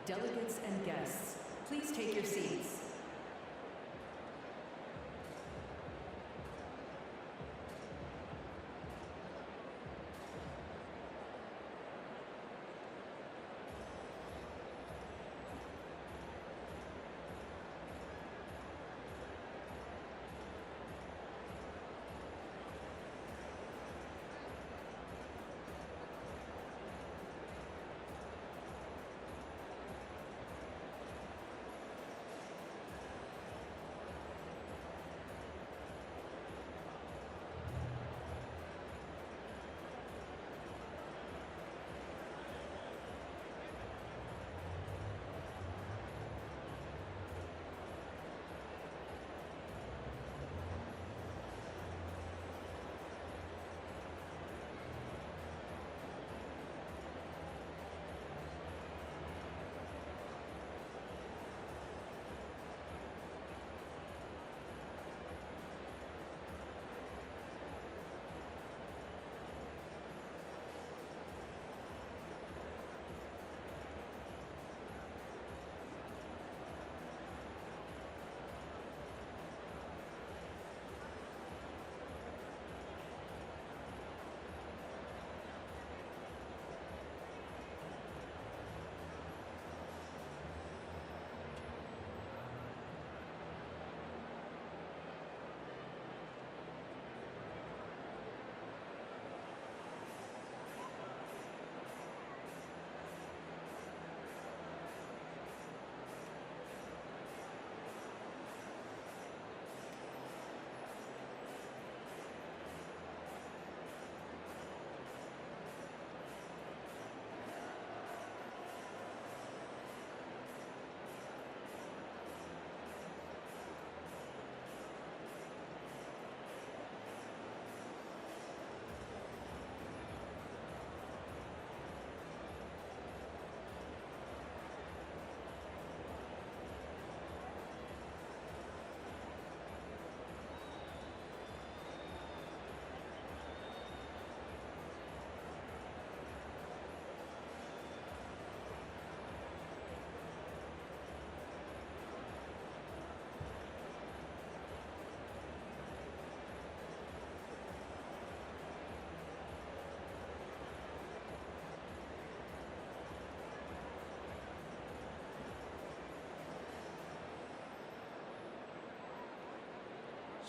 delegates and guests, please take your seats.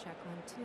Check 1, 2.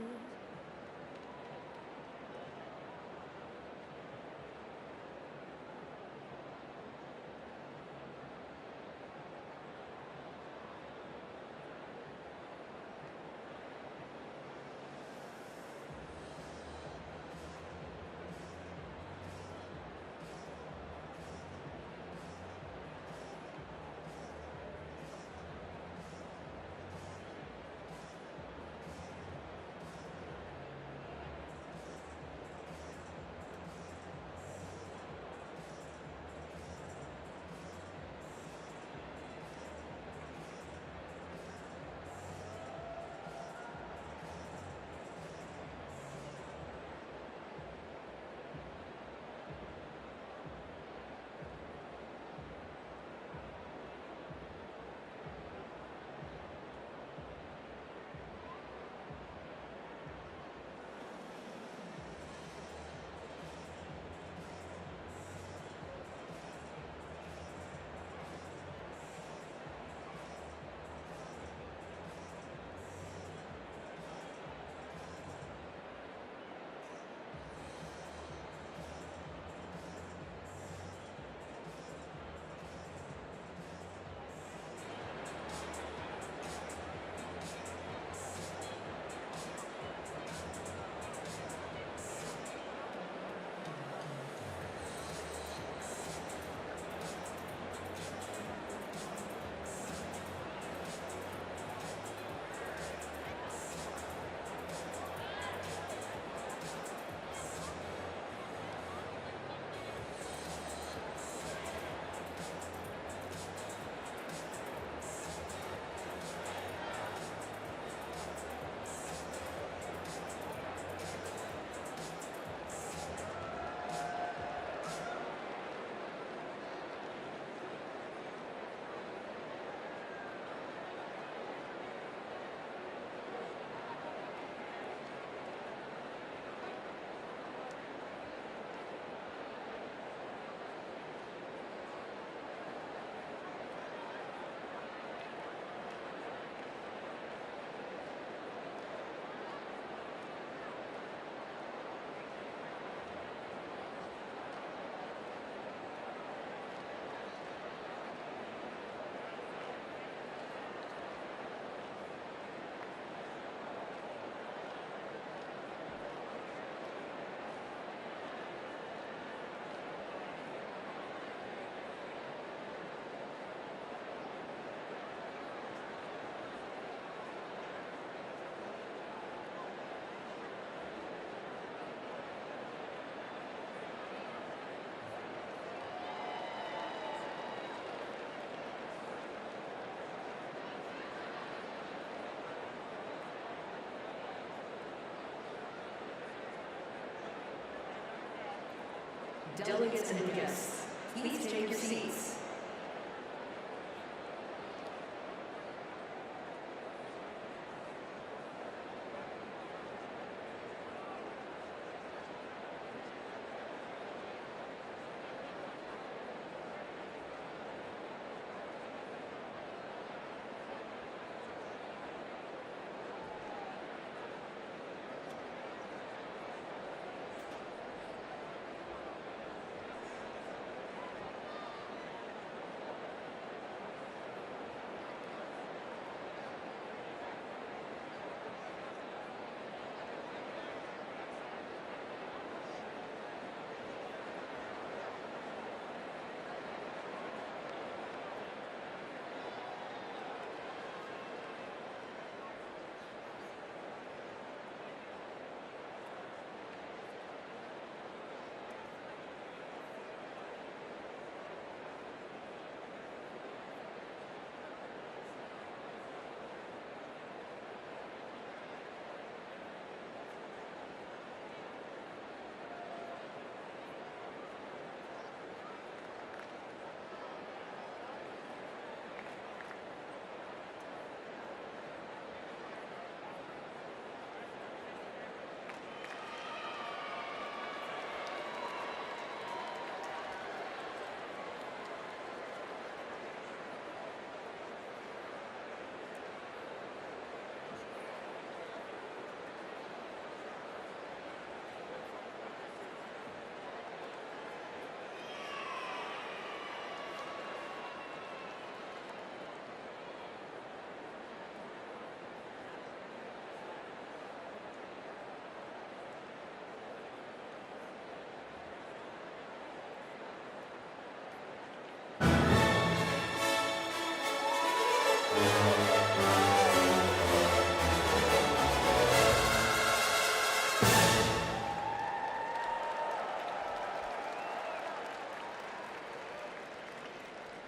delegates and guests, please take your seats.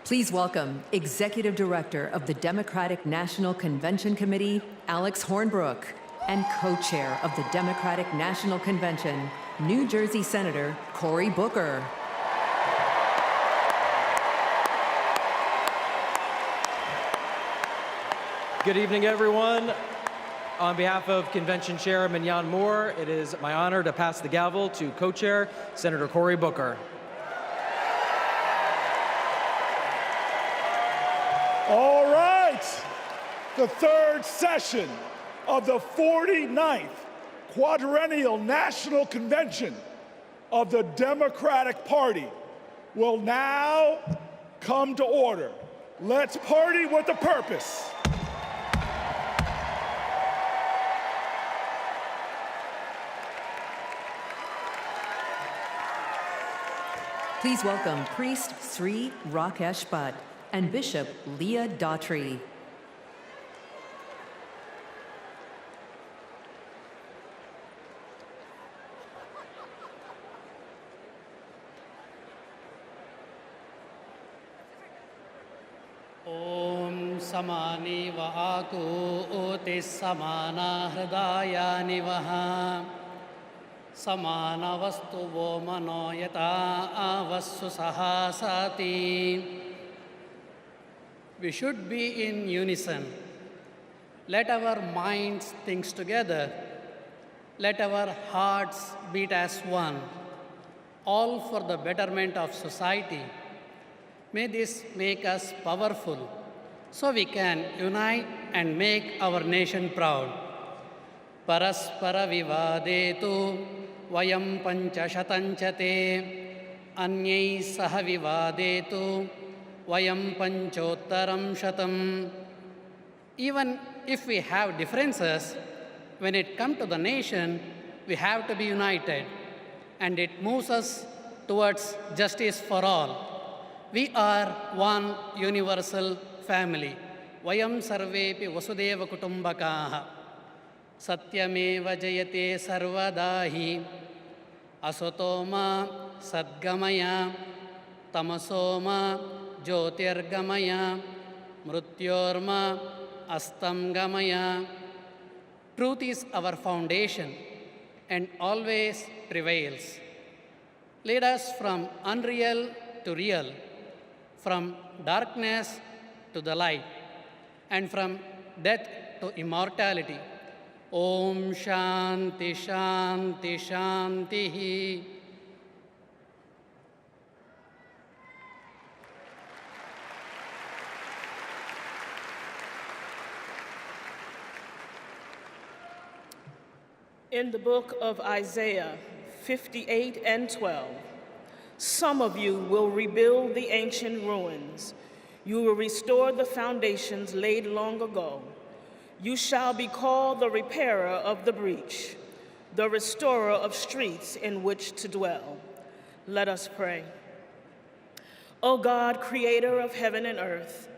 Please welcome Executive Director of the Democratic National Convention Committee, Alex Hornbrook, and Co-Chair of the Democratic National Convention, New Jersey Senator Cory Booker. Good evening, everyone. On behalf of Convention Chair Wes Moore, it is my honor to pass the gavel to Co-Chair Senator Cory Booker. All right, the third session of the 49th Quadrennial National Convention of the Democratic Party will now come to order. Let's party with a purpose. Please welcome Priest Sri Rakesh Bhatt and Bishop Leah Daughtry. Om samani va akuti samana hridayani vaha samana vastu vo mano yata avassu sahasati. We should be in unison. Let our minds think together. Let our hearts beat as one, all for the betterment of society. May this make us powerful so we can unite and make our nation proud. Paraspara vivadetu vayam panchashatanchate anyai saha vivadetu vayam panchottaram shatam. Even if we have differences, when it comes to the nation, we have to be united, and it moves us towards justice for all. We are one universal family. Vayam sarvepi vasudeva kutumbakaha. Satyameva jayate sarvadahi. Asotoma sadgamaya. Tamasoma jyotirgamaya. Mrutyorma astamgamaya. Truth is our foundation and always prevails. Lead us from unreal to real, from darkness to the light, and from death to immortality. Om Shanti Shanti Shanti. In the book of Isaiah 58 and 12, some of you will rebuild the ancient ruins. You will restore the foundations laid long ago. You shall be called the repairer of the breach, the restorer of streets in which to dwell. Let us pray. O God, creator of heaven and earth,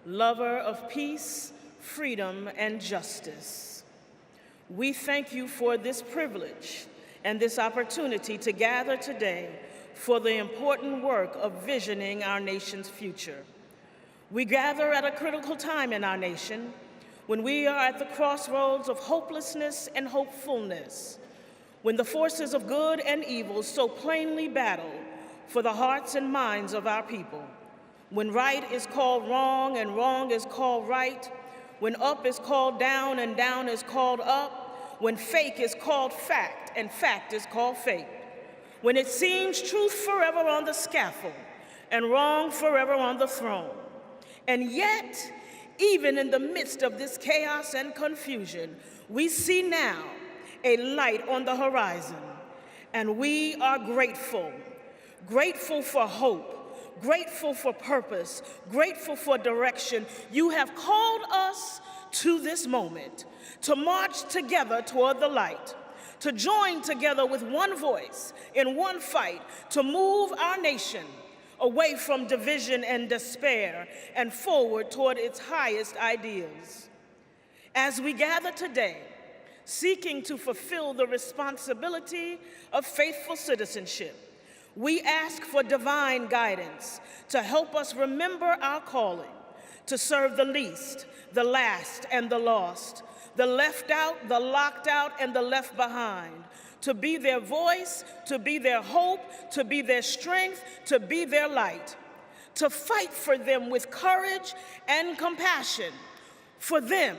lover of peace, freedom, and justice, we thank you for this privilege and this opportunity to gather today for the important work of visioning our nation's future. We gather at a critical time in our nation when we are at the crossroads of hopelessness and hopefulness, when the forces of good and evil so plainly battle for the hearts and minds of our people, when right is called wrong and wrong is called right, when up is called down and down is called up, when fake is called fact and fact is called fake, when it seems truth forever on the scaffold and wrong forever on the throne. And yet, even in the midst of this chaos and confusion, we see now a light on the horizon, and we are grateful. Grateful for hope, grateful for purpose, grateful for direction. You have called us to this moment, to march together toward the light, to join together with one voice in one fight, to move our nation away from division and despair and forward toward its highest ideals. As we gather today, seeking to fulfill the responsibility of faithful citizenship, we ask for divine guidance to help us remember our calling, to serve the least, the last, and the lost, the left out, the locked out, and the left behind, to be their voice, to be their hope, to be their strength, to be their light, to fight for them with courage and compassion, for them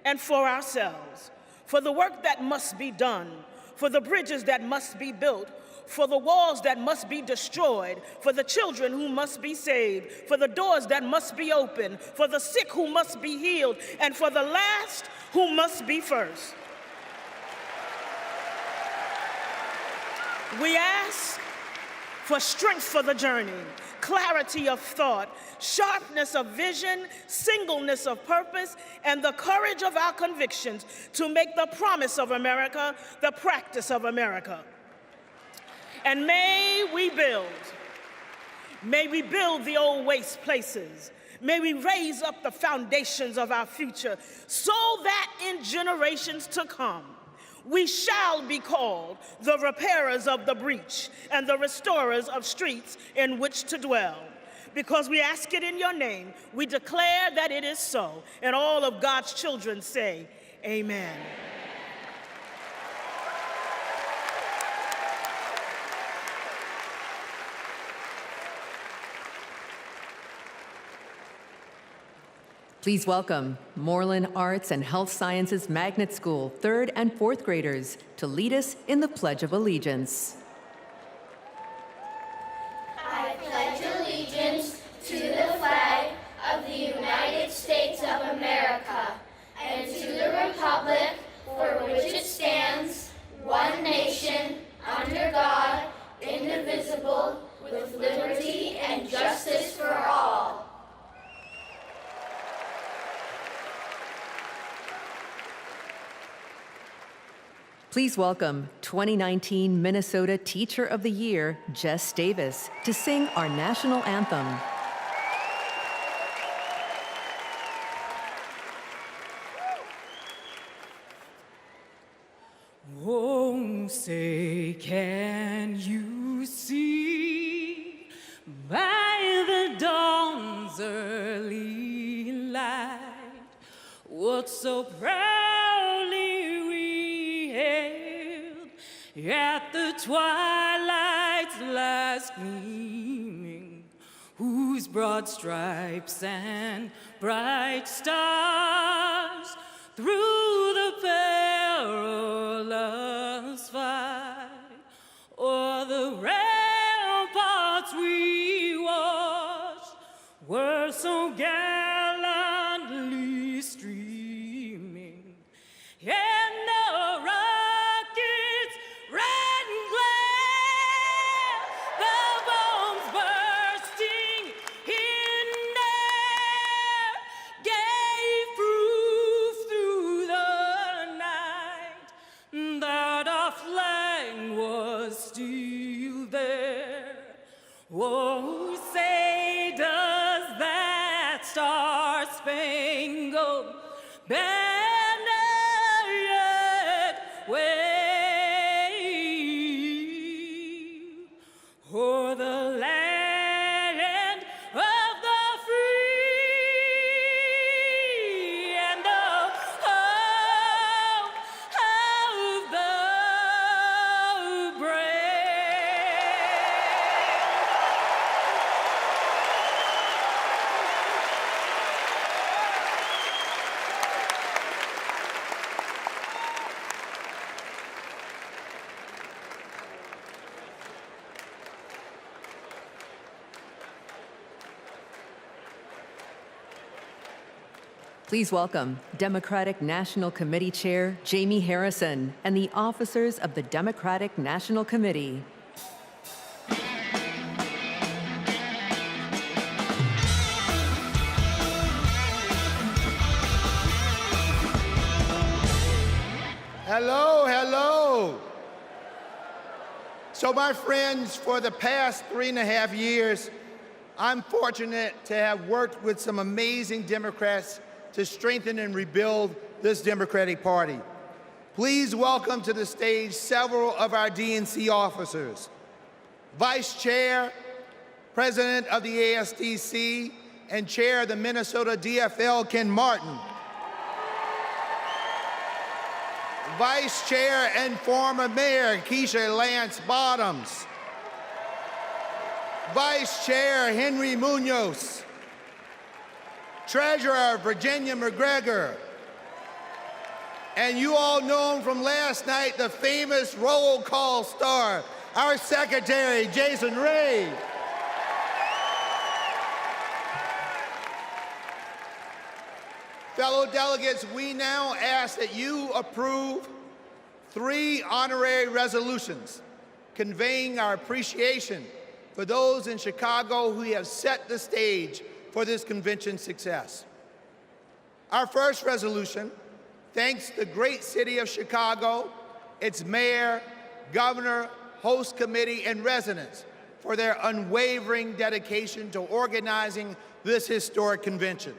and for ourselves, for the work that must be done, for the bridges that must be built, for the walls that must be destroyed, for the children who must be saved, for the doors that must be opened, for the sick who must be healed, and for the last who must be first. We ask for strength for the journey, clarity of thought, sharpness of vision, singleness of purpose, and the courage of our convictions to make the promise of America the practice of America. And may we build the old waste places. May we raise up the foundations of our future so that in generations to come, we shall be called the repairers of the breach and the restorers of streets in which to dwell. Because we ask it in your name, we declare that it is so. And all of God's children say, amen. Please welcome Moreland Arts and Health Sciences Magnet School 3rd and 4th graders to lead us in the Pledge of Allegiance. I pledge allegiance to the flag of the United States of America and to the republic for which it stands, one nation, under God, indivisible, with liberty and justice for all. Please welcome 2019 Minnesota Teacher of the Year, Jess Davis, to sing our national anthem. Oh, say, can you see by the dawn's early light what so proudly we hailed at the twilight's last gleaming, whose broad stripes and bright stars through the perilous fight o'er the ramparts we watched were so gallantly streaming, and the rockets' red glare, the bombs bursting in air, gave proof through the night that our flag was still there. Oh, say does that star-spangled banner yet wave o'er the land of the free and the home of the brave? Please welcome Democratic National Committee Chair Jamie Harrison and the officers of the Democratic National Committee. Hello, hello. So my friends, for the past 3.5 years, I'm fortunate to have worked with some amazing Democrats to strengthen and rebuild this Democratic Party. Please welcome to the stage several of our DNC officers. Vice Chair, President of the ASDC, and Chair of the Minnesota DFL, Ken Martin. Vice Chair and former Mayor Keisha Lance Bottoms. Vice Chair Henry Munoz. Treasurer Virginia McGregor. And you all know him from last night, the famous roll call star, our Secretary, Jason Ray. Fellow delegates, we now ask that you approve 3 honorary resolutions conveying our appreciation for those in Chicago who have set the stage for this convention's success. Our first resolution thanks the great city of Chicago, its mayor, governor, host committee, and residents for their unwavering dedication to organizing this historic convention.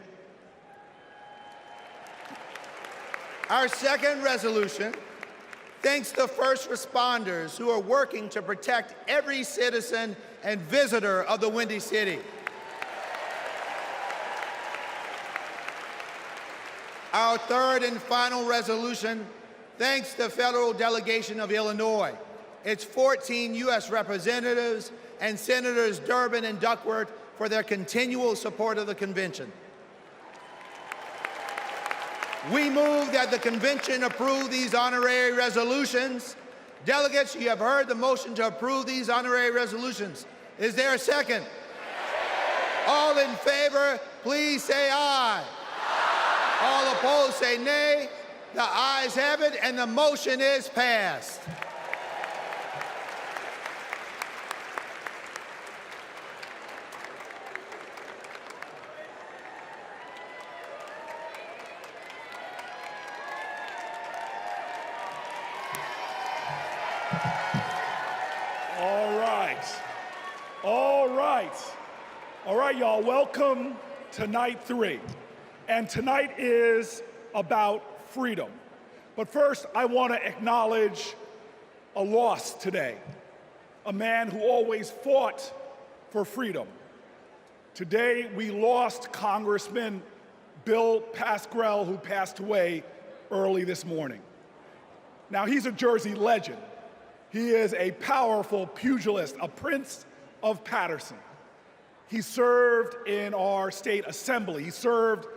Our second resolution thanks the first responders who are working to protect every citizen and visitor of the Windy City. Our third and final resolution thanks the federal delegation of Illinois, its 14 U.S. representatives, and Senators Durbin and Duckworth for their continual support of the convention. We move that the convention approve these honorary resolutions. Delegates, you have heard the motion to approve these honorary resolutions. Is there a second? All in favor, please say aye. All opposed, say nay. The ayes have it, and the motion is passed. All right, y'all, welcome to night 3. And tonight is about freedom. But first, I want to acknowledge a loss today. A man who always fought for freedom. Today, we lost Congressman Bill Pascrell, who passed away early this morning. Now, he's a Jersey legend, He is a powerful pugilist, a Prince of Patterson. He served in our state assembly. He served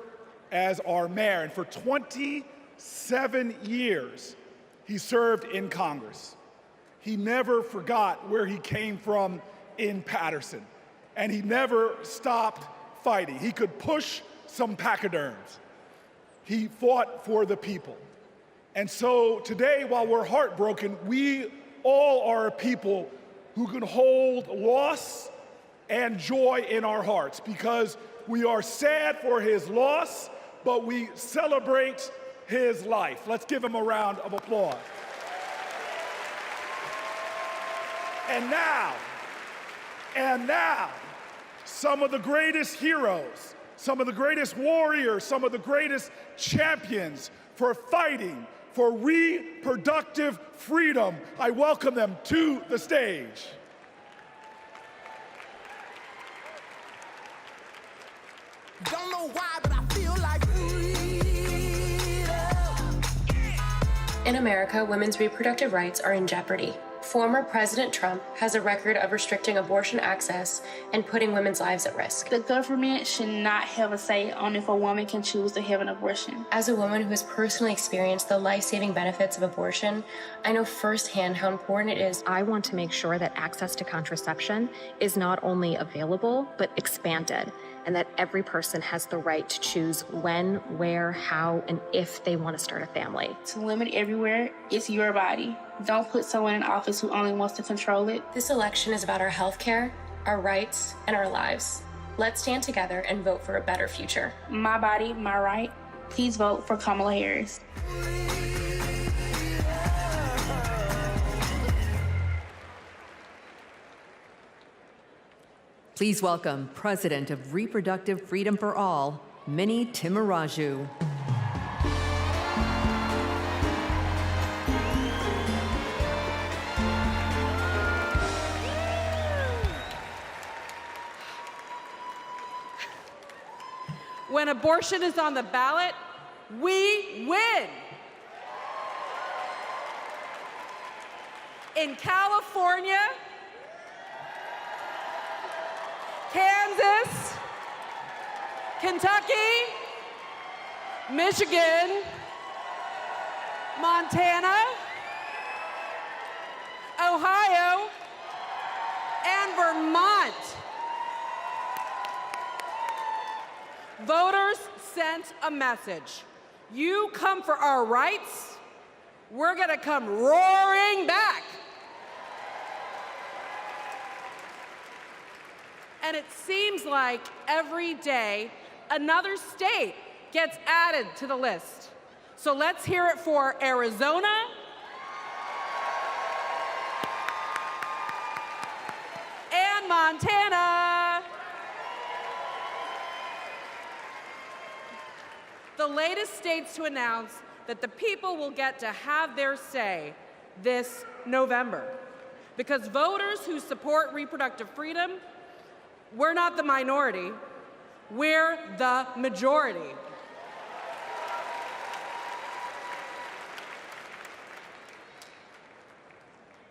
as our mayor. And for 27 years, he served in Congress. He never forgot where he came from in Patterson. And he never stopped fighting. He could push some pachyderms. He fought for the people. And so today, while we're heartbroken, we all are a people who can hold loss and joy in our hearts, because we are sad for his loss, but we celebrate his life. Let's give him a round of applause. And now, some of the greatest heroes, some of the greatest warriors, some of the greatest champions for fighting for reproductive freedom. I welcome them to the stage. Don't know why, but I feel like freedom. In America, women's reproductive rights are in jeopardy. Former President Trump has a record of restricting abortion access and putting women's lives at risk. The government should not have a say on if a woman can choose to have an abortion. As a woman who has personally experienced the life-saving benefits of abortion, I know firsthand how important it is. I want to make sure that access to contraception is not only available, but expanded, and that every person has the right to choose when, where, how, and if they want to start a family. To women everywhere, it's your body. Don't put someone in office who only wants to control it. This election is about our health care, our rights, and our lives. Let's stand together and vote for a better future. My body, my right. Please vote for Kamala Harris. Please welcome President of Reproductive Freedom for All, Minnie Timuraju. When abortion is on the ballot, we win. In California, Kansas, Kentucky, Michigan, Montana, Ohio, and Vermont. Voters sent a message. You come for our rights, we're gonna come roaring back. And it seems like every day another state gets added to the list. So let's hear it for Arizona, and Montana. The latest states to announce that the people will get to have their say this November. Because voters who support reproductive freedom, we're not the minority, we're the majority.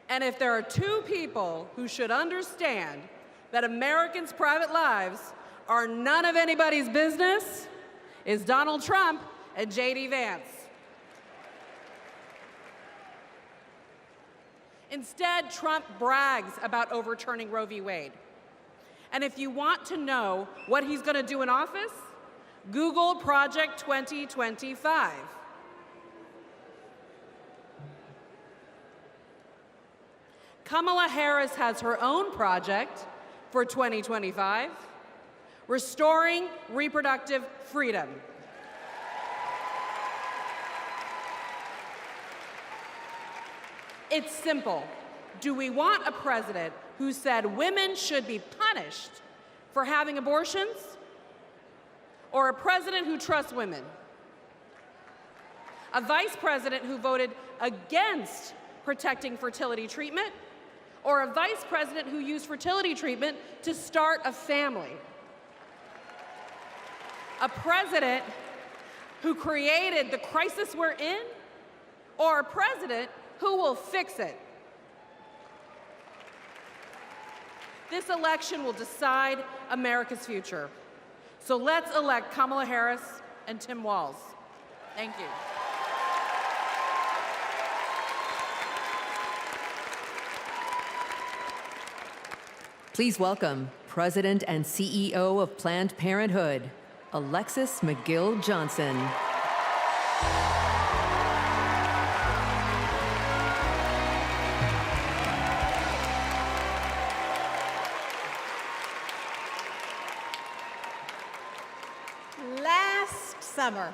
And if there are two people who should understand that Americans' private lives are none of anybody's business, is Donald Trump and J.D. Vance. Instead, Trump brags about overturning Roe v. Wade. And if you want to know what he's going to do in office, Google Project 2025. Kamala Harris has her own project for 2025, restoring reproductive freedom. It's simple. Do we want a president who said women should be punished for having abortions, or a president who trusts women? A vice president who voted against protecting fertility treatment, or a vice president who used fertility treatment to start a family? A president who created the crisis we're in, or a president who will fix it? This election will decide America's future. So let's elect Kamala Harris and Tim Walz. Thank you. Please welcome President and CEO of Planned Parenthood, Alexis McGill Johnson. Last summer,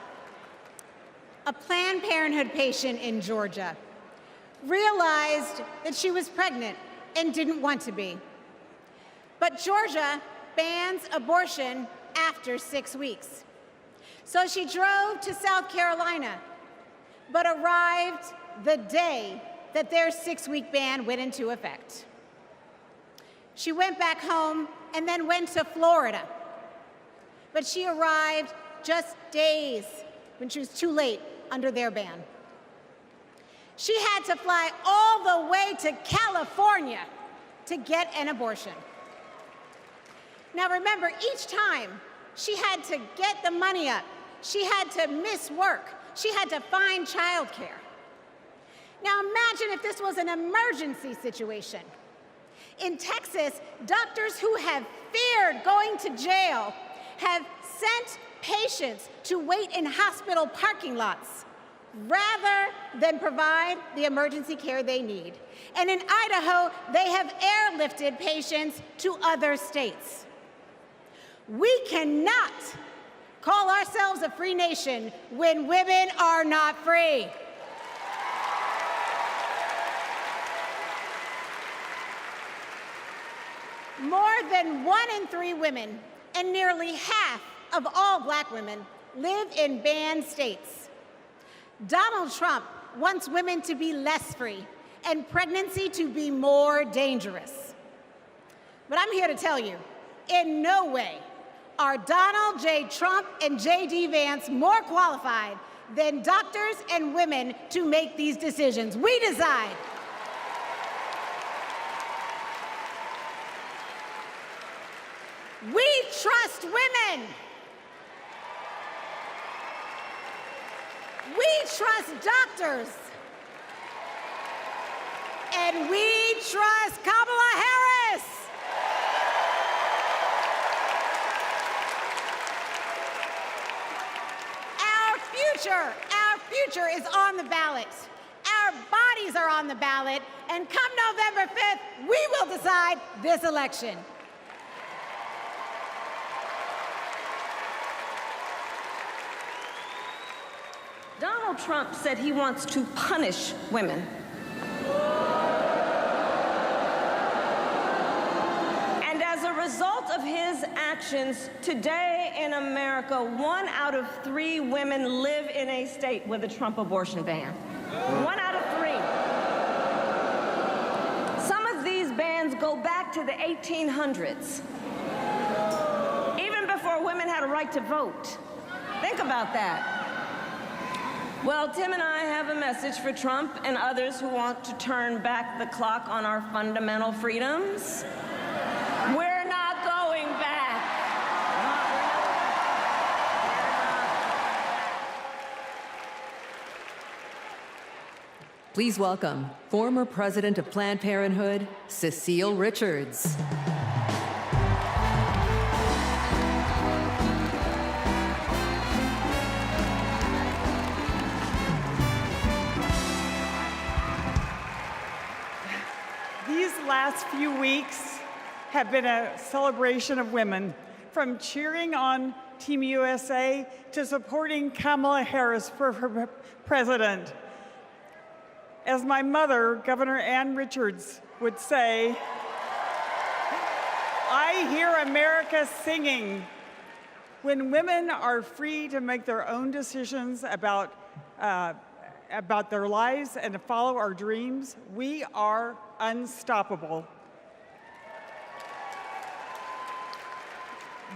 a Planned Parenthood patient in Georgia realized that she was pregnant and didn't want to be. But Georgia bans abortion after 6 weeks. So she drove to South Carolina, but arrived the day that their 6-week ban went into effect. She went back home and then went to Florida. But she arrived just days when she was too late under their ban. She had to fly all the way to California to get an abortion. Now remember, each time she had to get the money up, she had to miss work, she had to find childcare. Now imagine if this was an emergency situation. In Texas, doctors who have feared going to jail have sent patients to wait in hospital parking lots rather than provide the emergency care they need. And in Idaho, they have airlifted patients to other states. We cannot call ourselves a free nation when women are not free. More than 1 in 3 women and nearly half of all Black women live in banned states. Donald Trump wants women to be less free and pregnancy to be more dangerous. But I'm here to tell you, in no way are Donald J. Trump and J.D. Vance more qualified than doctors and women to make these decisions. We decide. We trust women. We trust doctors. And we trust Kamala Harris. Our future is on the ballot. Our bodies are on the ballot. And come November 5th, we will decide this election. Donald Trump said he wants to punish women. And as a result of his actions, today in America, 1 out of 3 women live in a state with a Trump abortion ban. 1 out of 3. Some of these bans go back to the 1800s, even before women had a right to vote. Think about that. Well, Tim and I have a message for Trump and others who want to turn back the clock on our fundamental freedoms. We're not going back. Please welcome former president of Planned Parenthood, Cecile Richards. Last few weeks have been a celebration of women, from cheering on Team USA to supporting Kamala Harris for president. As my mother, Governor Ann Richards, would say, I hear America singing. When women are free to make their own decisions about their lives and to follow our dreams, we are unstoppable.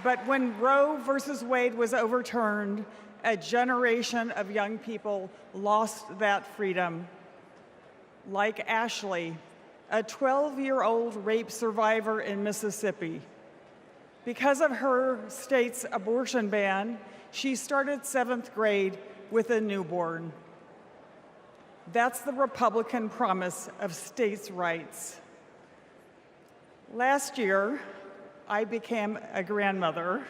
But when Roe versus Wade was overturned, a generation of young people lost that freedom. Like Ashley, a 12-year-old rape survivor in Mississippi. Because of her state's abortion ban, she started 7th grade with a newborn. That's the Republican promise of states' rights. Last year, I became a grandmother.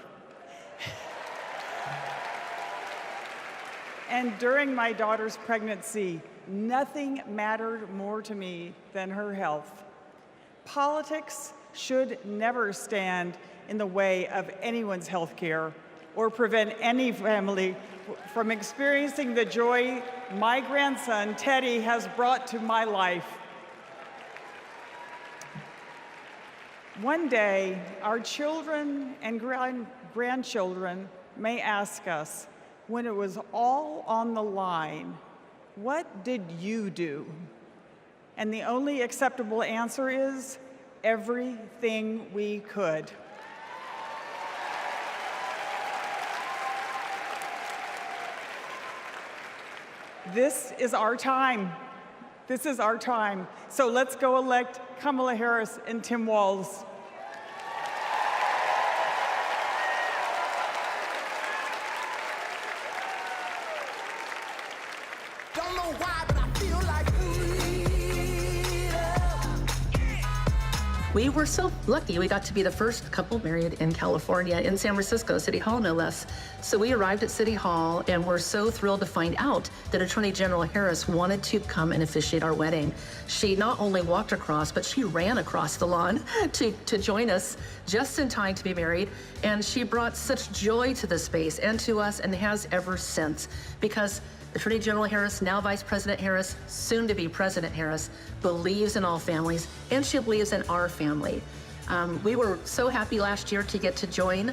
And during my daughter's pregnancy, nothing mattered more to me than her health. Politics should never stand in the way of anyone's health care or prevent any family from experiencing the joy my grandson, Teddy, has brought to my life. One day, our children and grandchildren may ask us, when it was all on the line, what did you do? And the only acceptable answer is, everything we could. This is our time. This is our time. So let's go elect Kamala Harris and Tim Walz. Don't know why, but I feel like We were so lucky. We got to be the first couple married in California, in San Francisco, City Hall, no less. So we arrived at City Hall and were so thrilled to find out that Attorney General Harris wanted to come and officiate our wedding. She not only walked across, but she ran across the lawn to join us just in time to be married. And she brought such joy to the space and to us, and has ever since, because Attorney General Harris, now Vice President Harris, soon to be President Harris, believes in all families, and she believes in our family. We were so happy last year to get to join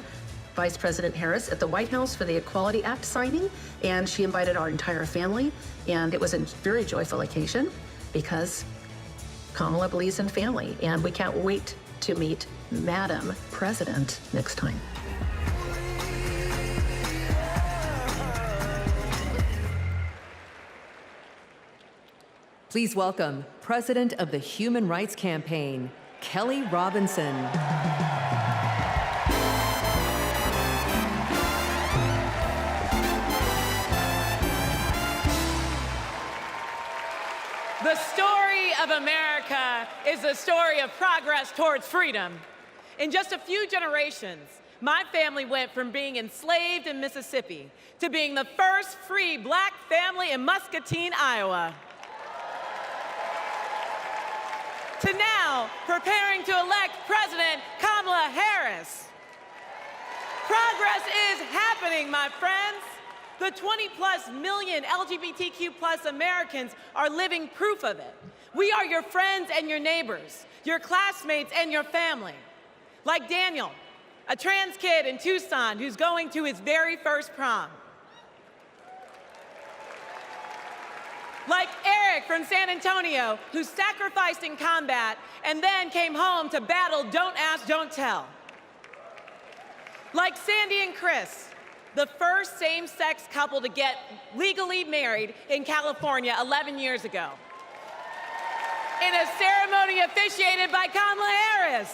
Vice President Harris at the White House for the Equality Act signing, and she invited our entire family, and it was a very joyful occasion because Kamala believes in family, and we can't wait to meet Madam President next time. Please welcome President of the Human Rights Campaign, Kelly Robinson. The story of America is a story of progress towards freedom. In just a few generations, my family went from being enslaved in Mississippi to being the first free Black family in Muscatine, Iowa, to now preparing to elect President Kamala Harris. Progress is happening, my friends. The 20+ million LGBTQ+ Americans are living proof of it. We are your friends and your neighbors, your classmates and your family. Like Daniel, a trans kid in Tucson who's going to his very first prom. Like Eric from San Antonio, who sacrificed in combat and then came home to battle Don't Ask, Don't Tell. Like Sandy and Chris, the first same-sex couple to get legally married in California 11 years ago, in a ceremony officiated by Kamala Harris.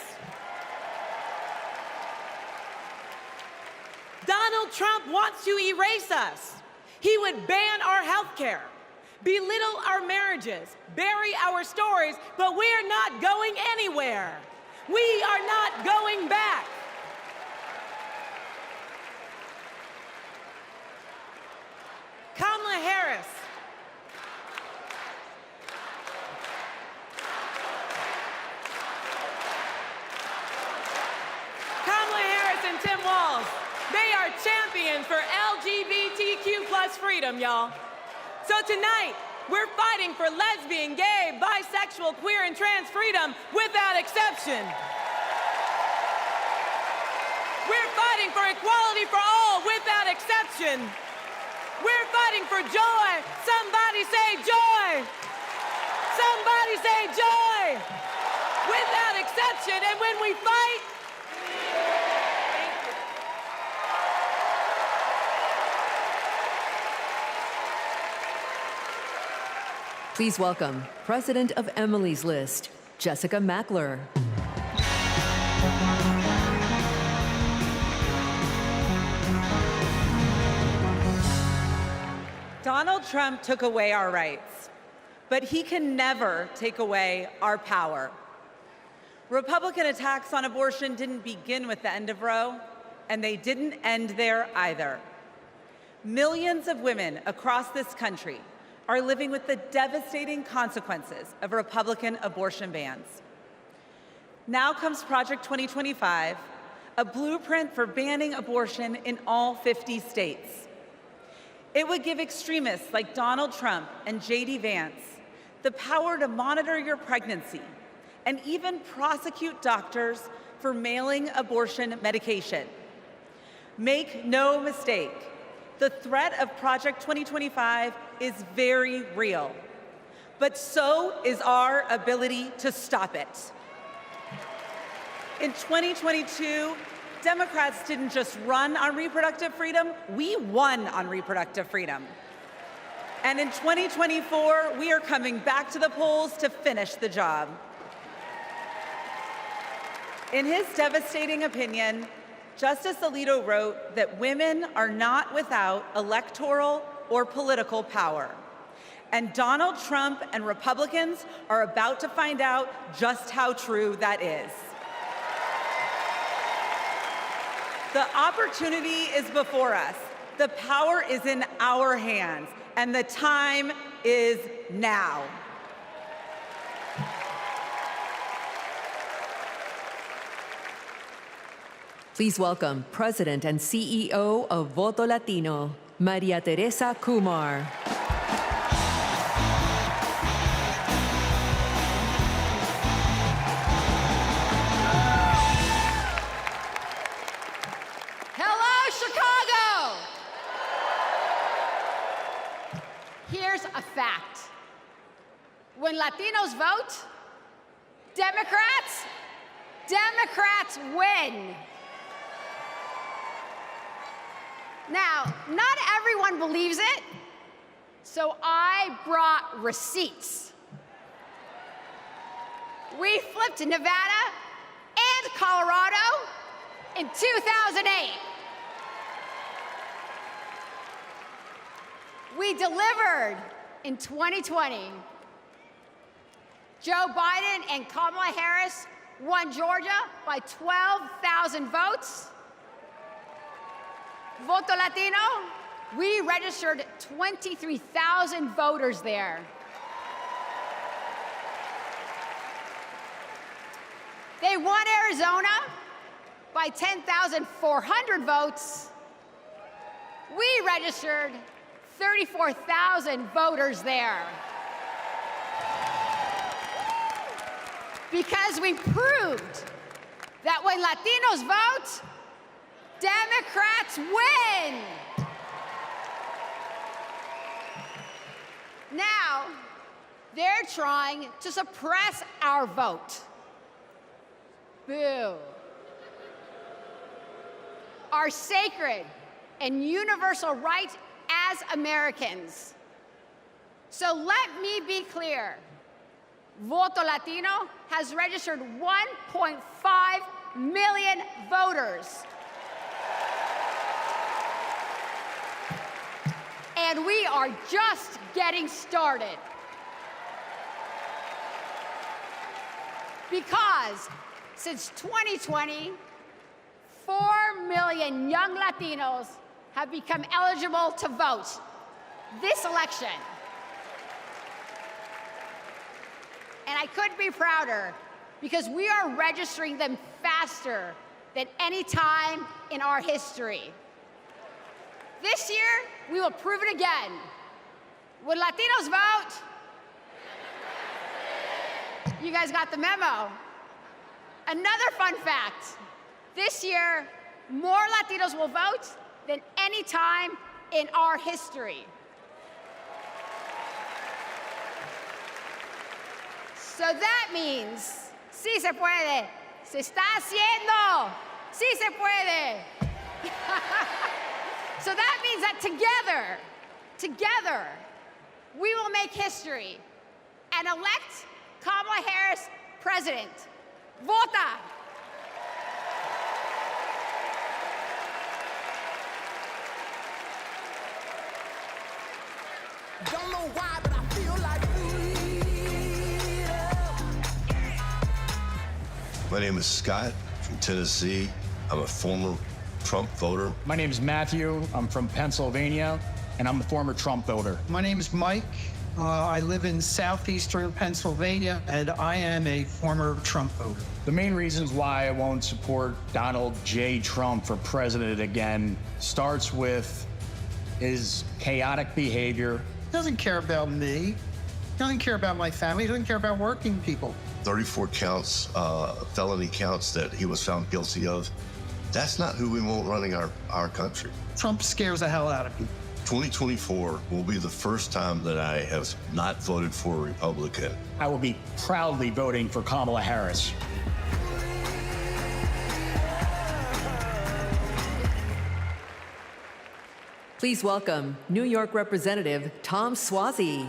Donald Trump wants to erase us. He would ban our health care, belittle our marriages, bury our stories, but we're not going anywhere. We are not going back. Kamala Harris. Kamala Harris and Tim Walz, they are champions for LGBTQ+ freedom, y'all. So tonight, we're fighting for lesbian, gay, bisexual, queer, and trans freedom without exception. We're fighting for equality for all without exception. We're fighting for joy. Somebody say joy. Somebody say joy. Without exception. And when we fight, Please welcome President of Emily's List, Jessica Mackler. Donald Trump took away our rights, but he can never take away our power. Republican attacks on abortion didn't begin with the end of Roe, and they didn't end there either. Millions of women across this country are living with the devastating consequences of Republican abortion bans. Now comes Project 2025, a blueprint for banning abortion in all 50 states. It would give extremists like Donald Trump and J.D. Vance the power to monitor your pregnancy and even prosecute doctors for mailing abortion medication. Make no mistake, the threat of Project 2025 is very real, but so is our ability to stop it. In 2022, Democrats didn't just run on reproductive freedom, we won on reproductive freedom. And in 2024, we are coming back to the polls to finish the job. In his devastating opinion, Justice Alito wrote that women are not without electoral or political power. And Donald Trump and Republicans are about to find out just how true that is. The opportunity is before us. The power is in our hands, and the time is now. Please welcome President and CEO of Voto Latino, Maria Teresa Kumar. A fact. When Latinos vote, Democrats win. Now, not everyone believes it, so I brought receipts. We flipped Nevada and Colorado in 2008. We delivered in 2020. Joe Biden and Kamala Harris won Georgia by 12,000 votes. Voto Latino, we registered 23,000 voters there. They won Arizona by 10,400 votes. We registered 34,000 voters there. Because we proved that when Latinos vote, Democrats win. Now, they're trying to suppress our vote. Boo. Our sacred and universal right as Americans. So let me be clear. Voto Latino has registered 1.5 million voters. And we are just getting started. Because since 2020, 4 million young Latinos have become eligible to vote this election. And I couldn't be prouder because we are registering them faster than any time in our history. This year, we will prove it again. When Latinos vote, you guys got the memo. Another fun fact, this year, more Latinos will vote than any time in our history. So that means, sí se puede, se está haciendo, sí se puede. So that means that together, we will make history and elect Kamala Harris president. Vota! Don't know why, but I feel like My name is Scott from Tennessee. I'm a former Trump voter. My name is Matthew. I'm from Pennsylvania, and I'm a former Trump voter. My name is Mike. I live in southeastern Pennsylvania, and I am a former Trump voter. The main reasons why I won't support Donald J. Trump for president again starts with his chaotic behavior. He doesn't care about me. He doesn't care about my family. He doesn't care about working people. 34 counts, felony counts that he was found guilty of. That's not who we want running our country. Trump scares the hell out of people. 2024 will be the first time that I have not voted for a Republican. I will be proudly voting for Kamala Harris. Please welcome New York Representative Tom Suozzi.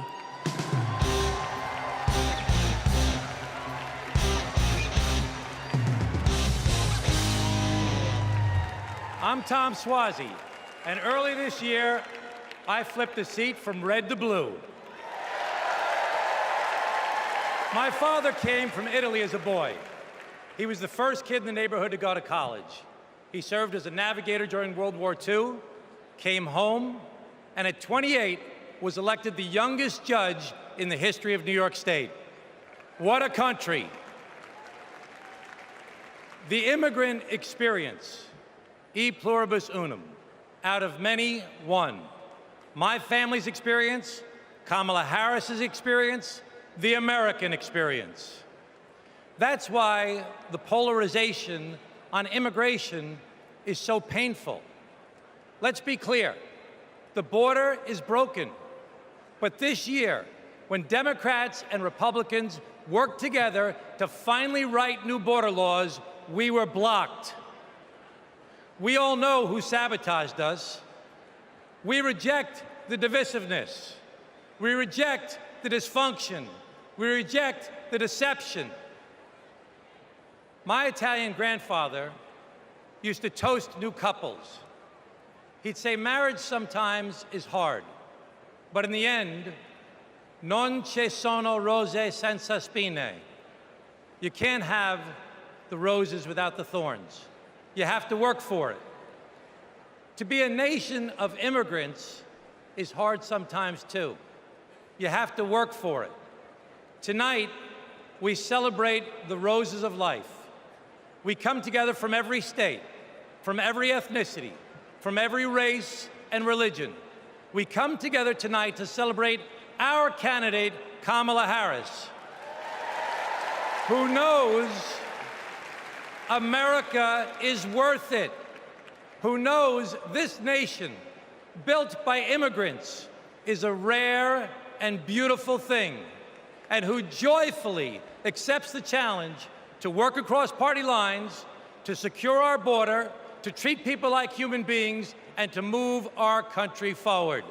I'm Tom Suozzi, and early this year, I flipped the seat from red to blue. My father came from Italy as a boy. He was the first kid in the neighborhood to go to college. He served as a navigator during World War II, came home, and at 28 was elected the youngest judge in the history of New York State. What a country. The immigrant experience, e pluribus unum, out of many, one. My family's experience, Kamala Harris's experience, the American experience. That's why the polarization on immigration is so painful. Let's be clear, the border is broken. But this year, when Democrats and Republicans worked together to finally write new border laws, we were blocked. We all know who sabotaged us. We reject the divisiveness. We reject the dysfunction. We reject the deception. My Italian grandfather used to toast new couples. He'd say marriage sometimes is hard, but in the end, non ci sono rose senza spine. You can't have the roses without the thorns. You have to work for it. To be a nation of immigrants is hard sometimes too. You have to work for it. Tonight, we celebrate the roses of life. We come together from every state, from every ethnicity, from every race and religion. We come together tonight to celebrate our candidate, Kamala Harris, who knows America is worth it, who knows this nation, built by immigrants, is a rare and beautiful thing, and who joyfully accepts the challenge to work across party lines, to secure our border, to treat people like human beings, and to move our country forward.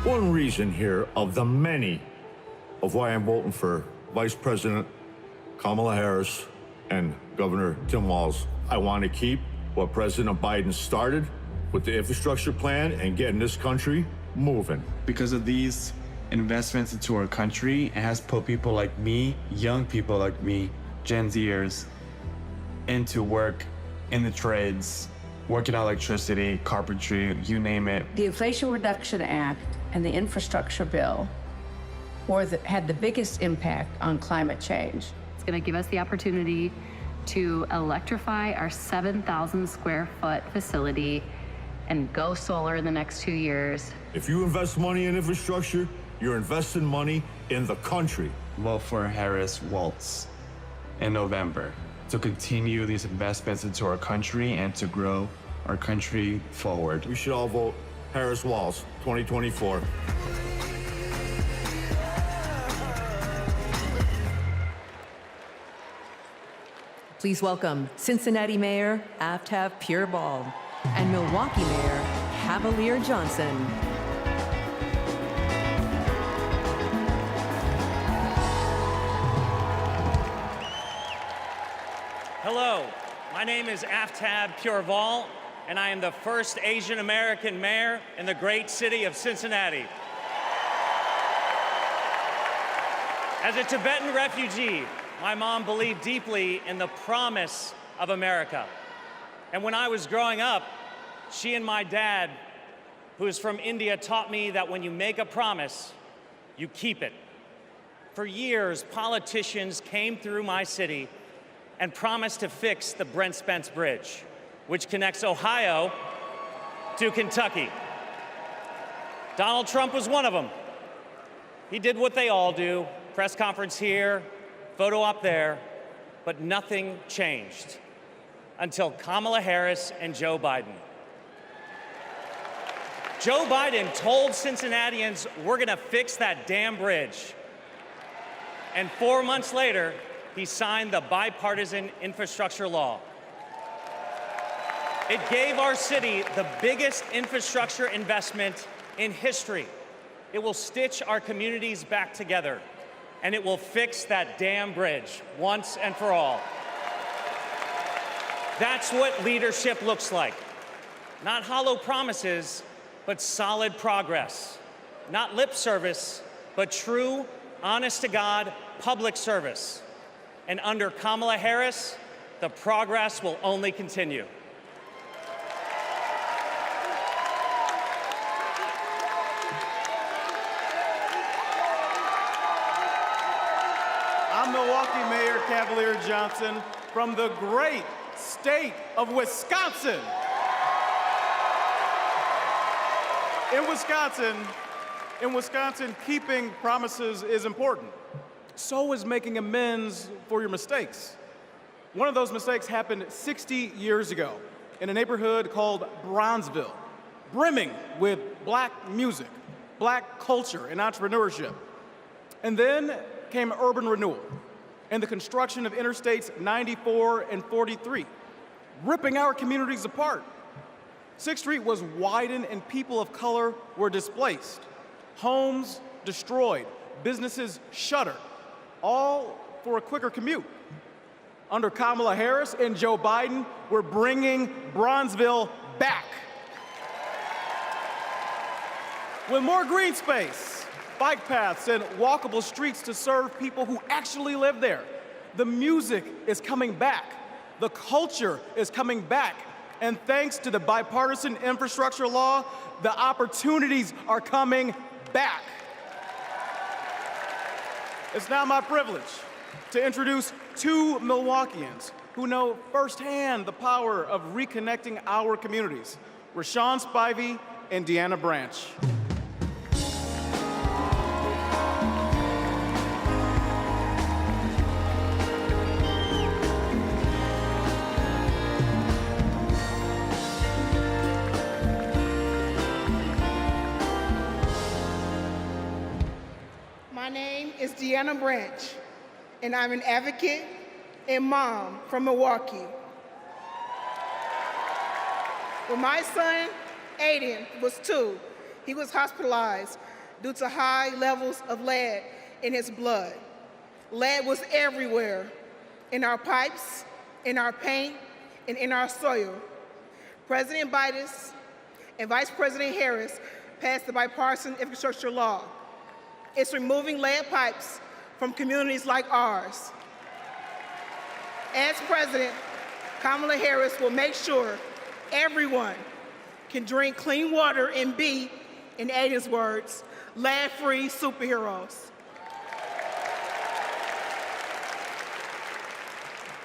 one reason here of the many of why I'm voting for Vice President Kamala Harris and Governor Tim Walz. I want to keep what President Biden started with the infrastructure plan and getting this country moving. Because of these investments into our country, it has put people like me, young people like me, Gen Zers, into work in the trades, working on electricity, carpentry, you name it. The Inflation Reduction Act and the infrastructure bill had the biggest impact on climate change. It's going to give us the opportunity to electrify our 7,000 square foot facility and go solar in the next 2 years. If you invest money in infrastructure, you're investing money in the country. Vote for Harris-Walz in November to continue these investments into our country and to grow our country forward. We should all vote Harris-Walz 2024. Please welcome Cincinnati Mayor Aftab Pureball and Milwaukee Mayor Cavalier Johnson. Hello, my name is Aftab Pureball, and I am the first Asian American mayor in the great city of Cincinnati. As a Tibetan refugee, my mom believed deeply in the promise of America. And when I was growing up, she and my dad, who is from India, taught me that when you make a promise, you keep it. For years, politicians came through my city and promised to fix the Brent Spence Bridge, which connects Ohio to Kentucky. Donald Trump was one of them. He did what they all do, press conference here, photo up there, but nothing changed until Kamala Harris and Joe Biden. Joe Biden told Cincinnatians, we're gonna fix that damn bridge. And 4 months later, he signed the bipartisan infrastructure law. It gave our city the biggest infrastructure investment in history. It will stitch our communities back together, and it will fix that damn bridge once and for all. That's what leadership looks like. Not hollow promises, but solid progress. Not lip service, but true, honest-to-God public service. And under Kamala Harris, the progress will only continue. I'm Milwaukee Mayor Cavalier Johnson from the great state of Wisconsin. In Wisconsin, keeping promises is important. So is making amends for your mistakes. One of those mistakes happened 60 years ago in a neighborhood called Bronzeville, brimming with Black music, Black culture, and entrepreneurship. And then came urban renewal and the construction of Interstates 94 and 43, ripping our communities apart. 6th Street was widened and people of color were displaced. Homes destroyed, businesses shuttered, all for a quicker commute. Under Kamala Harris and Joe Biden, we're bringing Bronzeville back. With more green space, bike paths, and walkable streets to serve people who actually live there. The music is coming back. The culture is coming back. And thanks to the bipartisan infrastructure law, the opportunities are coming back. It's now my privilege to introduce two Milwaukeeans who know firsthand the power of reconnecting our communities, Rashawn Spivey and Deanna Branch. My name is Deanna Branch, and I'm an advocate and mom from Milwaukee. When my son, Aiden, was 2, he was hospitalized due to high levels of lead in his blood. Lead was everywhere, in our pipes, in our paint, and in our soil. President Biden and Vice President Harris passed the bipartisan infrastructure law. It's removing lead pipes from communities like ours. As president, Kamala Harris will make sure everyone can drink clean water and be, in Aiden's words, lead-free superheroes.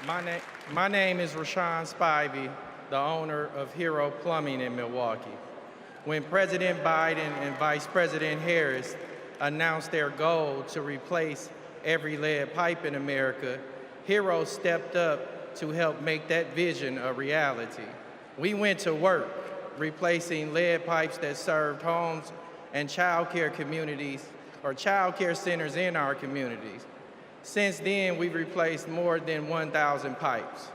My name is Rashawn Spivey, the owner of Hero Plumbing in Milwaukee. When President Biden and Vice President Harris announced their goal to replace every lead pipe in America, Hero stepped up to help make that vision a reality. We went to work replacing lead pipes that served homes and child care communities or child care centers in our communities. Since then, we've replaced more than 1,000 pipes.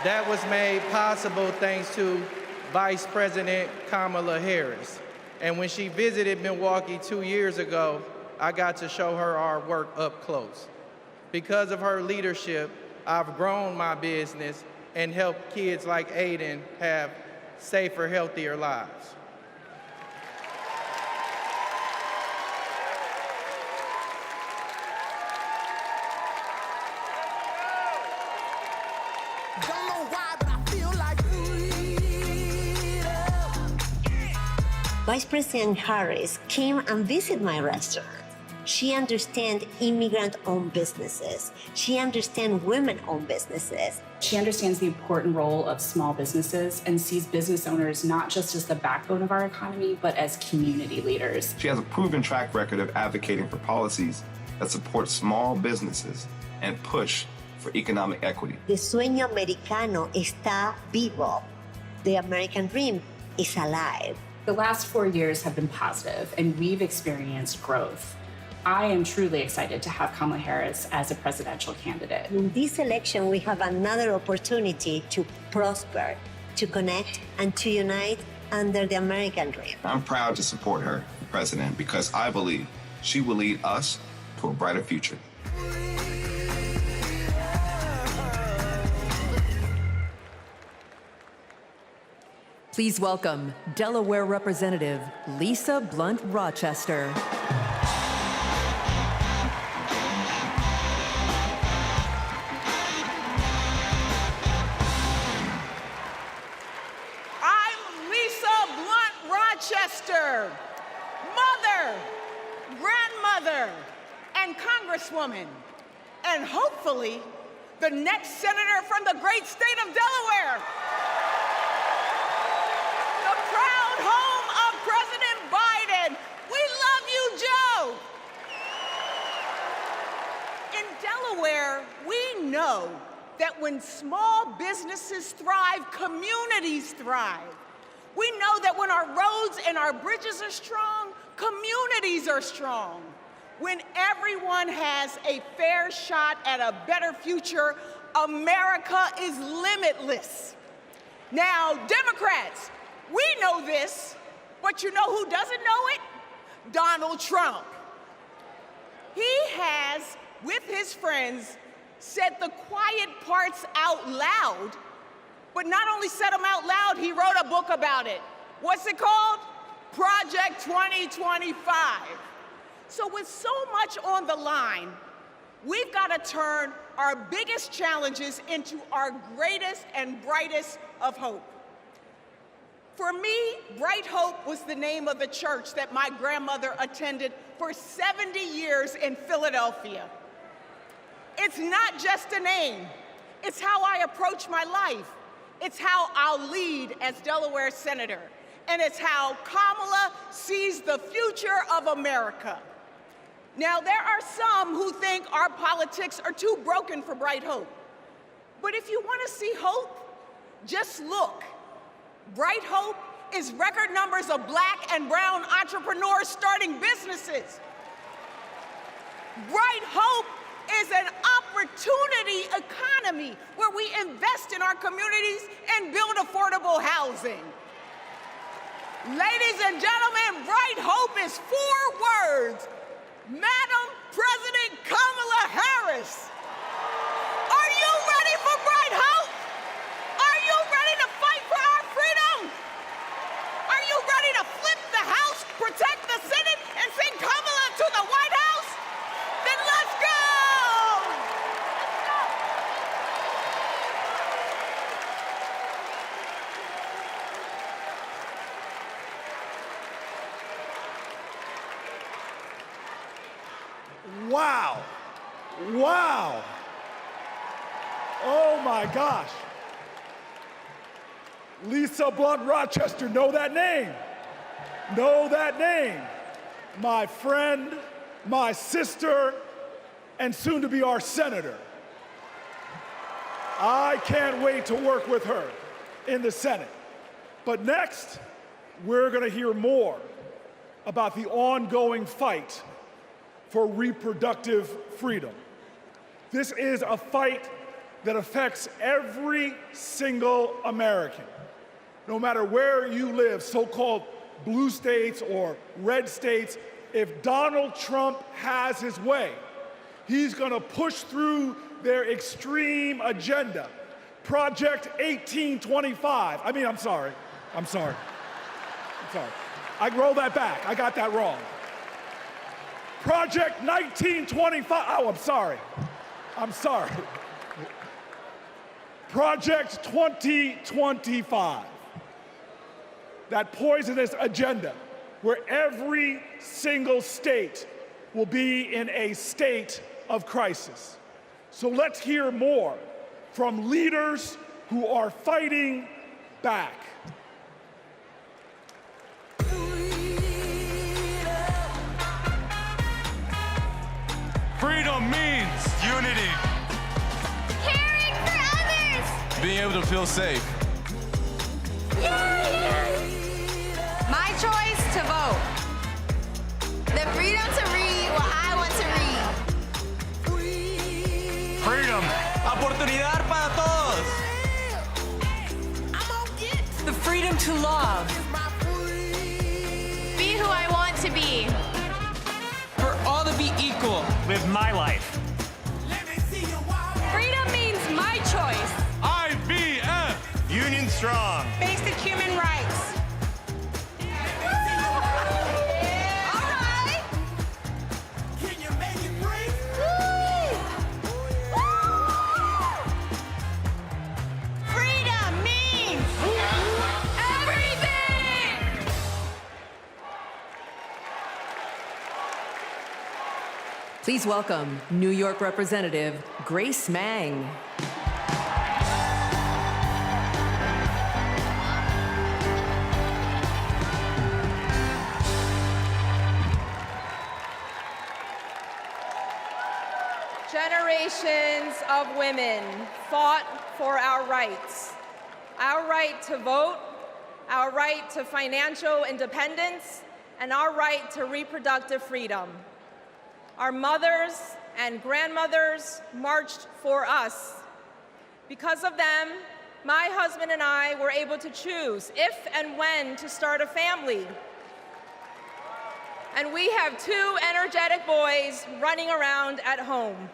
That was made possible thanks to Vice President Kamala Harris. And when she visited Milwaukee 2 years ago, I got to show her our work up close. Because of her leadership, I've grown my business and helped kids like Aiden have safer, healthier lives. Don't know why, but I feel like Vice President Harris came and visited my restaurant. She understands immigrant-owned businesses. She understands women-owned businesses. She understands the important role of small businesses and sees business owners not just as the backbone of our economy, but as community leaders. She has a proven track record of advocating for policies that support small businesses and push for economic equity. The sueño americano está vivo. The American dream is alive. The last 4 years have been positive, and we've experienced growth. I am truly excited to have Kamala Harris as a presidential candidate. In this election, we have another opportunity to prosper, to connect, and to unite under the American dream. I'm proud to support her for president because I believe she will lead us to a brighter future. Please welcome Delaware Representative Lisa Blunt Rochester. Mother, grandmother, and congresswoman, and hopefully the next senator from the great state of Delaware. The proud home of President Biden. We love you, Joe. In Delaware, we know that when small businesses thrive, communities thrive. We know that when our roads and our bridges are strong, communities are strong. When everyone has a fair shot at a better future, America is limitless. Now, Democrats, we know this, but you know who doesn't know it? Donald Trump. He has, with his friends, said the quiet parts out loud. But not only said them out loud, he wrote a book about it. What's it called? Project 2025. So with so much on the line, we've got to turn our biggest challenges into our greatest and brightest of hope. For me, Bright Hope was the name of the church that my grandmother attended for 70 years in Philadelphia. It's not just a name. It's how I approach my life. It's how I'll lead as Delaware Senator. And it's how Kamala sees the future of America. Now, there are some who think our politics are too broken for Bright Hope. But if you want to see hope, just look. Bright Hope is record numbers of Black and brown entrepreneurs starting businesses. Bright Hope is an opportunity economy where we invest in our communities and build affordable housing. Ladies and gentlemen, Bright Hope is 4 words. Madam President Kamala Harris. Are you ready for Bright Hope? Are you ready to fight for our freedom? Are you ready to flip the House, protect the Senate, and send Kamala to the White House? Then let's go! Wow. Wow. Oh my gosh. Lisa Blunt Rochester, know that name. Know that name. My friend, my sister, and soon to be our senator. I can't wait to work with her in the Senate. But next, we're going to hear more about the ongoing fight for reproductive freedom. This is a fight that affects every single American, no matter where you live, so-called blue states or red states. If Donald Trump has his way, he's gonna push through their extreme agenda. Project 1825. I'm sorry. I roll that back. I got that wrong. Project 1925. Oh, I'm sorry. Project 2025. That poisonous agenda where every single state will be in a state of crisis. So let's hear more from leaders who are fighting back. Freedom means unity. Caring for others. Being able to feel safe. My choice to vote. The freedom to read what I want to read. Freedom. Oportunidad para todos. The freedom to love. Be who I want to be. For all to be equal. Live my life. Freedom means my choice. IVF. Union strong. Basic human rights. Please welcome New York Representative Grace Meng. Generations of women fought for our rights. Our right to vote, our right to financial independence, and our right to reproductive freedom. Our mothers and grandmothers marched for us. Because of them, my husband and I were able to choose if and when to start a family. And we have 2 energetic boys running around at home.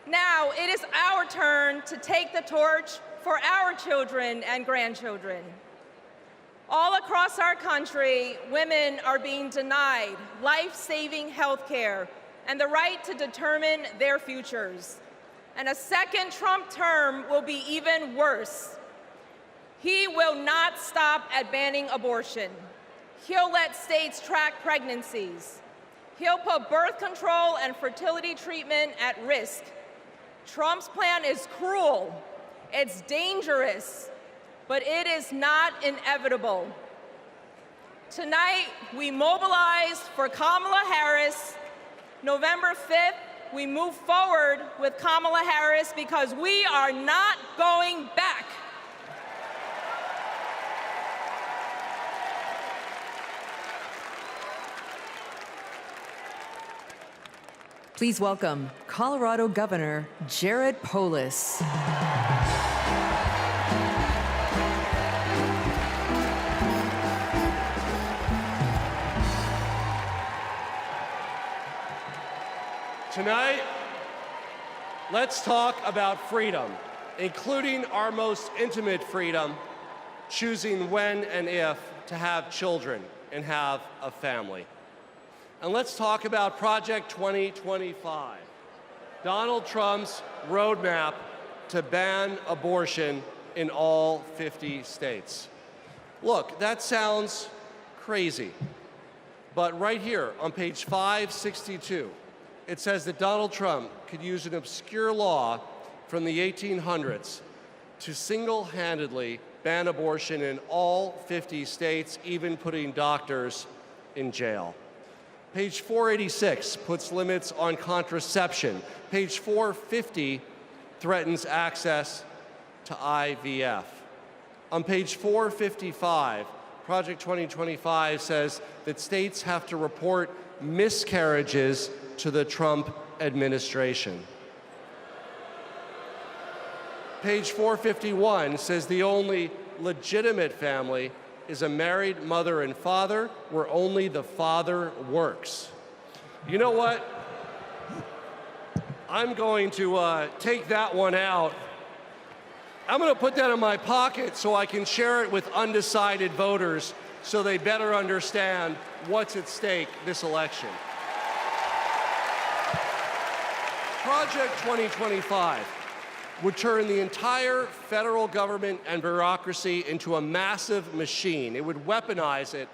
Now it is our turn to take the torch for our children and grandchildren. All across our country, women are being denied life-saving health care and the right to determine their futures. And a second Trump term will be even worse. He will not stop at banning abortion. He'll let states track pregnancies. He'll put birth control and fertility treatment at risk. Trump's plan is cruel, it's dangerous, but it is not inevitable. Tonight, we mobilize for Kamala Harris. November 5th, we move forward with Kamala Harris because we are not going back. Please welcome Colorado Governor Jared Polis. Tonight, let's talk about freedom, including our most intimate freedom, choosing when and if to have children and have a family. And let's talk about Project 2025, Donald Trump's roadmap to ban abortion in all 50 states. Look, that sounds crazy, but right here on page 562, it says that Donald Trump could use an obscure law from the 1800s to single-handedly ban abortion in all 50 states, even putting doctors in jail. Page 486 puts limits on contraception. Page 450 threatens access to IVF. On page 455, Project 2025 says that states have to report miscarriages to the Trump administration. Page 451 says the only legitimate family is a married mother and father where only the father works. You know what? I'm going to take that one out. I'm going to put that in my pocket so I can share it with undecided voters so they better understand what's at stake this election. Project 2025 would turn the entire federal government and bureaucracy into a massive machine. It would weaponize it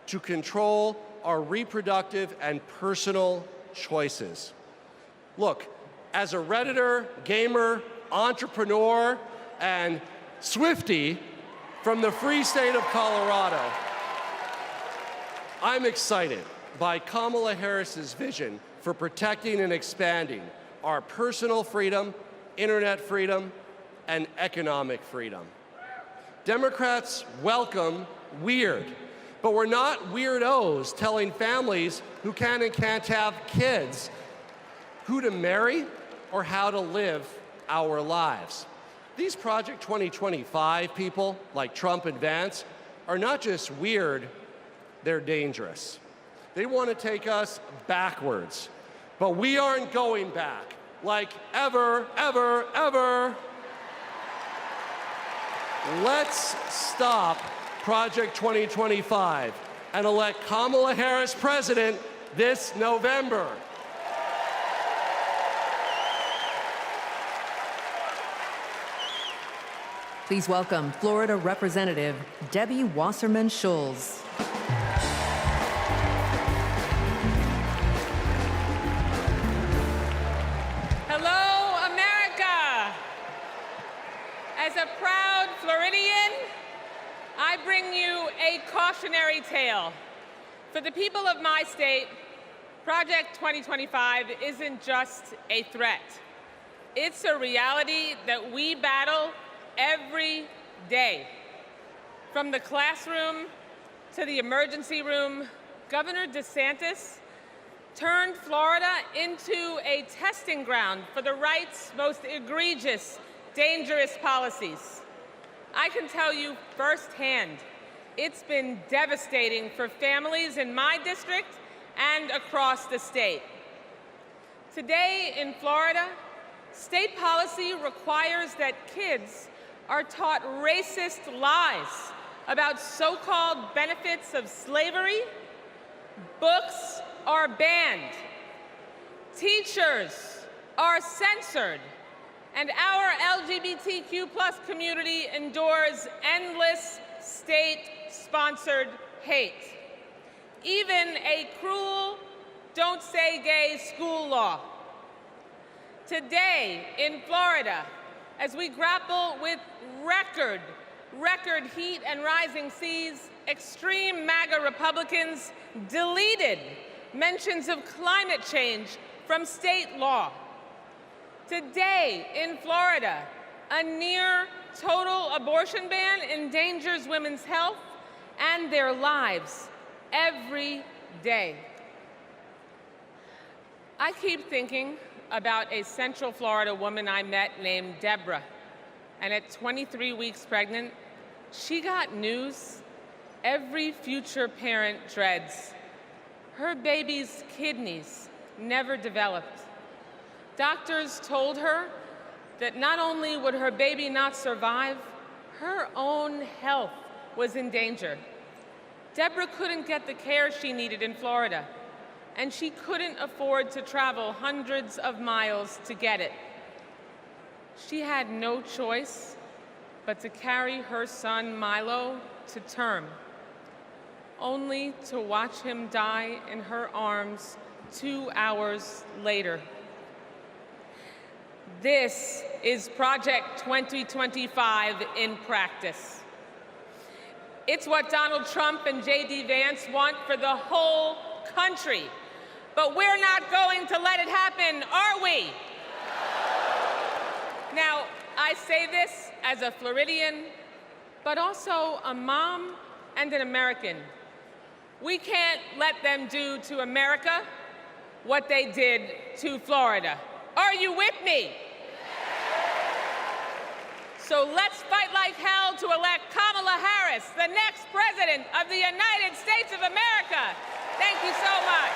to control our reproductive and personal choices. Look, as a Redditor, gamer, entrepreneur, and Swiftie from the free state of Colorado, I'm excited by Kamala Harris's vision for protecting and expanding our personal freedom, internet freedom, and economic freedom. Democrats welcome weird, but we're not weirdos telling families who can and can't have kids who to marry or how to live our lives. These Project 2025 people, like Trump and Vance, are not just weird, they're dangerous. They want to take us backwards, but we aren't going back, like ever, ever, ever. Let's stop Project 2025 and elect Kamala Harris president this November. Please welcome Florida Representative Debbie Wasserman Schultz. Hello, America. As a proud Floridian, I bring you a cautionary tale. For the people of my state, Project 2025 isn't just a threat. It's a reality that we battle every day. From the classroom to the emergency room, Governor DeSantis turned Florida into a testing ground for the right's most egregious, dangerous policies. I can tell you firsthand, it's been devastating for families in my district and across the state. Today in Florida, state policy requires that kids are taught racist lies about so-called benefits of slavery. Books are banned. Teachers are censored. And our LGBTQ+ community endures endless state-sponsored hate. Even a cruel "don't say gay" school law. Today in Florida, as we grapple with record heat and rising seas, extreme MAGA Republicans deleted mentions of climate change from state law. Today in Florida, a near total abortion ban endangers women's health and their lives every day. I keep thinking about a Central Florida woman I met named Deborah. And at 23 weeks pregnant, she got news every future parent dreads. Her baby's kidneys never developed. Doctors told her that not only would her baby not survive, her own health was in danger. Deborah couldn't get the care she needed in Florida, and she couldn't afford to travel hundreds of miles to get it. She had no choice but to carry her son Milo to term, only to watch him die in her arms 2 hours later. This is Project 2025 in practice. It's what Donald Trump and J.D. Vance want for the whole country. But we're not going to let it happen, are we? Now, I say this as a Floridian, but also a mom and an American. We can't let them do to America what they did to Florida. Are you with me? So let's fight like hell to elect Kamala Harris, the next president of the United States of America. Thank you so much.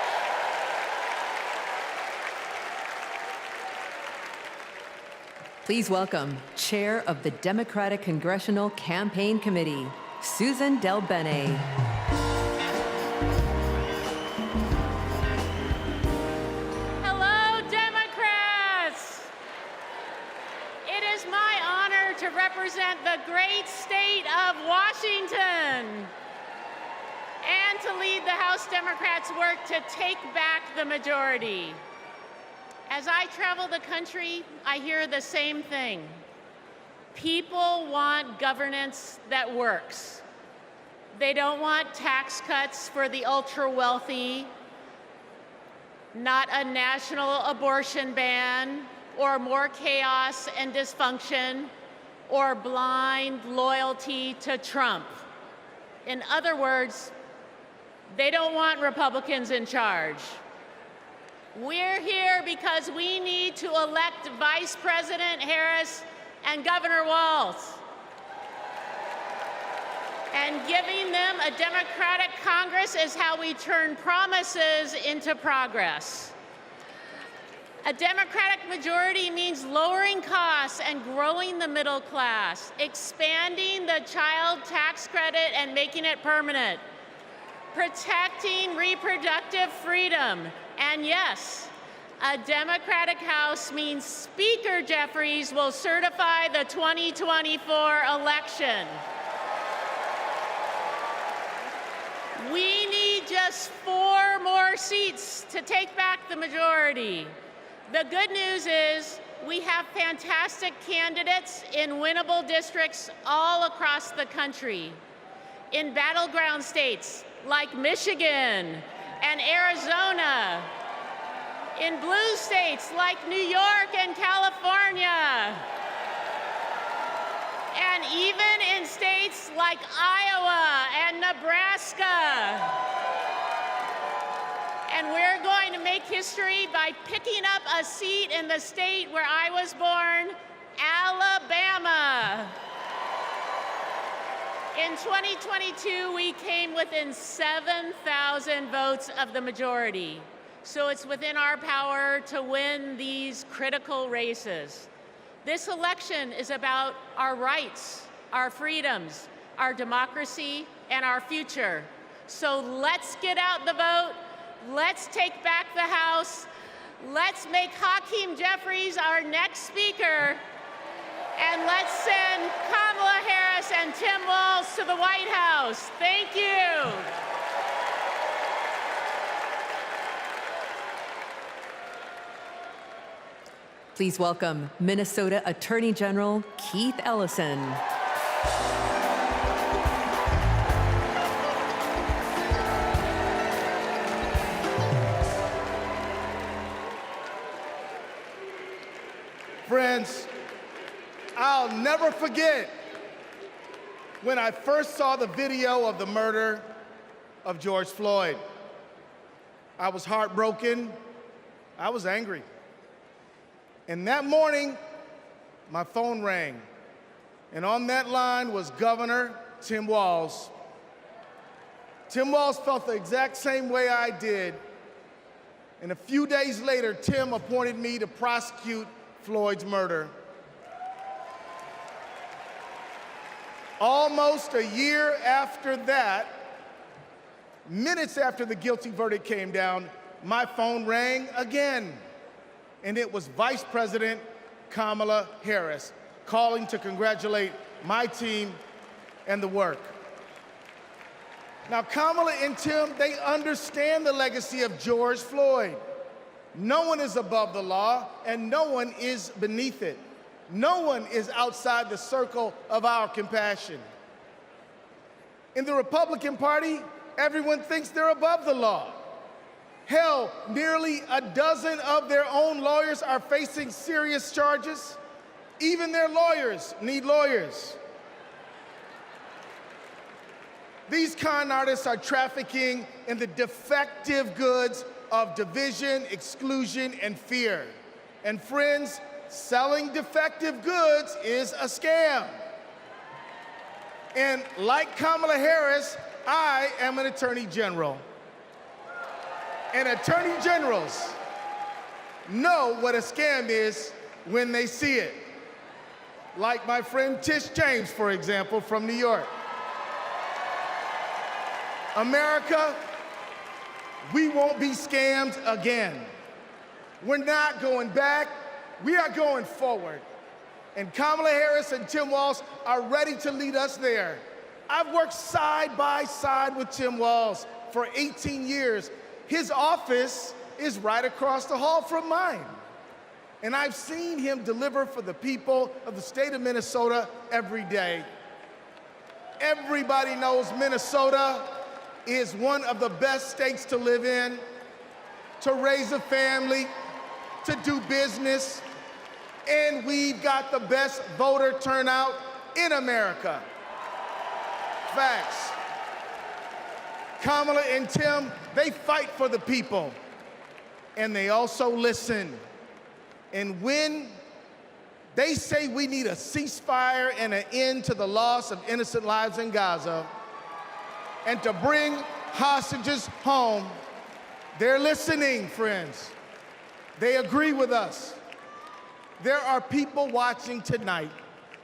Please welcome Chair of the Democratic Congressional Campaign Committee, Susan Del Bene. Hello, Democrats! It is my honor to represent the great state of Washington and to lead the House Democrats' work to take back the majority. As I travel the country, I hear the same thing. People want governance that works. They don't want tax cuts for the ultra-wealthy, not a national abortion ban, or more chaos and dysfunction, or blind loyalty to Trump. In other words, they don't want Republicans in charge. We're here because we need to elect Vice President Harris and Governor Walz. And giving them a Democratic Congress is how we turn promises into progress. A Democratic majority means lowering costs and growing the middle class, expanding the child tax credit and making it permanent, protecting reproductive freedom, and yes, a Democratic House means Speaker Jeffries will certify the 2024 election. We need just 4 more seats to take back the majority. The good news is we have fantastic candidates in winnable districts all across the country. In battleground states like Michigan and Arizona, in blue states like New York and California, and even in states like Iowa and Nebraska. And we're going to make history by picking up a seat in the state where I was born, Alabama. In 2022, we came within 7,000 votes of the majority. So it's within our power to win these critical races. This election is about our rights, our freedoms, our democracy, and our future. So let's get out the vote. Let's take back the House. Let's make Hakeem Jeffries our next speaker. And let's send Kamala Harris and Tim Walz to the White House. Thank you. Please welcome Minnesota Attorney General Keith Ellison. Friends, I'll never forget when I first saw the video of the murder of George Floyd. I was heartbroken. I was angry. And that morning, my phone rang. And on that line was Governor Tim Walz. Tim Walz felt the exact same way I did. And a few days later, Tim appointed me to prosecute Floyd's murder. Almost a year after that, minutes after the guilty verdict came down, my phone rang again. And it was Vice President Kamala Harris calling to congratulate my team and the work. Now, Kamala and Tim, they understand the legacy of George Floyd. No one is above the law, and no one is beneath it. No one is outside the circle of our compassion. In the Republican Party, everyone thinks they're above the law. Hell, nearly a dozen of their own lawyers are facing serious charges. Even their lawyers need lawyers. These con artists are trafficking in the defective goods of division, exclusion, and fear. And friends, selling defective goods is a scam. And like Kamala Harris, I am an attorney general. And attorney generals know what a scam is when they see it. Like my friend Tish James, for example, from New York. America, we won't be scammed again. We're not going back, we are going forward. And Kamala Harris and Tim Walz are ready to lead us there. I've worked side by side with Tim Walz for 18 years. His office is right across the hall from mine. And I've seen him deliver for the people of the state of Minnesota every day. Everybody knows Minnesota is one of the best states to live in, to raise a family, to do business, and we've got the best voter turnout in America. Facts. Kamala and Tim, they fight for the people, and they also listen. And when they say we need a ceasefire and an end to the loss of innocent lives in Gaza, and to bring hostages home, they're listening, friends. They agree with us. There are people watching tonight,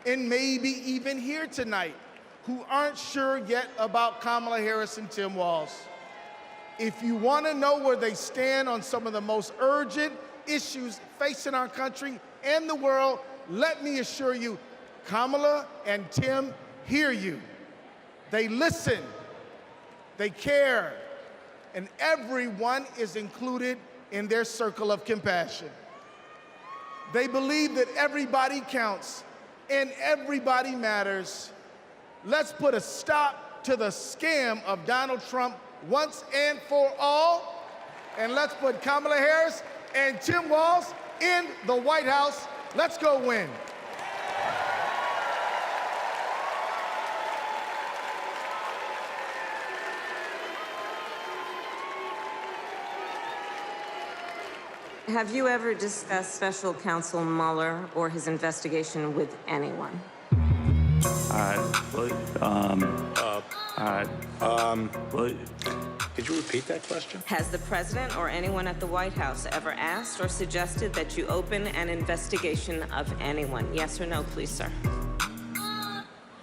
and maybe even here tonight, who aren't sure yet about Kamala Harris and Tim Walz. If you want to know where they stand on some of the most urgent issues facing our country and the world, let me assure you, Kamala and Tim hear you. They listen. They care, and everyone is included in their circle of compassion. They believe that everybody counts and everybody matters. Let's put a stop to the scam of Donald Trump once and for all, and let's put Kamala Harris and Tim Walz in the White House. Let's go win. Have you ever discussed Special Counsel Mueller or his investigation with anyone? Could you repeat that question? Has the president or anyone at the White House ever asked or suggested that you open an investigation of anyone? Yes or no, please, sir?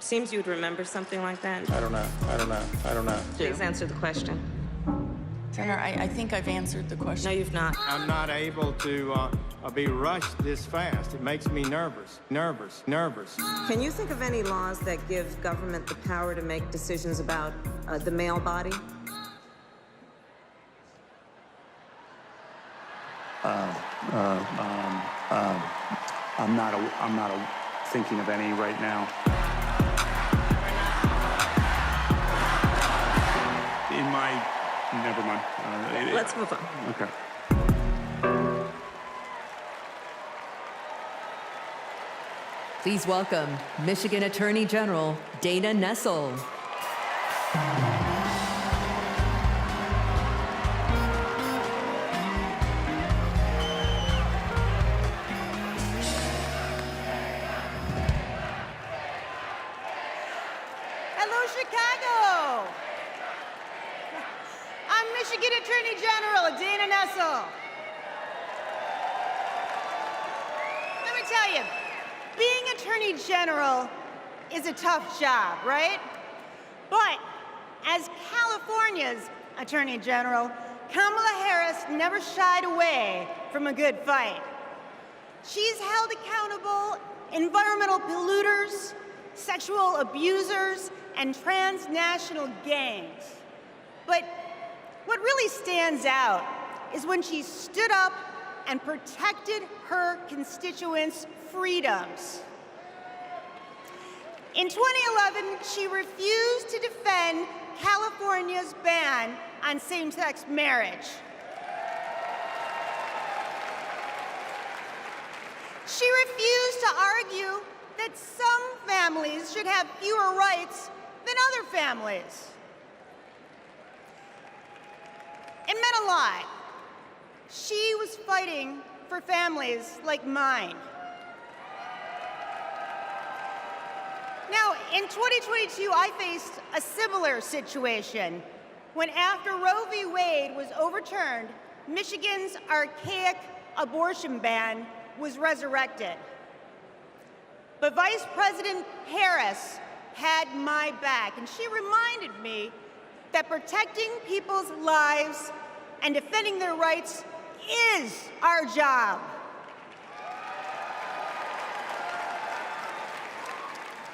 Seems you'd remember something like that. I don't know. Please answer the question. Senator, I think I've answered the question. No, you've not. I'm not able to be rushed this fast. It makes me nervous. Can you think of any laws that give government the power to make decisions about the male body? I'm not thinking of any right now. Never mind. Let's move on. Okay. Please welcome Michigan Attorney General Dana Nessel. Hello, Chicago. I'm Michigan Attorney General Dana Nessel. tell you, being Attorney General is a tough job, right? But as California's Attorney General, Kamala Harris never shied away from a good fight. She's held accountable environmental polluters, sexual abusers, and transnational gangs. But what really stands out is when she stood up and protected her constituents' freedoms. In 2011, she refused to defend California's ban on same-sex marriage. She refused to argue that some families should have fewer rights than other families. It meant a lot. She was fighting for families like mine. Now, in 2022, I faced a similar situation when, after Roe v. Wade was overturned, Michigan's archaic abortion ban was resurrected. But Vice President Harris had my back, and she reminded me that protecting people's lives and defending their rights is our job.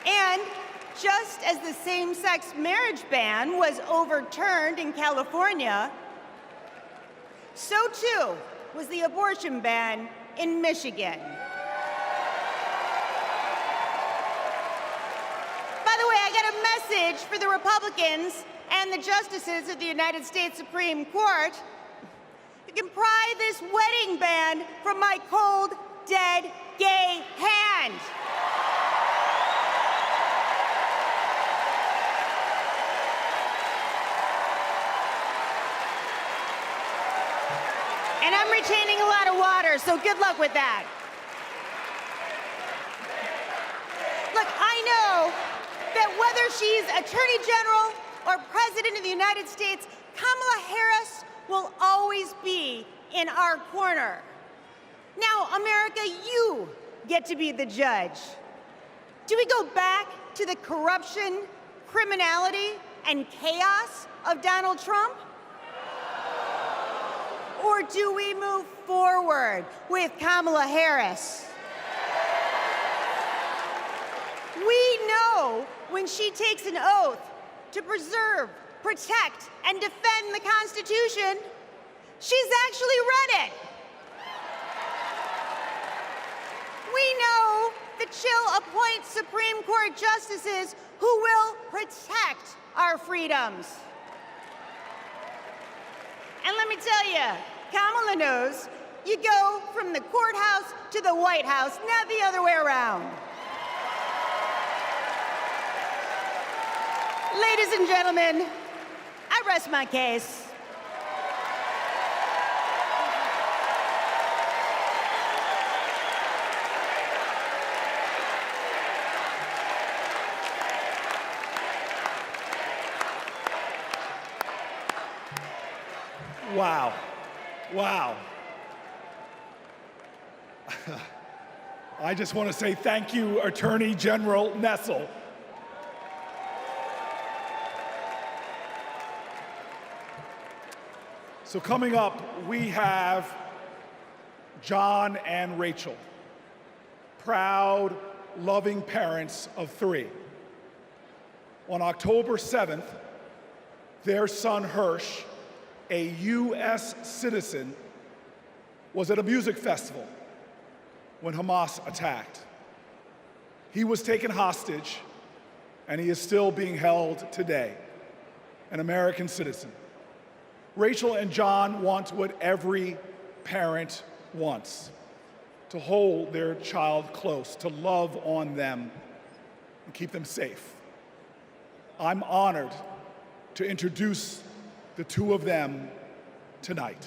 And just as the same-sex marriage ban was overturned in California, so too was the abortion ban in Michigan. By the way, I got a message for the Republicans and the justices of the United States Supreme Court. You can pry this wedding band from my cold, dead, gay hand. And I'm retaining a lot of water, so good luck with that. Look, I know that whether she's Attorney General or President of the United States, Kamala Harris will always be in our corner. Now, America, you get to be the judge. Do we go back to the corruption, criminality, and chaos of Donald Trump? Or do we move forward with Kamala Harris? We know when she takes an oath to preserve, protect, and defend the Constitution, she's actually read it. We know that she'll appoint Supreme Court justices who will protect our freedoms. And let me tell you, Kamala knows you go from the courthouse to the White House, not the other way around. Ladies and gentlemen, I rest my case. Wow. Wow. I just want to say thank you, Attorney General Nessel. So coming up, we have John and Rachel, proud, loving parents of 3. On October 7th, their son Hirsch, a U.S. citizen, was at a music festival when Hamas attacked. He was taken hostage, and he is still being held today, an American citizen. Rachel and John want what every parent wants: to hold their child close, to love on them, and keep them safe. I'm honored to introduce the 2 of them tonight.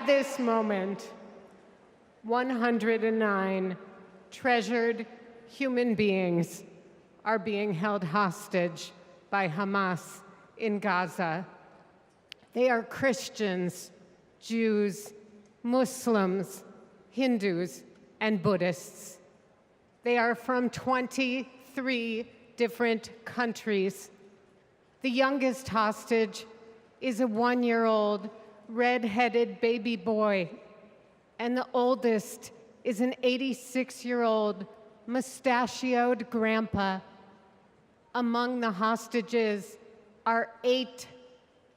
this moment, 109 treasured human beings are being held hostage by Hamas in Gaza. They are Christians, Jews, Muslims, Hindus, and Buddhists. They are from 23 different countries. The youngest hostage is a 1-year-old red-headed baby boy, and the oldest is an 86-year-old mustachioed grandpa. Among the hostages are 8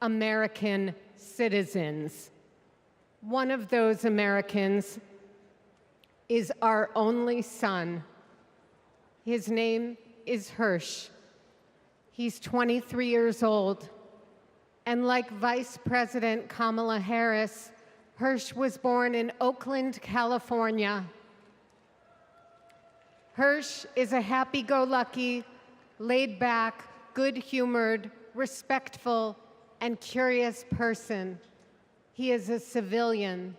American citizens. One of those Americans is our only son. His name is Hirsch. He's 23 years old. And like Vice President Kamala Harris, Hirsch was born in Oakland, California. Hirsch is a happy-go-lucky, laid-back, good-humored, respectful, and curious person. He is a civilian.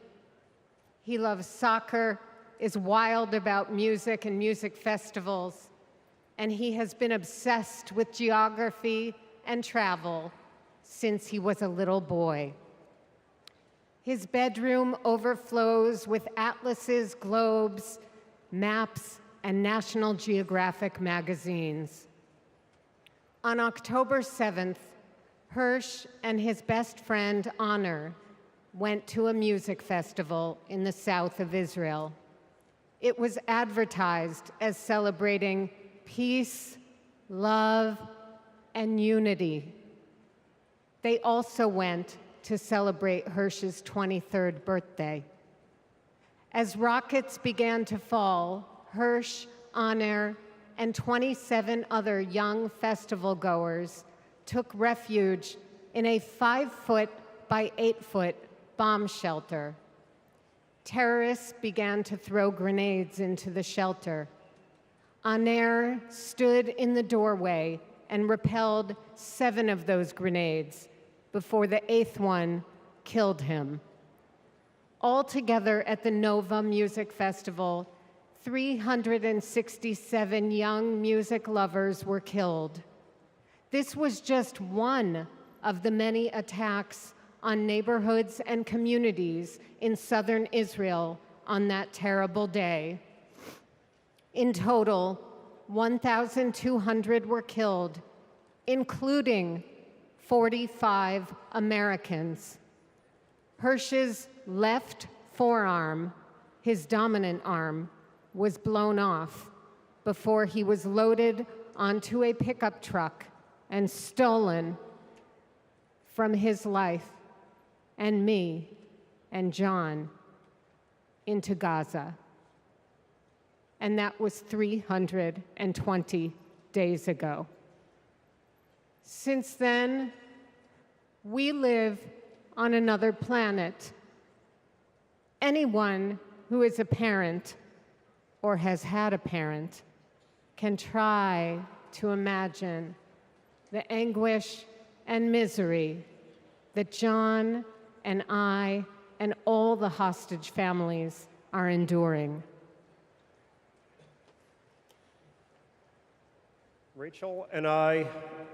He loves soccer, is wild about music and music festivals, and he has been obsessed with geography and travel since he was a little boy. His bedroom overflows with atlases, globes, maps, and National Geographic magazines. On October 7th, Hirsch and his best friend, Honor, went to a music festival in the south of Israel. It was advertised as celebrating peace, love, and unity. They also went to celebrate Hirsch's 23rd birthday. As rockets began to fall, Hirsch, Honor, and 27 other young festival goers took refuge in a 5-foot by 8-foot bomb shelter. Terrorists began to throw grenades into the shelter. Honor stood in the doorway and repelled 7 of those grenades before the 8th one killed him. Altogether at the Nova Music Festival, 367 young music lovers were killed. This was just one of the many attacks on neighborhoods and communities in southern Israel on that terrible day. In total, 1,200 were killed, including 45 Americans. Hirsch's left forearm, his dominant arm, was blown off before he was loaded onto a pickup truck and stolen from his life and me and John into Gaza. And that was 320 days ago. Since then, we live on another planet. Anyone who is a parent or has had a parent can try to imagine the anguish and misery that John and I and all the hostage families are enduring. Rachel and I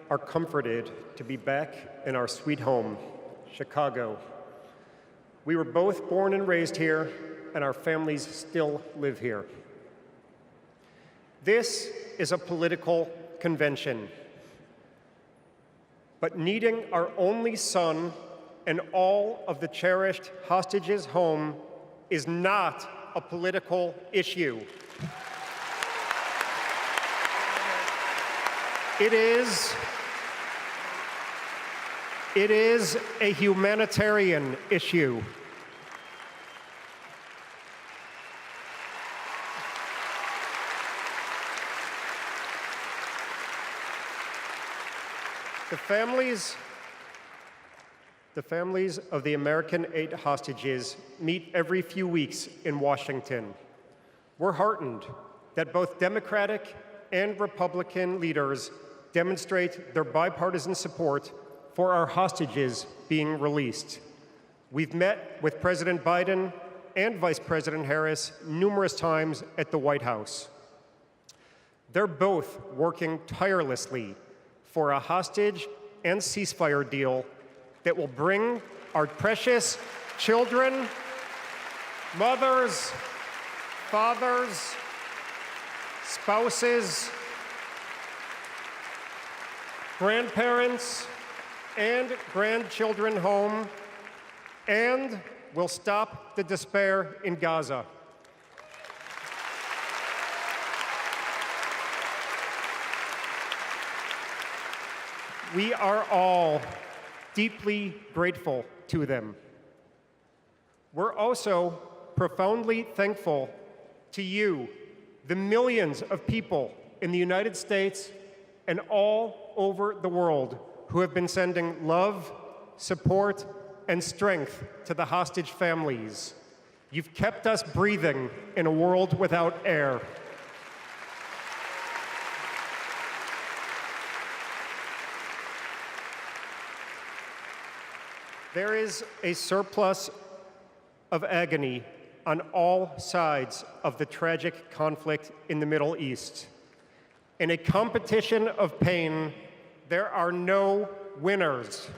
are comforted to be back in our sweet home, Chicago. We were both born and raised here, and our families still live here. This is a political convention, but needing our only son and all of the cherished hostages home is not a political issue. It is a humanitarian issue. The families of the American 8 hostages meet every few weeks in Washington. We're heartened that both Democratic and Republican leaders demonstrate their bipartisan support for our hostages being released. We've met with President Biden and Vice President Harris numerous times at the White House. They're both working tirelessly for a hostage and ceasefire deal that will bring our precious children, mothers, fathers, spouses, grandparents, and grandchildren home, and will stop the despair in Gaza. We are all deeply grateful to them. We're also profoundly thankful to you, the millions of people in the United States and all over the world who have been sending love, support, and strength to the hostage families. You've kept us breathing in a world without air. There is a surplus of agony on all sides of the tragic conflict in the Middle East. In a competition of pain, there are no winners.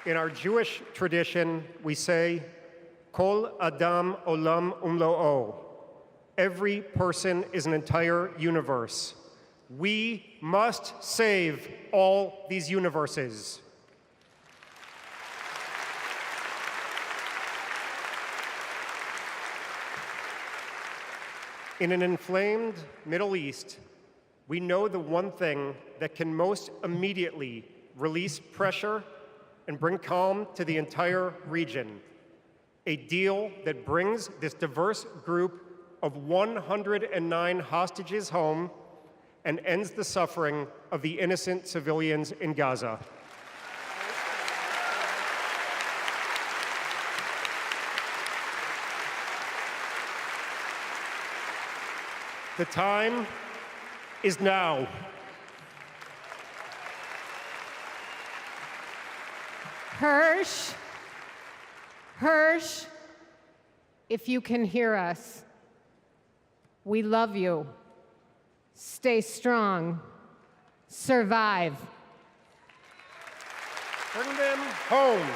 In our Jewish tradition, we say, Kol Adam Olam Umlo'o. Every person is an entire universe. We must save all these universes. In an inflamed Middle East, we know the one thing that can most immediately release pressure and bring calm to the entire region. A deal that brings this diverse group of 109 hostages home and ends the suffering of the innocent civilians in Gaza. The time is now. Hirsch, if you can hear us, we love you. Stay strong. Survive. Bring them home.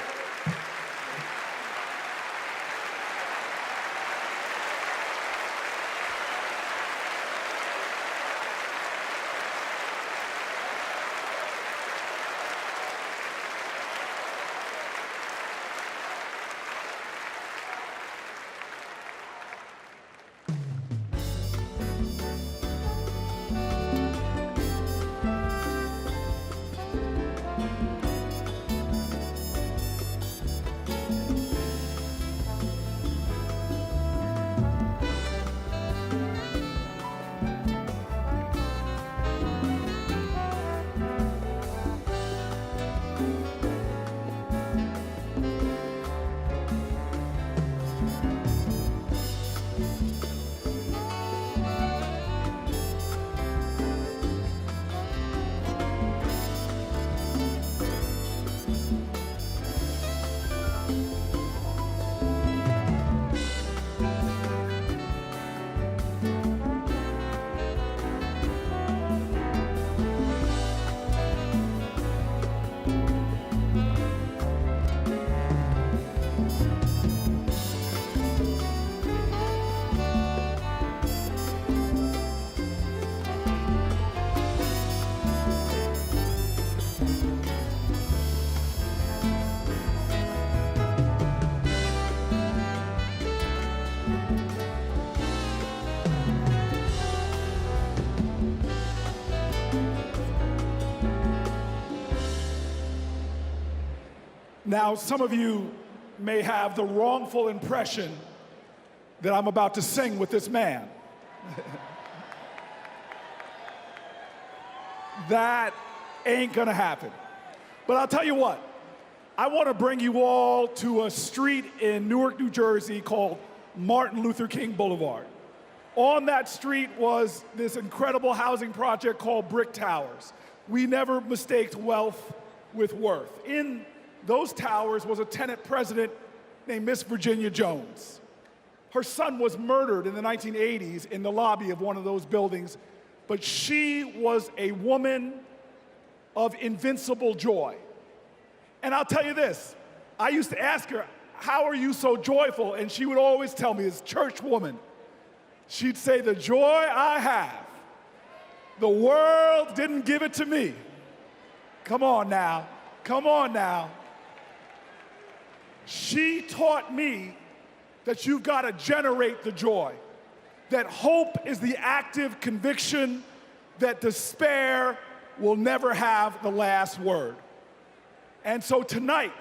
Now, some of you may have the wrongful impression that I'm about to sing with this man. That ain't gonna happen. But I'll tell you what, I want to bring you all to a street in Newark, New Jersey called Martin Luther King Boulevard. On that street was this incredible housing project called Brick Towers. We never mistaked wealth with worth. In those towers was a tenant president named Miss Virginia Jones. Her son was murdered in the 1980s in the lobby of one of those buildings, but she was a woman of invincible joy. And I'll tell you this, I used to ask her, how are you so joyful? And she would always tell me, as church woman, she'd say, the joy I have, the world didn't give it to me. Come on now, come on now. She taught me that you've got to generate the joy, that hope is the active conviction that despair will never have the last word. And so tonight,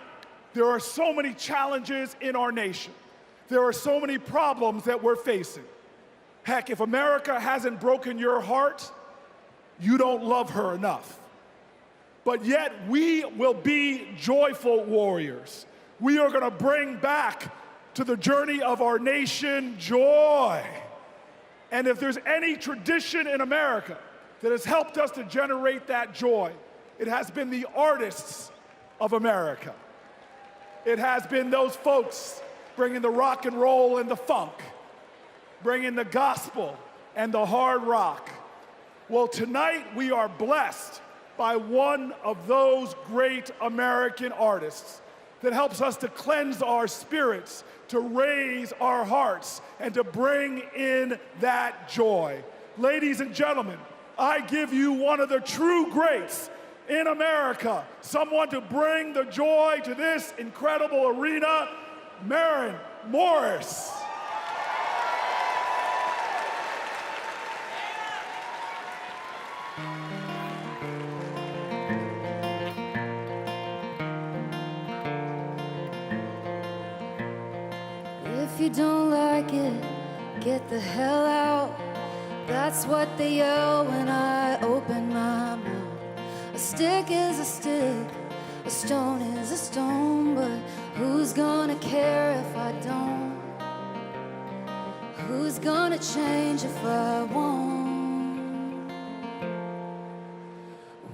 there are so many challenges in our nation. There are so many problems that we're facing. Heck, if America hasn't broken your heart, you don't love her enough. But yet, we will be joyful warriors. We are going to bring back to the journey of our nation joy. And if there's any tradition in America that has helped us to generate that joy, it has been the artists of America. It has been those folks bringing the rock and roll and the funk, bringing the gospel and the hard rock. Well, tonight we are blessed by one of those great American artists that helps us to cleanse our spirits, to raise our hearts, and to bring in that joy. Ladies and gentlemen, I give you one of the true greats in America, someone to bring the joy to this incredible arena, Maren Morris. If you don't like it, get the hell out. That's what they yell when I open my mouth. A stick is a stick, a stone is a stone, but who's gonna care if I don't? Who's gonna change if I won't?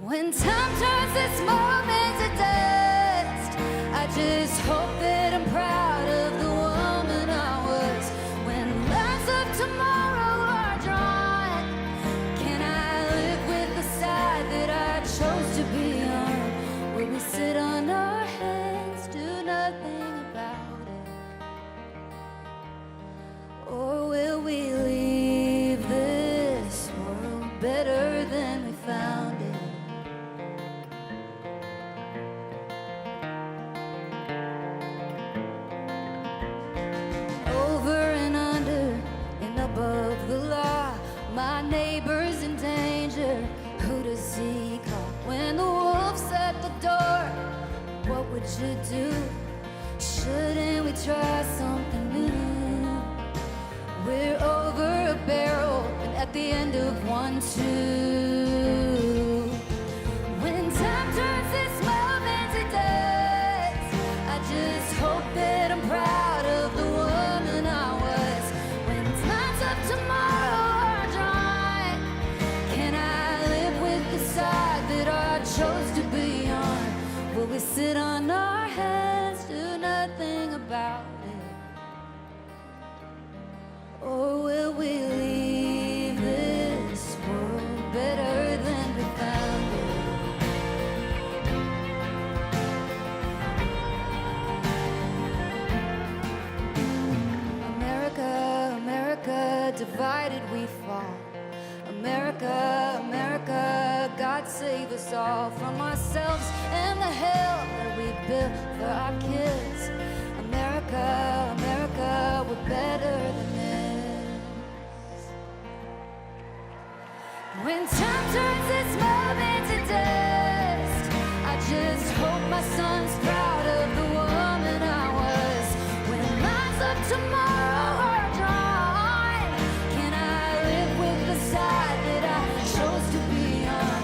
When time turns this moment to dust, I just hope that I'm proud of the woman I was. When lines of tomorrow are drawn, can I live with the side that I chose to be on? Will we sit on our hands, do nothing about it? Or will we leave this world better than we found it? Over and under and above the law, my neighbor's in danger. Who does he call when the wolf's at the door? What would you do? Shouldn't we try something new? We're over a barrel and at the end of 1, 2. When time turns this moment to dust, I just hope that I'm proud of the woman I was. When lines of tomorrow are drawn, can I live with the side that I chose to be on? Will we sit on our hands, do nothing about it? Or will we leave this world better than we found it? America, America, divided we fall. America, America, God save us all from ourselves and the hell that we built for our kids. America, America, we're better than this. When time turns this moment to dust, I just hope my son's proud of the woman I was. When lines of tomorrow are drawn, can I live with the side that I chose to be on?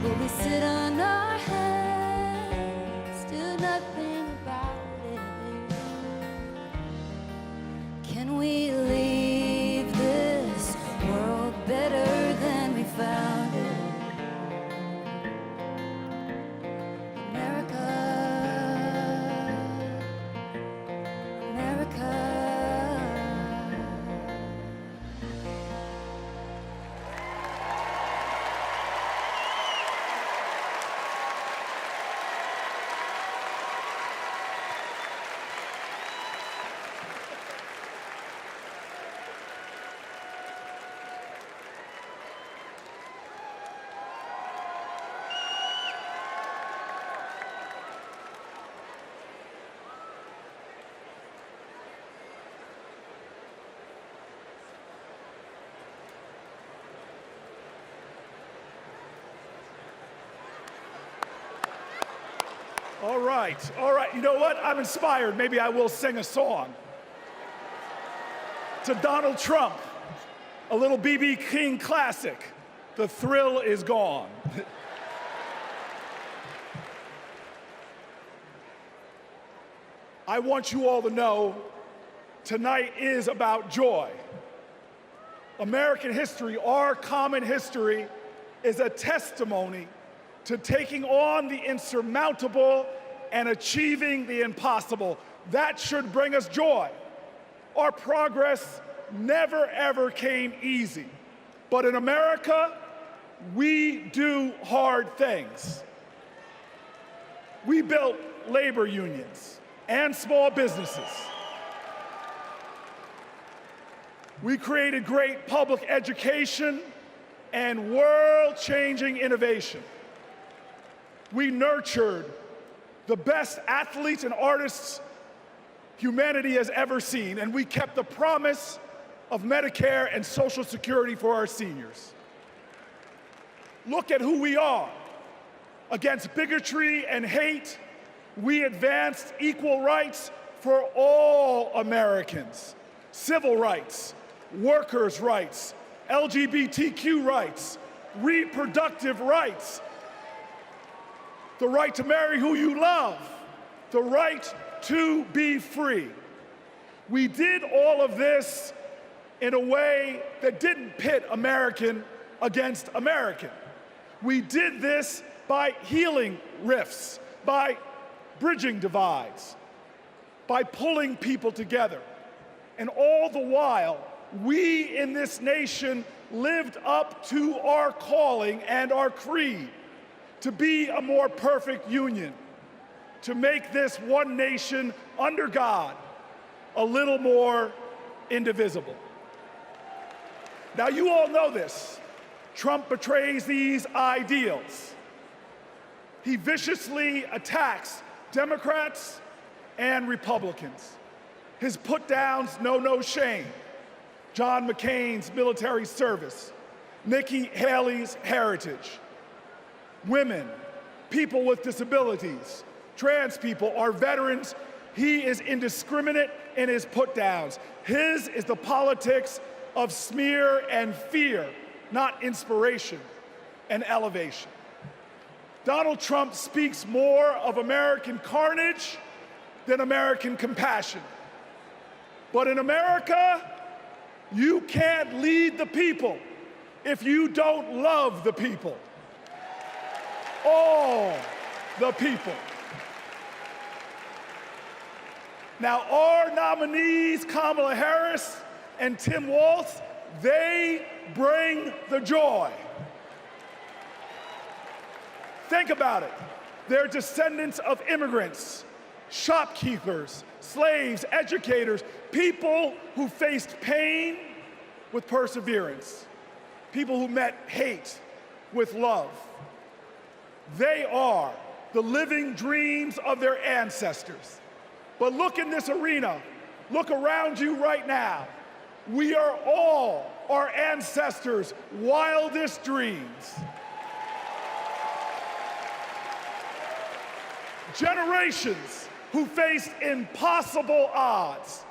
Will we sit on our hands, do nothing about it? Can we leave this All right. You know what? I'm inspired. Maybe I will sing a song. To Donald Trump, a little B.B. King classic, The Thrill Is Gone. I want you all to know tonight is about joy. American history, our common history, is a testimony to taking on the insurmountable and achieving the impossible. That should bring us joy. Our progress never, ever came easy. But in America, we do hard things. We built labor unions and small businesses. We created great public education and world-changing innovation. We nurtured the best athletes and artists humanity has ever seen, and we kept the promise of Medicare and Social Security for our seniors. Look at who we are. Against bigotry and hate, we advanced equal rights for all Americans. Civil rights, workers' rights, LGBTQ rights, reproductive rights, the right to marry who you love, the right to be free. We did all of this in a way that didn't pit American against American. We did this by healing rifts, by bridging divides, by pulling people together. And all the while, we in this nation lived up to our calling and our creed to be a more perfect union, to make this one nation under God a little more indivisible. Now, you all know this. Trump betrays these ideals. He viciously attacks Democrats and Republicans. His put-downs know no shame. John McCain's military service, Nikki Haley's heritage, women, people with disabilities, trans people, our veterans. He is indiscriminate in his put-downs. His is the politics of smear and fear, not inspiration and elevation. Donald Trump speaks more of American carnage than American compassion. But in America, you can't lead the people if you don't love the people. All the people. Now, our nominees, Kamala Harris and Tim Walz, they bring the joy. Think about it. They're descendants of immigrants, shopkeepers, slaves, educators, people who faced pain with perseverance, people who met hate with love. They are the living dreams of their ancestors. But look in this arena, look around you right now. We are all our ancestors' wildest dreams. Generations who faced impossible odds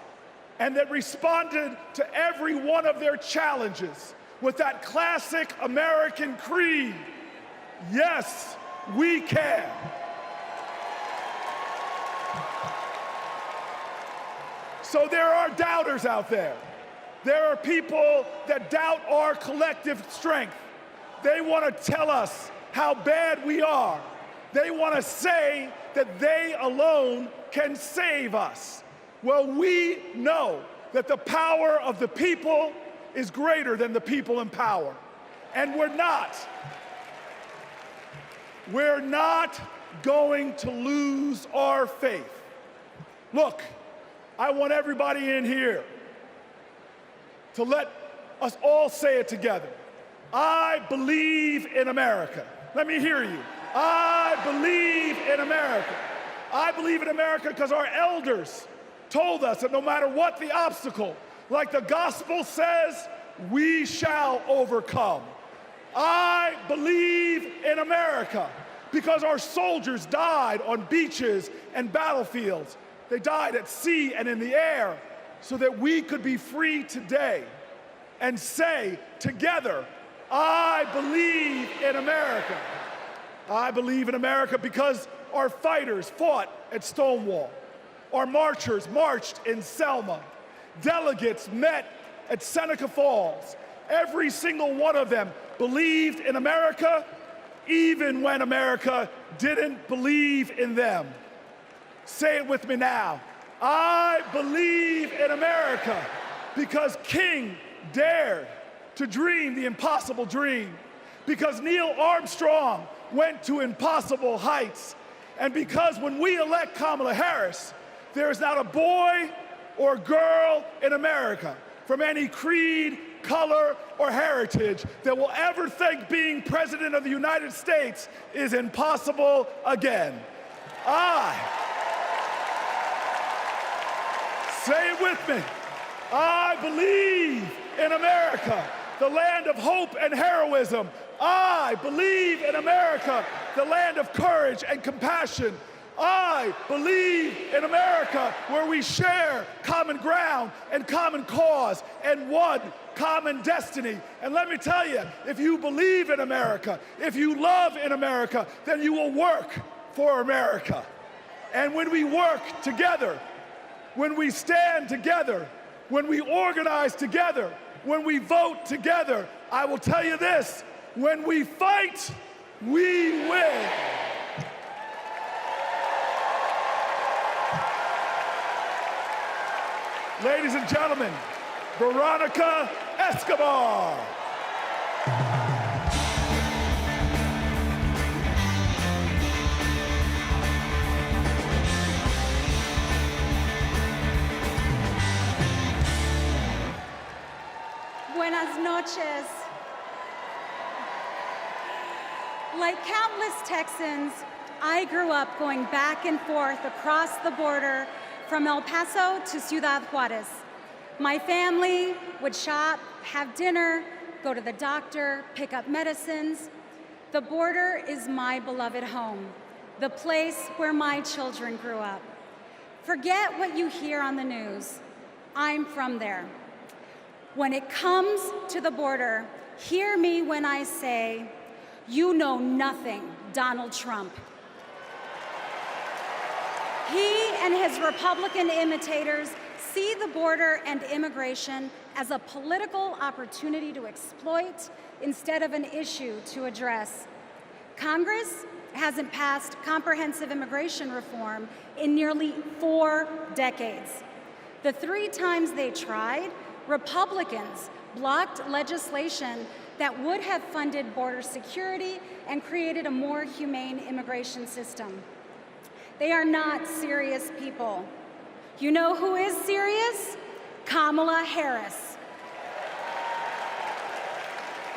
and that responded to every one of their challenges with that classic American creed, yes, we can. So there are doubters out there. There are people that doubt our collective strength. They want to tell us how bad we are. They want to say that they alone can save us. Well, we know that the power of the people is greater than the people in power. And we're not going to lose our faith. Look, I want everybody in here to let us all say it together. I believe in America. Let me hear you. I believe in America. I believe in America because our elders told us that no matter what the obstacle, like the gospel says, we shall overcome. I believe in America because our soldiers died on beaches and battlefields. They died at sea and in the air so that we could be free today and say together, I believe in America. I believe in America because our fighters fought at Stonewall. Our marchers marched in Selma. Delegates met at Seneca Falls. Every single one of them believed in America, even when America didn't believe in them. Say it with me now. I believe in America because King dared to dream the impossible dream, because Neil Armstrong went to impossible heights, and because when we elect Kamala Harris, there is not a boy or girl in America from any creed, color, or heritage that will ever think being President of the United States is impossible again. Say it with me. I believe in America, the land of hope and heroism. I believe in America, the land of courage and compassion. I believe in America, where we share common ground and common cause and one common destiny. And let me tell you, if you believe in America, if you love in America, then you will work for America. And when we work together, when we stand together, when we organize together, when we vote together, I will tell you this, when we fight, we win. Ladies and gentlemen, Veronica Escobar. Buenas noches. Like countless Texans, I grew up going back and forth across the border from El Paso to Ciudad Juarez. My family would shop, have dinner, go to the doctor, pick up medicines. The border is my beloved home, the place where my children grew up. Forget what you hear on the news. I'm from there. When it comes to the border, hear me when I say, you know nothing, Donald Trump. He and his Republican imitators see the border and immigration as a political opportunity to exploit instead of an issue to address. Congress hasn't passed comprehensive immigration reform in nearly 4 decades. The 3 times they tried, Republicans blocked legislation that would have funded border security and created a more humane immigration system. They are not serious people. You know who is serious? Kamala Harris.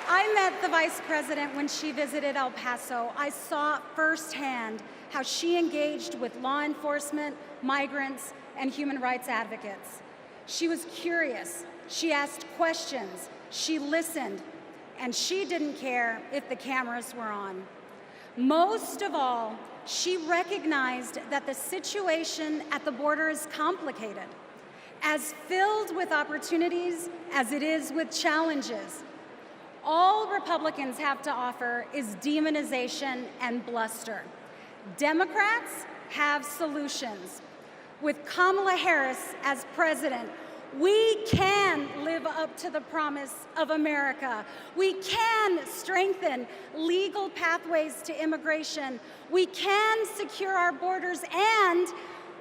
I met the Vice President when she visited El Paso. I saw firsthand how she engaged with law enforcement, migrants, and human rights advocates. She was curious. She asked questions. She listened. And she didn't care if the cameras were on. Most of all, she recognized that the situation at the border is complicated, as filled with opportunities as it is with challenges. All Republicans have to offer is demonization and bluster. Democrats have solutions. With Kamala Harris as president, we can live up to the promise of America. We can strengthen legal pathways to immigration. We can secure our borders, and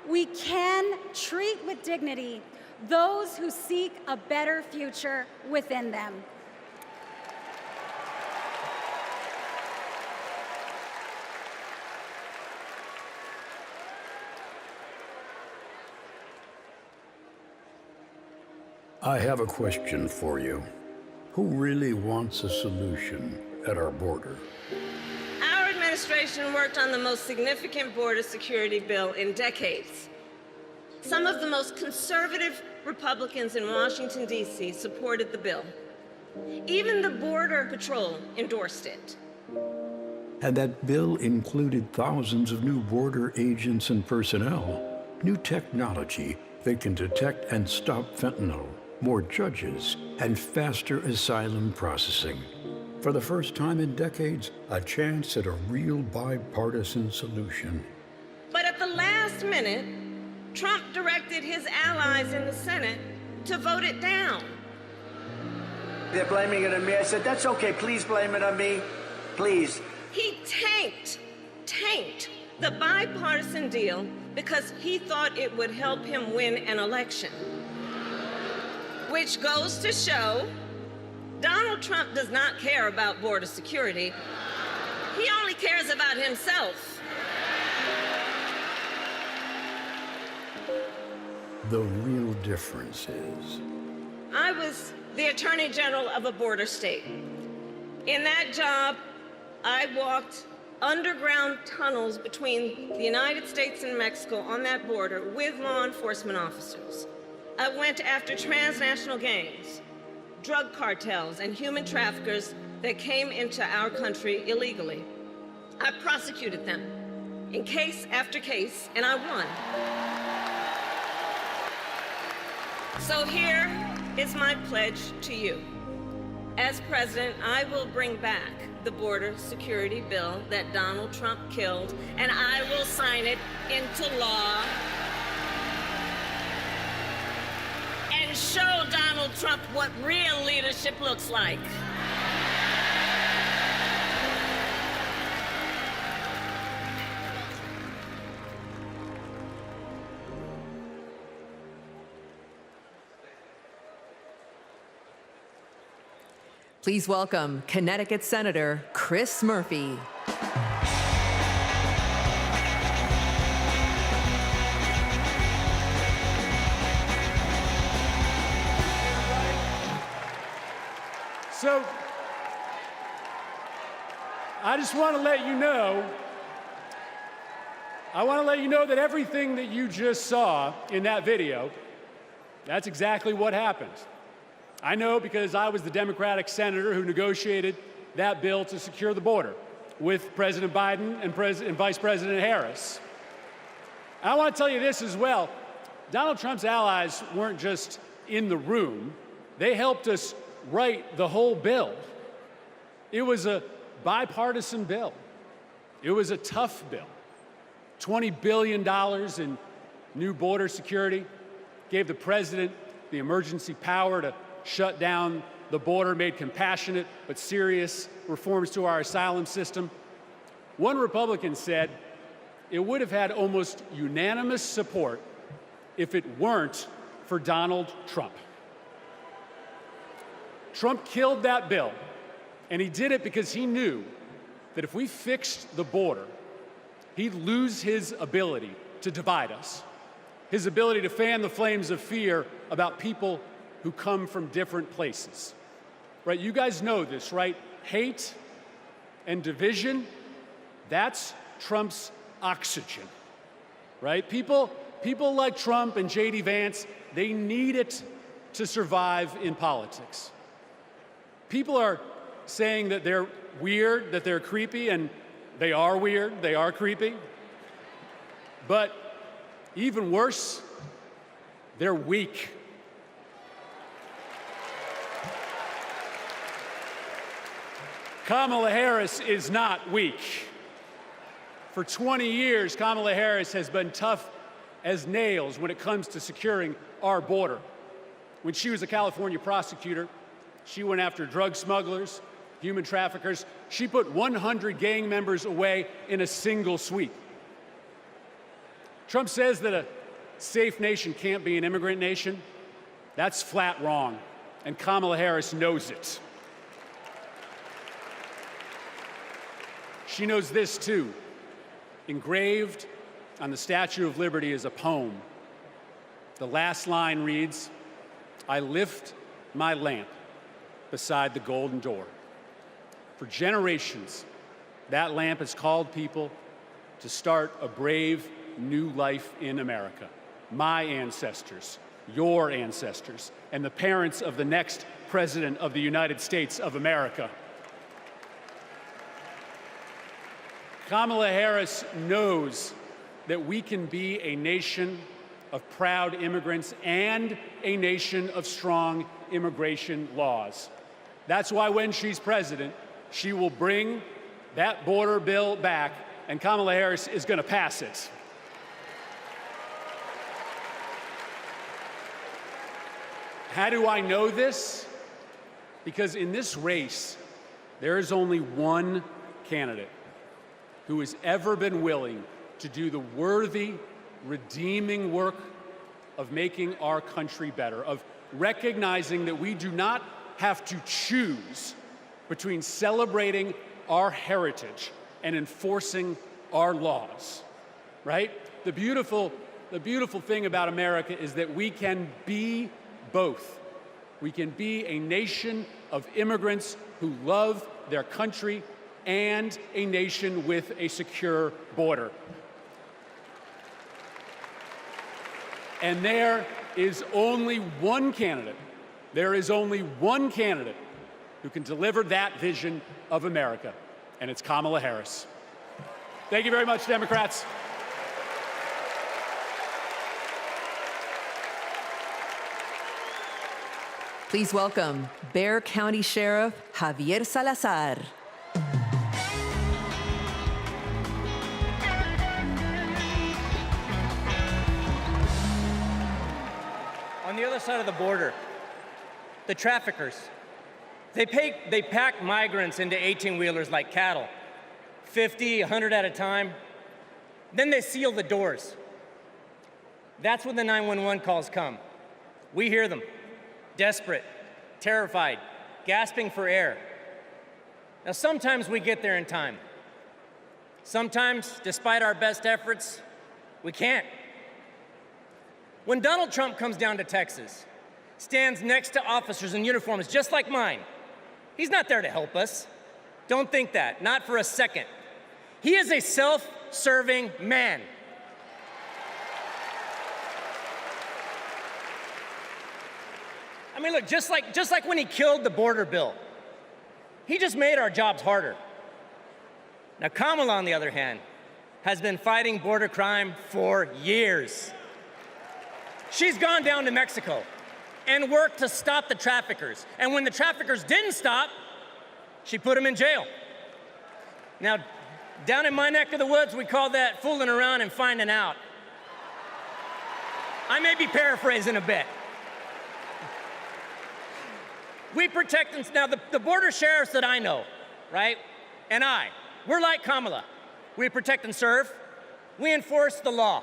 we can treat with dignity those who seek a better future within them. I have a question for you. Who really wants a solution at our border? Our administration worked on the most significant border security bill in decades. Some of the most conservative Republicans in Washington, D.C. supported the bill. Even the Border Patrol endorsed it. And that bill included thousands of new border agents and personnel, new technology that can detect and stop fentanyl, more judges, and faster asylum processing. For the first time in decades, a chance at a real bipartisan solution. But at the last minute, Trump directed his allies in the Senate to vote it down. They're blaming it on me. I said, that's okay, please blame it on me, please. He tanked the bipartisan deal because he thought it would help him win an election. Which goes to show Donald Trump does not care about border security. He only cares about himself. The real difference is, I was the Attorney General of a border state. In that job, I walked underground tunnels between the United States and Mexico on that border with law enforcement officers. I went after transnational gangs, drug cartels, and human traffickers that came into our country illegally. I prosecuted them in case after case, and I won. So here is my pledge to you. As president, I will bring back the border security bill that Donald Trump killed, and I will sign it into law and show Donald Trump what real leadership looks like. Please welcome Connecticut Senator Chris Murphy. So, I just want to let you know, that everything that you just saw in that video, that's exactly what happened. I know because I was the Democratic senator who negotiated that bill to secure the border with President Biden and Vice President Harris. I want to tell you this as well. Donald Trump's allies weren't just in the room. They helped us write the whole bill. It was a bipartisan bill. It was a tough bill. $20 billion in new border security, gave the president the emergency power to shut down the border, made compassionate but serious reforms to our asylum system. One Republican said it would have had almost unanimous support if it weren't for Donald Trump. Trump killed that bill, and he did it because he knew that if we fixed the border, he'd lose his ability to divide us, his ability to fan the flames of fear about people who come from different places. Right? You guys know this, right? Hate and division, that's Trump's oxygen. Right? People like Trump and J.D. Vance, they need it to survive in politics. People are saying that they're weird, that they're creepy, and they are weird, they are creepy. But even worse, they're weak. Kamala Harris is not weak. For 20 years, Kamala Harris has been tough as nails when it comes to securing our border. When she was a California prosecutor, she went after drug smugglers, human traffickers. She put 100 gang members away in a single sweep. Trump says that a safe nation can't be an immigrant nation. That's flat wrong, and Kamala Harris knows it. She knows this too. Engraved on the Statue of Liberty is a poem. The last line reads, "I lift my lamp beside the golden door." For generations, that lamp has called people to start a brave new life in America. My ancestors, your ancestors, and the parents of the next president of the United States of America. Kamala Harris knows that we can be a nation of proud immigrants and a nation of strong immigration laws. That's why when she's president, she will bring that border bill back, and Kamala Harris is going to pass it. How do I know this? Because in this race, there is only one candidate who has ever been willing to do the worthy, redeeming work of making our country better, of recognizing that we do not have to choose between celebrating our heritage and enforcing our laws, right? The beautiful thing about America is that we can be both. We can be a nation of immigrants who love their country and a nation with a secure border. And there is only one candidate. There is only one candidate who can deliver that vision of America, and it's Kamala Harris. Thank you very much, Democrats. Please welcome Bexar County Sheriff Javier Salazar. On the other side of the border, the traffickers, they pack migrants into 18-wheelers like cattle, 50, 100 at a time. Then they seal the doors. That's when the 911 calls come. We hear them, desperate, terrified, gasping for air. Now, sometimes we get there in time. Sometimes, despite our best efforts, we can't. When Donald Trump comes down to Texas, stands next to officers in uniforms just like mine, he's not there to help us. Don't think that, not for a second. He is a self-serving man. I mean, look, just like when he killed the border bill, he just made our jobs harder. Now, Kamala, on the other hand, has been fighting border crime for years. She's gone down to Mexico and worked to stop the traffickers. And when the traffickers didn't stop, she put them in jail. Now, down in my neck of the woods, we call that fooling around and finding out. I may be paraphrasing a bit. We protect them. Now, the border sheriffs that I know, right, and we're like Kamala. We protect and serve. We enforce the law.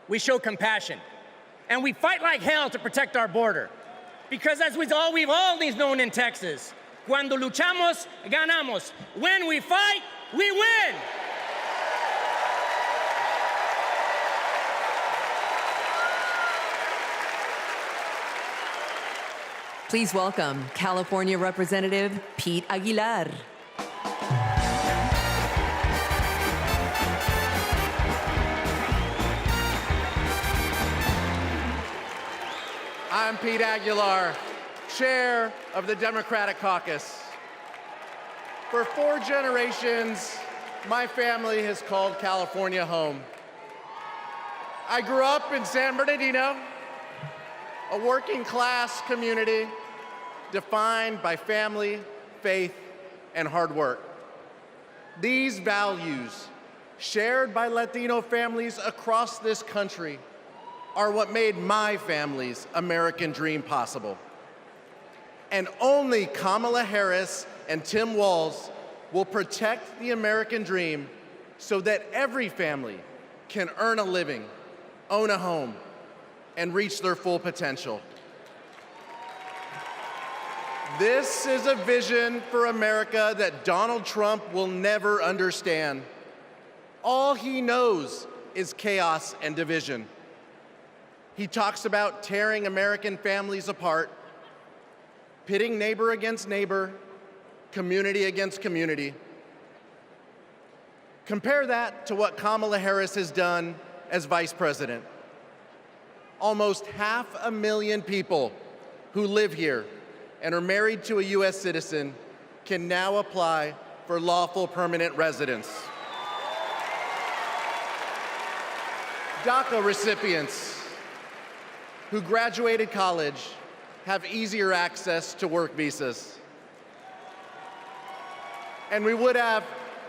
We show compassion. And we fight like hell to protect our border. Because as we've always known in Texas, cuando luchamos, ganamos. When we fight, we win. Please welcome California Representative Pete Aguilar. I'm Pete Aguilar, chair of the Democratic Caucus. For 4 generations, my family has called California home. I grew up in San Bernardino, a working-class community defined by family, faith, and hard work. These values, shared by Latino families across this country, are what made my family's American dream possible. And only Kamala Harris and Tim Walz will protect the American dream so that every family can earn a living, own a home, and reach their full potential. This is a vision for America that Donald Trump will never understand. All he knows is chaos and division. He talks about tearing American families apart, pitting neighbor against neighbor, community against community. Compare that to what Kamala Harris has done as vice president. Almost 500,000 people who live here and are married to a U.S. citizen can now apply for lawful permanent residents. DACA recipients who graduated college have easier access to work visas. And we would have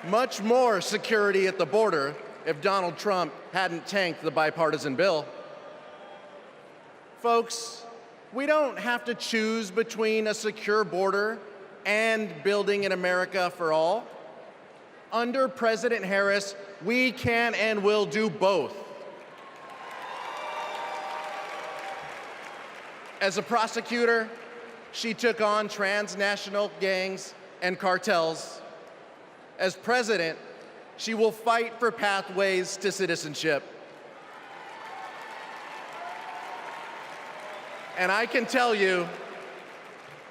much more security at the border if Donald Trump hadn't tanked the bipartisan bill. Folks, we don't have to choose between a secure border and building an America for all. Under President Harris, we can and will do both. As a prosecutor, she took on transnational gangs and cartels. As president, she will fight for pathways to citizenship. And I can tell you,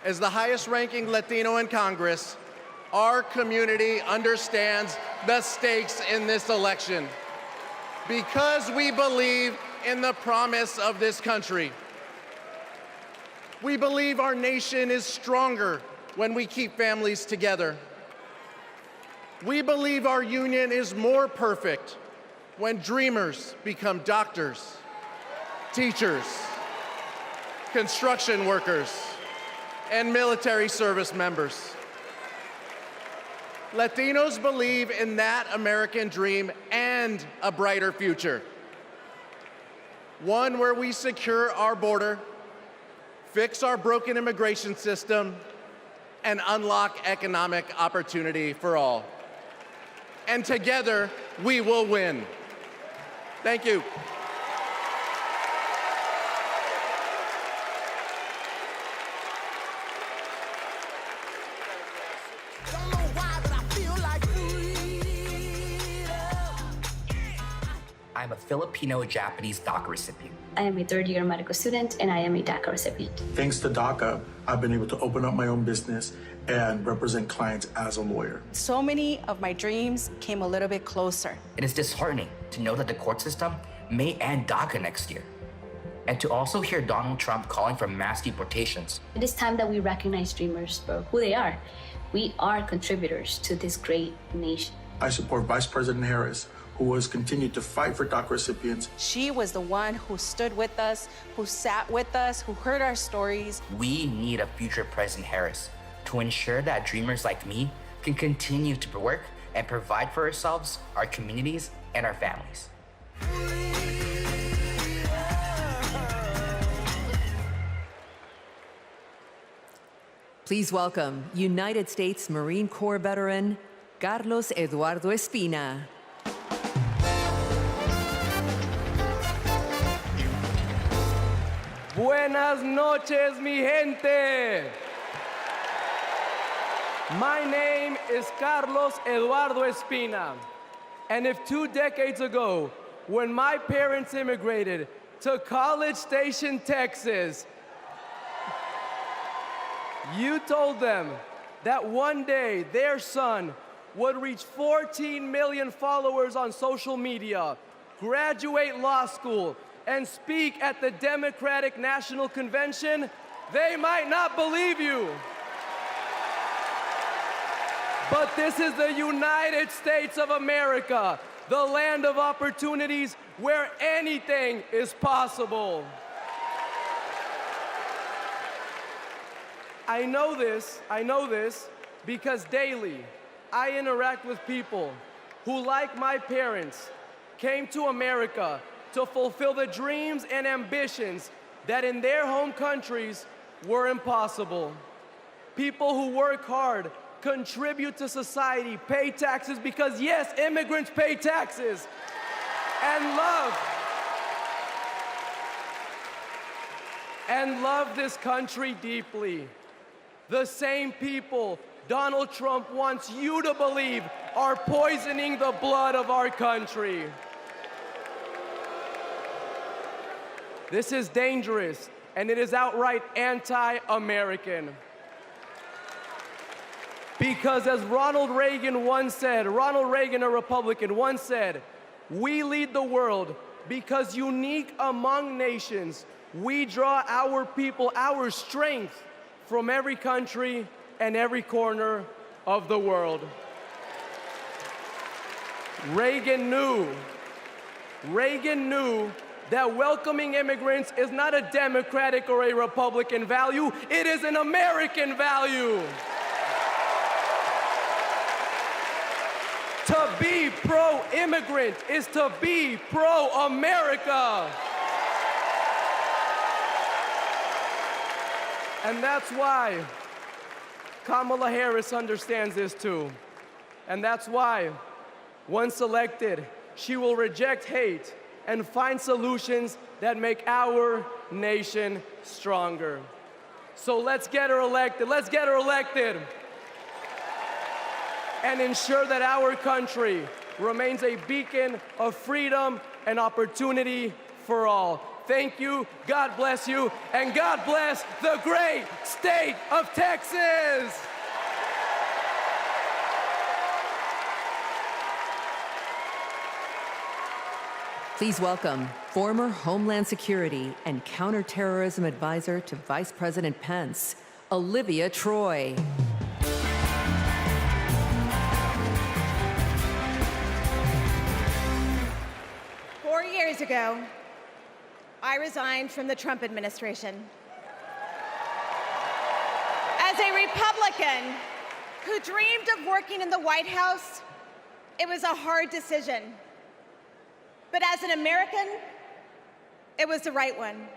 as the highest-ranking Latino in Congress, our community understands the stakes in this election because we believe in the promise of this country. We believe our nation is stronger when we keep families together. We believe our union is more perfect when dreamers become doctors, teachers, construction workers, and military service members. Latinos believe in that American dream and a brighter future. One where we secure our border, fix our broken immigration system, and unlock economic opportunity for all. And together, we will win. Thank you. I'm a Filipino-Japanese DACA recipient. I am a third-year medical student, and I am a DACA recipient. Thanks to DACA, I've been able to open up my own business and represent clients as a lawyer. So many of my dreams came a little bit closer. It is disheartening to know that the court system may end DACA next year, and to also hear Donald Trump calling for mass deportations. It is time that we recognize dreamers for who they are. We are contributors to this great nation. I support Vice President Harris, who has continued to fight for DACA recipients. She was the one who stood with us, who sat with us, who heard our stories. We need a future President Harris to ensure that dreamers like me can continue to work and provide for ourselves, our communities, and our families. Please welcome United States Marine Corps veteran Carlos Eduardo Espina. Buenas noches, mi gente. My name is Carlos Eduardo Espina. And if 2 decades ago, when my parents immigrated to College Station, Texas, you told them that one day their son would reach 14 million followers on social media, graduate law school, and speak at the Democratic National Convention, they might not believe you. But this is the United States of America, the land of opportunities where anything is possible. I know this because daily I interact with people who, like my parents, came to America to fulfill the dreams and ambitions that in their home countries were impossible. People who work hard, contribute to society, pay taxes because, yes, immigrants pay taxes, and love this country deeply. The same people Donald Trump wants you to believe are poisoning the blood of our country. This is dangerous, and it is outright anti-American. Because as Ronald Reagan, a Republican, once said, we lead the world because unique among nations, we draw our people, our strength from every country and every corner of the world. Reagan knew that welcoming immigrants is not a Democratic or a Republican value, it is an American value. To be pro-immigrant is to be pro-America. And that's why Kamala Harris understands this too. And that's why, once elected, she will reject hate and find solutions that make our nation stronger. So let's get her elected. Let's get her elected. And ensure that our country remains a beacon of freedom and opportunity for all. Thank you, God bless you, and God bless the great state of Texas. Please welcome former Homeland Security and Counterterrorism Advisor to Vice President Pence, Olivia Troy. 4 years ago, I resigned from the Trump administration. As a Republican who dreamed of working in the White House, it was a hard decision. But as an American, it was the right one.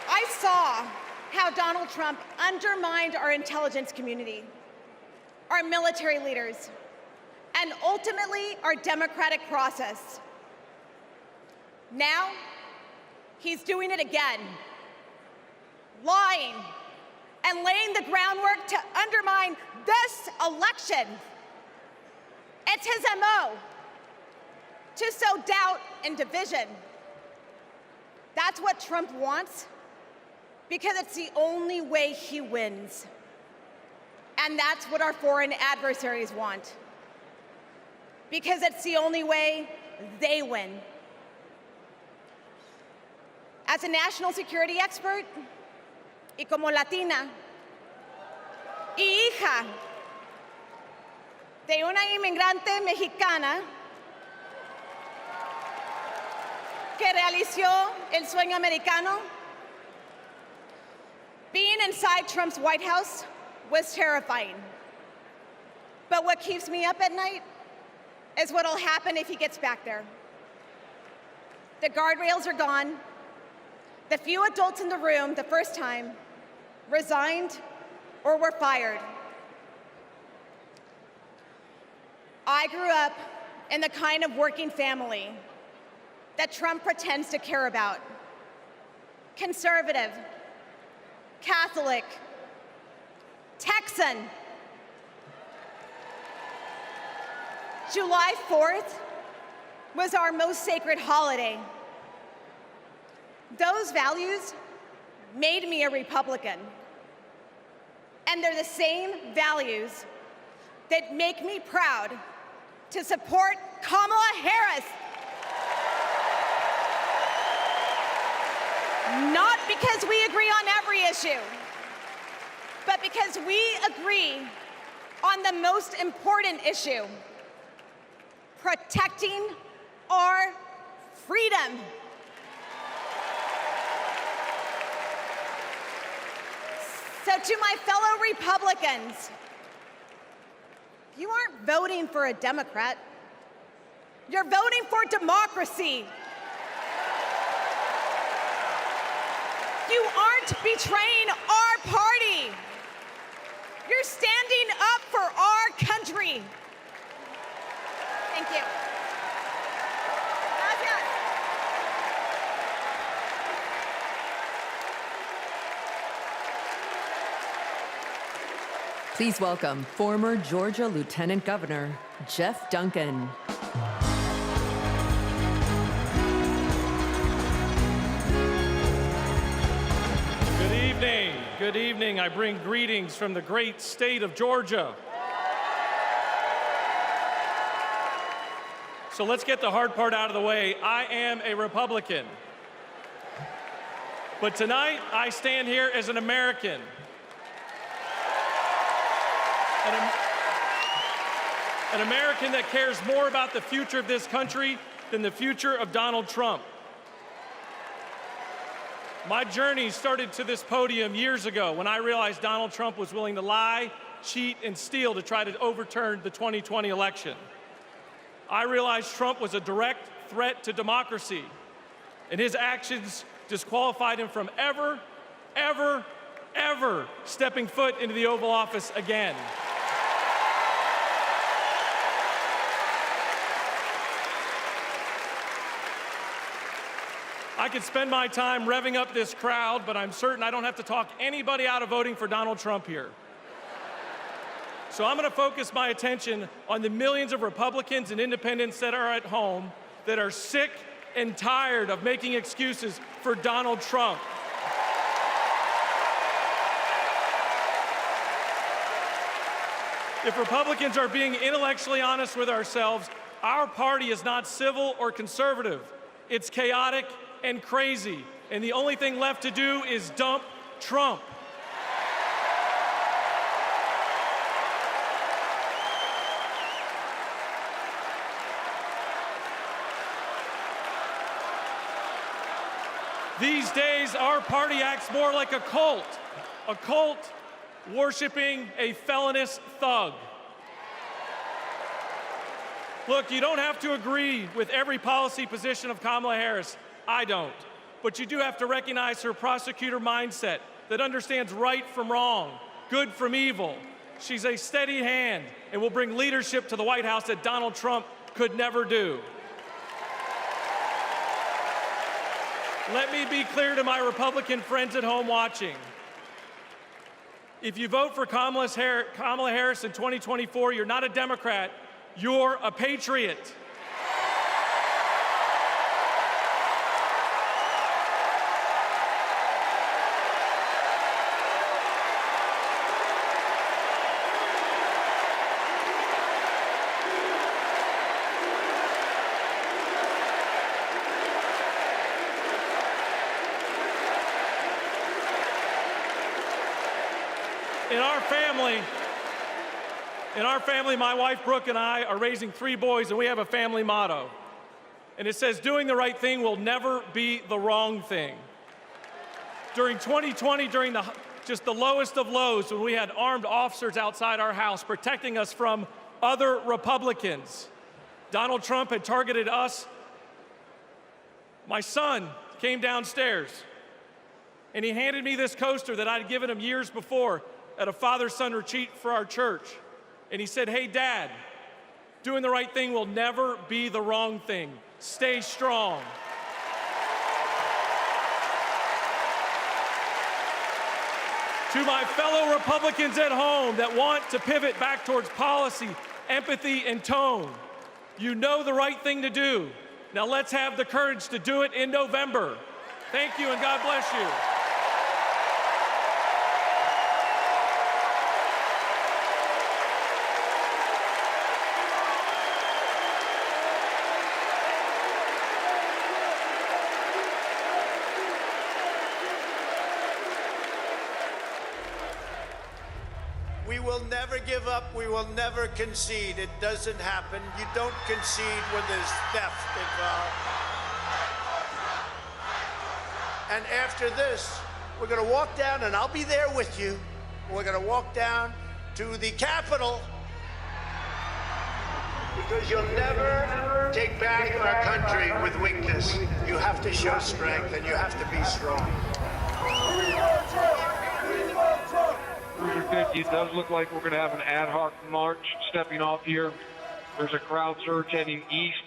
I saw how Donald Trump undermined our intelligence community, our military leaders, and ultimately our democratic process. Now, he's doing it again, lying and laying the groundwork to undermine this election. It's his MO, to sow doubt and division. That's what Trump wants, because it's the only way he wins. And that's what our foreign adversaries want, because it's the only way they win. As a national security expert, y como latina, y hija de una inmigrante mexicana que realizó el sueño americano, being inside Trump's White House was terrifying. But what keeps me up at night is what'll happen if he gets back there. The guardrails are gone. The few adults in the room the first time resigned or were fired. I grew up in the kind of working family that Trump pretends to care about. Conservative, Catholic, Texan. July 4th was our most sacred holiday. Those values made me a Republican. And they're the same values that make me proud to support Kamala Harris. Not because we agree on every issue, but because we agree on the most important issue: protecting our freedom. So to my fellow Republicans, you aren't voting for a Democrat. You're voting for democracy. You aren't betraying our party. You're standing up for our country. Thank you. Gracias. Please welcome former Georgia Lieutenant Governor Jeff Duncan. Good evening. I bring greetings from the great state of Georgia. So let's get the hard part out of the way. I am a Republican. But tonight, I stand here as an American. An American that cares more about the future of this country than the future of Donald Trump. My journey started to this podium years ago when I realized Donald Trump was willing to lie, cheat, and steal to try to overturn the 2020 election. I realized Trump was a direct threat to democracy, and his actions disqualified him from ever stepping foot into the Oval Office again. I could spend my time revving up this crowd, but I'm certain I don't have to talk anybody out of voting for Donald Trump here. So I'm going to focus my attention on the millions of Republicans and independents that are at home that are sick and tired of making excuses for Donald Trump. If Republicans are being intellectually honest with ourselves, our party is not civil or conservative. It's chaotic and crazy, and the only thing left to do is dump Trump. These days, our party acts more like a cult worshiping a felonious thug. Look, you don't have to agree with every policy position of Kamala Harris. I don't. But you do have to recognize her prosecutor mindset that understands right from wrong, good from evil. She's a steady hand and will bring leadership to the White House that Donald Trump could never do. Let me be clear to my Republican friends at home watching. If you vote for Kamala Harris in 2024, you're not a Democrat, you're a patriot. In our family, my wife Brooke and I are raising 3 boys, and we have a family motto. And it says, doing the right thing will never be the wrong thing. During 2020, during the lowest of lows, when we had armed officers outside our house protecting us from other Republicans, Donald Trump had targeted us. My son came downstairs, and he handed me this coaster that I'd given him years before at a father-son retreat for our church. And he said, hey, Dad, doing the right thing will never be the wrong thing. Stay strong. To my fellow Republicans at home that want to pivot back towards policy, empathy, and tone, you know the right thing to do. Now let's have the courage to do it in November. Thank you, and God bless you. We will never give up. We will never concede. It doesn't happen. You don't concede when there's theft involved. And after this, we're going to walk down, and I'll be there with you. We're going to walk down to the Capitol, because you'll never take back our country with weakness. You have to show strength, and you have to be strong. It does look like we're going to have an ad hoc march stepping off here. There's a crowd surge heading east.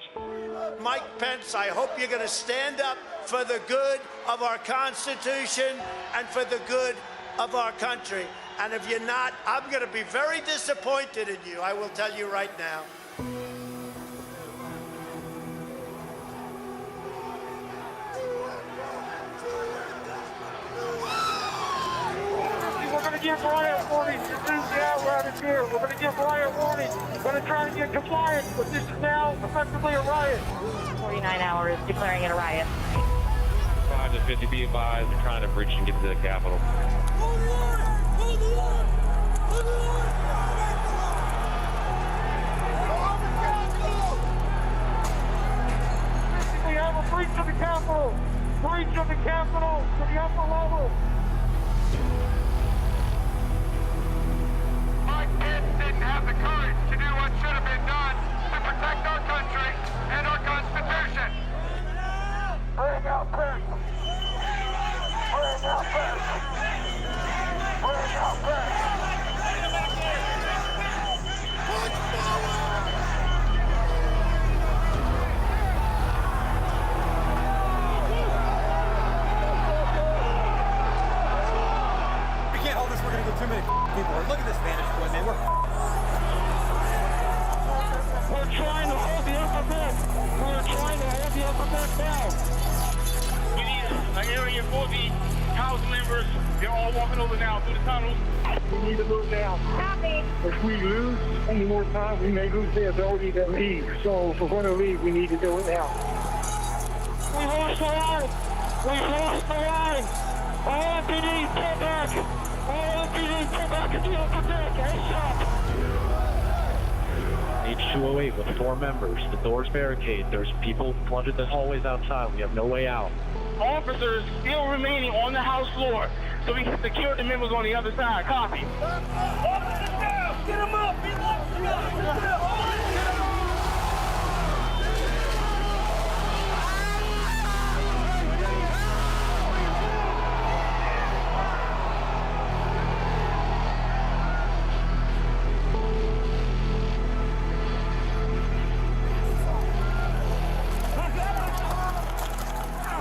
Mike Pence, I hope you're going to stand up for the good of our Constitution and for the good of our country. And if you're not, I'm going to be very disappointed in you. I will tell you right now. We're going to give riot warnings. This is the apparatus here. We're going to give riot warnings. We're going to try to get compliance, but this is now effectively a riot. 49 hours declaring it a riot. 5 to 50 be advised. They're trying to breach and get to the Capitol. the upper level. Mike Pence didn't have the courage to do what should have been done to protect our country and our Constitution. Bring out Pence. Bring out Pence. Bring out Pence. We can't hold this. We're going to go too many people. Look at this vantage point, man. We're trying to hold the upper deck. We're trying to hold the upper deck down. We need an area for the House members. They're all walking over now through the tunnels. We need to move now. Copy. If we lose any more time, we may lose the ability to leave. So if we're going to leave, we need to do it now. We lost the line. We lost the line. All MPD, pull back. All MPD, pull back to the upper deck. ASAP. H208 with 4 members. The door's barricaded. There's people flooded the hallways outside. We have no way out. Officers still remaining on the House floor so we can secure the members on the other side. Copy. Officers down! Get them up! Get them up!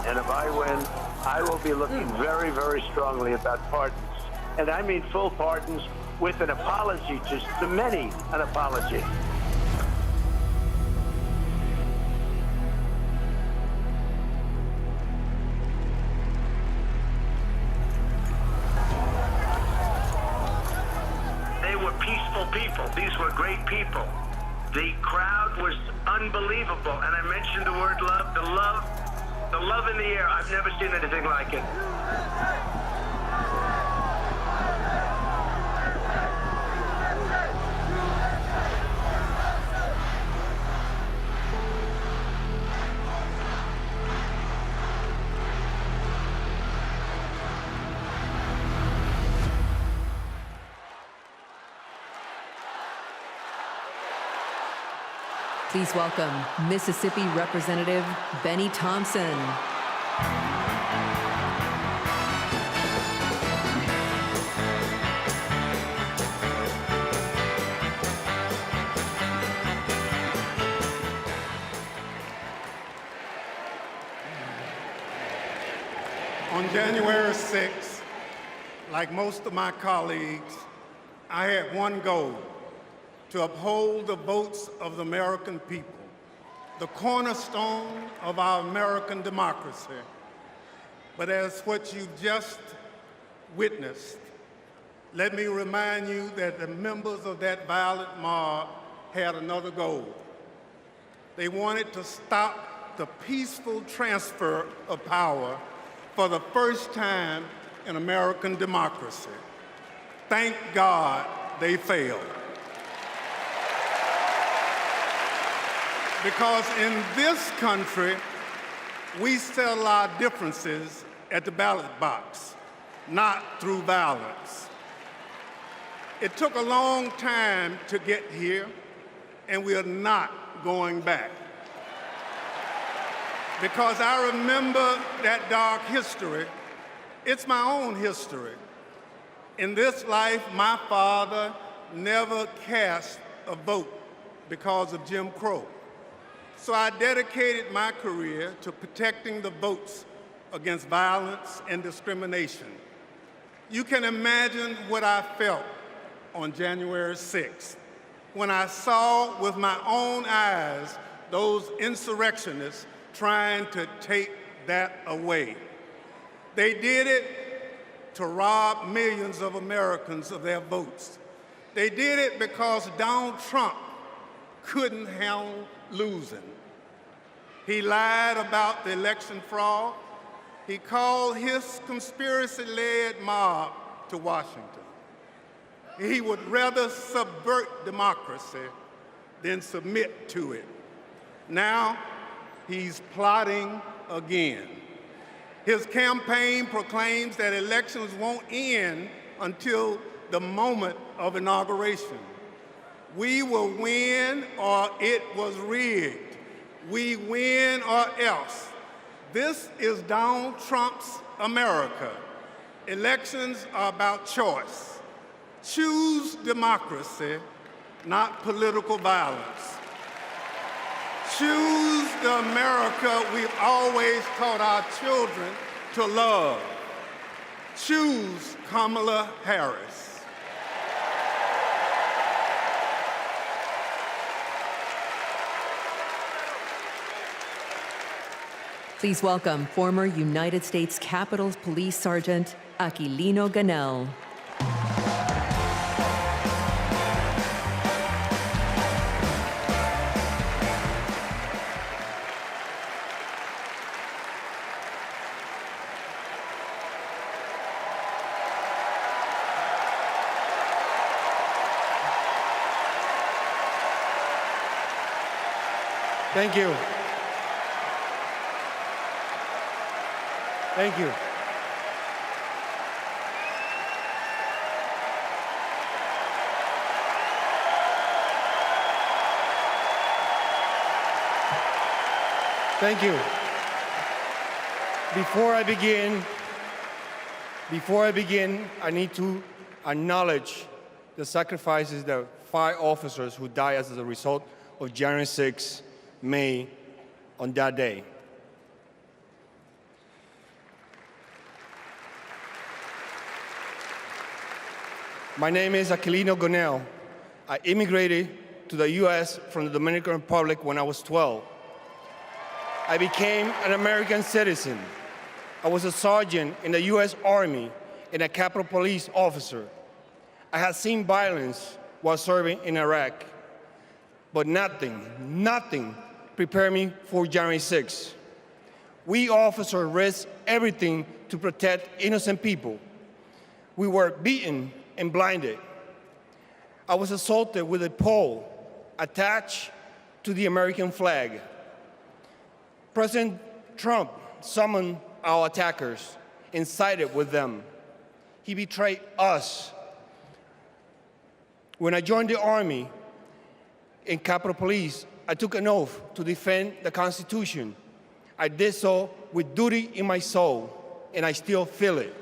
And if I win, I will be looking very, very strongly about pardons. And I mean full pardons with an apology to many, an apology. They were peaceful people. These were great people. The crowd was unbelievable. And I mentioned the word love, the love in the air. I've never seen anything like it. Please welcome Mississippi Representative Benny Thompson. On January 6th, like most of my colleagues, I had one goal: to uphold the votes of the American people, the cornerstone of our American democracy. But as what you've just witnessed, let me remind you that the members of that violent mob had another goal. They wanted to stop the peaceful transfer of power for the first time in American democracy. Thank God they failed. Because in this country, we settle our differences at the ballot box, not through violence. It took a long time to get here, and we are not going back. Because I remember that dark history. It's my own history. In this life, my father never cast a vote because of Jim Crow. So I dedicated my career to protecting the votes against violence and discrimination. You can imagine what I felt on January 6th when I saw with my own eyes those insurrectionists trying to take that away. They did it to rob millions of Americans of their votes. They did it because Donald Trump couldn't handle losing. He lied about the election fraud. He called his conspiracy-led mob to Washington. He would rather subvert democracy than submit to it. Now, he's plotting again. His campaign proclaims that elections won't end until the moment of inauguration. We will win or it was rigged. We win or else. This is Donald Trump's America. Elections are about choice. Choose democracy, not political violence. Choose the America we've always taught our children to love. Choose Kamala Harris. Please welcome former United States Capitol Police Sergeant Aquilino Ganell. Thank you. Thank you. Thank you. Before I begin, I need to acknowledge the sacrifices that 5 officers who died as a result of January 6 made on that day. My name is Aquilino Ganell. I immigrated to the U.S. from the Dominican Republic when I was 12. I became an American citizen. I was a sergeant in the U.S. Army and a Capitol Police officer. I had seen violence while serving in Iraq, but nothing prepared me for January 6. We officers risked everything to protect innocent people. We were beaten and blinded. I was assaulted with a pole attached to the American flag. President Trump summoned our attackers and sided with them. He betrayed us. When I joined the Army and Capitol Police, I took an oath to defend the Constitution. I did so with duty in my soul, and I still feel it.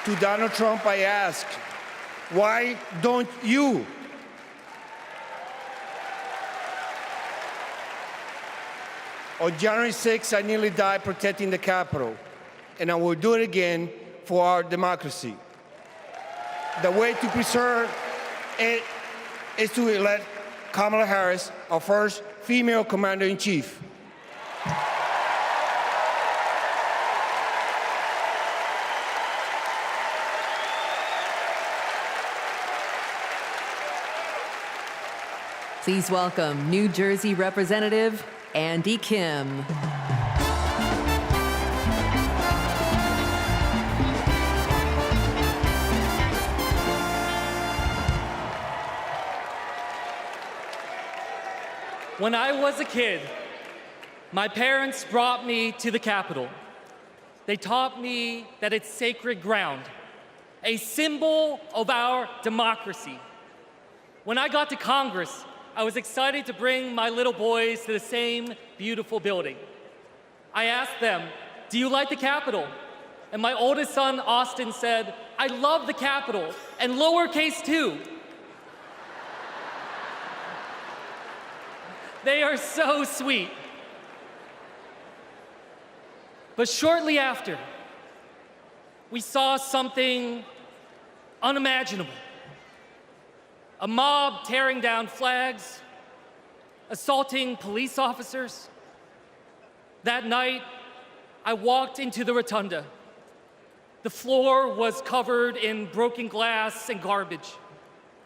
To Donald Trump, I ask, why don't you? On January 6, I nearly died protecting the Capitol, and I will do it again for our democracy. The way to preserve it is to elect Kamala Harris, our first female commander-in-chief. Please welcome New Jersey Representative Andy Kim. When I was a kid, my parents brought me to the Capitol. They taught me that it's sacred ground, a symbol of our democracy. When I got to Congress, I was excited to bring my little boys to the same beautiful building. I asked them, "Do you like the Capitol?" And my oldest son, Austin, said, "I love the Capitol, and lowercase too." They are so sweet. But shortly after, we saw something unimaginable. A mob tearing down flags, assaulting police officers. That night, I walked into the rotunda. The floor was covered in broken glass and garbage,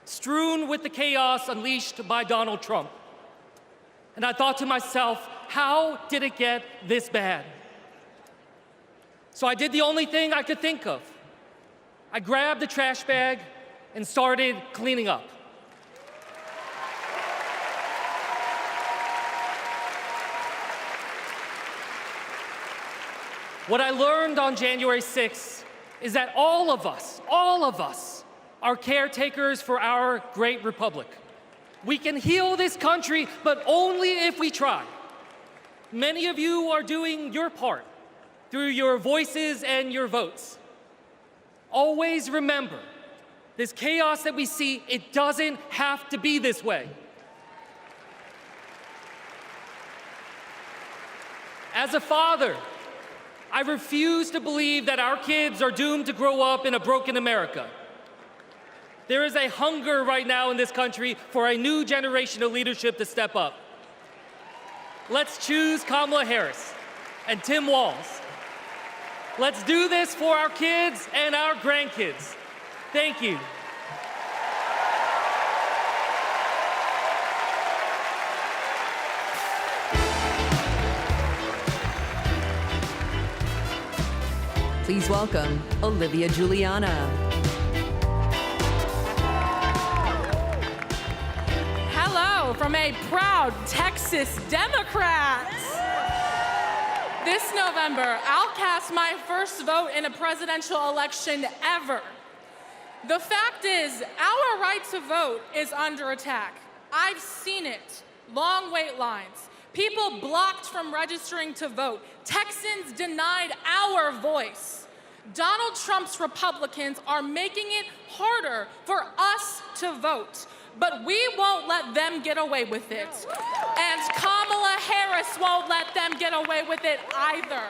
strewn with the chaos unleashed by Donald Trump. And I thought to myself, how did it get this bad? So I did the only thing I could think of. I grabbed the trash bag and started cleaning up. What I learned on January 6th is that all of us are caretakers for our great republic. We can heal this country, but only if we try. Many of you are doing your part through your voices and your votes. Always remember, this chaos that we see, it doesn't have to be this way. As a father, I refuse to believe that our kids are doomed to grow up in a broken America. There is a hunger right now in this country for a new generation of leadership to step up. Let's choose Kamala Harris and Tim Walz. Let's do this for our kids and our grandkids. Thank you. Please welcome Olivia Juliana. Hello from a proud Texas Democrat. This November, I'll cast my first vote in a presidential election ever. The fact is, our right to vote is under attack. I've seen it. Long wait lines. People blocked from registering to vote. Texans denied our voice. Donald Trump's Republicans are making it harder for us to vote, but we won't let them get away with it. And Kamala Harris won't let them get away with it either.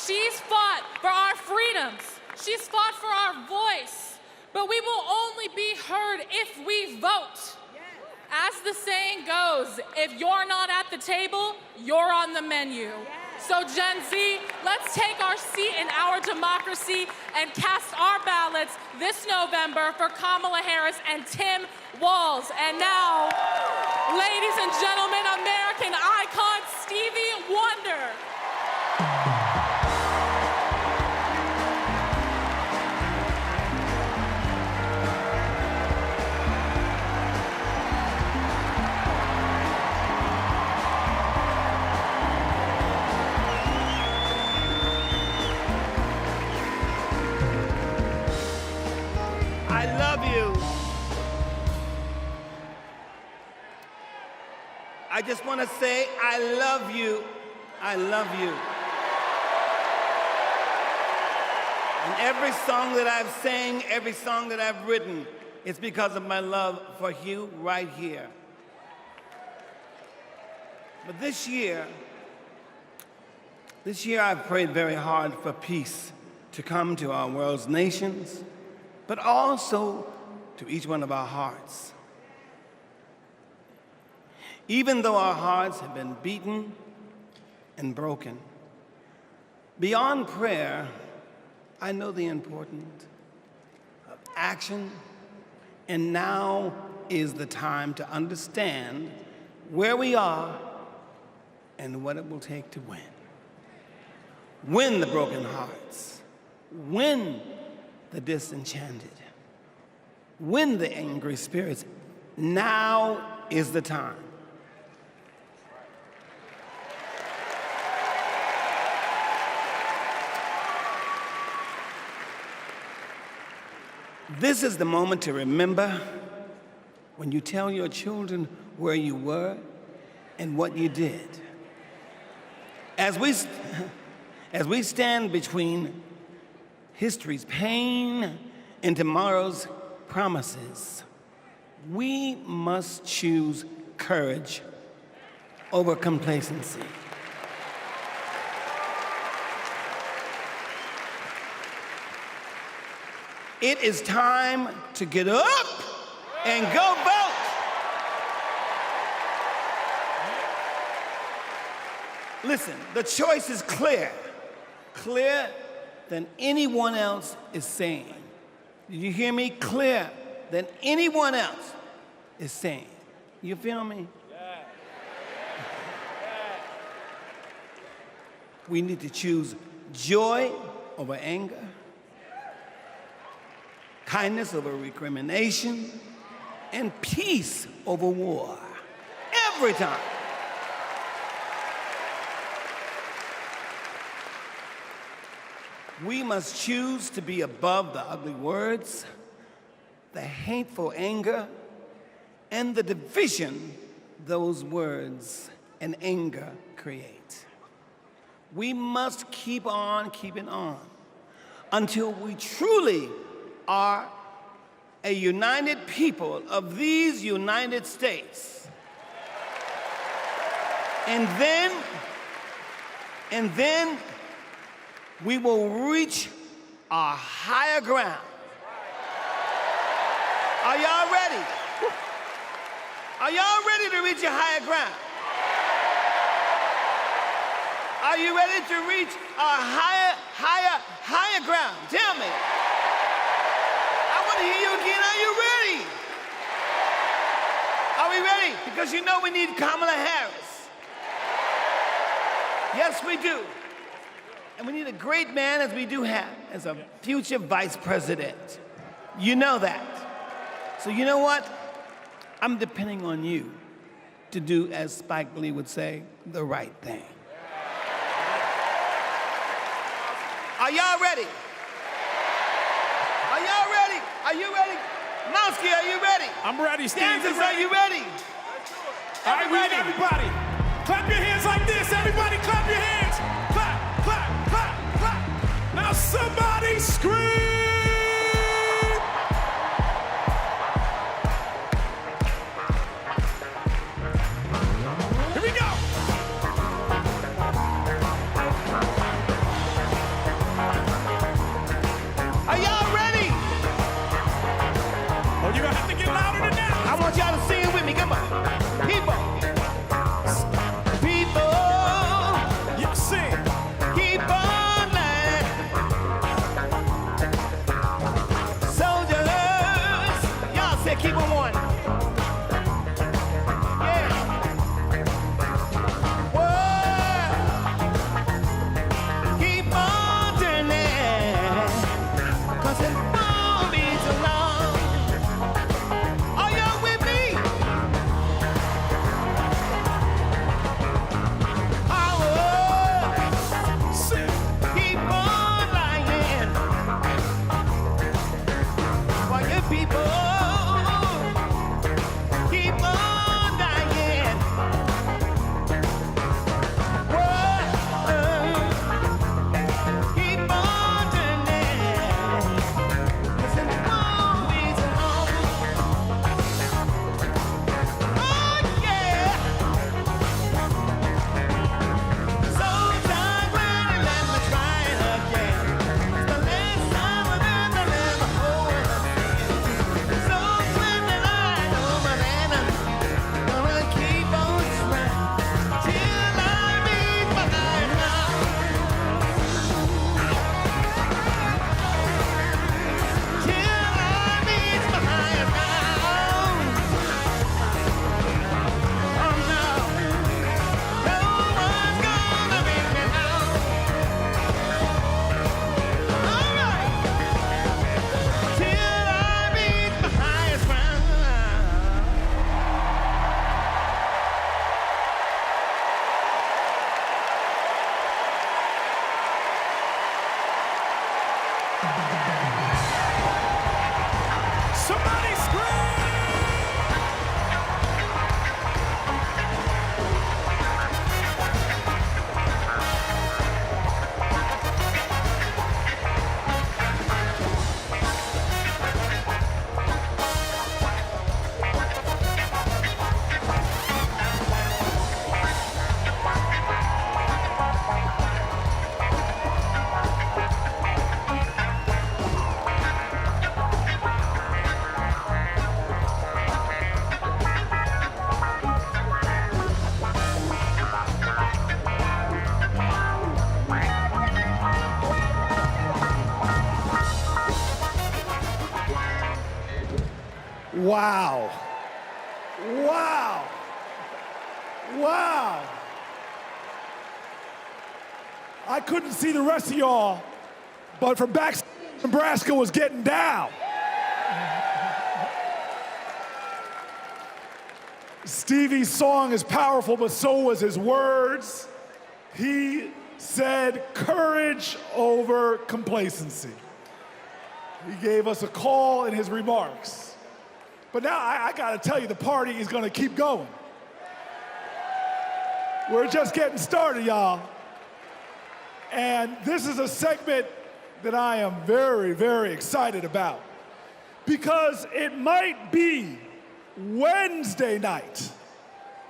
She's fought for our freedoms. She's fought for our voice, but we will only be heard if we vote. As the saying goes, if you're not at the table, you're on the menu. So Gen Z, let's take our seat in our democracy and cast our ballots this November for Kamala Harris and Tim Walz. And now, ladies and gentlemen, American icon Stevie Wonder. I love you. I just want to say, I love you. I love you. And every song that I've sang, every song that I've written, it's because of my love for you right here. But this year I've prayed very hard for peace to come to our world's nations, but also to each one of our hearts. Even though our hearts have been beaten and broken, beyond prayer, I know the importance of action, and now is the time to understand where we are and what it will take to win. Win the broken hearts, win the disenchanted, win the angry spirits. Now is the time. This is the moment to remember when you tell your children where you were and what you did. As we stand between history's pain and tomorrow's promises, we must choose courage over complacency. It is time to get up and go vote. Listen, the choice is clear, clearer than anyone else is saying. Did you hear me? Clearer than anyone else is saying. You feel me? Yeah. We need to choose joy over anger, kindness over recrimination, and peace over war. Every time. We must choose to be above the ugly words, the hateful anger, and the division those words and anger create. We must keep on keeping on until we truly are a united people of these United States. And then we will reach our higher ground. Are y'all ready? Are y'all ready to reach your higher ground? Are you ready to reach our higher ground? Tell me. I want to hear you again. Are you ready? Are we ready? Because you know we need Kamala Harris. Yes, we do. And we need a great man, as we do have, as a future vice president. You know that. So you know what? I'm depending on you to do, as Spike Lee would say, the right thing. Are y'all ready? Are y'all ready? Are you ready? Mowski, are you ready? I'm ready, Steve. Dancers, are you ready? All right, we need everybody. Clap your hands like this. Everybody clap your hands. Clap, clap, clap, clap. Now somebody scream. Here we go. Are y'all ready? Oh, you're gonna have to get louder than that. I want y'all to sing it with me. Come on. People. You sing. Keep on lying. Soldiers. Y'all say keep on one. Yeah. Whoa. Keep on turning. 'Cause it won't be too long. Are y'all with me? Keep on lying. While your people keep on dying. Whoa. Keep on turning. 'Cause it won't be too long. Oh, yeah. Sometimes when you let me try it again, it's the last time I'll ever hold it. So when I know my man, I'm gonna keep on trying till I meet my higher ground. Till I meet my higher ground. Oh no, no one's gonna beat me now. All right, till I meet my highest ground. Somebody scream. Wow. Wow. Wow. I couldn't see the rest of y'all, but from back, Nebraska was getting down. Stevie's song is powerful, but so was his words. He said courage over complacency. He gave us a call in his remarks. But now I gotta tell you, the party is gonna keep going. We're just getting started, y'all. And this is a segment that I am very, very excited about, because it might be Wednesday night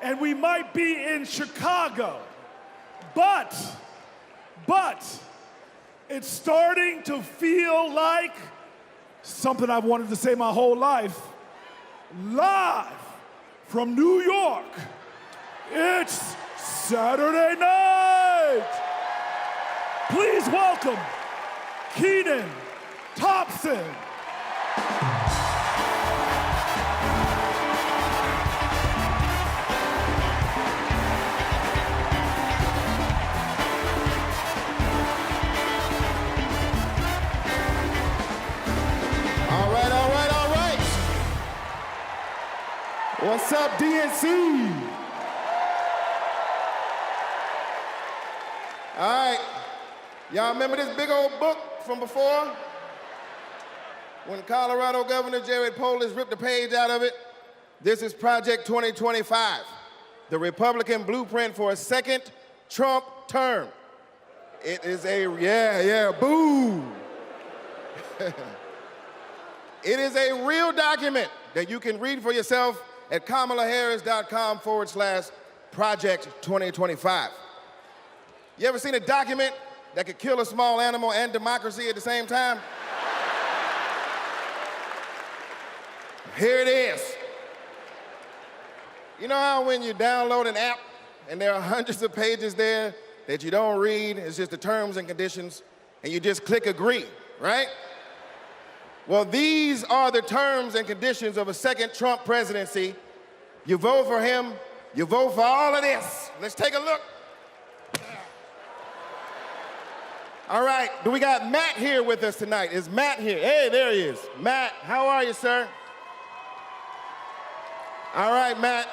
and we might be in Chicago, but it's starting to feel like something I've wanted to say my whole life. Live from New York, it's Saturday night. Please welcome Kenan Thompson. All right. What's up, DNC? All right. Y'all remember this big old book from before? When Colorado Governor Jared Polis ripped a page out of it? This is Project 2025, the Republican blueprint for a second Trump term. It is boo. It is a real document that you can read for yourself at kamalaharris.com/Project 2025. You ever seen a document that could kill a small animal and democracy at the same time? Here it is. You know how when you download an app and there are hundreds of pages there that you don't read, it's just the terms and conditions, and you just click agree, right? Well, these are the terms and conditions of a second Trump presidency. You vote for him, you vote for all of this. Let's take a look. All right, do we got Matt here with us tonight? Is Matt here? Hey, there he is. Matt, how are you, sir? All right, Matt.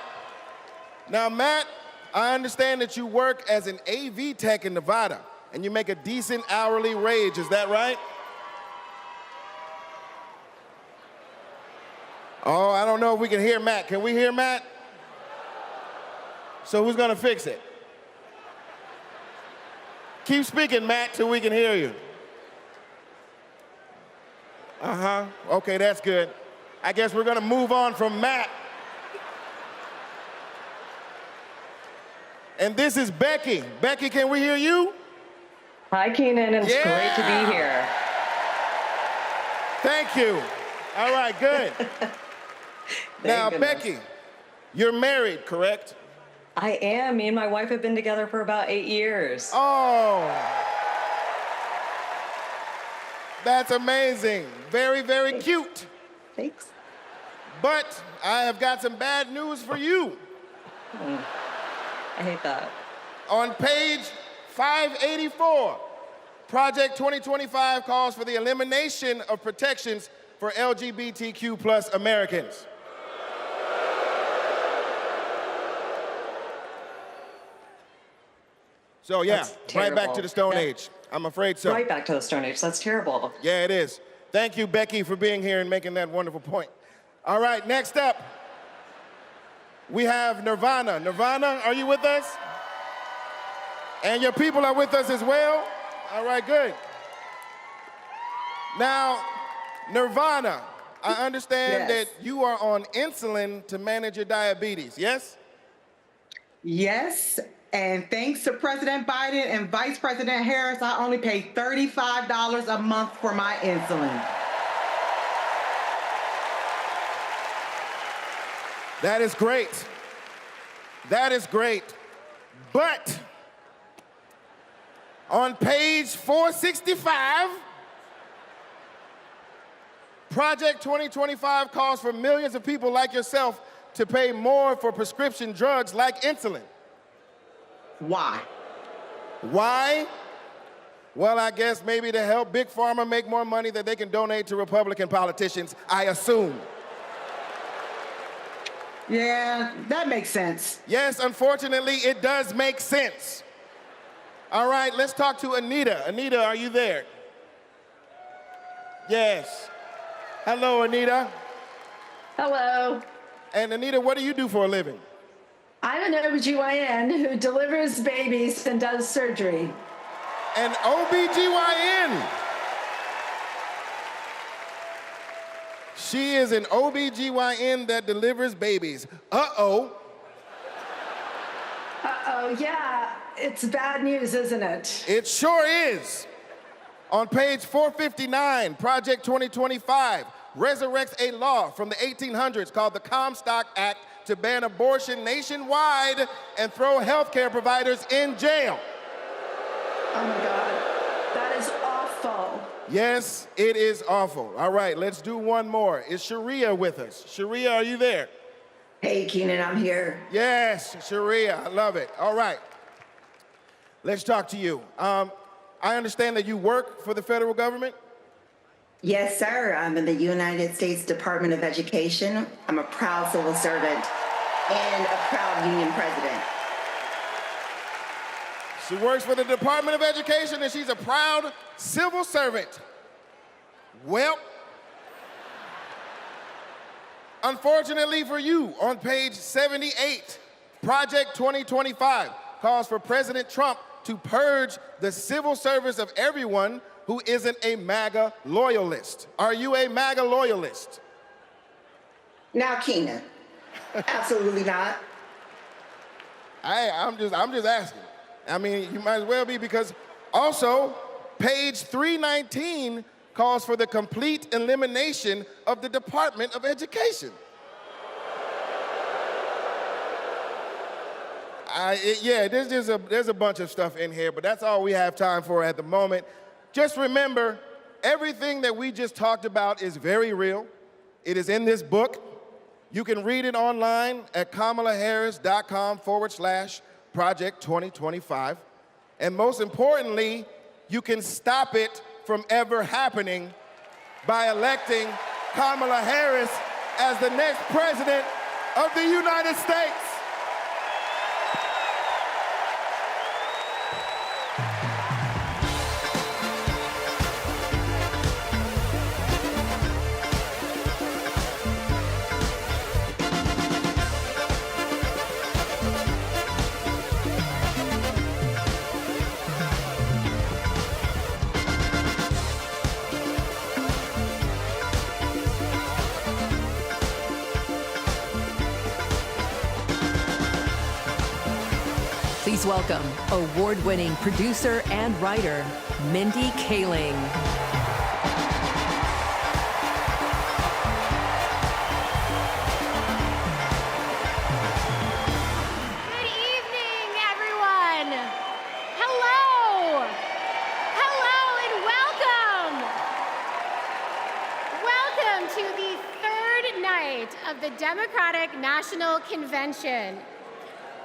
Now, Matt, I understand that you work as an AV tech in Nevada, and you make a decent hourly wage, is that right? Oh, I don't know if we can hear Matt. Can we hear Matt? So who's gonna fix it? Keep speaking, Matt, till we can hear you. Okay, that's good. I guess we're gonna move on from Matt. And this is Becky. Becky, can we hear you? Hi, Kenan. It's great to be here. Thank you. All right, good. Now, Becky, you're married, correct? I am. Me and my wife have been together for about 8 years. Oh, that's amazing. Very, very cute. Thanks. But I have got some bad news for you. I hate that. On page 584, Project 2025 calls for the elimination of protections for LGBTQ plus Americans. So yeah, right back to the Stone Age. I'm afraid so. Right back to the Stone Age. That's terrible. Yeah, it is. Thank you, Becky, for being here and making that wonderful point. All right, next up, we have Nirvana. Nirvana, are you with us? And your people are with us as well? All right, good. Now, Nirvana, I understand that you are on insulin to manage your diabetes, yes? Yes, and thanks to President Biden and Vice President Harris, I only pay $35 a month for my insulin. That is great. That is great. But on page 465, Project 2025 calls for millions of people like yourself to pay more for prescription drugs like insulin. Why? Why? Well, I guess maybe to help Big Pharma make more money that they can donate to Republican politicians, I assume. Yeah, that makes sense. Yes, unfortunately, it does make sense. All right, let's talk to Anita. Anita, are you there? Yes. Hello, Anita. Hello. And Anita, what do you do for a living? I'm an OBGYN who delivers babies and does surgery. An OBGYN. She is an OBGYN that delivers babies. Uh-oh. Uh-oh, yeah. It's bad news, isn't it? It sure is. On page 459, Project 2025 resurrects a law from the 1800s called the Comstock Act to ban abortion nationwide and throw healthcare providers in jail. Oh my God, that is awful. Yes, it is awful. All right, let's do one more. Is Sharia with us? Sharia, are you there? Hey, Keenan, I'm here. Yes, Sharia, I love it. All right, let's talk to you. I understand that you work for the federal government? Yes, sir. I'm in the United States Department of Education. I'm a proud civil servant and a proud union president. She works for the Department of Education and she's a proud civil servant. Well, unfortunately for you, on page 78, Project 2025 calls for President Trump to purge the civil service of everyone who isn't a MAGA loyalist. Are you a MAGA loyalist? Now, Keenan, absolutely not. I'm just asking. I mean, you might as well be, because also page 319 calls for the complete elimination of the Department of Education. There's a bunch of stuff in here, but that's all we have time for at the moment. Just remember, everything that we just talked about is very real. It is in this book. You can read it online at kamalaharris.com/Project 2025. And most importantly, you can stop it from ever happening by electing Kamala Harris as the next president of the United States. Please welcome award-winning producer and writer, Mindy Kaling. Good evening, everyone. Hello. Hello and welcome. Welcome to the third night of the Democratic National Convention.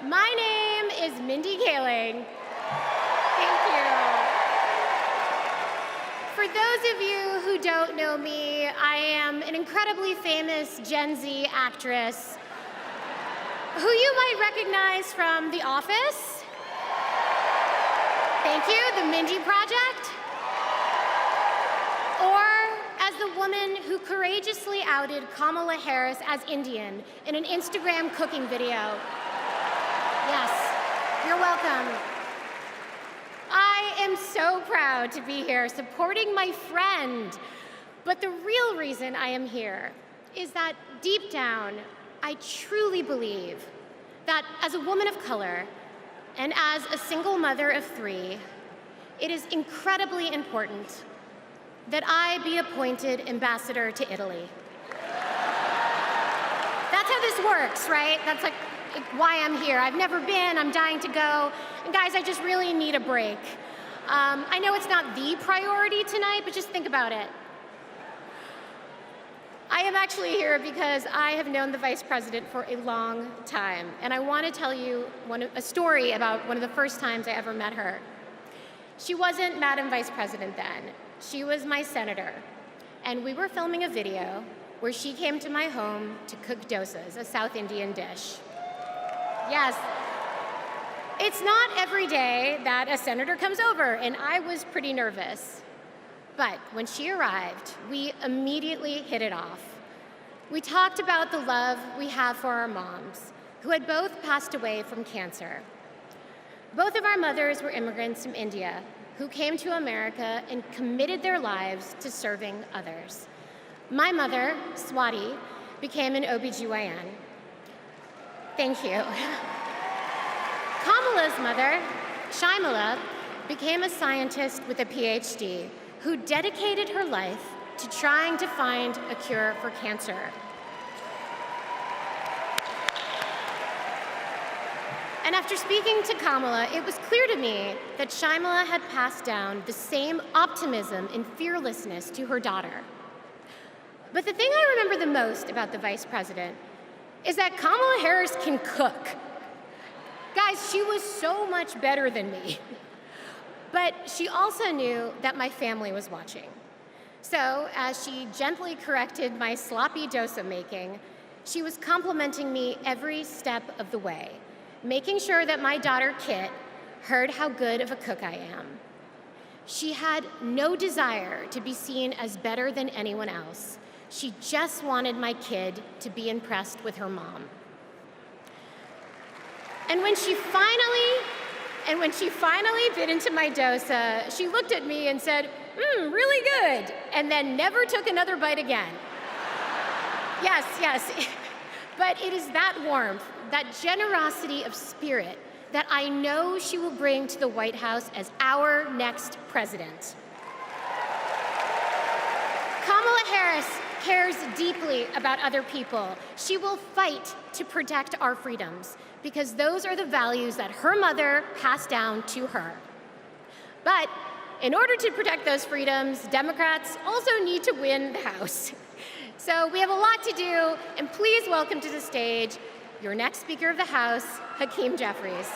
My name is Mindy Kaling. Thank you. For those of you who don't know me, I am an incredibly famous Gen Z actress who you might recognize from The Office. Thank you, The Mindy Project. Or as the woman who courageously outed Kamala Harris as Indian in an Instagram cooking video. Yes, you're welcome. I am so proud to be here supporting my friend. But the real reason I am here is that deep down, I truly believe that as a woman of color and as a single mother of 3, it is incredibly important that I be appointed ambassador to Italy. That's how this works, right? That's like why I'm here. I've never been, I'm dying to go. And guys, I just really need a break. I know it's not the priority tonight, but just think about it. I am actually here because I have known the Vice President for a long time, and I want to tell you a story about one of the first times I ever met her. She wasn't Madam Vice President then. She was my senator, and we were filming a video where she came to my home to cook dosas, a South Indian dish. Yes. It's not every day that a senator comes over, and I was pretty nervous. But when she arrived, we immediately hit it off. We talked about the love we have for our moms, who had both passed away from cancer. Both of our mothers were immigrants from India who came to America and committed their lives to serving others. My mother, Swati, became an OBGYN. Thank you. Kamala's mother, Shyamala, became a scientist with a PhD who dedicated her life to trying to find a cure for cancer. And after speaking to Kamala, it was clear to me that Shyamala had passed down the same optimism and fearlessness to her daughter. But the thing I remember the most about the vice president is that Kamala Harris can cook. Guys, she was so much better than me. But she also knew that my family was watching. So, as she gently corrected my sloppy dosa making, she was complimenting me every step of the way, making sure that my daughter Kit heard how good of a cook I am. She had no desire to be seen as better than anyone else. She just wanted my kid to be impressed with her mom. And when she finally bit into my dosa, she looked at me and said, really good, and then never took another bite again. Yes, but it is that warmth, that generosity of spirit that I know she will bring to the White House as our next president. Kamala Harris cares deeply about other people. She will fight to protect our freedoms because those are the values that her mother passed down to her. But in order to protect those freedoms, Democrats also need to win the House. So we have a lot to do, and please welcome to the stage your next Speaker of the House, Hakeem Jeffries.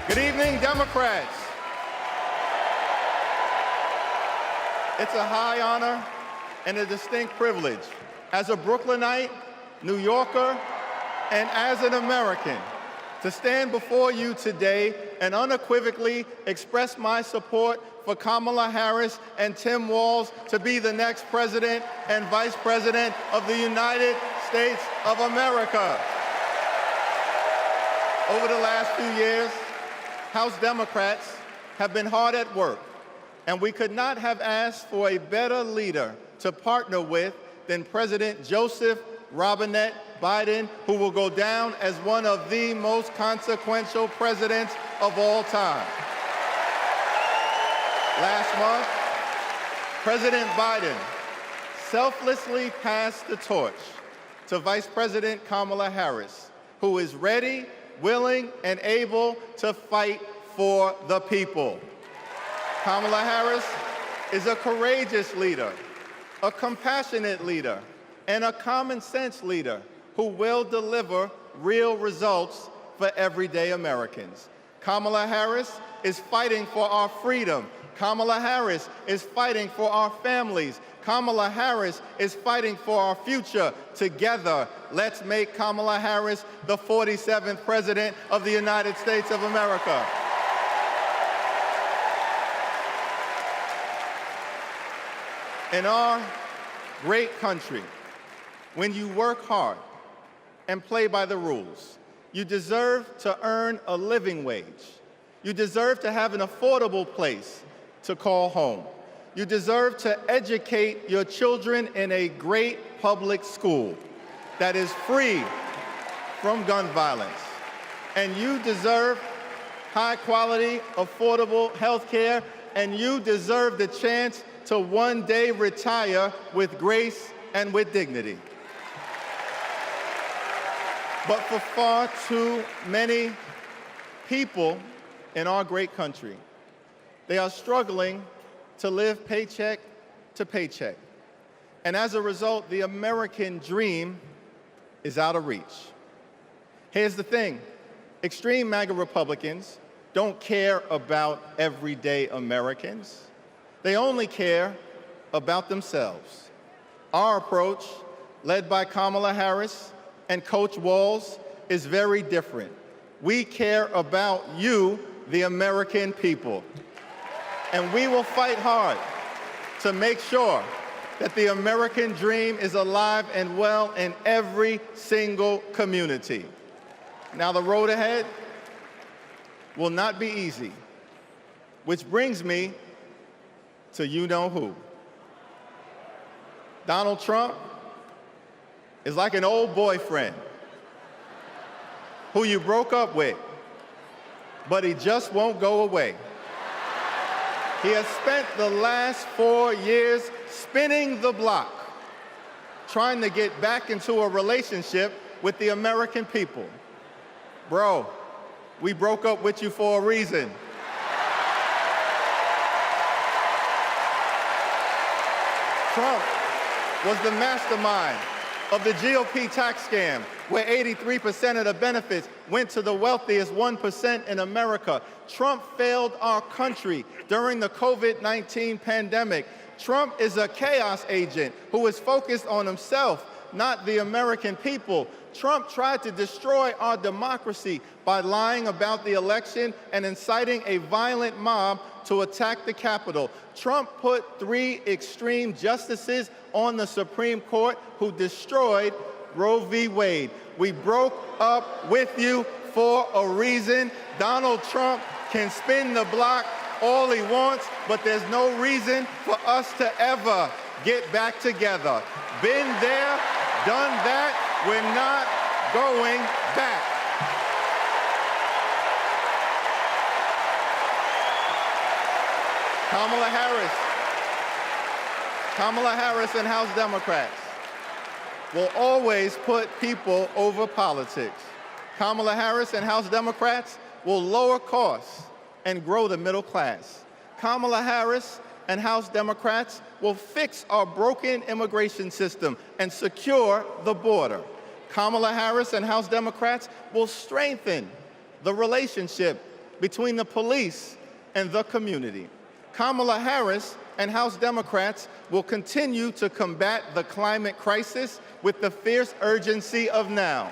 Good evening, Democrats. It's a high honor and a distinct privilege as a Brooklynite, New Yorker, and as an American to stand before you today and unequivocally express my support for Kamala Harris and Tim Walz to be the next president and vice president of the United States of America. Over the last few years, House Democrats have been hard at work, and we could not have asked for a better leader to partner with than President Joseph Robinette Biden, who will go down as one of the most consequential presidents of all time. Last month, President Biden selflessly passed the torch to Vice President Kamala Harris, who is ready, willing, and able to fight for the people. Kamala Harris is a courageous leader, a compassionate leader, and a common sense leader who will deliver real results for everyday Americans. Kamala Harris is fighting for our freedom. Kamala Harris is fighting for our families. Kamala Harris is fighting for our future. Together, let's make Kamala Harris the 47th President of the United States of America. In our great country, when you work hard and play by the rules, you deserve to earn a living wage. You deserve to have an affordable place to call home. You deserve to educate your children in a great public school that is free from gun violence. And you deserve high-quality, affordable health care, and you deserve the chance to one day retire with grace and with dignity. But for far too many people in our great country, they are struggling to live paycheck to paycheck. And as a result, the American dream is out of reach. Here's the thing. Extreme MAGA Republicans don't care about everyday Americans. They only care about themselves. Our approach, led by Kamala Harris and Coach Walz, is very different. We care about you, the American people. And we will fight hard to make sure that the American dream is alive and well in every single community. Now, the road ahead will not be easy, which brings me to you-know-who. Donald Trump is like an old boyfriend who you broke up with, but he just won't go away. He has spent the last 4 years spinning the block, trying to get back into a relationship with the American people. Bro, we broke up with you for a reason. Trump was the mastermind of the GOP tax scam, where 83% of the benefits went to the wealthiest 1% in America. Trump failed our country during the COVID-19 pandemic. Trump is a chaos agent who is focused on himself, not the American people. Trump tried to destroy our democracy by lying about the election and inciting a violent mob to attack the Capitol. Trump put 3 extreme justices on the Supreme Court who destroyed Roe v. Wade. We broke up with you for a reason. Donald Trump can spin the block all he wants, but there's no reason for us to ever get back together. Been there, done that, we're not going back. Kamala Harris and House Democrats will always put people over politics. Kamala Harris and House Democrats will lower costs and grow the middle class. Kamala Harris and House Democrats will fix our broken immigration system and secure the border. Kamala Harris and House Democrats will strengthen the relationship between the police and the community. Kamala Harris and House Democrats will continue to combat the climate crisis with the fierce urgency of now.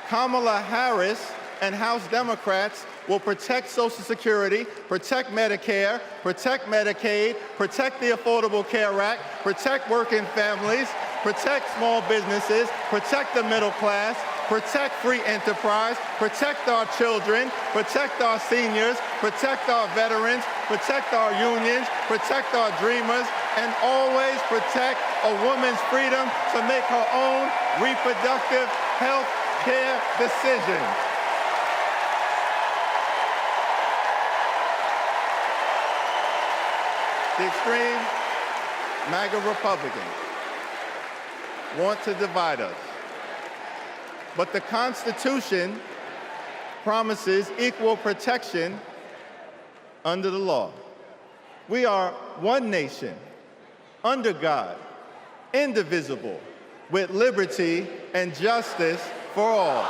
Kamala Harris and House Democrats will protect Social Security, protect Medicare, protect Medicaid, protect the Affordable Care Act, protect working families, protect small businesses, protect the middle class, protect free enterprise, protect our children, protect our seniors, protect our veterans, protect our unions, protect our dreamers, and always protect a woman's freedom to make her own reproductive health care decisions. The extreme MAGA Republicans want to divide us. But the Constitution promises equal protection under the law. We are one nation, under God, indivisible, with liberty and justice for all.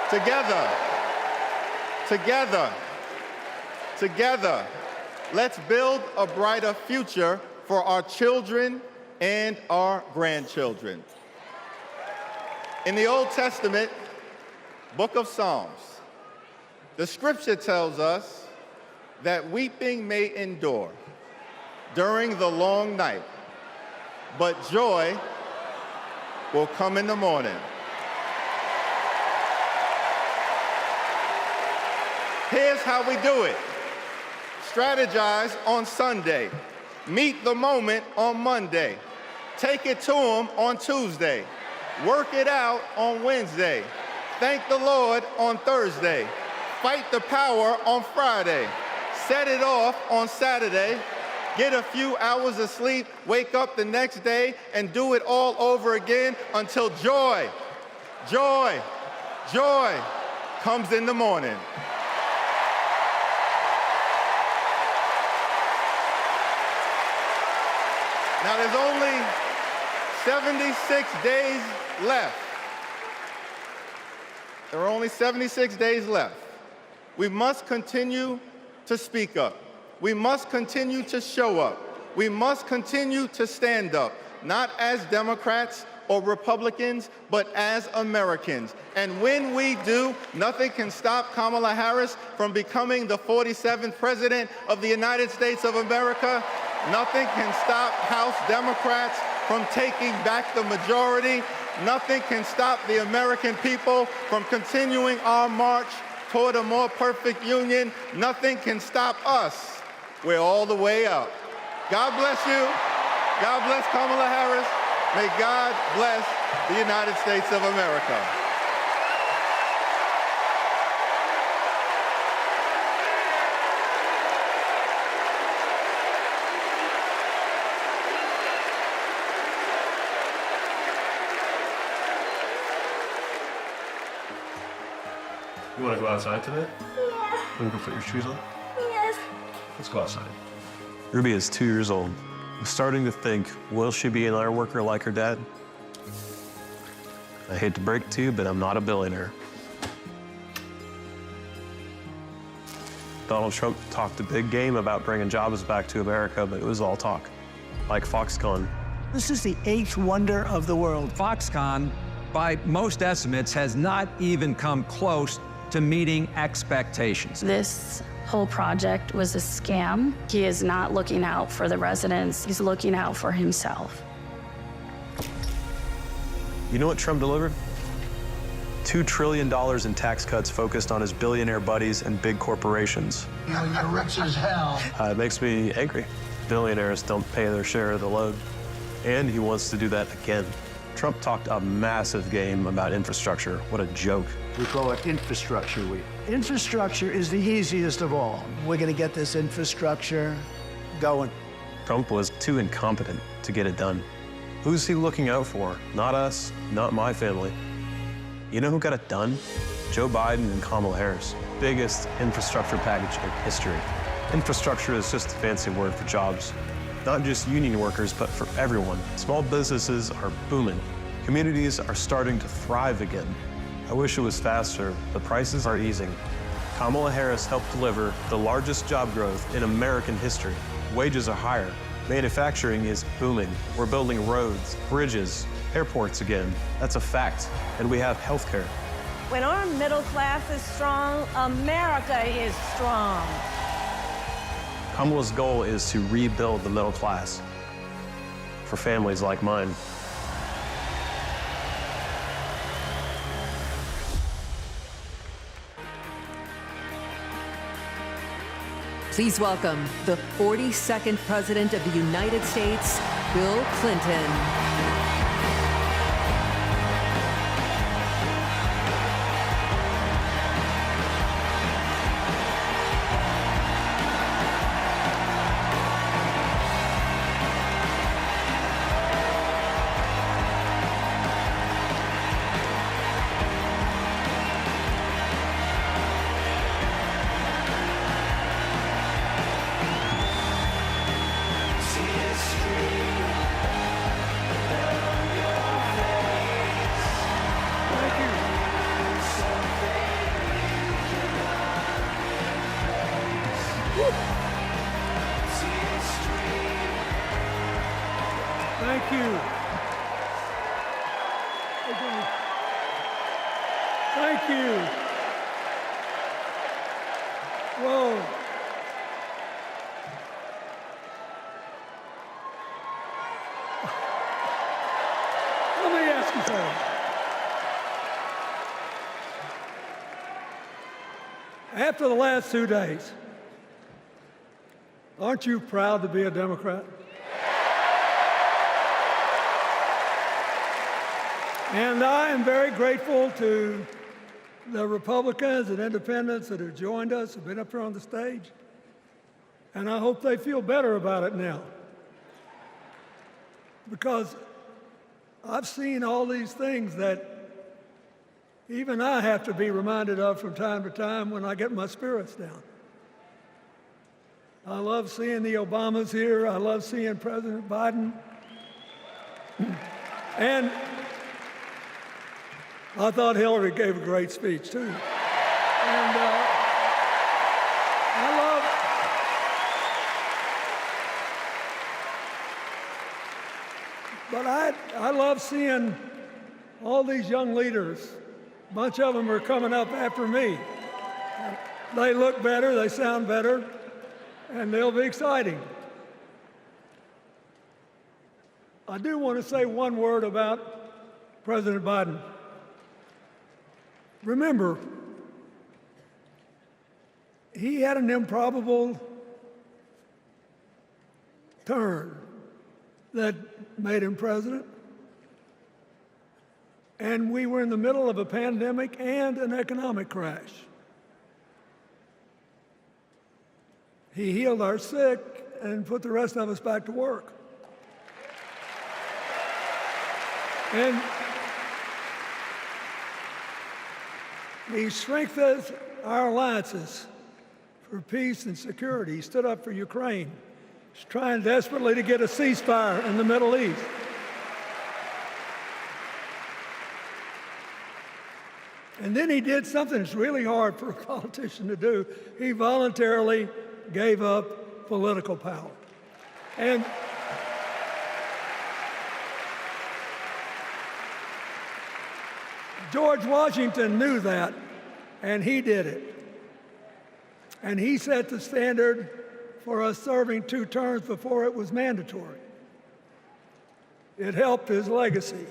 Together, let's build a brighter future for our children and our grandchildren. In the Old Testament, book of Psalms, the scripture tells us that weeping may endure during the long night, but joy will come in the morning. Here's how we do it. Strategize on Sunday. Meet the moment on Monday. Take it to them on Tuesday. Work it out on Wednesday. Thank the Lord on Thursday. Fight the power on Friday. Set it off on Saturday. Get a few hours of sleep, wake up the next day, and do it all over again until joy comes in the morning. Now there's only 76 days left. There are only 76 days left We must continue to speak up. We must continue to show up. We must continue to stand up, not as Democrats or Republicans, but as Americans. And when we do, nothing can stop Kamala Harris from becoming the 47th President of the United States of America. Nothing can stop House Democrats from taking back the majority. Nothing can stop the American people from continuing our march toward a more perfect union. Nothing can stop us. We're all the way up. God bless you. God bless Kamala Harris. May God bless the United States of America. You want to go outside today? Yeah. Want to go put your shoes on? Yes. Let's go outside. Ruby is 2 years old. I'm starting to think, will she be an iron worker like her dad? I hate to break it to you, but I'm not a billionaire. Donald Trump talked a big game about bringing jobs back to America, but it was all talk, like Foxconn. This is the 8th wonder of the world. Foxconn, by most estimates, has not even come close to meeting expectations. This whole project was a scam. He is not looking out for the residents. He's looking out for himself. You know what Trump delivered? $2 trillion in tax cuts focused on his billionaire buddies and big corporations. You know, you're rich as hell. It makes me angry. Billionaires don't pay their share of the load. And he wants to do that again. Trump talked a massive game about infrastructure. What a joke. We call it Infrastructure Week. Infrastructure is the easiest of all. We're going to get this infrastructure going. Trump was too incompetent to get it done. Who's he looking out for? Not us, not my family. You know who got it done? Joe Biden and Kamala Harris. Biggest infrastructure package in history. Infrastructure is just a fancy word for jobs. Not just union workers, but for everyone. Small businesses are booming. Communities are starting to thrive again. I wish it was faster, but prices are easing. Kamala Harris helped deliver the largest job growth in American history. Wages are higher. Manufacturing is booming. We're building roads, bridges, airports again. That's a fact. And we have healthcare. When our middle class is strong, America is strong. Kamala's goal is to rebuild the middle class for families like mine. Please welcome the 42nd President of the United States, Bill Clinton. Thank you. Thank you. Whoa. Let me ask you something. After the last 2 days, aren't you proud to be a Democrat? And I am very grateful to the Republicans and independents that have joined us, have been up here on the stage. And I hope they feel better about it now. Because I've seen all these things that even I have to be reminded of from time to time when I get my spirits down. I love seeing the Obamas here. I love seeing President Biden. And I thought Hillary gave a great speech, too. And But I love seeing all these young leaders. A bunch of them are coming up after me. They look better, they sound better, and they'll be exciting. I do want to say one word about President Biden. Remember, he had an improbable turn that made him president. And we were in the middle of a pandemic and an economic crash. He healed our sick and put the rest of us back to work. And he strengthened our alliances for peace and security. He stood up for Ukraine. He's trying desperately to get a ceasefire in the Middle East. And then he did something that's really hard for a politician to do. He voluntarily gave up political power. And George Washington knew that, and he did it. And he set the standard for us serving 2 terms before it was mandatory. It helped his legacy,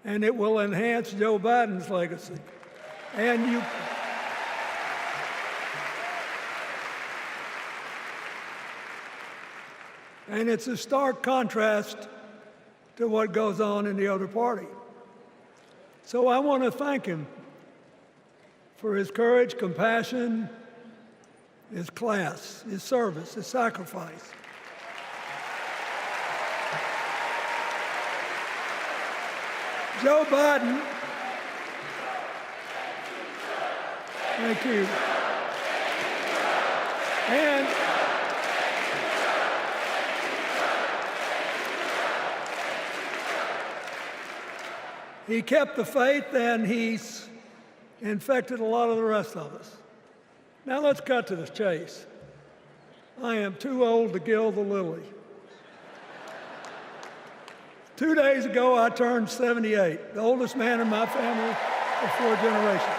and it will enhance Joe Biden's legacy. And it's a stark contrast to what goes on in the other party. So I want to thank him for his courage, compassion, his class, his service, his sacrifice. Joe Biden, thank you. And he kept the faith, and he's infected a lot of the rest of us. Now let's cut to the chase. I am too old to gild the lily. 2 days ago, I turned 78, the oldest man in my family for 4 generations.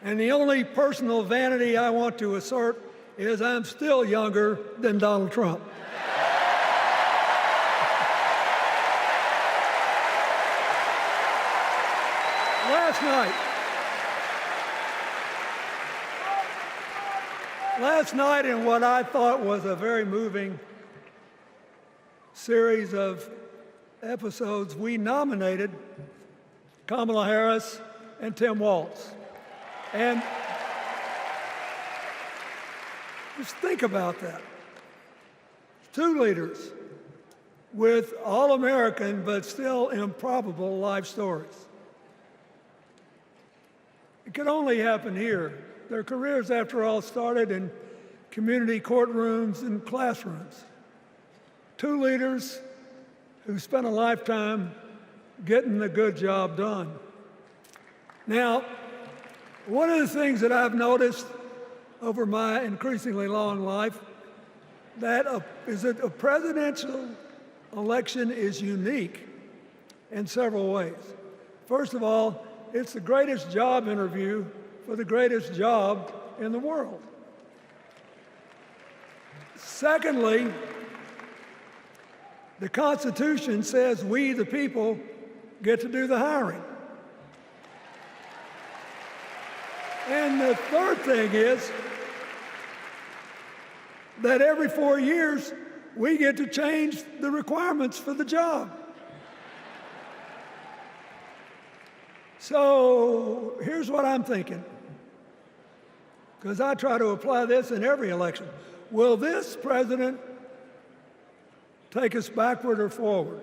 And the only personal vanity I want to assert is I'm still younger than Donald Trump. Last night, in what I thought was a very moving series of episodes, we nominated Kamala Harris and Tim Walz. And just think about that. 2 leaders with all-American but still improbable life stories. It could only happen here. Their careers, after all, started in community courtrooms and classrooms. 2 leaders who spent a lifetime getting the good job done. Now, one of the things that I've noticed over my increasingly long life is that a presidential election is unique in several ways. First of all, it's the greatest job interview for the greatest job in the world. Secondly, the Constitution says we, the people, get to do the hiring. And the third thing is that every 4 years, we get to change the requirements for the job. So here's what I'm thinking, because I try to apply this in every election. Will this president take us backward or forward?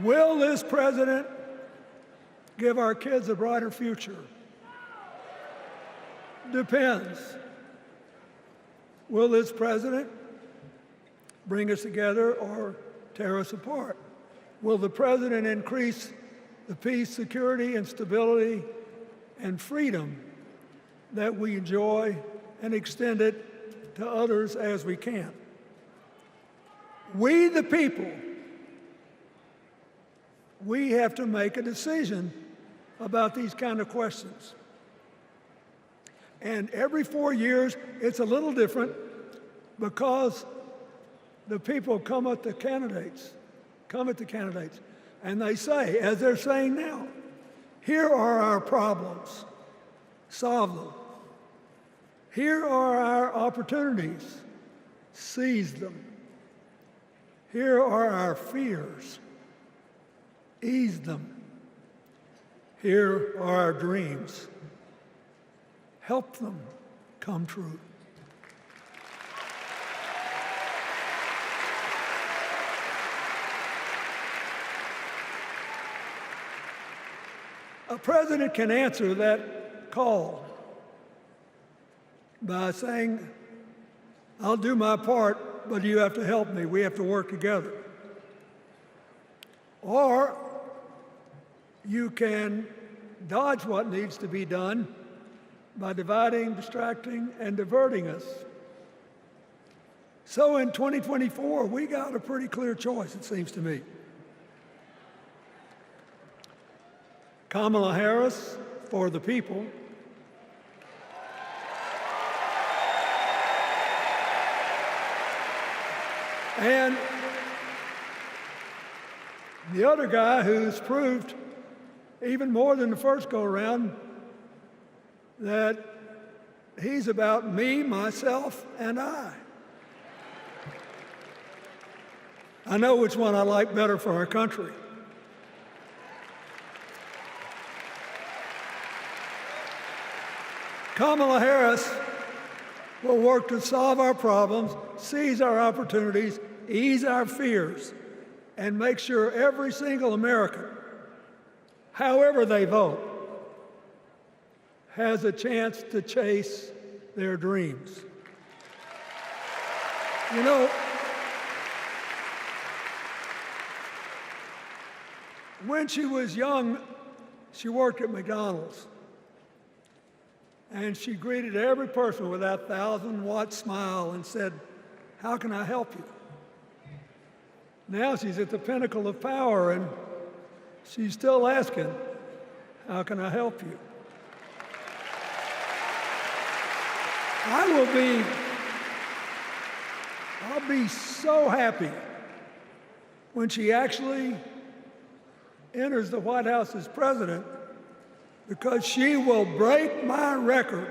Will this president give our kids a brighter future? Depends. Will this president bring us together or tear us apart? Will the president increase the peace, security, and stability and freedom that we enjoy and extend it to others as we can. We, the people, we have to make a decision about these kind of questions. And every 4 years, it's a little different because the people come at the candidates, and they say, as they're saying now, here are our problems, solve them. Here are our opportunities, seize them. Here are our fears, ease them. Here are our dreams, help them come true. A president can answer that call by saying, I'll do my part, but you have to help me. We have to work together. Or you can dodge what needs to be done by dividing, distracting, and diverting us. So in 2024, we got a pretty clear choice, it seems to me. Kamala Harris for the people, and the other guy who's proved even more than the first go-around that he's about me, myself, and I. I know which one I like better for our country. Kamala Harris will work to solve our problems, seize our opportunities, ease our fears, and make sure every single American, however they vote, has a chance to chase their dreams. You know, when she was young, she worked at McDonald's. And she greeted every person with that 1,000-watt smile and said, "How can I help you?" Now she's at the pinnacle of power, and she's still asking, "How can I help you?" I'll be so happy when she actually enters the White House as president, because she will break my record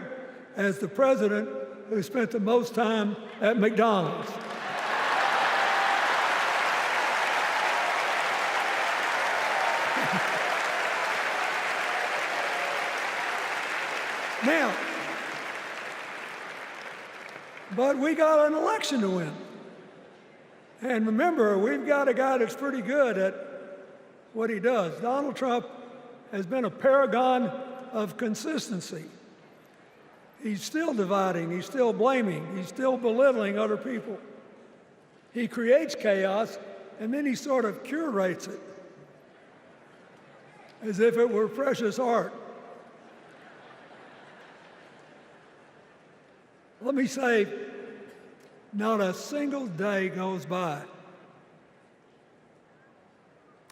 as the president who spent the most time at McDonald's. Now, but we got an election to win. And remember, we've got a guy that's pretty good at what he does. Donald Trump has been a paragon of consistency. He's still dividing, he's still blaming, he's still belittling other people. He creates chaos, and then he sort of curates it as if it were precious art. Let me say, not a single day goes by,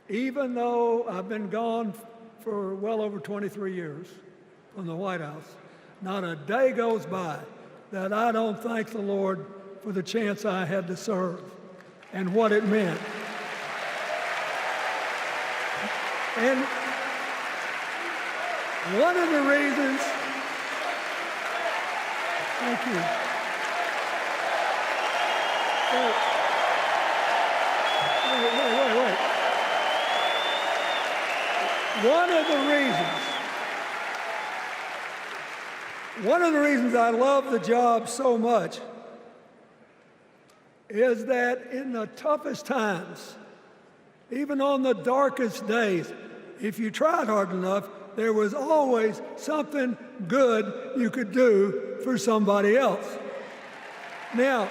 even though I've been gone for well over 23 years from the White House, not a day goes by that I don't thank the Lord for the chance I had to serve and what it meant. And one of the reasons, thank you. Wait. One of the reasons I love the job so much is that in the toughest times, even on the darkest days, if you tried hard enough, there was always something good you could do for somebody else. Now,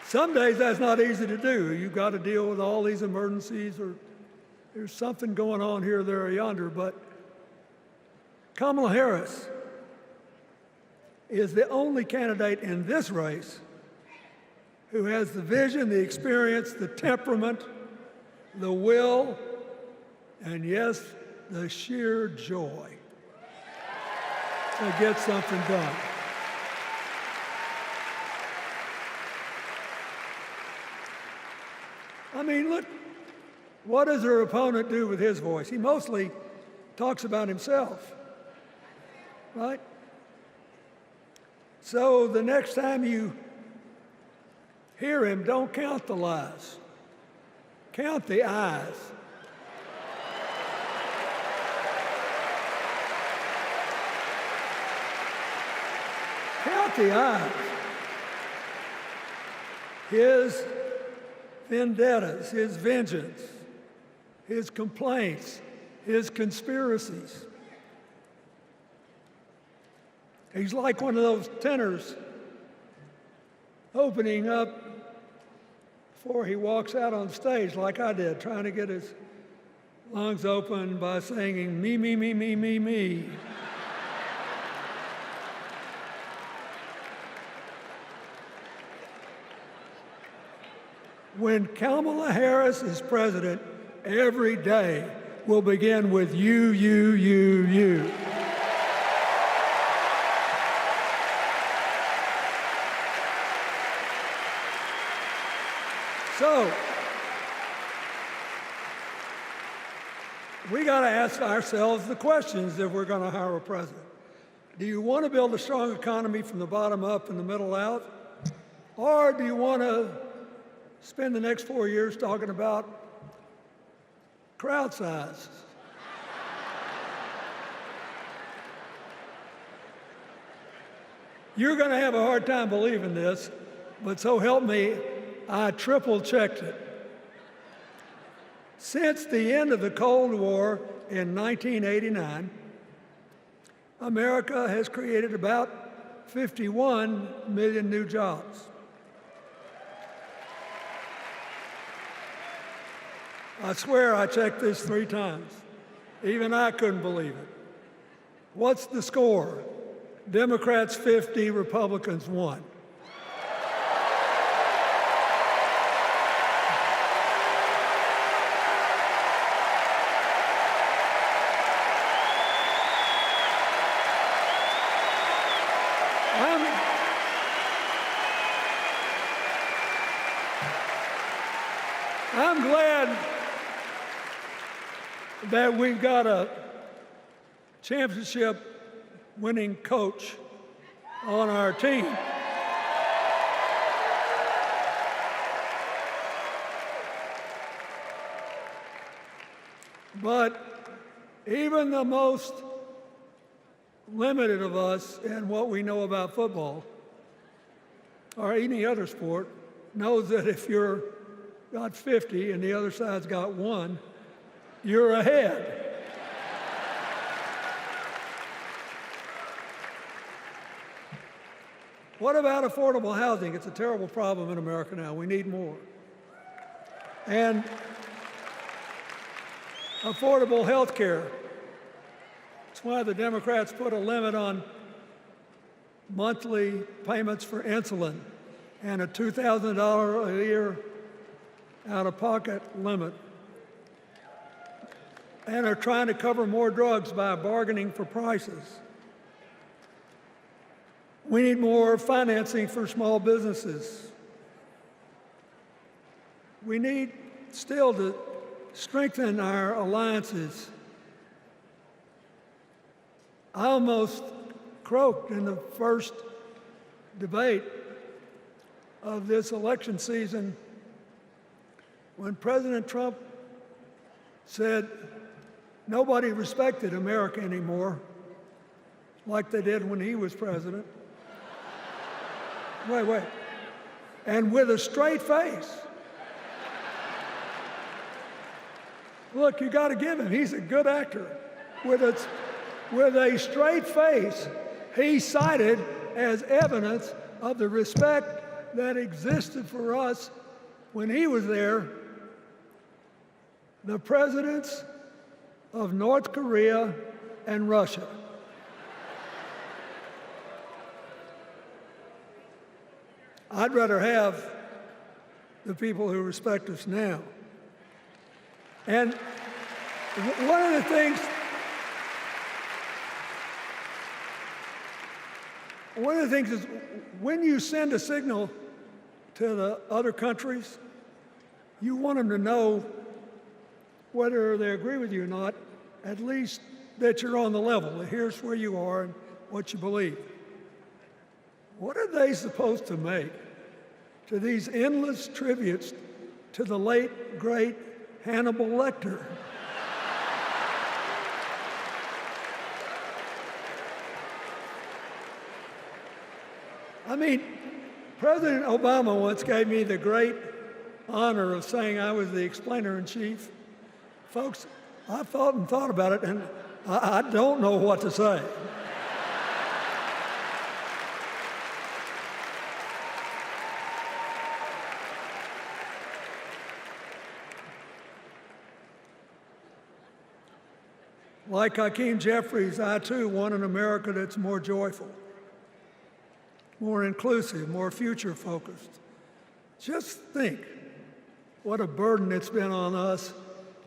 some days that's not easy to do. You've got to deal with all these emergencies, or there's something going on here, there, or yonder. But Kamala Harris is the only candidate in this race who has the vision, the experience, the temperament, the will, and yes, the sheer joy to get something done. I mean, look, what does her opponent do with his voice? He mostly talks about himself, right? So the next time you hear him, don't count the lies. Count the eyes. Count the eyes. His vendettas, his vengeance, his complaints, his conspiracies. He's like one of those tenors opening up before he walks out on stage, like I did, trying to get his lungs open by singing, me, me, me, me, me, me. When Kamala Harris is president, every day will begin with you, you, you, you. So, we got to ask ourselves the questions if we're going to hire a president. Do you want to build a strong economy from the bottom up and the middle out? Or do you want to spend the next 4 years talking about crowd size? You're going to have a hard time believing this, but so help me, I triple-checked it. Since the end of the Cold War in 1989, America has created about 51 million new jobs. I swear I checked this 3 times. Even I couldn't believe it. What's the score? Democrats 50, Republicans 1. I'm glad that we've got a championship-winning coach on our team. But even the most limited of us in what we know about football or any other sport knows that if you're got 50 and the other side's got 1, you're ahead. What about affordable housing? It's a terrible problem in America now. We need more. And affordable health care. That's why the Democrats put a limit on monthly payments for insulin and a $2,000 a year out-of-pocket limit, and are trying to cover more drugs by bargaining for prices. We need more financing for small businesses. We need still to strengthen our alliances. I almost croaked in the first debate of this election season when President Trump said nobody respected America anymore like they did when he was president. Wait. And with a straight face. Look, you got to give him, he's a good actor. With a straight face, he cited as evidence of the respect that existed for us when he was there the presidents of North Korea and Russia. I'd rather have the people who respect us now. And one of the things is when you send a signal to the other countries, you want them to know whether they agree with you or not, at least that you're on the level, that here's where you are and what you believe. What are they supposed to make to these endless tributes to the late, great Hannibal Lecter? I mean, President Obama once gave me the great honor of saying I was the explainer-in-chief. Folks, I thought and thought about it, and I don't know what to say. Like Hakeem Jeffries, I too want an America that's more joyful, more inclusive, more future-focused. Just think what a burden it's been on us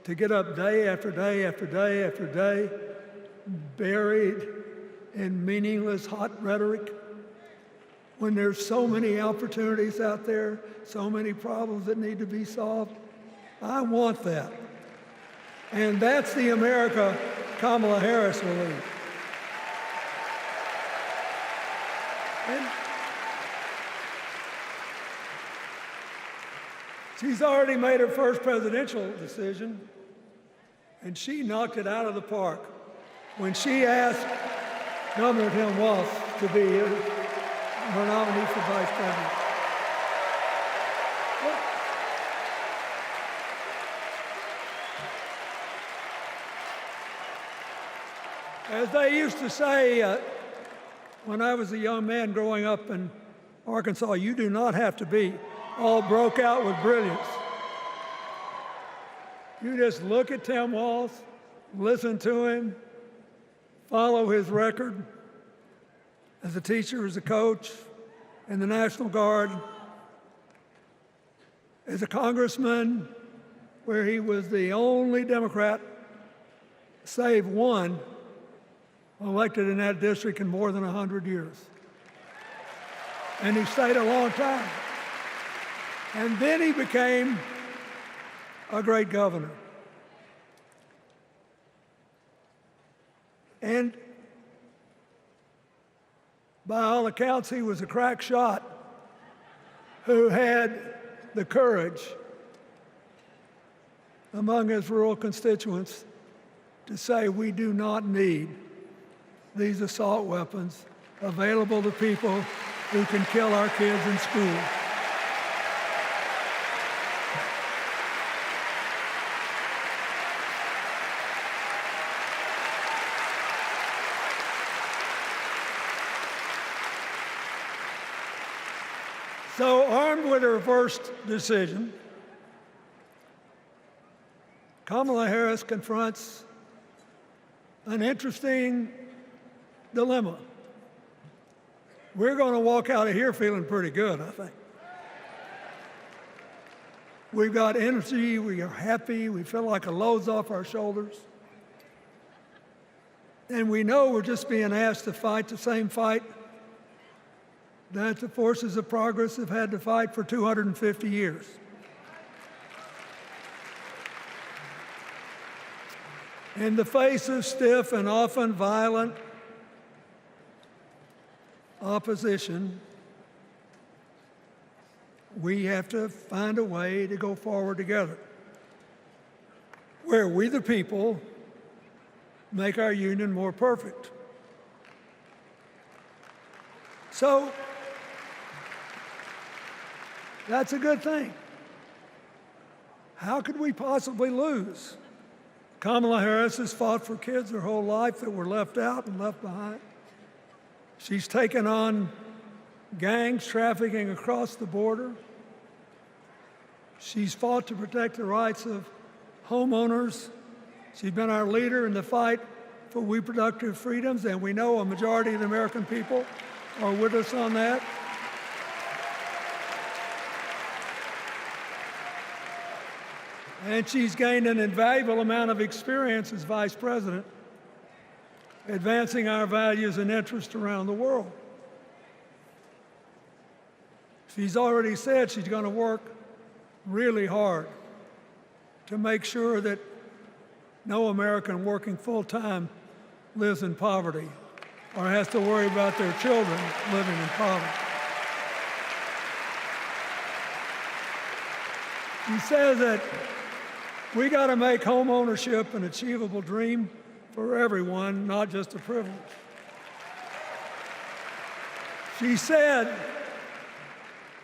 to get up day after day after day after day, buried in meaningless hot rhetoric, when there's so many opportunities out there, so many problems that need to be solved. I want that. And that's the America Kamala Harris will lead. And she's already made her first presidential decision, and she knocked it out of the park when she asked Governor Gwen Walz to be her nominee for vice president. As they used to say when I was a young man growing up in Arkansas, you do not have to be all broke out with brilliance. You just look at Tim Walz, listen to him, follow his record as a teacher, as a coach, in the National Guard, as a congressman, where he was the only Democrat, save one, elected in that district in more than 100 years. And he stayed a long time. And then he became a great governor. And by all accounts, he was a crack shot who had the courage among his rural constituents to say, we do not need these assault weapons available to people who can kill our kids in school. So, armed with her first decision, Kamala Harris confronts an interesting dilemma. We're going to walk out of here feeling pretty good, I think. We've got energy, we are happy, we feel like a load's off our shoulders. And we know we're just being asked to fight the same fight that the forces of progress have had to fight for 250 years. In the face of stiff and often violent opposition, we have to find a way to go forward together, where we the people make our union more perfect. So, that's a good thing. How could we possibly lose? Kamala Harris has fought for kids her whole life that were left out and left behind. She's taken on gangs trafficking across the border. She's fought to protect the rights of homeowners. She's been our leader in the fight for reproductive freedoms, and we know a majority of the American people are with us on that. And she's gained an invaluable amount of experience as vice president, advancing our values and interests around the world. She's already said she's going to work really hard to make sure that no American working full-time lives in poverty or has to worry about their children living in poverty. She says that we got to make home ownership an achievable dream for everyone, not just a privilege. She said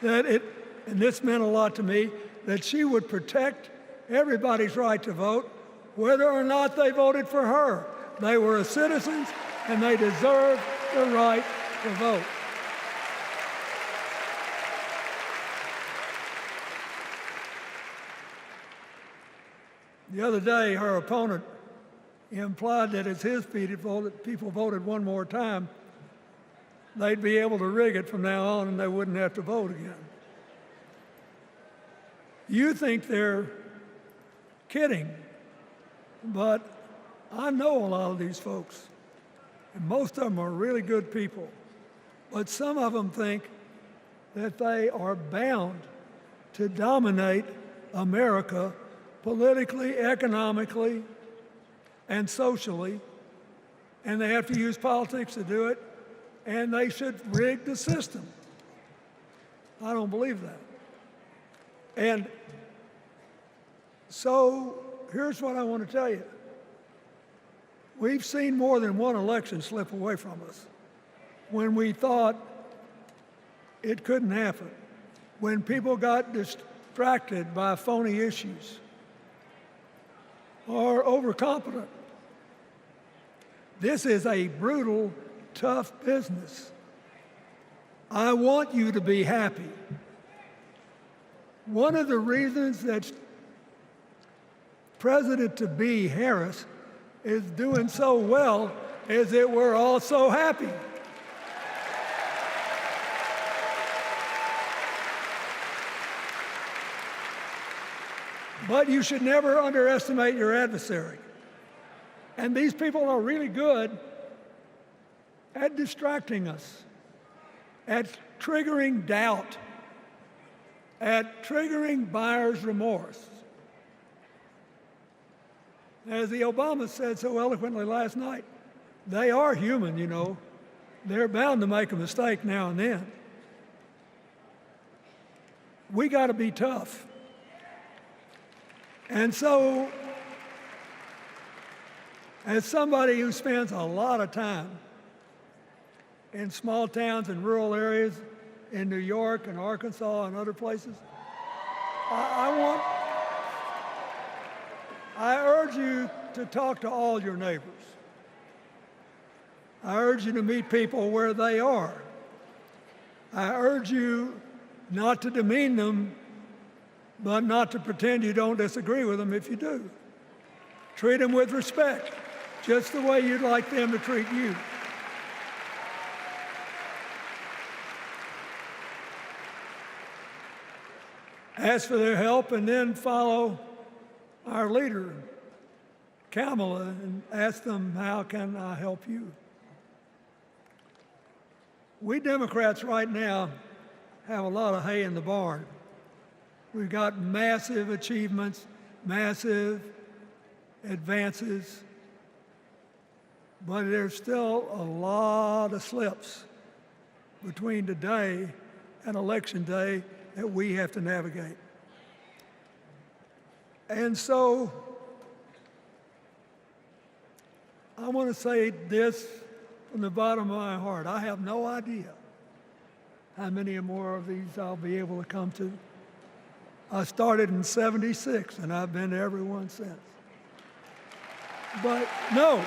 that and this meant a lot to me, that she would protect everybody's right to vote, whether or not they voted for her. They were citizens and they deserve the right to vote. The other day, her opponent implied that as his people voted one more time, they'd be able to rig it from now on and they wouldn't have to vote again. You think they're kidding, but I know a lot of these folks, and most of them are really good people, but some of them think that they are bound to dominate America politically, economically, and socially, and they have to use politics to do it, and they should rig the system. I don't believe that. And so here's what I want to tell you. We've seen more than one election slip away from us when we thought it couldn't happen, when people got distracted by phony issues or overconfident. This is a brutal, tough business. I want you to be happy. One of the reasons that President-to-be Harris is doing so well is that we're all so happy. But you should never underestimate your adversary. And these people are really good at distracting us, at triggering doubt, at triggering buyer's remorse. As the Obama said so eloquently last night, they are human, you know. They're bound to make a mistake now and then. We got to be tough. And so, as somebody who spends a lot of time in small towns and rural areas in New York and Arkansas and other places, I urge you to talk to all your neighbors. I urge you to meet people where they are. I urge you not to demean them, but not to pretend you don't disagree with them if you do. Treat them with respect, just the way you'd like them to treat you. Ask for their help and then follow our leader, Kamala, and ask them, how can I help you? We Democrats right now have a lot of hay in the barn. We've got massive achievements, massive advances, but there's still a lot of slips between today and Election Day that we have to navigate. And so I want to say this from the bottom of my heart. I have no idea how many more of these I'll be able to come to. I started in '76, and I've been to every one since. But no,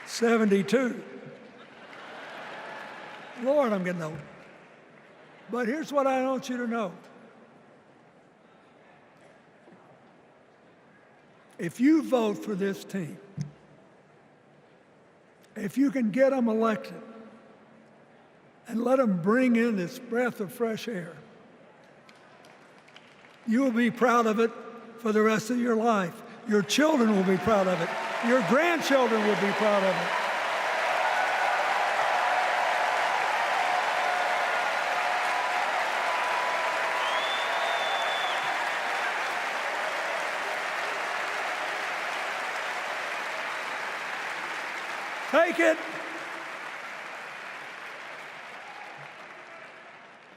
72. Lord, I'm getting old. But here's what I want you to know. If you vote for this team, if you can get them elected and let them bring in this breath of fresh air, You will be proud of it for the rest of your life. Your children will be proud of it. Your grandchildren will be proud of it. Take it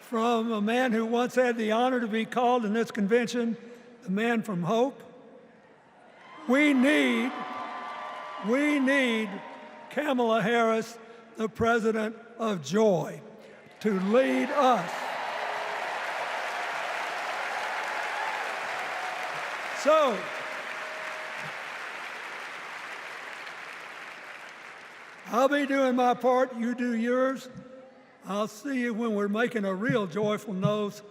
from a man who once had the honor to be called in this convention the man from hope. We need Kamala Harris, the president of joy, to lead us. So, I'll be doing my part, you do yours. I'll see you when we're making a real joyful noise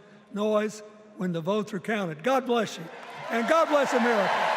when the votes are counted. God bless you, and God bless America.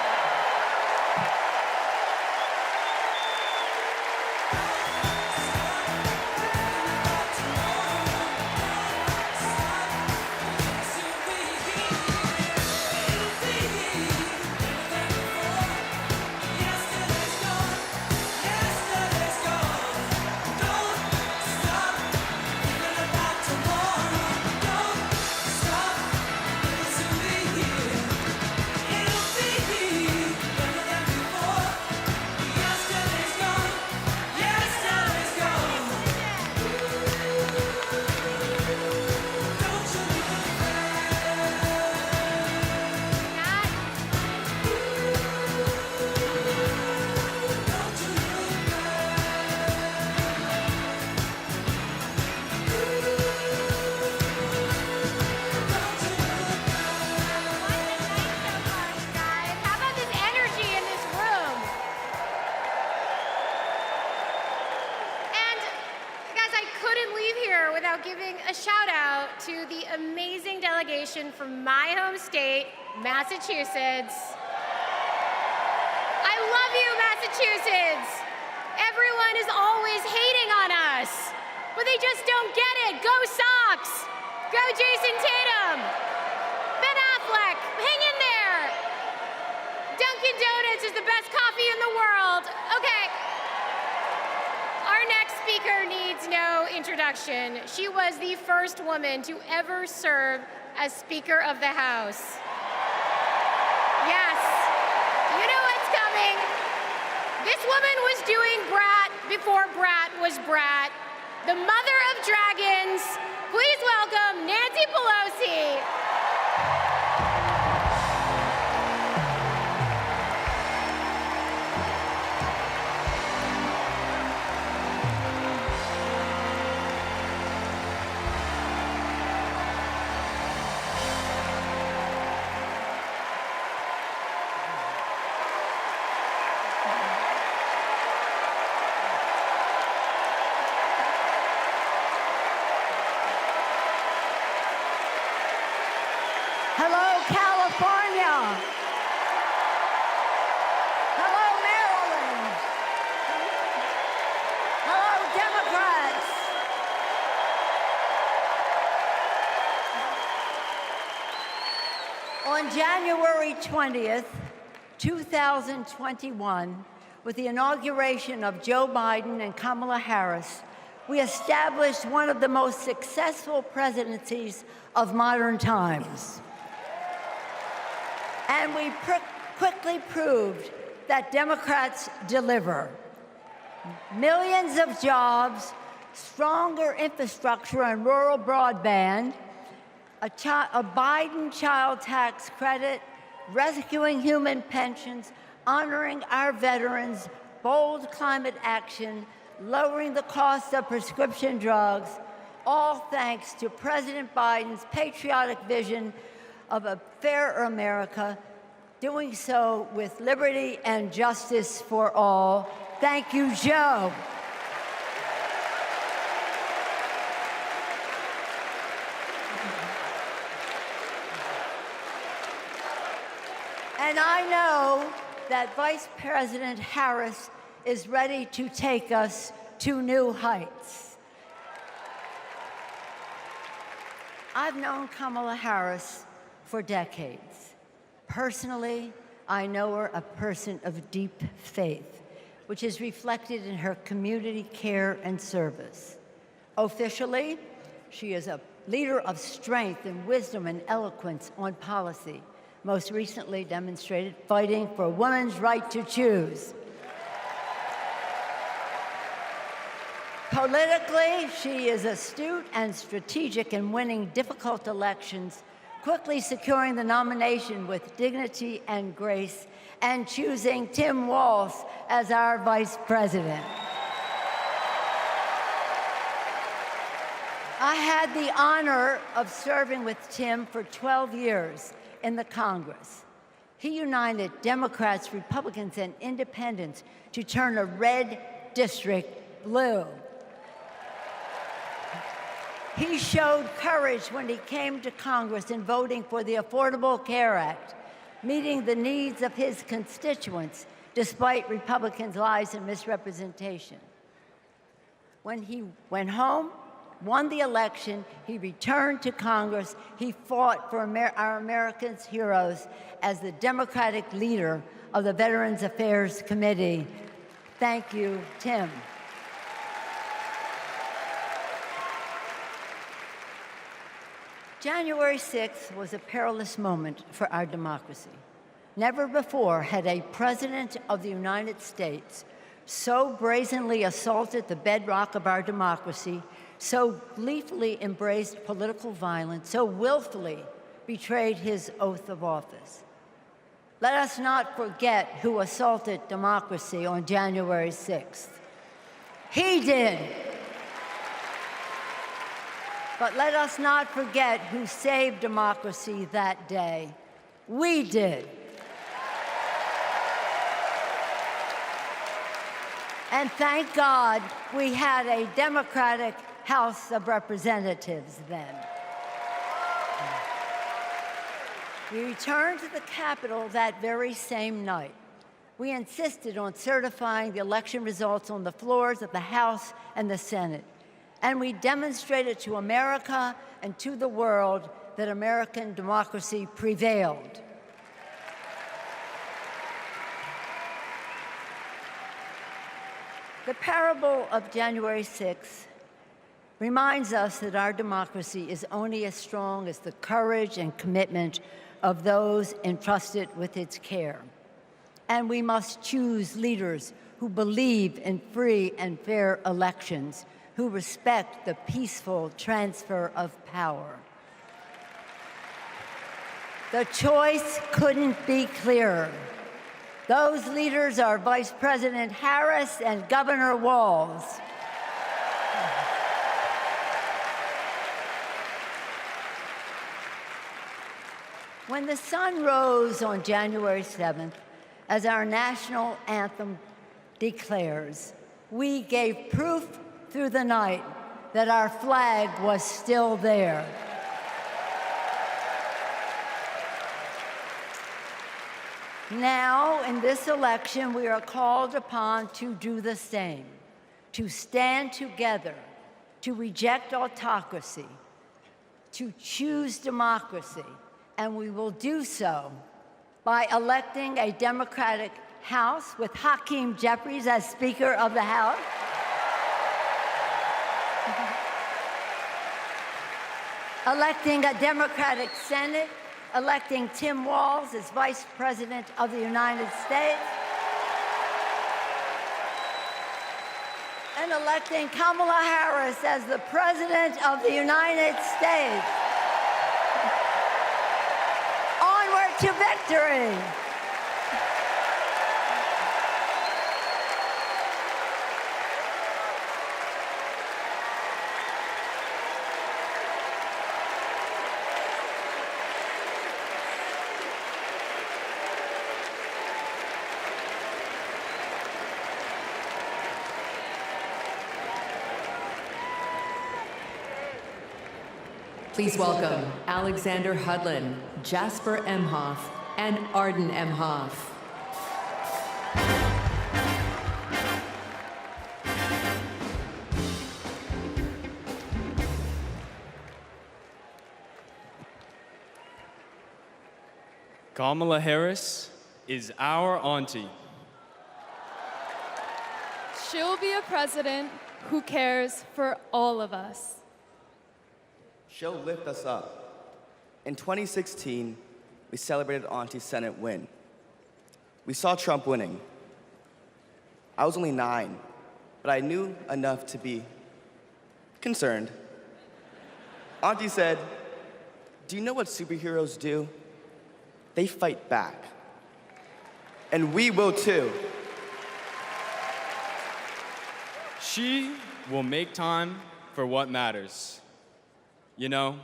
From my home state, Massachusetts. I love you, Massachusetts. Everyone is always hating on us, but they just don't get it. Go Sox! Go Jason Tatum! Ben Affleck, hang in there! Dunkin' Donuts is the best coffee in the world. Okay. Our next speaker needs no introduction. She was the first woman to ever serve as Speaker of the House. Yes, you know what's coming. This woman was doing Brat before Brat was Brat. The mother of dragons. Please welcome Nancy Pelosi. Hello, California. Hello, Maryland. Hello, Democrats. On January 20th, 2021, with the inauguration of Joe Biden and Kamala Harris, we established one of the most successful presidencies of modern times. And we quickly proved that Democrats deliver. Millions of jobs, stronger infrastructure and rural broadband, a Biden child tax credit, rescuing human pensions, honoring our veterans, bold climate action, lowering the cost of prescription drugs, all thanks to President Biden's patriotic vision of a fairer America, doing so with liberty and justice for all. Thank you, Joe. And I know that Vice President Harris is ready to take us to new heights. I've known Kamala Harris for decades. Personally, I know her a person of deep faith, which is reflected in her community care and service. Officially, she is a leader of strength and wisdom and eloquence on policy, most recently demonstrated fighting for women's right to choose. Politically, she is astute and strategic in winning difficult elections, quickly securing the nomination with dignity and grace, and choosing Tim Walz as our vice president. I had the honor of serving with Tim for 12 years in the Congress. He united Democrats, Republicans, and independents to turn a red district blue. He showed courage when he came to Congress in voting for the Affordable Care Act, meeting the needs of his constituents despite Republicans' lies and misrepresentation. When he went home, won the election, he returned to Congress. He fought for our Americans' heroes as the Democratic leader of the Veterans Affairs Committee. Thank you, Tim. January 6th was a perilous moment for our democracy. Never before had a president of the United States so brazenly assaulted the bedrock of our democracy, so gleefully embraced political violence, so willfully betrayed his oath of office. Let us not forget who assaulted democracy on January 6th. He did. But let us not forget who saved democracy that day. We did. And thank God we had a Democratic House of Representatives then. We returned to the Capitol that very same night. We insisted on certifying the election results on the floors of the House and the Senate. And we demonstrated to America and to the world that American democracy prevailed. The parable of January 6th reminds us that our democracy is only as strong as the courage and commitment of those entrusted with its care. And we must choose leaders who believe in free and fair elections, who respect the peaceful transfer of power. The choice couldn't be clearer. Those leaders are Vice President Harris and Governor Walz. When the sun rose on January 7th, as our national anthem declares, we gave proof through the night that our flag was still there. Now, in this election, we are called upon to do the same, to stand together, to reject autocracy, to choose democracy, and we will do so by electing a Democratic House with Hakeem Jeffries as Speaker of the House, electing a Democratic Senate, electing Tim Walz as Vice President of the United States, and electing Kamala Harris as the President of the United States. Onward to victory! Please welcome Alexander Hudlin, Jasper Emhoff, and Arden Emhoff. Kamala Harris is our auntie. She'll be a president who cares for all of us. She'll lift us up. In 2016, we celebrated Auntie's Senate win. We saw Trump winning. I was only 9, but I knew enough to be concerned. Auntie said, "Do you know what superheroes do? They fight back. And we will too." She will make time for what matters. You know,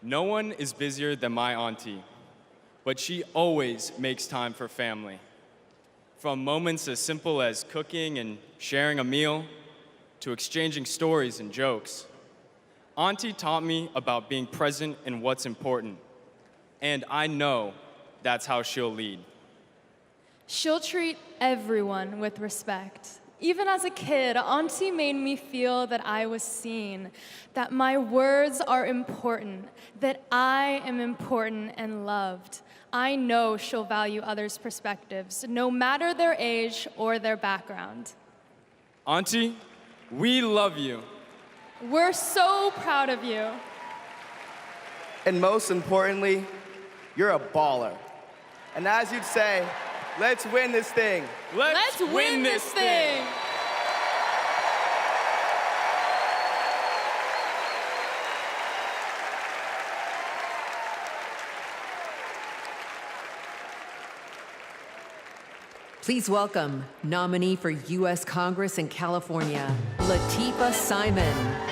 no one is busier than my auntie, but she always makes time for family. From moments as simple as cooking and sharing a meal, to exchanging stories and jokes. Auntie taught me about being present in what's important, and I know that's how she'll lead. She'll treat everyone with respect. Even as a kid, Auntie made me feel that I was seen, that my words are important, that I am important and loved. I know she'll value others' perspectives, no matter their age or their background. Auntie, we love you. We're so proud of you. And most importantly, you're a baller. And as you'd say, let's win this thing. Let's win this thing. Please welcome nominee for U.S. Congress in California, Latifah Simon.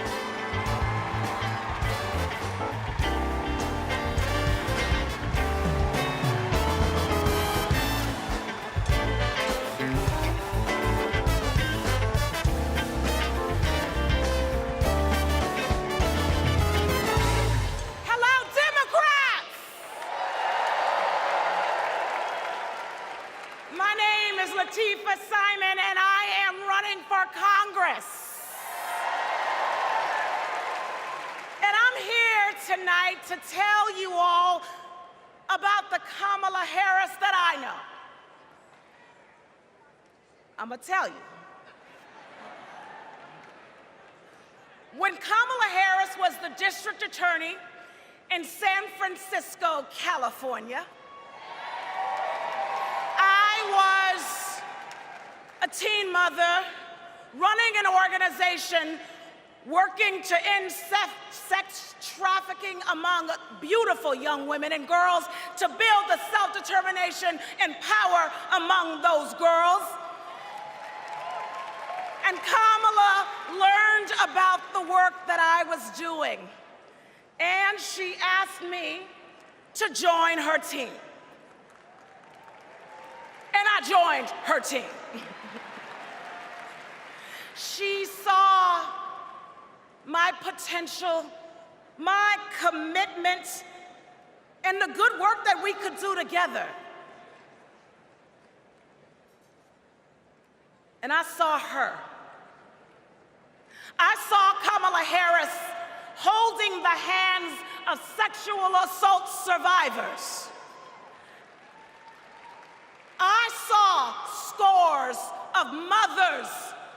Latifah Simon, and I am running for Congress. And I'm here tonight to tell you all about the Kamala Harris that I know. I'm gonna tell you. When Kamala Harris was the district attorney in San Francisco, California, I was a teen mother running an organization working to end sex trafficking among beautiful young women and girls, to build the self-determination and power among those girls. And Kamala learned about the work that I was doing, and she asked me to join her team. And I joined her team. She saw my potential, my commitment, and the good work that we could do together. And I saw her. I saw Kamala Harris holding the hands of sexual assault survivors. I saw scores of mothers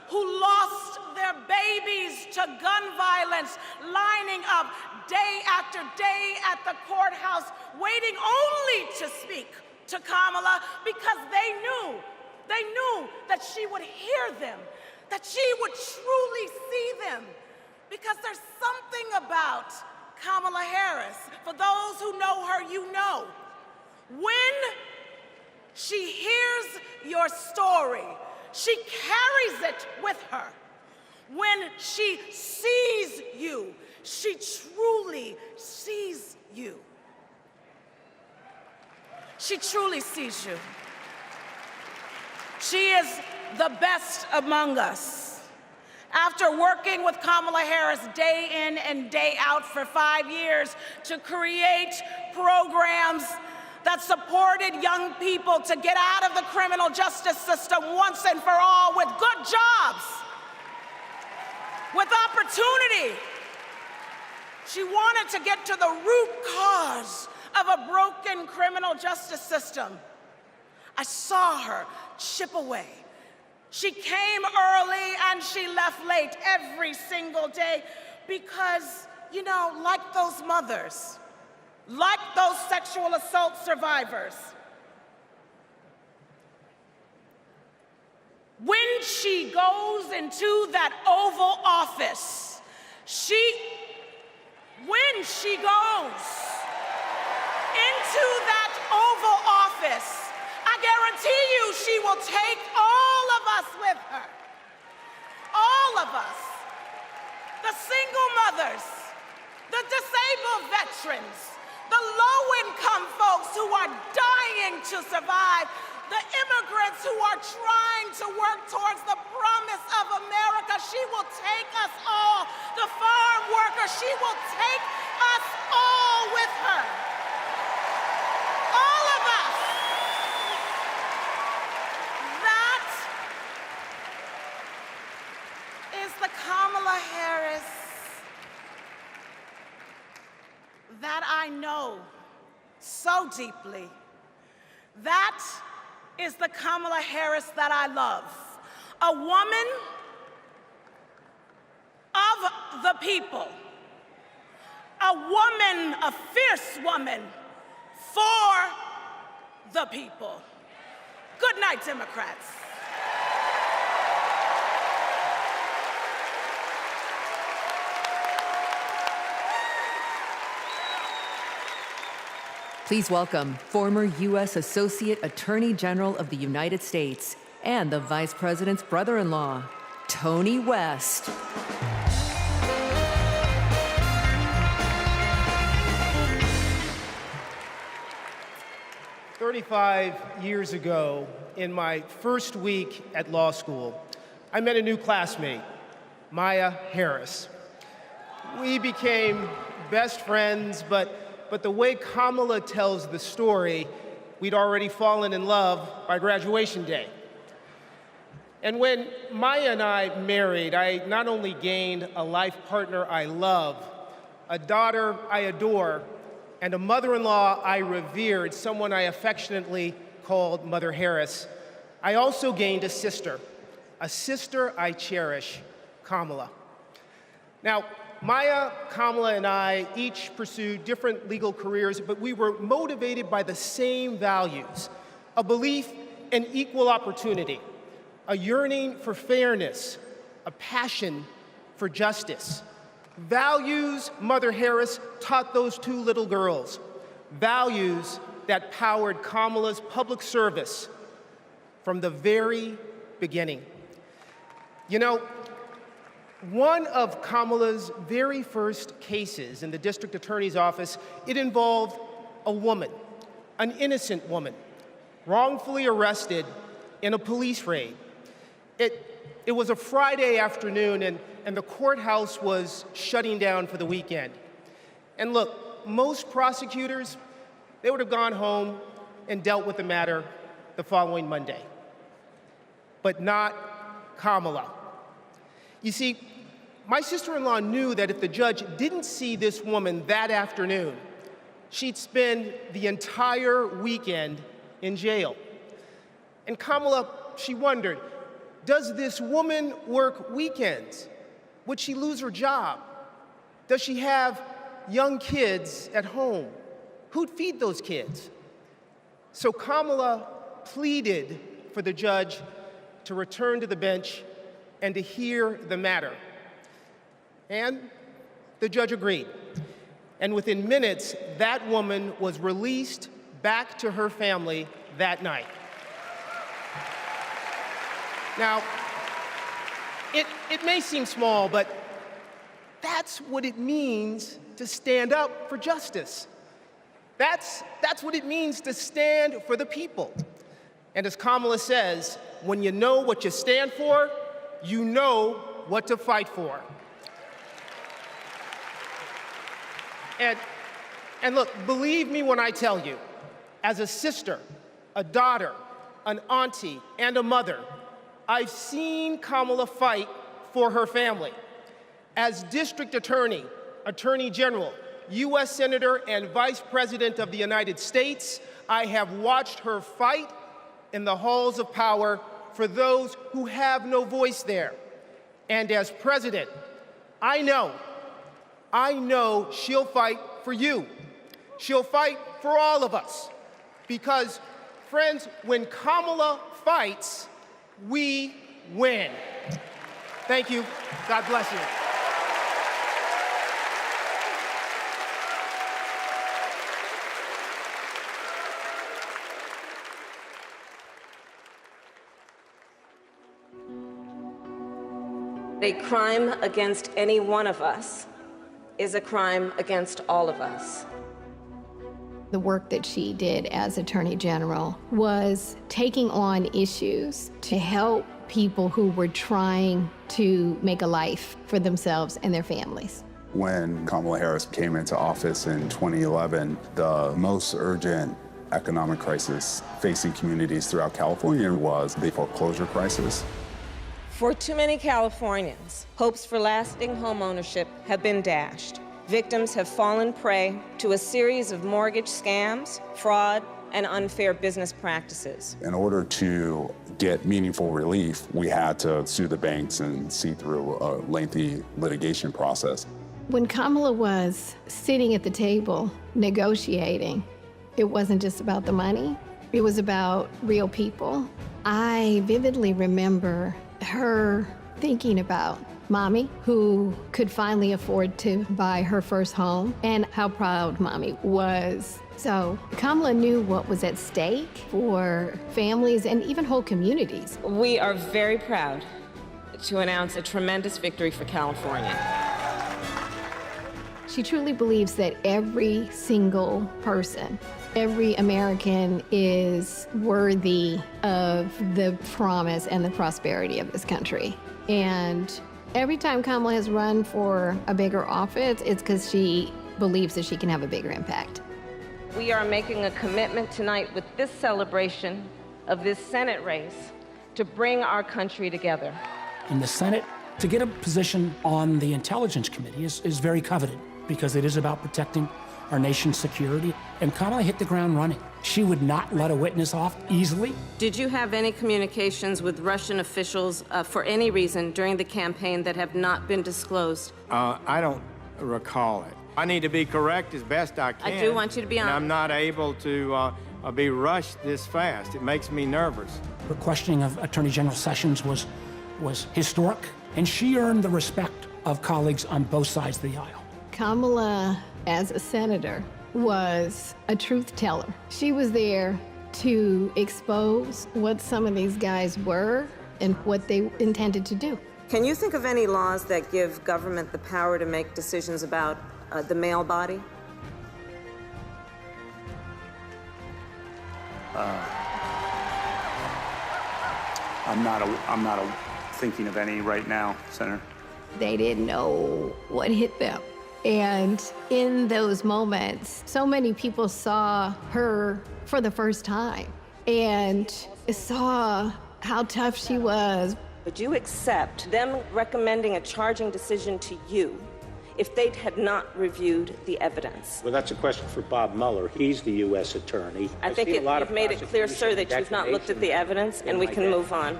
who lost their babies to gun violence, lining up day after day at the courthouse, waiting only to speak to Kamala because they knew that she would hear them, that she would truly see them, because there's something about Kamala Harris. For those who know her, you know. When she hears your story, she carries it with her. When she sees you, she truly sees you. She truly sees you. She is the best among us. After working with Kamala Harris day in and day out for 5 years to create programs that supported young people to get out of the criminal justice system once and for all, with good jobs, with opportunity, She wanted to get to the root cause of a broken criminal justice system. I saw her chip away. She came early and she left late every single day because, you know, like those mothers, like those sexual assault survivors, when she goes into that Oval Office, when she goes into that Oval Office, I guarantee you she will take all of us with her. All of us. The single mothers, the disabled veterans, the low-income folks who are dying to survive, the immigrants who are trying to work towards the promise of America. She will take us all. The farm workers, she will take us all with her. All of us. That is the Kamala Harris that I know so deeply. That is the Kamala Harris that I love. A woman of the people. A woman, a fierce woman for the people. Good night, Democrats. Please welcome former U.S. Associate Attorney General of the United States and the Vice President's brother-in-law, Tony West. 35 years ago, in my first week at law school, I met a new classmate, Maya Harris. We became best friends, but the way Kamala tells the story, we'd already fallen in love by graduation day. And when Maya and I married, I not only gained a life partner I love, a daughter I adore, and a mother-in-law I revered, someone I affectionately called Mother Harris, I also gained a sister I cherish, Kamala. Now, Maya, Kamala, and I each pursued different legal careers, but we were motivated by the same values: a belief in equal opportunity, a yearning for fairness, a passion for justice. Values Mother Harris taught those two little girls, values that powered Kamala's public service from the very beginning. You know, one of Kamala's very first cases in the district attorney's office, it involved a woman, an innocent woman, wrongfully arrested in a police raid. It was a Friday afternoon, and the courthouse was shutting down for the weekend. And look, most prosecutors, they would have gone home and dealt with the matter the following Monday. But not Kamala. You see, my sister-in-law knew that if the judge didn't see this woman that afternoon, she'd spend the entire weekend in jail. And Kamala, she wondered, does this woman work weekends? Would she lose her job? Does she have young kids at home? Who'd feed those kids? So Kamala pleaded for the judge to return to the bench and to hear the matter. And the judge agreed. And within minutes, that woman was released back to her family that night. Now, it may seem small, but that's what it means to stand up for justice. That's what it means to stand for the people. And as Kamala says, when you know what you stand for, you know what to fight for. And look, believe me when I tell you, as a sister, a daughter, an auntie, and a mother, I've seen Kamala fight for her family. As district attorney, Attorney General, U.S. Senator, and Vice President of the United States, I have watched her fight in the halls of power for those who have no voice there. And as president, I know she'll fight for you. She'll fight for all of us. Because, friends, when Kamala fights, we win. Thank you. God bless you. A crime against any one of us is a crime against all of us. The work that she did as Attorney General was taking on issues to help people who were trying to make a life for themselves and their families. When Kamala Harris came into office in 2011, the most urgent economic crisis facing communities throughout California was the foreclosure crisis. For too many Californians, hopes for lasting homeownership have been dashed. Victims have fallen prey to a series of mortgage scams, fraud, and unfair business practices. In order to get meaningful relief, we had to sue the banks and see through a lengthy litigation process. When Kamala was sitting at the table negotiating, it wasn't just about the money, it was about real people. I vividly remember her thinking about Mommy, who could finally afford to buy her first home, and how proud Mommy was. So Kamala knew what was at stake for families and even whole communities. We are very proud to announce a tremendous victory for California. She truly believes that every single person, every American is worthy of the promise and the prosperity of this country. And every time Kamala has run for a bigger office, it's because she believes that she can have a bigger impact. We are making a commitment tonight with this celebration of this Senate race to bring our country together. In the Senate, to get a position on the Intelligence Committee is very coveted because it is about protecting our nation's security. And Kamala hit the ground running. She would not let a witness off easily. Did you have any communications with Russian officials for any reason during the campaign that have not been disclosed? I don't recall it. I need to be correct as best I can. I do want you to be honest. And I'm not able to be rushed this fast. It makes me nervous. Her questioning of Attorney General Sessions was historic, and she earned the respect of colleagues on both sides of the aisle. Kamala, as a senator, was a truth teller. She was there to expose what some of these guys were and what they intended to do. Can you think of any laws that give government the power to make decisions about the male body? I'm not thinking of any right now, Senator. They didn't know what hit them. And in those moments, so many people saw her for the first time and saw how tough she was. Would you accept them recommending a charging decision to you if they had not reviewed the evidence? Well, that's a question for Bob Mueller. He's the U.S. attorney. I think you've made it clear, sir, that you've not looked at the evidence, and we can move on.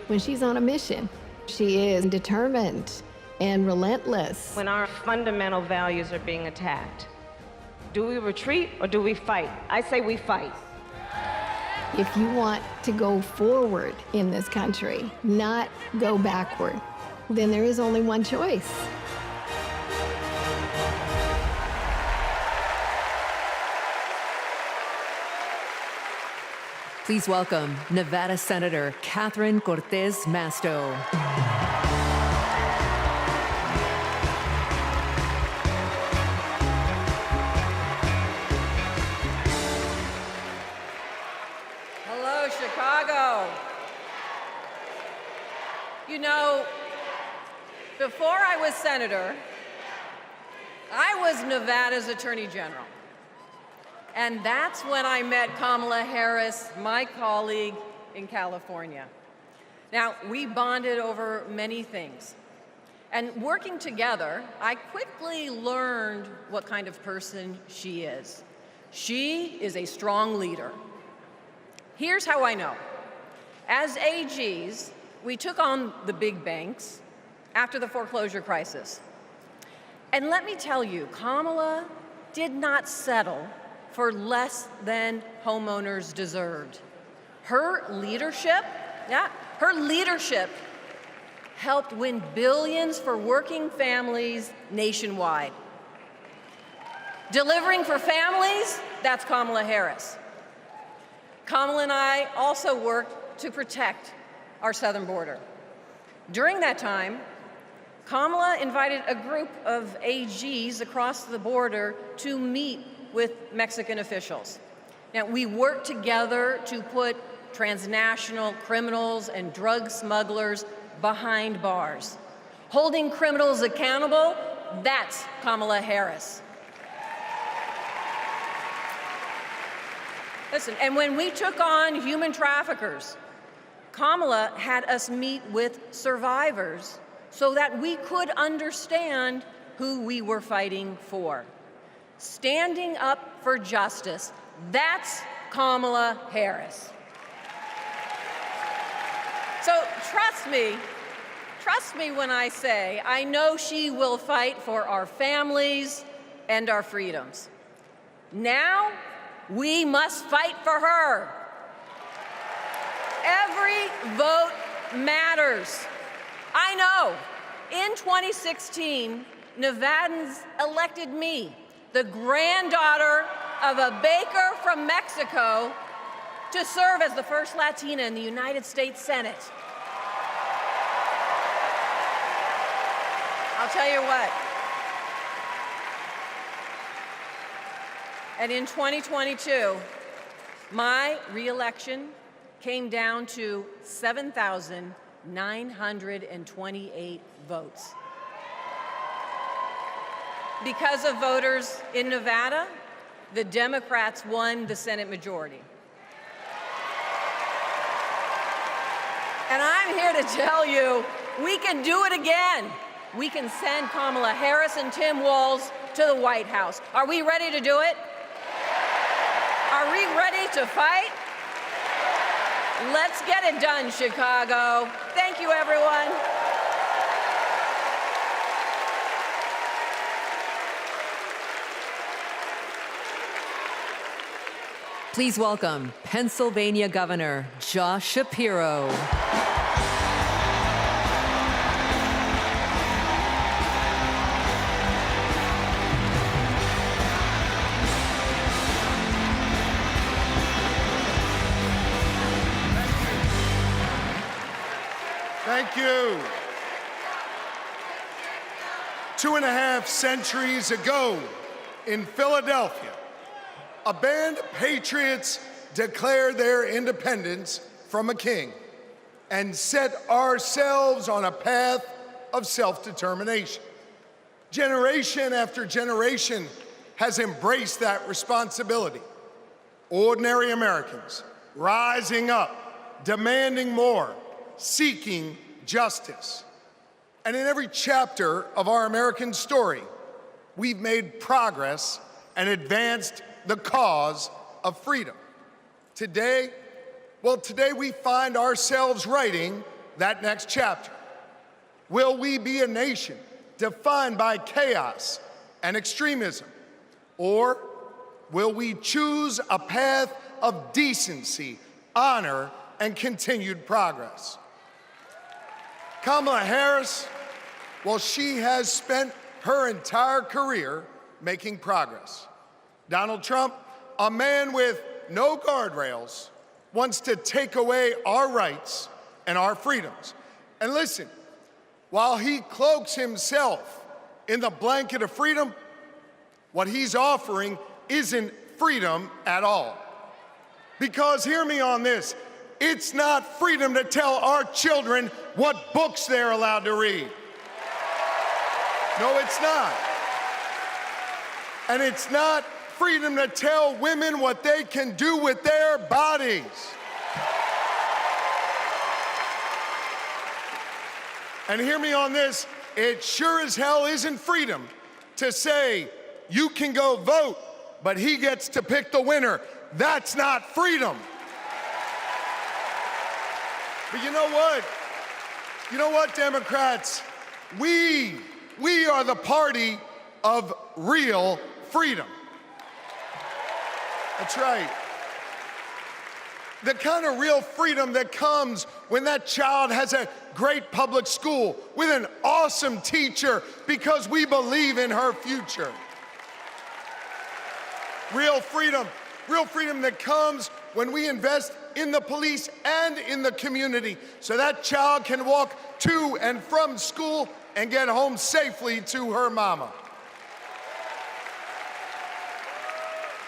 When she's on a mission, she is determined and relentless. When our fundamental values are being attacked, do we retreat or do we fight? I say we fight. If you want to go forward in this country, not go backward, then there is only one choice. Please welcome Nevada Senator Catherine Cortez Masto. Hello, Chicago. You know, before I was senator, I was Nevada's Attorney General. And that's when I met Kamala Harris, my colleague in California. Now, we bonded over many things. And working together, I quickly learned what kind of person she is. She is a strong leader. Here's how I know. As AGs, we took on the big banks after the foreclosure crisis. And let me tell you, Kamala did not settle for less than homeowners deserved. Her leadership helped win billions for working families nationwide. Delivering for families, that's Kamala Harris. Kamala and I also worked to protect our southern border. During that time, Kamala invited a group of AGs across the border to meet with Mexican officials. Now, we worked together to put transnational criminals and drug smugglers behind bars. Holding criminals accountable, that's Kamala Harris. Listen, and when we took on human traffickers, Kamala had us meet with survivors so that we could understand who we were fighting for. Standing up for justice, that's Kamala Harris. So trust me when I say I know she will fight for our families and our freedoms. Now, we must fight for her. Every vote matters. I know, in 2016, Nevadans elected me, the granddaughter of a baker from Mexico, to serve as the first Latina in the United States Senate. I'll tell you what. And in 2022, my reelection came down to 7,928 votes. Because of voters in Nevada, the Democrats won the Senate majority. And I'm here to tell you, we can do it again. We can send Kamala Harris and Tim Walz to the White House. Are we ready to do it? Are we ready to fight? Let's get it done, Chicago. Thank you, everyone. Please welcome Pennsylvania Governor Josh Shapiro. Thank you. 2.5 centuries ago in Philadelphia, a band of patriots declared their independence from a king and set ourselves on a path of self-determination. Generation after generation has embraced that responsibility. Ordinary Americans rising up, demanding more, seeking justice. And in every chapter of our American story, we've made progress and advanced the cause of freedom. Today we find ourselves writing that next chapter. Will we be a nation defined by chaos and extremism? Or will we choose a path of decency, honor, and continued progress? Kamala Harris, well, she has spent her entire career making progress. Donald Trump, a man with no guardrails, wants to take away our rights and our freedoms. And listen, while he cloaks himself in the blanket of freedom, what he's offering isn't freedom at all. Because hear me on this, it's not freedom to tell our children what books they're allowed to read. No, it's not. And it's not freedom to tell women what they can do with their bodies. And hear me on this, it sure as hell isn't freedom to say you can go vote, but he gets to pick the winner. That's not freedom. But you know what? You know what, Democrats? We are the party of real freedom. That's right. The kind of real freedom that comes when that child has a great public school with an awesome teacher because we believe in her future. Real freedom that comes when we invest in the police and in the community so that child can walk to and from school and get home safely to her mama.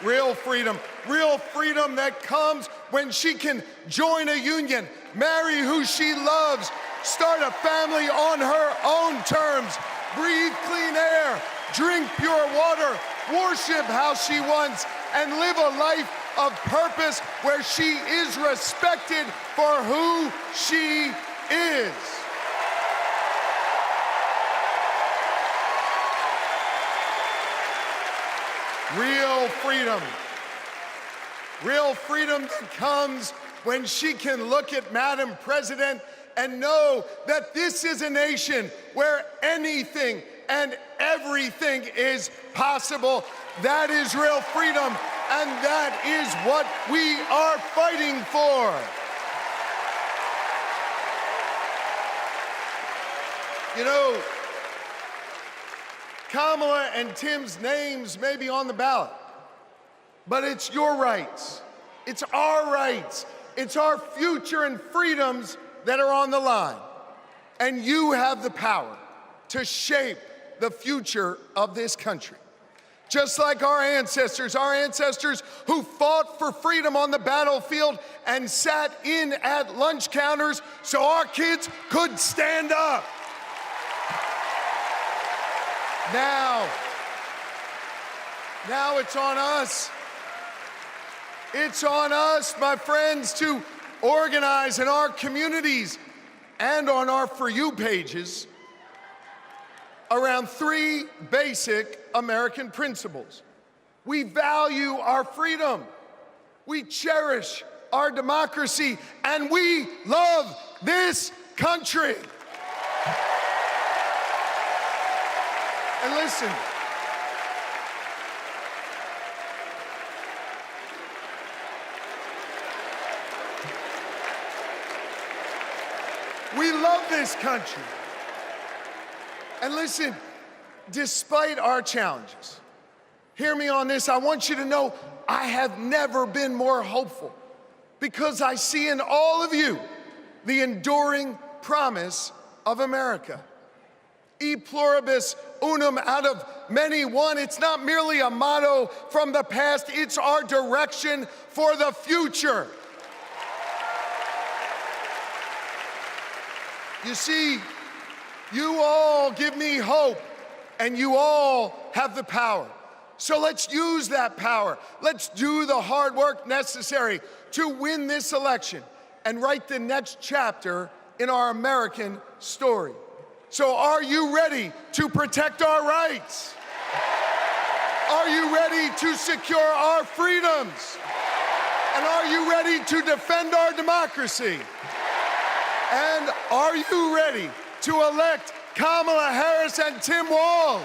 Real freedom that comes when she can join a union, marry who she loves, start a family on her own terms, breathe clean air, drink pure water, worship how she wants, and live a life of purpose where she is respected for who she is. Real freedom that comes when she can look at Madam President and know that this is a nation where anything and everything is possible. That is real freedom, and that is what we are fighting for. You know, Kamala and Tim's names may be on the ballot, but it's your rights. It's our rights. It's our future and freedoms that are on the line. And you have the power to shape the future of this country. Just like our ancestors who fought for freedom on the battlefield and sat in at lunch counters so our kids could stand up. Now it's on us. It's on us, my friends, to organize in our communities and on our For You pages around three basic American principles. We value our freedom, we cherish our democracy, and we love this country. And listen, we love this country. And listen, despite our challenges, hear me on this, I want you to know I have never been more hopeful because I see in all of you the enduring promise of America. E pluribus unum, out of many one. It's not merely a motto from the past, it's our direction for the future. You see, you all give me hope, and you all have the power. So let's use that power. Let's do the hard work necessary to win this election and write the next chapter in our American story. So are you ready to protect our rights? Are you ready to secure our freedoms? And are you ready to defend our democracy? And are you ready to elect Kamala Harris and Tim Walz?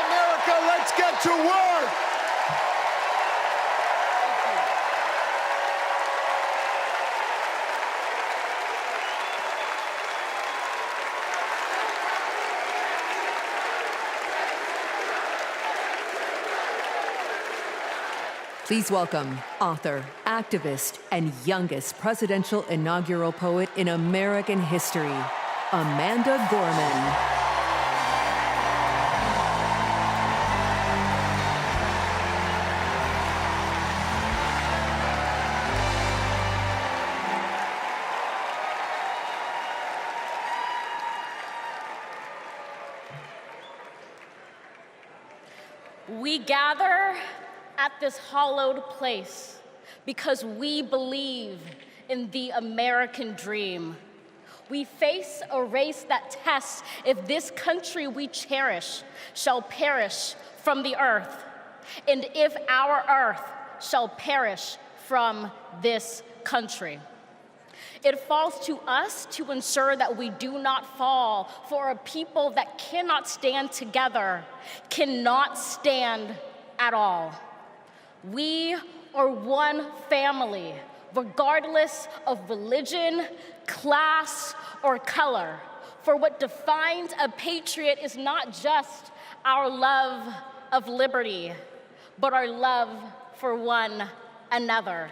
America, let's get to work. Please welcome author, activist, and youngest presidential inaugural poet in American history, Amanda Gorman. We gather at this hallowed place because we believe in the American dream. We face a race that tests if this country we cherish shall perish from the earth, and if our earth shall perish from this country. It falls to us to ensure that we do not fall, for a people that cannot stand together cannot stand at all. We are one family, regardless of religion, class, or color. For what defines a patriot is not just our love of liberty, but our love for one another.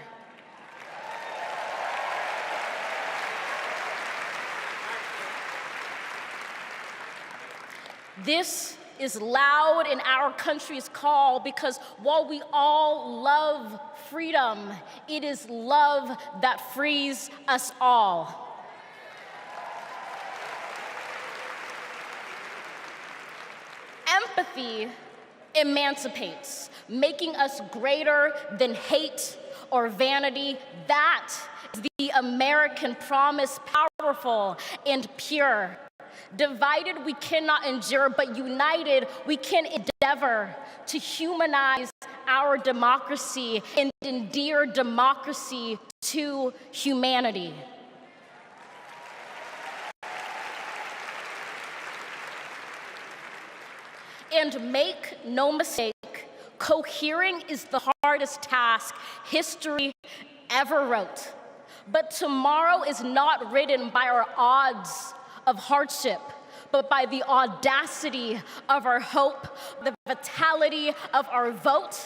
This is loud in our country's call because while we all love freedom, it is love that frees us all. Empathy emancipates, making us greater than hate or vanity. That is the American promise, powerful and pure. Divided, we cannot endure, but united, we can endeavor to humanize our democracy and endear democracy to humanity. And make no mistake, cohering is the hardest task history ever wrote. But tomorrow is not written by our odds of hardship, but by the audacity of our hope, the vitality of our vote.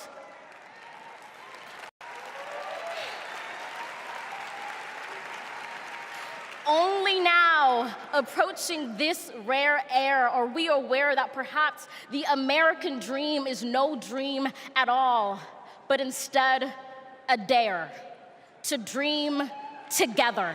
Only now, approaching this rare air, are we aware that perhaps the American dream is no dream at all, but instead a dare to dream together.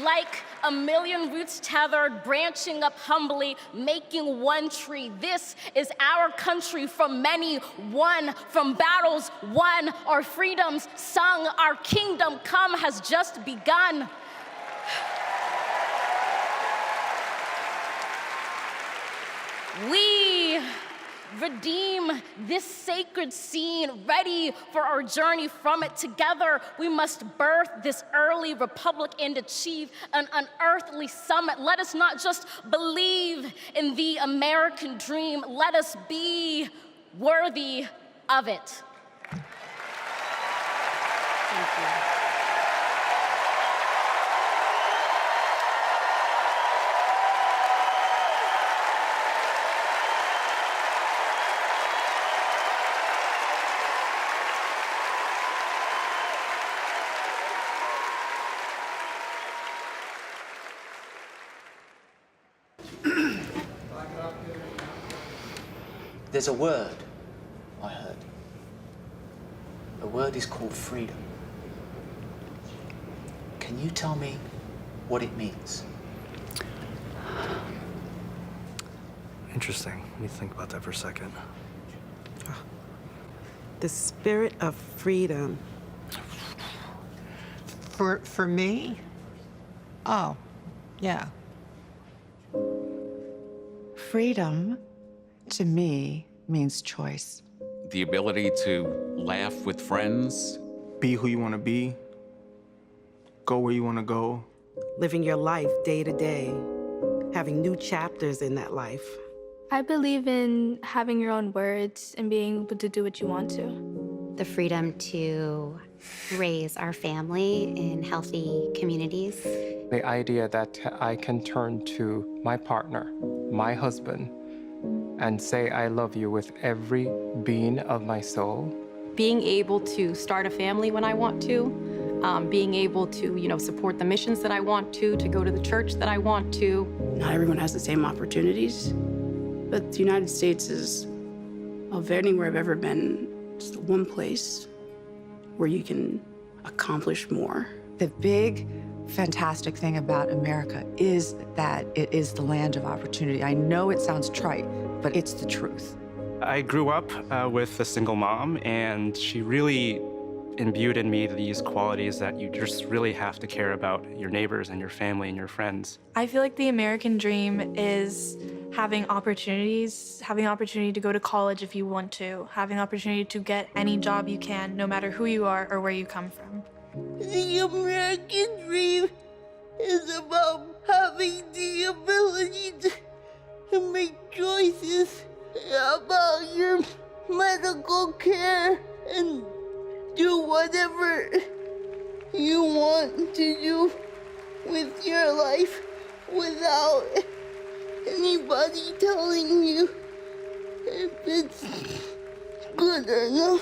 Like a million roots tethered, branching up humbly, making one tree. This is our country from many, won from battles won, our freedoms sung, our kingdom come has just begun. We redeem this sacred scene, ready for our journey from it. Together, we must birth this early republic and achieve an unearthly summit. Let us not just believe in the American dream, let us be worthy of it. Thank you. There's a word I heard. The word is called freedom. Can you tell me what it means? Interesting. Let me think about that for a second. The spirit of freedom. For me? Oh, yeah. Freedom, to me, means choice. The ability to laugh with friends. Be who you want to be. Go where you want to go. Living your life day to day. Having new chapters in that life. I believe in having your own words and being able to do what you want to. The freedom to raise our family in healthy communities. The idea that I can turn to my partner, my husband, and say I love you with every being of my soul. Being able to start a family when I want to, being able to, support the missions that I want to go to the church that I want to. Not everyone has the same opportunities, but the United States is, of anywhere I've ever been, just one place where you can accomplish more. The big, fantastic thing about America is that it is the land of opportunity. I know it sounds trite, but it's the truth. I grew up with a single mom, and she really imbued in me these qualities that you just really have to care about your neighbors and your family and your friends. I feel like the American dream is having opportunities, having the opportunity to go to college if you want to, having the opportunity to get any job you can, no matter who you are or where you come from. The American dream is about having the ability to make choices about your medical care and do whatever you want to do with your life without anybody telling you if it's good or not.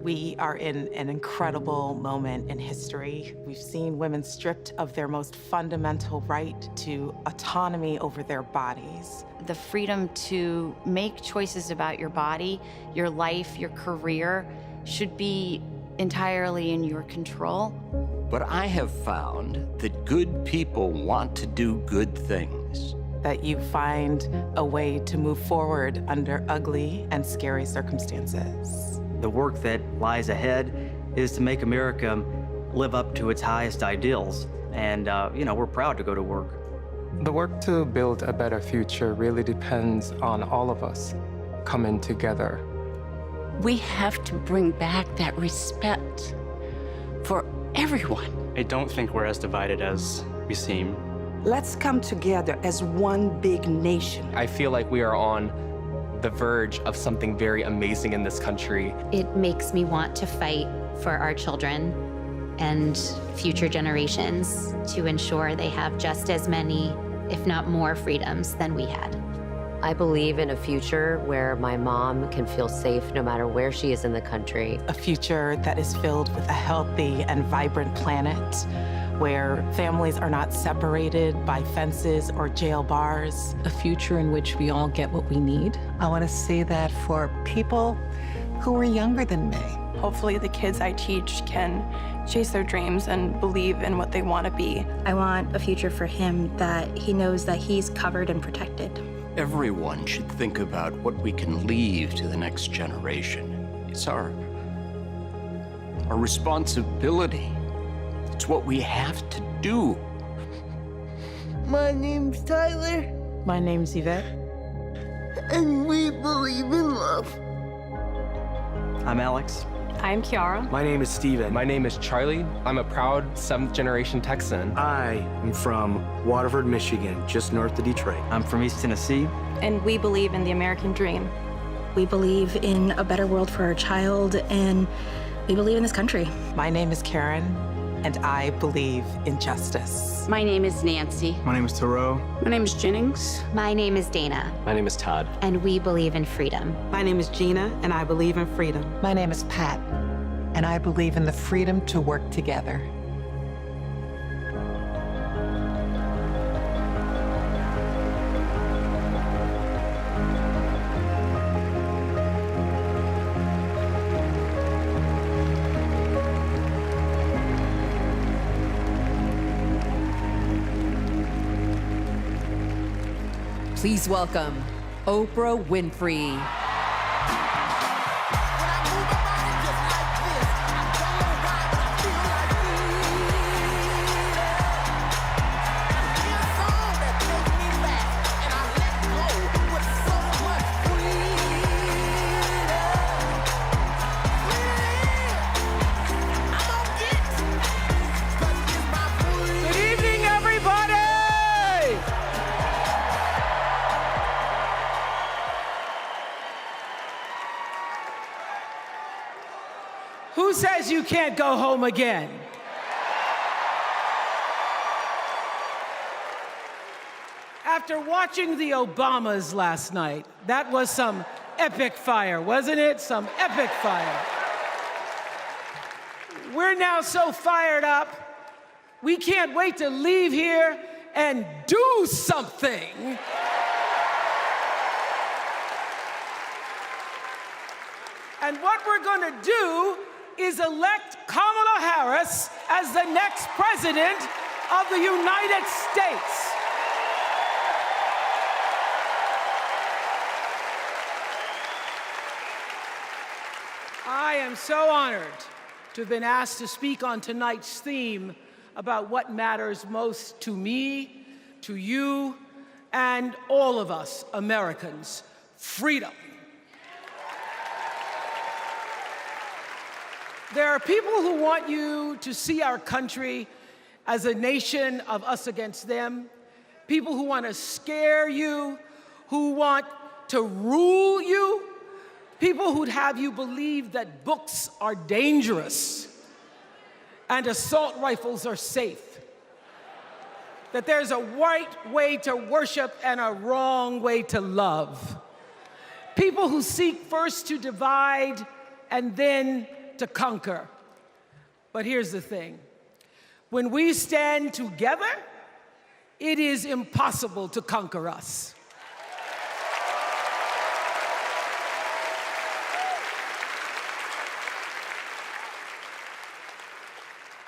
We are in an incredible moment in history. We've seen women stripped of their most fundamental right to autonomy over their bodies. The freedom to make choices about your body, your life, your career should be entirely in your control. But I have found that good people want to do good things. That you find a way to move forward under ugly and scary circumstances. The work that lies ahead is to make America live up to its highest ideals. And, we're proud to go to work. The work to build a better future really depends on all of us coming together. We have to bring back that respect for everyone. I don't think we're as divided as we seem. Let's come together as one big nation. I feel like we are on the verge of something very amazing in this country. It makes me want to fight for our children and future generations to ensure they have just as many, if not more, freedoms than we had. I believe in a future where my mom can feel safe no matter where she is in the country. A future that is filled with a healthy and vibrant planet, where families are not separated by fences or jail bars. A future in which we all get what we need. I want to say that for people who are younger than me. Hopefully the kids I teach can chase their dreams and believe in what they want to be. I want a future for him that he knows that he's covered and protected. Everyone should think about what we can leave to the next generation. It's our responsibility. It's what we have to do. My name's Tyler. My name's Yvette. And we believe in love. I'm Alex. I'm Kiara. My name is Steven. My name is Charlie. I'm a proud 7th-generation Texan. I am from Waterford, Michigan, just north of Detroit. I'm from East Tennessee. And we believe in the American dream. We believe in a better world for our child, and we believe in this country. My name is Karen, and I believe in justice. My name is Nancy. My name is Thoreau. My name is Jennings. My name is Dana, My name is Todd. and we believe in freedom. My name is Gina, and I believe in freedom. My name is Pat, and I believe in the freedom to work together. Please welcome Oprah Winfrey. Who says you can't go home again? After watching the Obamas last night, that was some epic fire, wasn't it? Some epic fire. We're now so fired up, we can't wait to leave here and do something. And what we're going to do is elect Kamala Harris as the next president of the United States. am so honored to have been asked to speak on tonight's theme about what matters most to me, to you, and all of us Americans: freedom. There are people who want you to see our country as a nation of us against them, people who want to scare you, who want to rule you, people who'd have you believe that books are dangerous and assault rifles are safe, that there's a right way to worship and a wrong way to love, people who seek first to divide and then to conquer. But here's the thing. When we stand together, it is impossible to conquer us.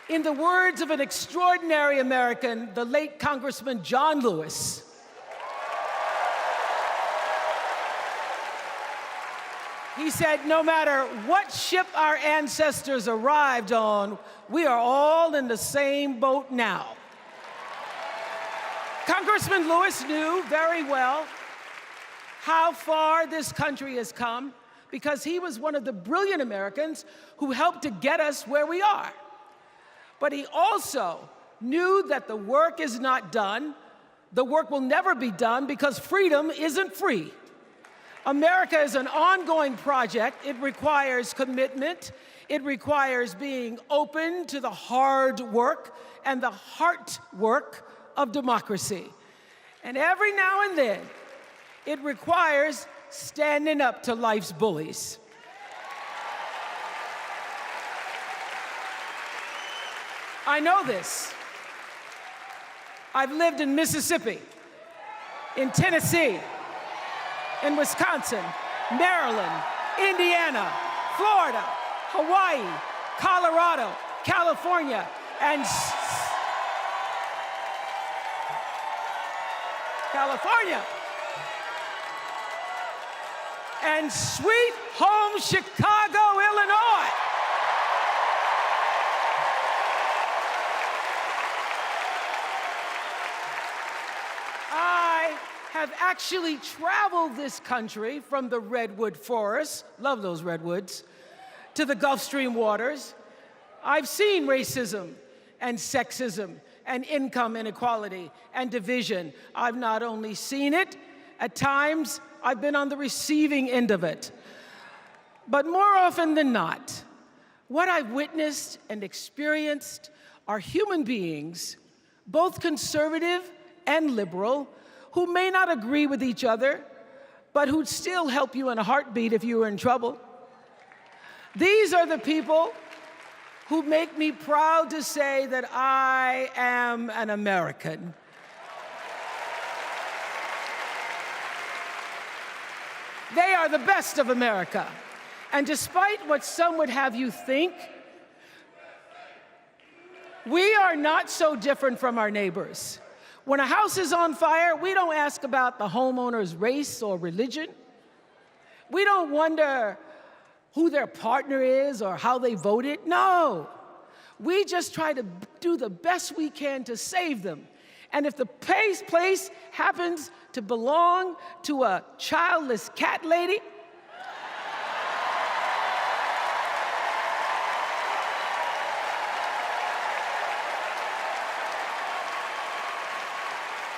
In the words of an extraordinary American, the late Congressman John Lewis, he said, no matter what ship our ancestors arrived on, we are all in the same boat now. Congressman Lewis knew very well how far this country has come because he was one of the brilliant Americans who helped to get us where we are. But he also knew that the work is not done. The work will never be done because freedom isn't free. America is an ongoing project. It requires commitment. It requires being open to the hard work and the heart work of democracy. And every now and then, it requires standing up to life's bullies. I know this. I've lived in Mississippi, in Tennessee, in Wisconsin, Maryland, Indiana, Florida, Hawaii, Colorado, California, and sweet home Chicago, Illinois. Have actually traveled this country from the redwood forests, love those redwoods, to the Gulf Stream waters. I've seen racism and sexism and income inequality and division. I've not only seen it, at times I've been on the receiving end of it. But more often than not, what I've witnessed and experienced are human beings, both conservative and liberal, who may not agree with each other, but who'd still help you in a heartbeat if you were in trouble. These are the people who make me proud to say that I am an American. They are the best of America. And despite what some would have you think, we are not so different from our neighbors. When a house is on fire, we don't ask about the homeowner's race or religion. We don't wonder who their partner is or how they voted. No. We just try to do the best we can to save them. And if the place happens to belong to a childless cat lady,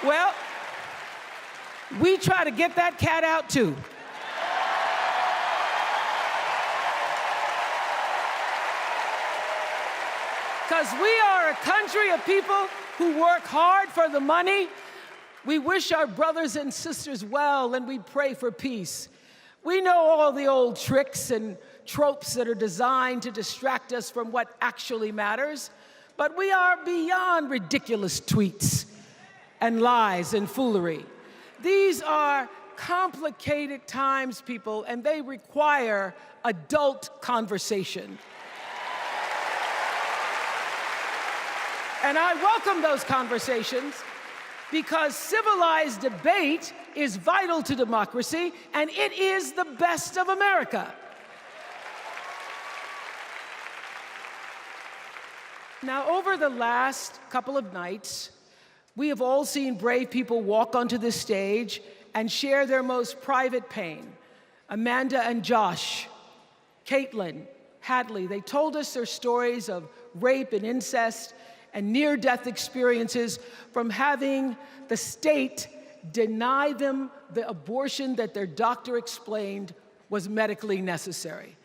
well, we try to get that cat out too. Because we are a country of people who work hard for the money. We wish our brothers and sisters well, and we pray for peace. We know all the old tricks and tropes that are designed to distract us from what actually matters, but we are beyond ridiculous tweets and lies and foolery. These are complicated times, people, and they require adult conversation. And I welcome those conversations because civilized debate is vital to democracy, and it is the best of America. Now, over the last couple of nights, we have all seen brave people walk onto the stage and share their most private pain. Amanda and Josh, Caitlin, Hadley, they told us their stories of rape and incest and near-death experiences from having the state deny them the abortion that their doctor explained was medically necessary.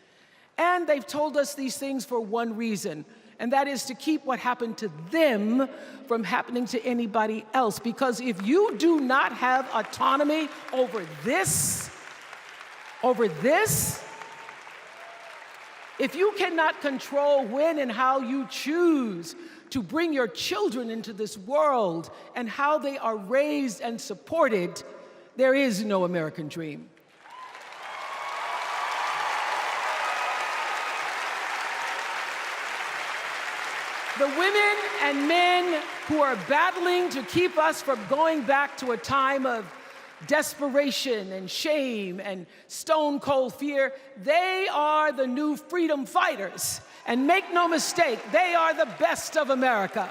And they've told us these things for one reason, and that is to keep what happened to them from happening to anybody else. Because if you do not have autonomy over this, if you cannot control when and how you choose to bring your children into this world and how they are raised and supported, there is no American dream. The women and men who are battling to keep us from going back to a time of desperation and shame and stone cold fear, they are the new freedom fighters. And make no mistake, they are the best of America.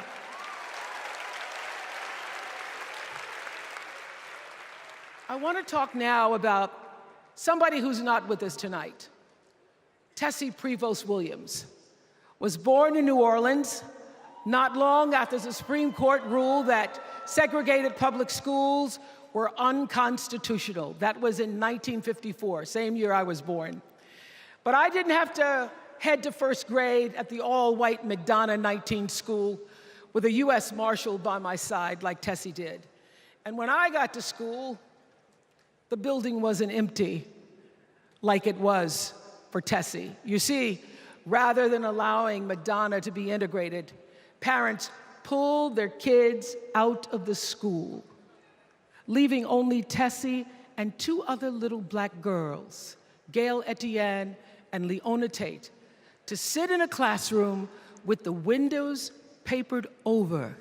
I want to talk now about somebody who's not with us tonight. Tessie Prevost Williams was born in New Orleans, not long after the Supreme Court ruled that segregated public schools were unconstitutional. That was in 1954, same year I was born. But I didn't have to head to first grade at the all-white McDonough 19 school with a U.S. Marshal by my side like Tessie did. And when I got to school, the building wasn't empty like it was for Tessie. You see, rather than allowing McDonough to be integrated, parents pulled their kids out of the school, leaving only Tessie and two other little black girls, Gail Etienne and Leona Tate, to sit in a classroom with the windows papered over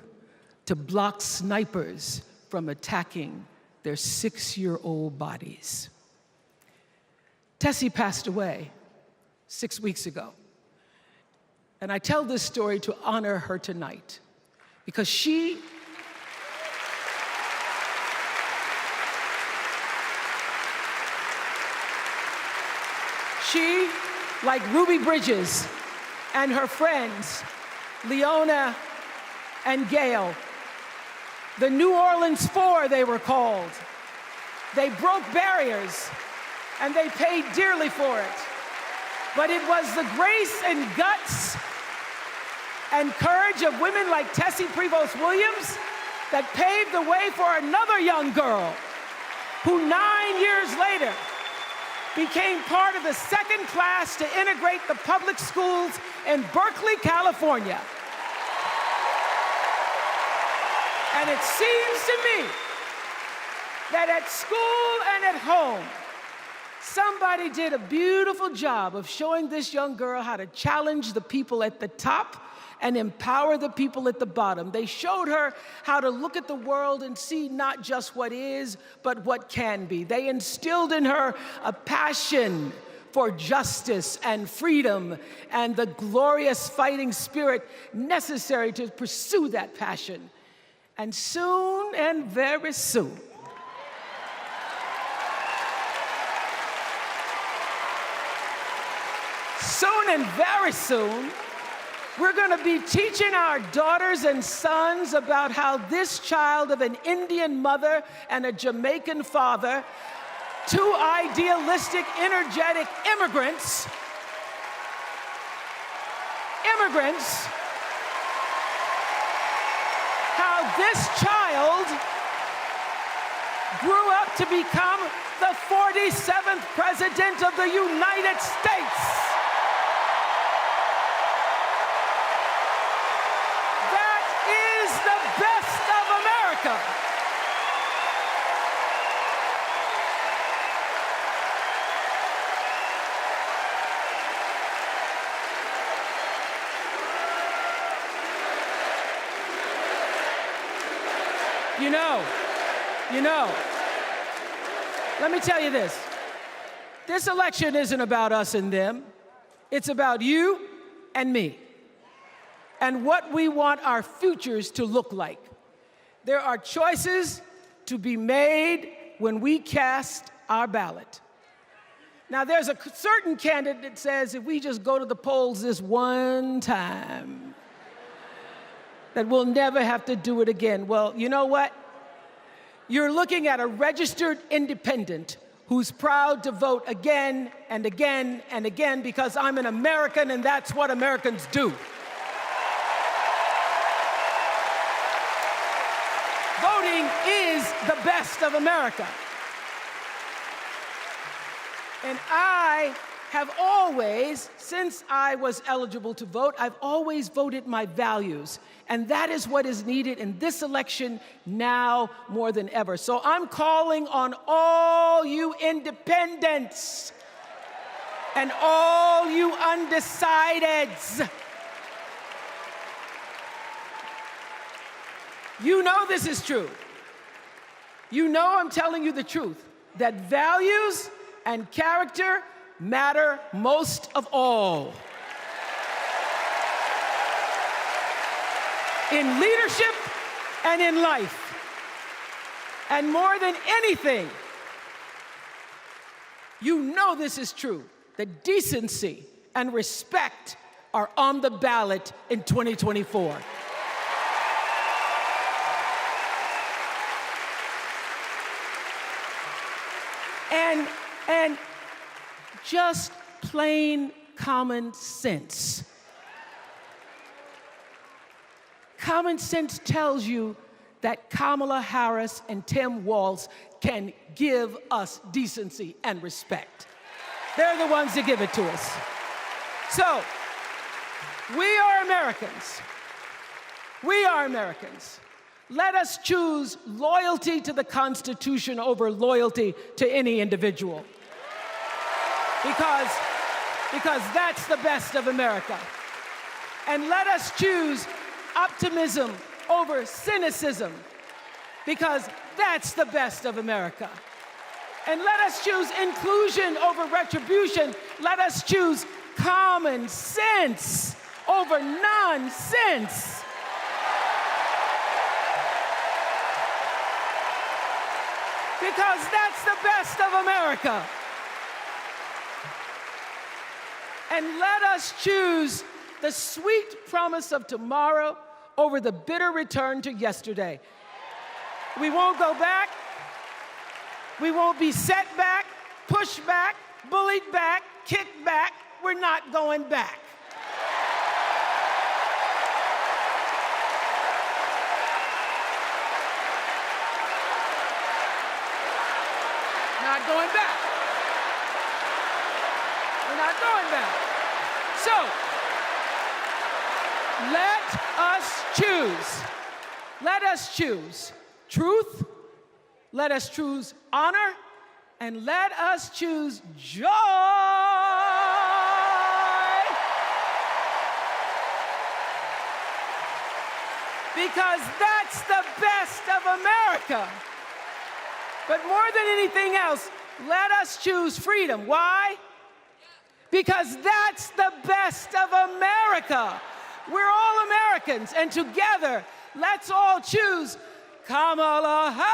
to block snipers from attacking their 6-year-old bodies. Tessie passed away 6 weeks ago. And I tell this story to honor her tonight because she like Ruby Bridges and her friends, Leona and Gail, the New Orleans Four they were called. They broke barriers and they paid dearly for it. But it was the grace and guts and courage of women like Tessie Prevost Williams that paved the way for another young girl who 9 years later became part of the second class to integrate the public schools in Berkeley, California. And it seems to me that at school and at home, somebody did a beautiful job of showing this young girl how to challenge the people at the top and empower the people at the bottom. They showed her how to look at the world and see not just what is, but what can be. They instilled in her a passion for justice and freedom and the glorious fighting spirit necessary to pursue that passion. And soon, and very soon, very soon, we're going to be teaching our daughters and sons about how this child of an Indian mother and a Jamaican father, two idealistic, energetic immigrants, how this child grew up to become the 47th president of the United States. You know, let me tell you this. This election isn't about us and them. It's about you and me. and what we want our futures to look like. There are choices to be made when we cast our ballot. Now, there's a certain candidate that says if we just go to the polls this one time, that we'll never have to do it again. Well, you know what? You're looking at a registered independent who's proud to vote again and again and again because I'm an American and that's what Americans do. Voting is the best of America. And I have always, since I was eligible to vote, I've always voted my values. And that is what is needed in this election now more than ever. So I'm calling on all you independents and all you undecideds. You know this is true. You know I'm telling you the truth, that values and character matter most of all. In leadership and in life. And more than anything, you know this is true, that decency and respect are on the ballot in 2024. And just plain common sense. Common sense tells you that Kamala Harris and Tim Walz can give us decency and respect. They're the ones that give it to us. So, we are Americans. We are Americans. Let us choose loyalty to the Constitution over loyalty to any individual. Because that's the best of America. And let us choose optimism over cynicism, because that's the best of America. And let us choose inclusion over retribution. Let us choose common sense over nonsense. Because that's the best of America. And let us choose the sweet promise of tomorrow over the bitter return to yesterday. We won't go back. We won't be set back, pushed back, bullied back, kicked back. We're not going back. Not going back. We're not going back. So, let us choose. Let us choose truth. Let us choose honor. And let us choose joy. Because that's the best of America. But more than anything else, let us choose freedom. Why? Because that's the best of America. We're all Americans, and together, let's all choose Kamala Harris.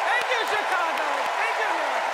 Thank you, Chicago. Thank you, America.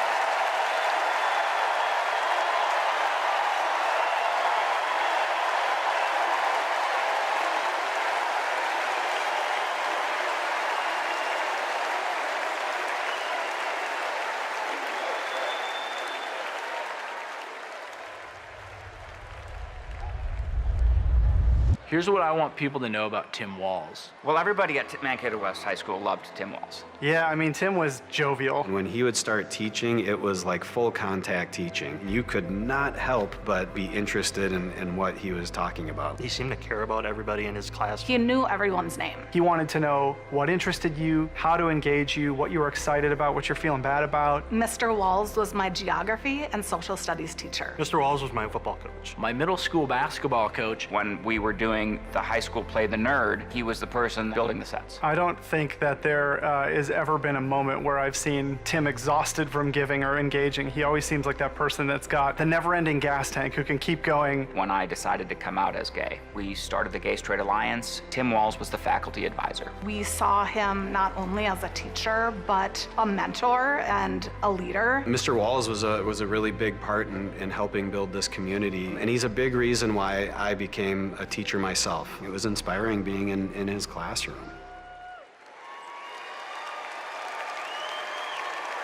Here's what I want people to know about Tim Walz. Well, everybody at Mankato West High School loved Tim Walz. Yeah, I mean, Tim was jovial. When he would start teaching, it was like full contact teaching. You could not help but be interested in what he was talking about. He seemed to care about everybody in his class. He knew everyone's name. He wanted to know what interested you, how to engage you, what you were excited about, what you're feeling bad about. Mr. Walz was my geography and social studies teacher. Mr. Walz was my football coach. My middle school basketball coach. When we were doing doing the high school play The Nerd, he was the person building the sets. I don't think that there has ever been a moment where I've seen Tim exhausted from giving or engaging. He always seems like that person that's got the never-ending gas tank who can keep going. When I decided to come out as gay, we started the Gay Straight Alliance. Tim Walz was the faculty advisor. We saw him not only as a teacher, but a mentor and a leader. Mr. Walz was a really big part in helping build this community, and he's a big reason why I became a teacher myself. It was inspiring being in his classroom.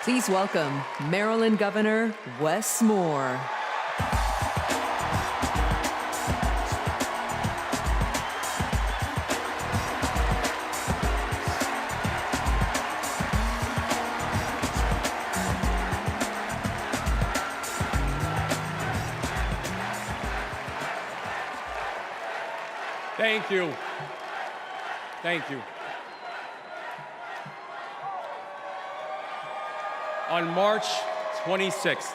Please welcome Maryland Governor Wes Moore. Thank you. Thank you. On March 26th,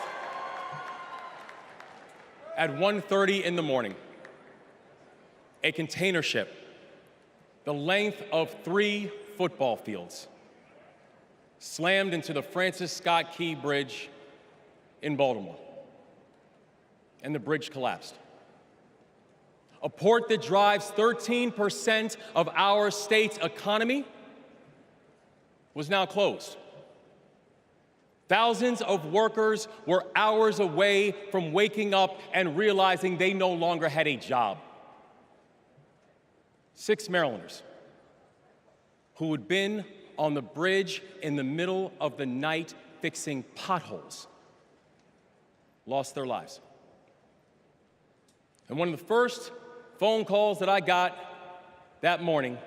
at 1:30 in the morning, a container ship, the length of 3 football fields, slammed into the Francis Scott Key Bridge in Baltimore, and the bridge collapsed. A port that drives 13% of our state's economy was now closed. Thousands of workers were hours away from waking up and realizing they no longer had a job. 6 Marylanders who had been on the bridge in the middle of the night fixing potholes lost their lives. And one of the first phone calls that I got that morning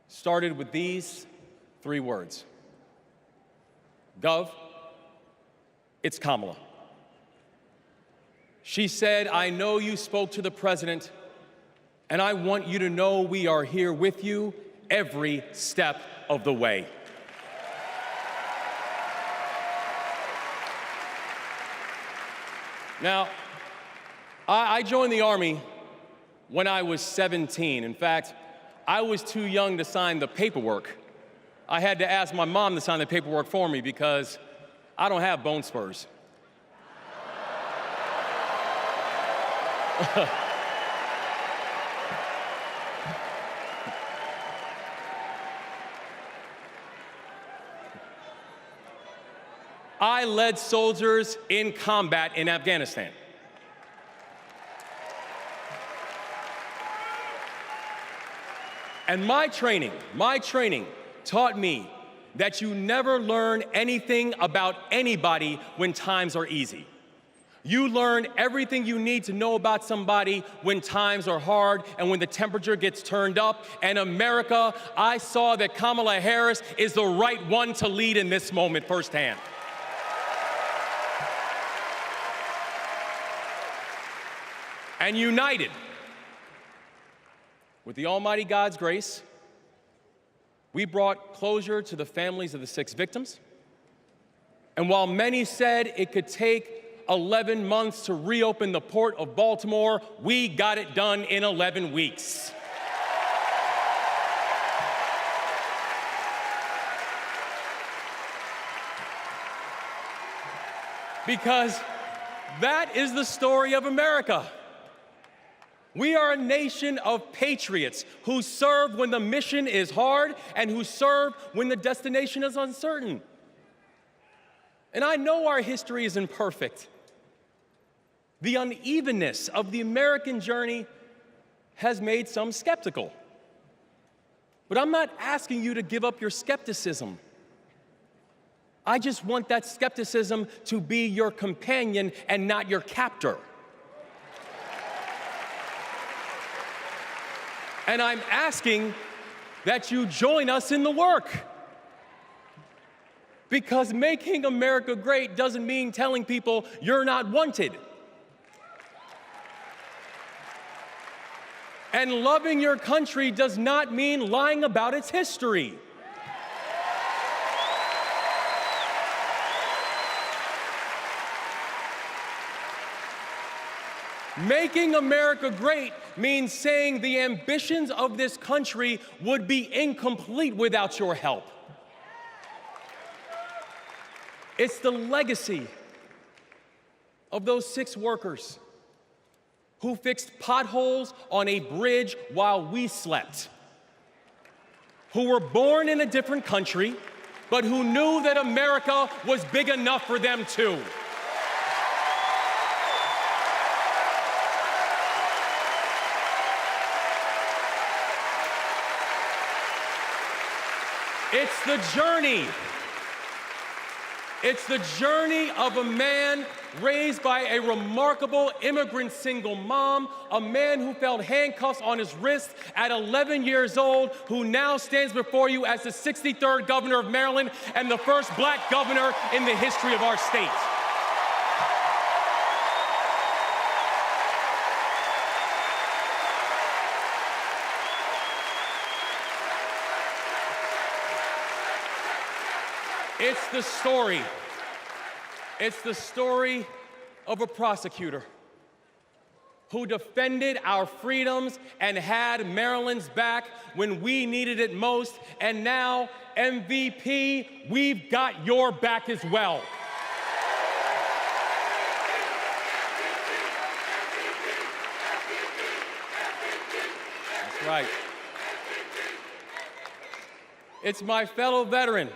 started with these 3 words. Gov, it's Kamala. She said, I know you spoke to the president, and I want you to know we are here with you every step of the way. Now, I joined the Army when I was 17. In fact, I was too young to sign the paperwork. I had to ask my mom to sign the paperwork for me because I don't have bone spurs. I led soldiers in combat in Afghanistan. And my training taught me that you never learn anything about anybody when times are easy. You learn everything you need to know about somebody when times are hard and when the temperature gets turned up. And America, I saw that Kamala Harris is the right one to lead in this moment firsthand. And united, with the Almighty God's grace, we brought closure to the families of the 6 victims. And while many said it could take 11 months to reopen the port of Baltimore, we got it done in 11 weeks. Because that is the story of America. We are a nation of patriots who serve when the mission is hard and who serve when the destination is uncertain. And I know our history is imperfect. The unevenness of the American journey has made some skeptical. But I'm not asking you to give up your skepticism. I just want that skepticism to be your companion and not your captor. And I'm asking that you join us in the work. Because making America great doesn't mean telling people you're not wanted. And loving your country does not mean lying about its history. Making America great means saying the ambitions of this country would be incomplete without your help. It's the legacy of those 6 workers who fixed potholes on a bridge while we slept, who were born in a different country, but who knew that America was big enough for them too. It's the journey. It's the journey of a man raised by a remarkable immigrant single mom, a man who felt handcuffs on his wrist at 11 years old, who now stands before you as the 63rd governor of Maryland and the first black governor in the history of our state. It's the story of a prosecutor who defended our freedoms and had Maryland's back when we needed it most. And now, MVP, we've got your back as well. That's right. It's my fellow veteran,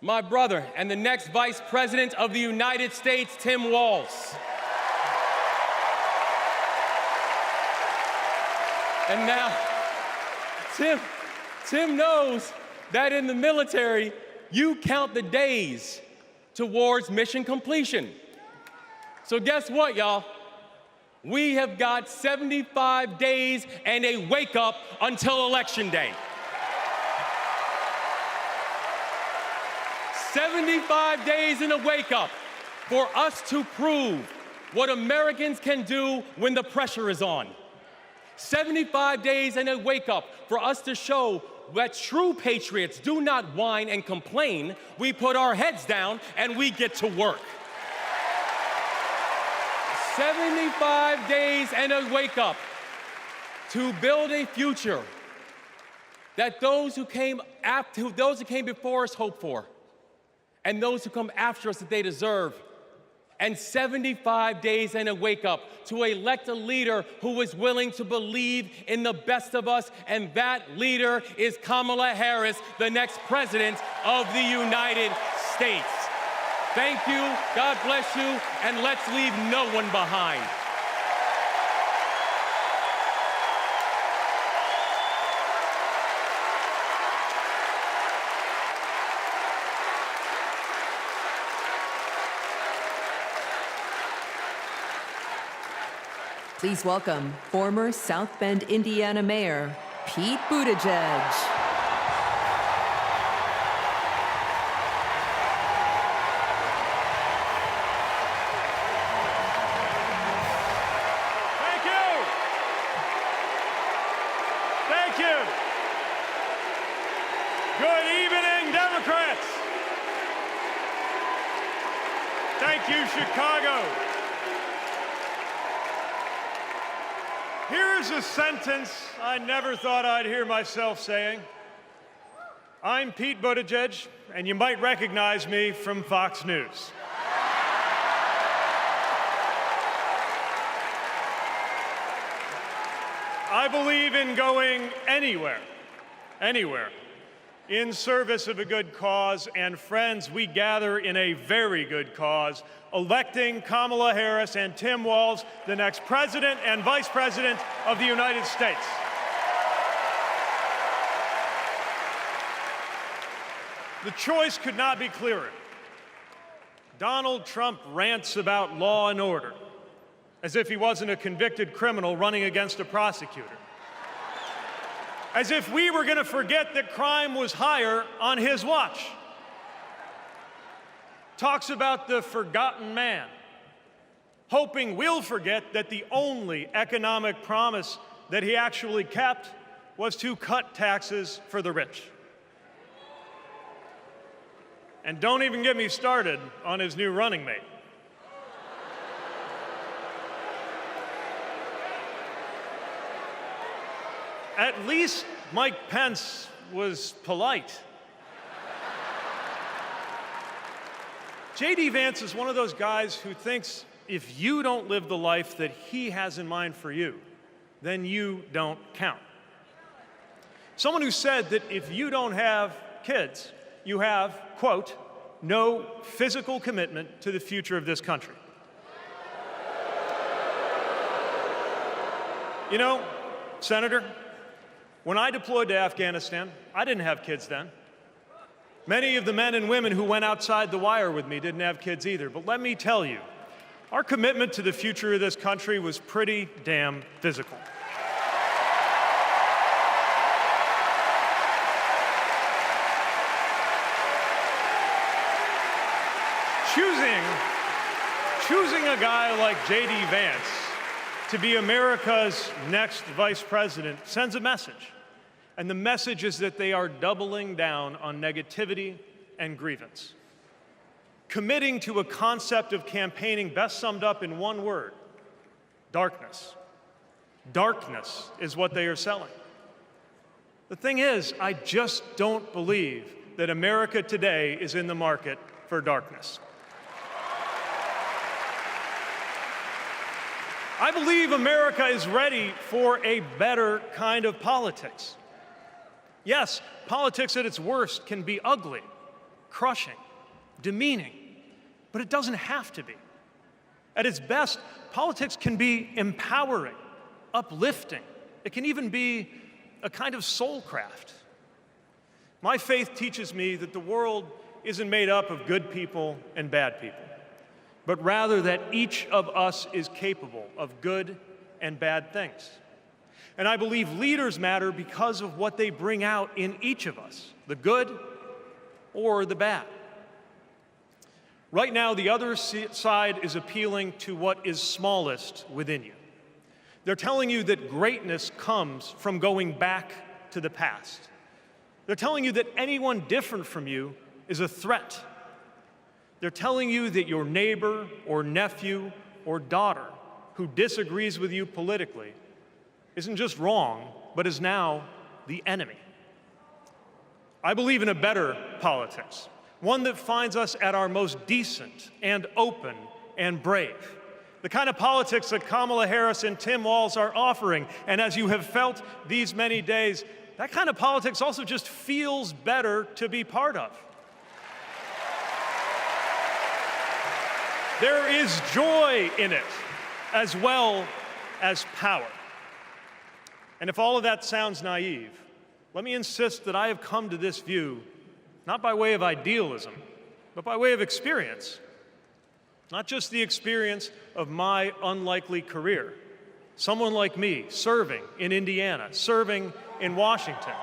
my brother, and the next Vice President of the United States, Tim Walz. And now, Tim knows that in the military, you count the days towards mission completion. So guess what, y'all? We have got 75 days and a wake-up until Election Day. 75 days in a wake-up for us to prove what Americans can do when the pressure is on. 75 days in a wake-up for us to show that true patriots do not whine and complain. We put our heads down and we get to work. 75 days and a wake-up to build a future that those who came before us hope for, and those who come after us that they deserve. And 75 days and a wake-up to elect a leader who is willing to believe in the best of us, and that leader is Kamala Harris, the next president of the United States. Thank you, God bless you, and let's leave no one behind. Please welcome former South Bend, Indiana Mayor Pete Buttigieg. Thank you. Thank you. Good evening, Democrats. Thank you, Chicago. Here's a sentence I never thought I'd hear myself saying. I'm Pete Buttigieg, and you might recognize me from Fox News. I believe in going anywhere, in service of a good cause, and friends, we gather in a very good cause, electing Kamala Harris and Tim Walz, the next President and Vice President of the United States. The choice could not be clearer. Donald Trump rants about law and order, as if he wasn't a convicted criminal running against a prosecutor. As if we were going to forget that crime was higher on his watch. Talks about the forgotten man, hoping we'll forget that the only economic promise that he actually kept was to cut taxes for the rich. And don't even get me started on his new running mate. At least Mike Pence was polite. J.D. Vance is one of those guys who thinks if you don't live the life that he has in mind for you, then you don't count. Someone who said that if you don't have kids, you have, quote, no physical commitment to the future of this country. You know, Senator, when I deployed to Afghanistan, I didn't have kids then. Many of the men and women who went outside the wire with me didn't have kids either. But let me tell you, our commitment to the future of this country was pretty damn physical. Choosing a guy like J.D. Vance to be America's next vice president sends a message. And the message is that they are doubling down on negativity and grievance. Committing to a concept of campaigning best summed up in one word: darkness. Darkness is what they are selling. The thing is, I just don't believe that America today is in the market for darkness. I believe America is ready for a better kind of politics. Yes, politics at its worst can be ugly, crushing, demeaning, but it doesn't have to be. At its best, politics can be empowering, uplifting. It can even be a kind of soul craft. My faith teaches me that the world isn't made up of good people and bad people, but rather that each of us is capable of good and bad things. And I believe leaders matter because of what they bring out in each of us, the good or the bad. Right now, the other side is appealing to what is smallest within you. They're telling you that greatness comes from going back to the past. They're telling you that anyone different from you is a threat. They're telling you that your neighbor or nephew or daughter who disagrees with you politically isn't just wrong, but is now the enemy. I believe in a better politics, one that finds us at our most decent and open and brave. The kind of politics that Kamala Harris and Tim Walz are offering. And as you have felt these many days, that kind of politics also just feels better to be part of. There is joy in it, as well as power. And if all of that sounds naive, let me insist that I have come to this view not by way of idealism, but by way of experience. Not just the experience of my unlikely career. Someone like me serving in Indiana, serving in Washington,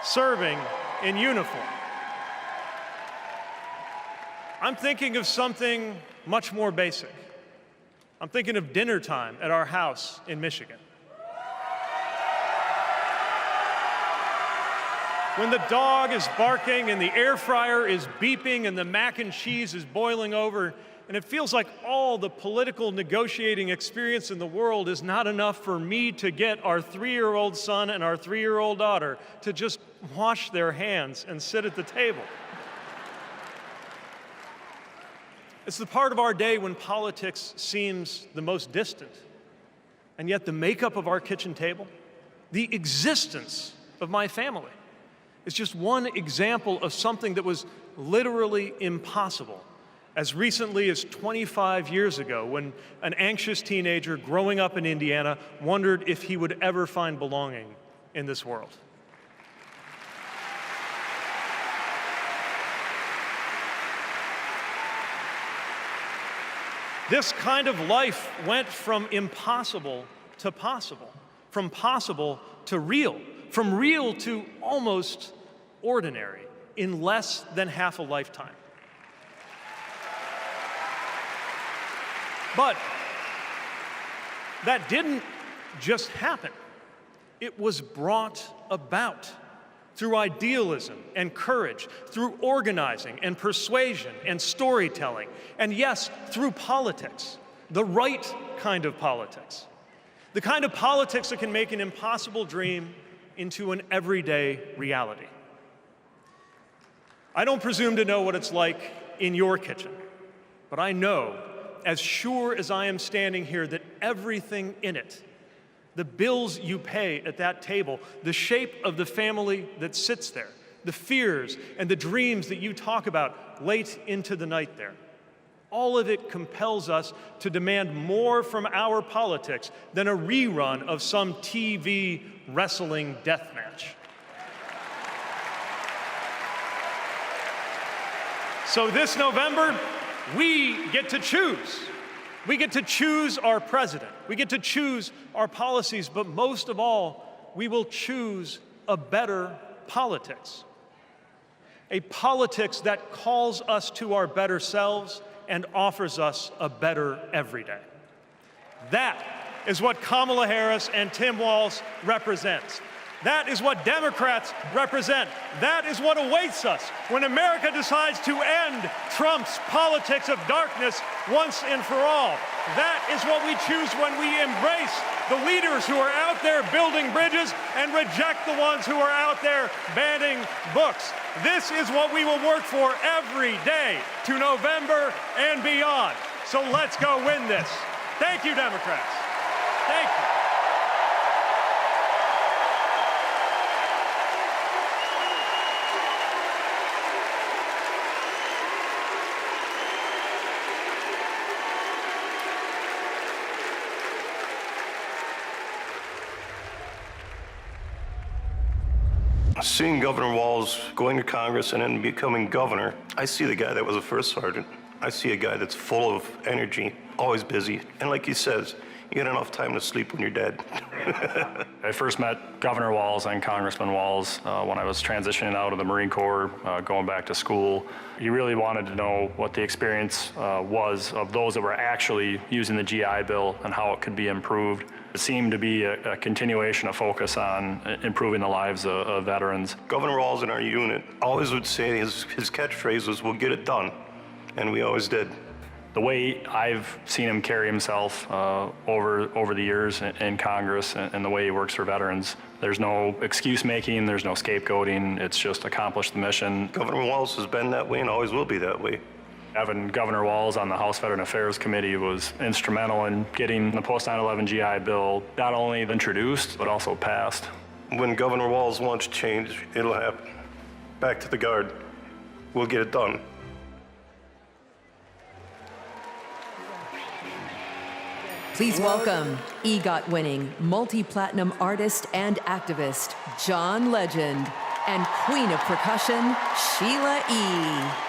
serving in uniform. I'm thinking of something much more basic. I'm thinking of dinner time at our house in Michigan. When the dog is barking and the air fryer is beeping and the mac and cheese is boiling over, and it feels like all the political negotiating experience in the world is not enough for me to get our 3-year-old son and our 3-year-old daughter to just wash their hands and sit at the table. It's the part of our day when politics seems the most distant. And yet the makeup of our kitchen table, the existence of my family, is just one example of something that was literally impossible as recently as 25 years ago, when an anxious teenager growing up in Indiana wondered if he would ever find belonging in this world. This kind of life went from impossible to possible, from possible to real, from real to almost ordinary in less than half a lifetime. But that didn't just happen. It was brought about through idealism and courage, through organizing and persuasion and storytelling, and yes, through politics, the right kind of politics. The kind of politics that can make an impossible dream into an everyday reality. I don't presume to know what it's like in your kitchen, but I know, as sure as I am standing here, that everything in it, the bills you pay at that table, the shape of the family that sits there, the fears and the dreams that you talk about late into the night there, all of it compels us to demand more from our politics than a rerun of some TV wrestling death match. So this November, we get to choose. We get to choose our president. We get to choose our policies, but most of all, we will choose a better politics. A politics that calls us to our better selves and offers us a better everyday. That is what Kamala Harris and Tim Walz represents. That is what Democrats represent. That is what awaits us when America decides to end Trump's politics of darkness once and for all. That is what we choose when we embrace the leaders who are out there building bridges and reject the ones who are out there banning books. This is what we will work for every day to November and beyond. So let's go win this. Thank you, Democrats. Thank you. Seeing Governor Walz going to Congress and then becoming governor, I see the guy that was a first sergeant. I see a guy that's full of energy, always busy. And like he says, you get enough time to sleep when you're dead. I first met Governor Walz and Congressman Walz when I was transitioning out of the Marine Corps, going back to school. He really wanted to know what the experience was of those that were actually using the GI Bill and how it could be improved. It seemed to be a continuation of focus on improving the lives of veterans. Governor Walz in our unit always would say his catchphrase was, "We'll get it done," and we always did. The way I've seen him carry himself over the years in Congress and the way he works for veterans, there's no excuse making, there's no scapegoating, it's just accomplish the mission. Governor Walz has been that way and always will be that way. Having Governor Walz on the House Veteran Affairs Committee was instrumental in getting the post-9/11 GI Bill not only introduced, but also passed. When Governor Walz wants change, it'll happen. Back to the Guard. We'll get it done. Please welcome EGOT-winning, multi-platinum artist and activist, John Legend, and Queen of Percussion, Sheila E.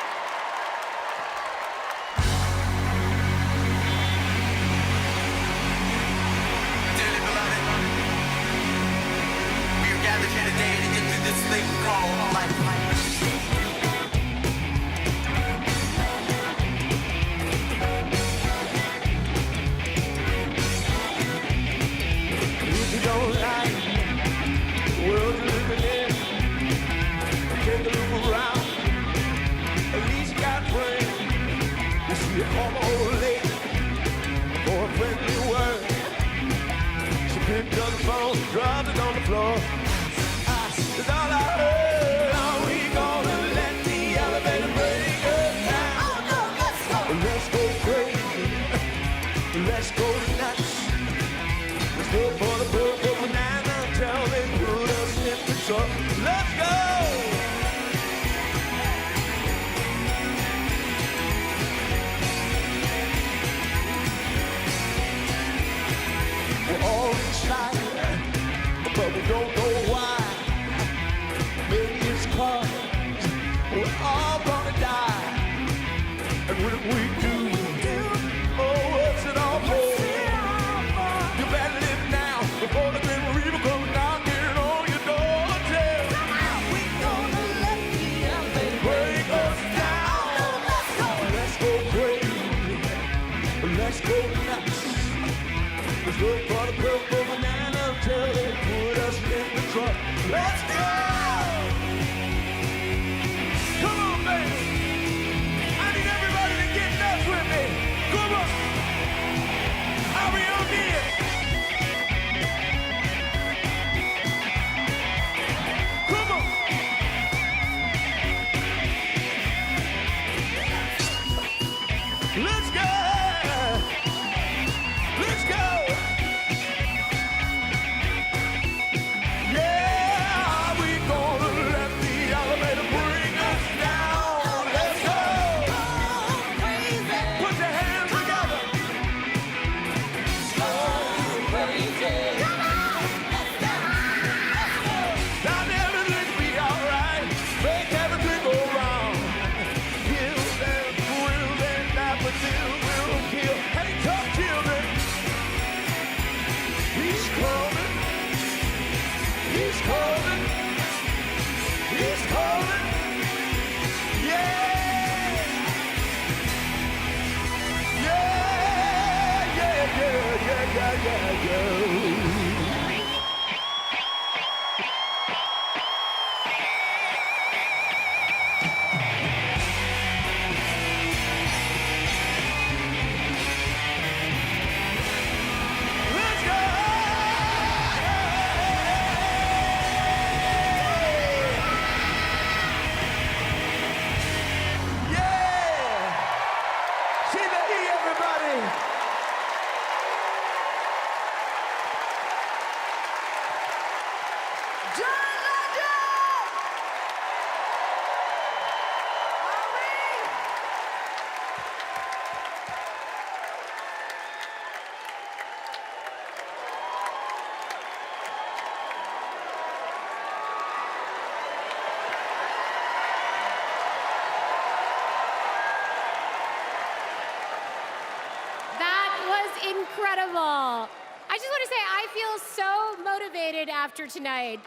Dropped it on the floor. It's all I heard. Are we gonna let the elevator break us down? Oh no, let's go. Let's go crazy. Let's go nuts. Let's go for the purple banana until they put us in the truck. Let's go. We're all excited, but we don't know why. Maybe it's 'cause we're all gonna die. And what if we do? Oh, what's it all for? You better live now before the Grim Reaper comes knocking on your door. We gonna let the elevator break us down. Let's go crazy. Let's go nuts. Let's go for the purple banana until they put us in the truck. Let's go! Come on, baby! I need everybody to get nuts with me. Come on! Are we on here? incredible. I just want to say I feel so motivated after tonight.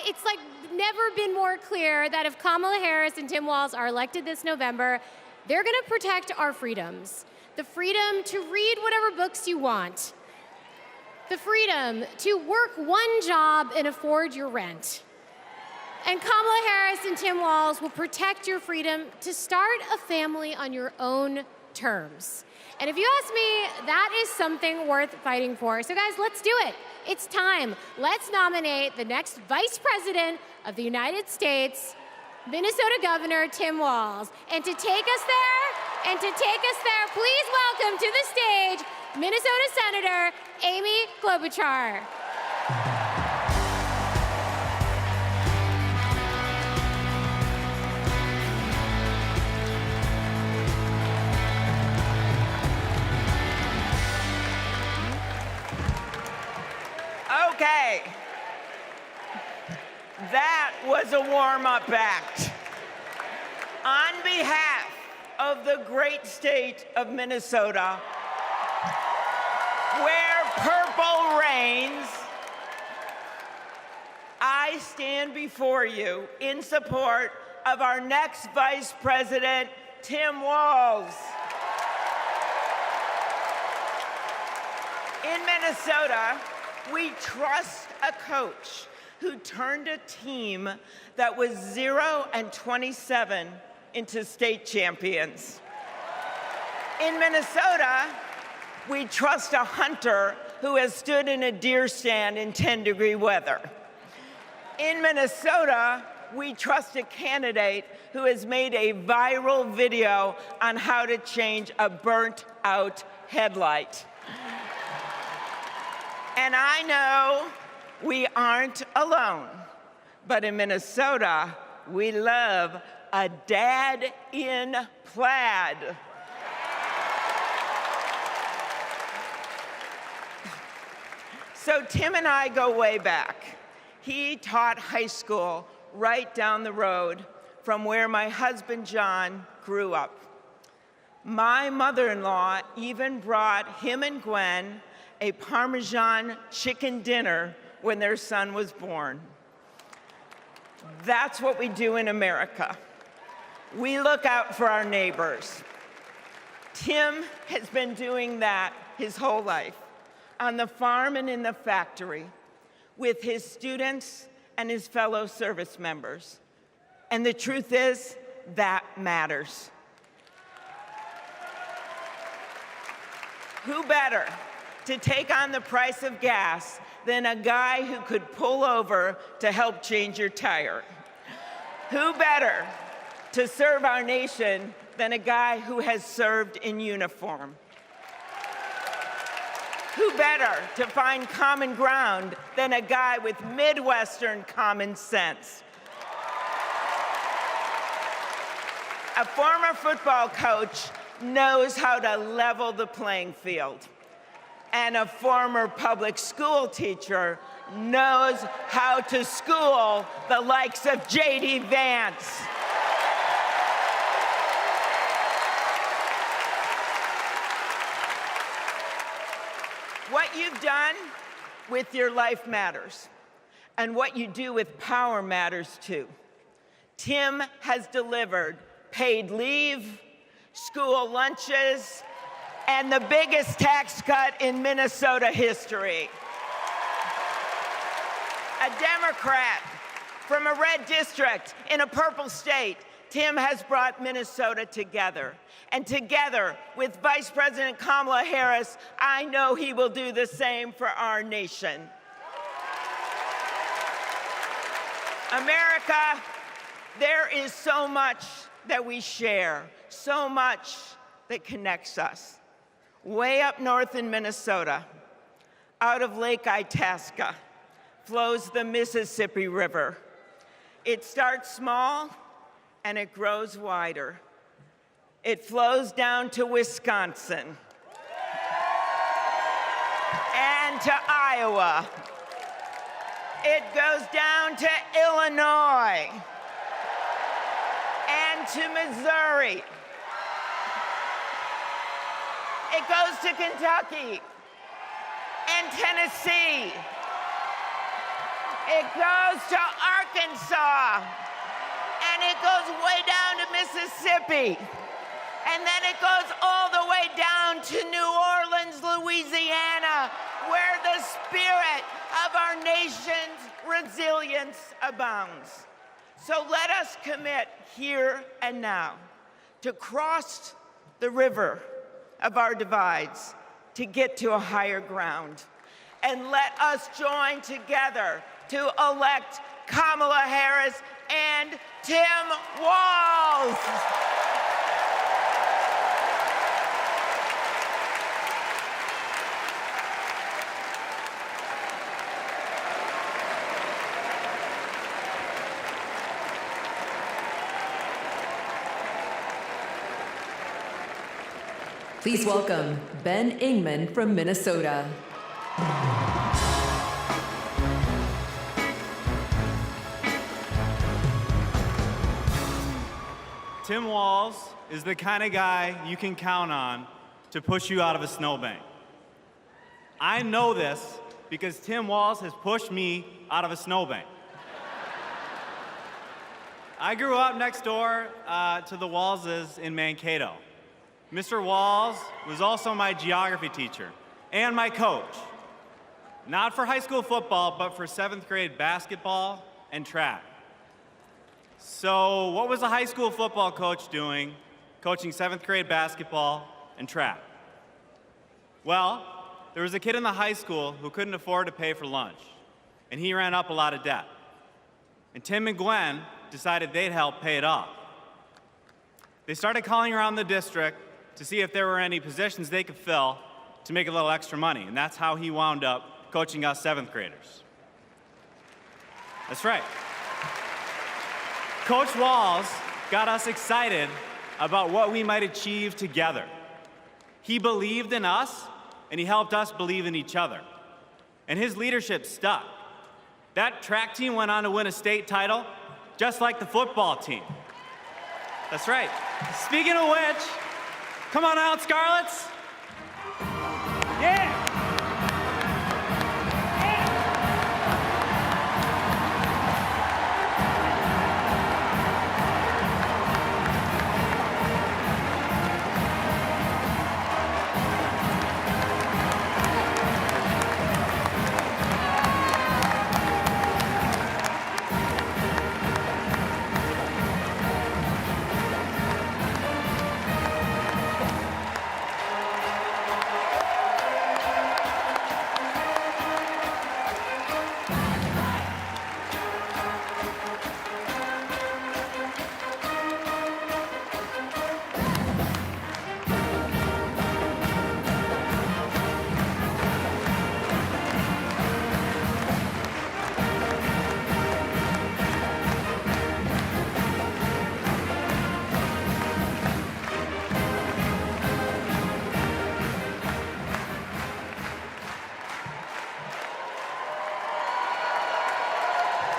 It's like never been more clear that if Kamala Harris and Tim Walz are elected this November, they're going to protect our freedoms. The freedom to read whatever books you want. The freedom to work one job and afford your rent. And Kamala Harris and Tim Walz will protect your freedom to start a family on your own terms. And if you ask me, that is something worth fighting for. So guys, let's do it. It's time. Let's nominate the next Vice President of the United States, Minnesota Governor Tim Walz. And to take us there, please welcome to the stage, Minnesota Senator Amy Klobuchar. Okay, that was a warm-up act. On behalf of the great state of Minnesota, where purple reigns, I stand before you in support of our next Vice President, Tim Walz. In Minnesota, we trust a coach who turned a team that was 0-27 into state champions. In Minnesota, we trust a hunter who has stood in a deer stand in 10-degree weather. In Minnesota, we trust a candidate who has made a viral video on how to change a burnt-out headlight. And I know we aren't alone, but in Minnesota, we love a dad in plaid. So Tim and I go way back. He taught high school right down the road from where my husband John grew up. My mother-in-law even brought him and Gwen a Parmesan chicken dinner when their son was born. That's what we do in America. We look out for our neighbors. Tim has been doing that his whole life, on the farm and in the factory, with his students and his fellow service members. And the truth is, that matters. Who better to take on the price of gas than a guy who could pull over to help change your tire? Who better to serve our nation than a guy who has served in uniform? Who better to find common ground than a guy with Midwestern common sense? A former football coach knows how to level the playing field. And a former public school teacher knows how to school the likes of J.D. Vance. What you've done with your life matters, and what you do with power matters too. Tim has delivered paid leave, school lunches, and the biggest tax cut in Minnesota history. A Democrat from a red district in a purple state, Tim has brought Minnesota together. And together with Vice President Kamala Harris, I know he will do the same for our nation. America, there is so much that we share, so much that connects us. Way up north in Minnesota, out of Lake Itasca, flows the Mississippi River. It starts small and it grows wider. It flows down to Wisconsin and to Iowa. It goes down to Illinois and to Missouri. It goes to Kentucky Tennessee. It goes to Arkansas. And it goes way down to Mississippi. And then it goes all the way down to New Orleans, Louisiana, where the spirit of our nation's resilience abounds. So let us commit here and now to cross the river of our divides to get to a higher ground. And let us join together to elect Kamala Harris and Tim Walz. Please welcome Ben Ingman from Minnesota. Tim Walz is the kind of guy you can count on to push you out of a snowbank. I know this because Tim Walz has pushed me out of a snowbank. I grew up next door to the Walzes in Mankato. Mr. Walz was also my geography teacher and my coach. Not for high school football, but for 7th grade basketball and track. So what was a high school football coach doing, coaching 7th grade basketball and track? Well, there was a kid in the high school who couldn't afford to pay for lunch, and he ran up a lot of debt. And Tim and Gwen decided they'd help pay it off. They started calling around the district to see if there were any positions they could fill to make a little extra money, and that's how he wound up coaching us 7th graders. That's right. Coach Walz got us excited about what we might achieve together. He believed in us, and he helped us believe in each other. And his leadership stuck. That track team went on to win a state title, just like the football team. That's right. Speaking of which, come on out, Scarlets. Yeah!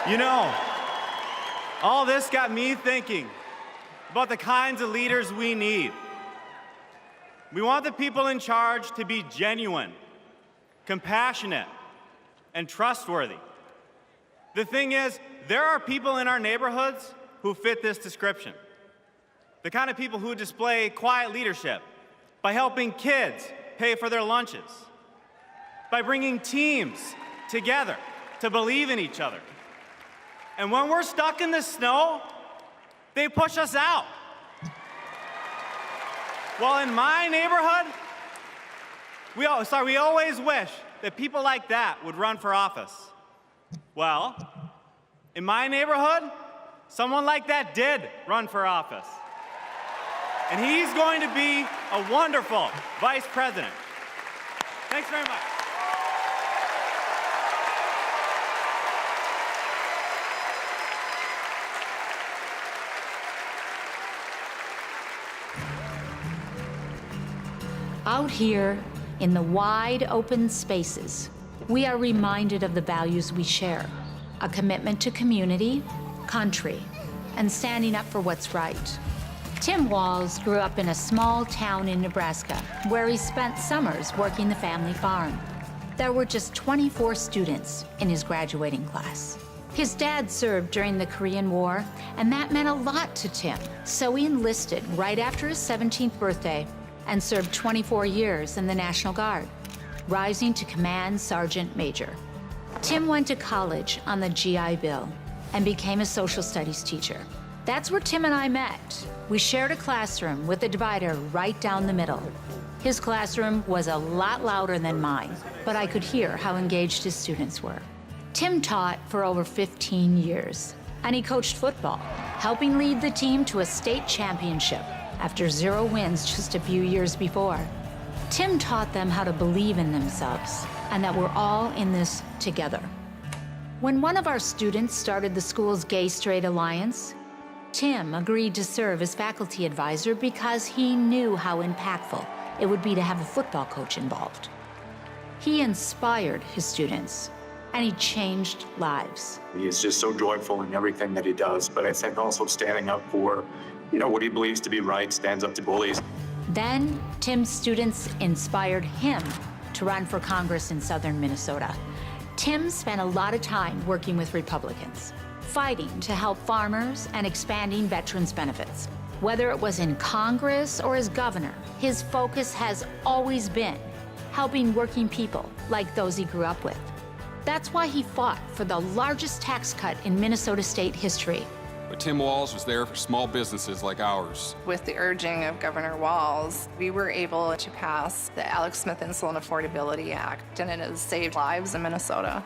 You know, all this got me thinking about the kinds of leaders we need. We want the people in charge to be genuine, compassionate, and trustworthy. The thing is, there are people in our neighborhoods who fit this description. The kind of people who display quiet leadership by helping kids pay for their lunches, by bringing teams together to believe in each other. And when we're stuck in the snow, they push us out. Well, in my neighborhood, we always wish that people like that would run for office. Well, in my neighborhood, someone like that did run for office. And he's going to be a wonderful vice president. Thanks very much. Out here in the wide open spaces, we are reminded of the values we share: a commitment to community, country, and standing up for what's right. Tim Walz grew up in a small town in Nebraska where he spent summers working the family farm. There were just 24 students in his graduating class. His dad served during the Korean War, and that meant a lot to Tim. So he enlisted right after his 17th birthday and served 24 years in the National Guard, rising to Command Sergeant Major. Tim went to college on the GI Bill and became a social studies teacher. That's where Tim and I met. We shared a classroom with a divider right down the middle. His classroom was a lot louder than mine, but I could hear how engaged his students were. Tim taught for over 15 years, and he coached football, helping lead the team to a state championship after 0 wins just a few years before. Tim taught them how to believe in themselves and that we're all in this together. When one of our students started the school's Gay-Straight Alliance, Tim agreed to serve as faculty advisor because he knew how impactful it would be to have a football coach involved. He inspired his students, and he changed lives. He is just so joyful in everything that he does, but I think also standing up for, what he believes to be right, stands up to bullies. Then, Tim's students inspired him to run for Congress in southern Minnesota. Tim spent a lot of time working with Republicans, fighting to help farmers and expanding veterans' benefits. Whether it was in Congress or as governor, his focus has always been helping working people like those he grew up with. That's why he fought for the largest tax cut in Minnesota state history. But Tim Walz was there for small businesses like ours. With the urging of Governor Walz, we were able to pass the Alex Smith Insulin Affordability Act, and it has saved lives in Minnesota.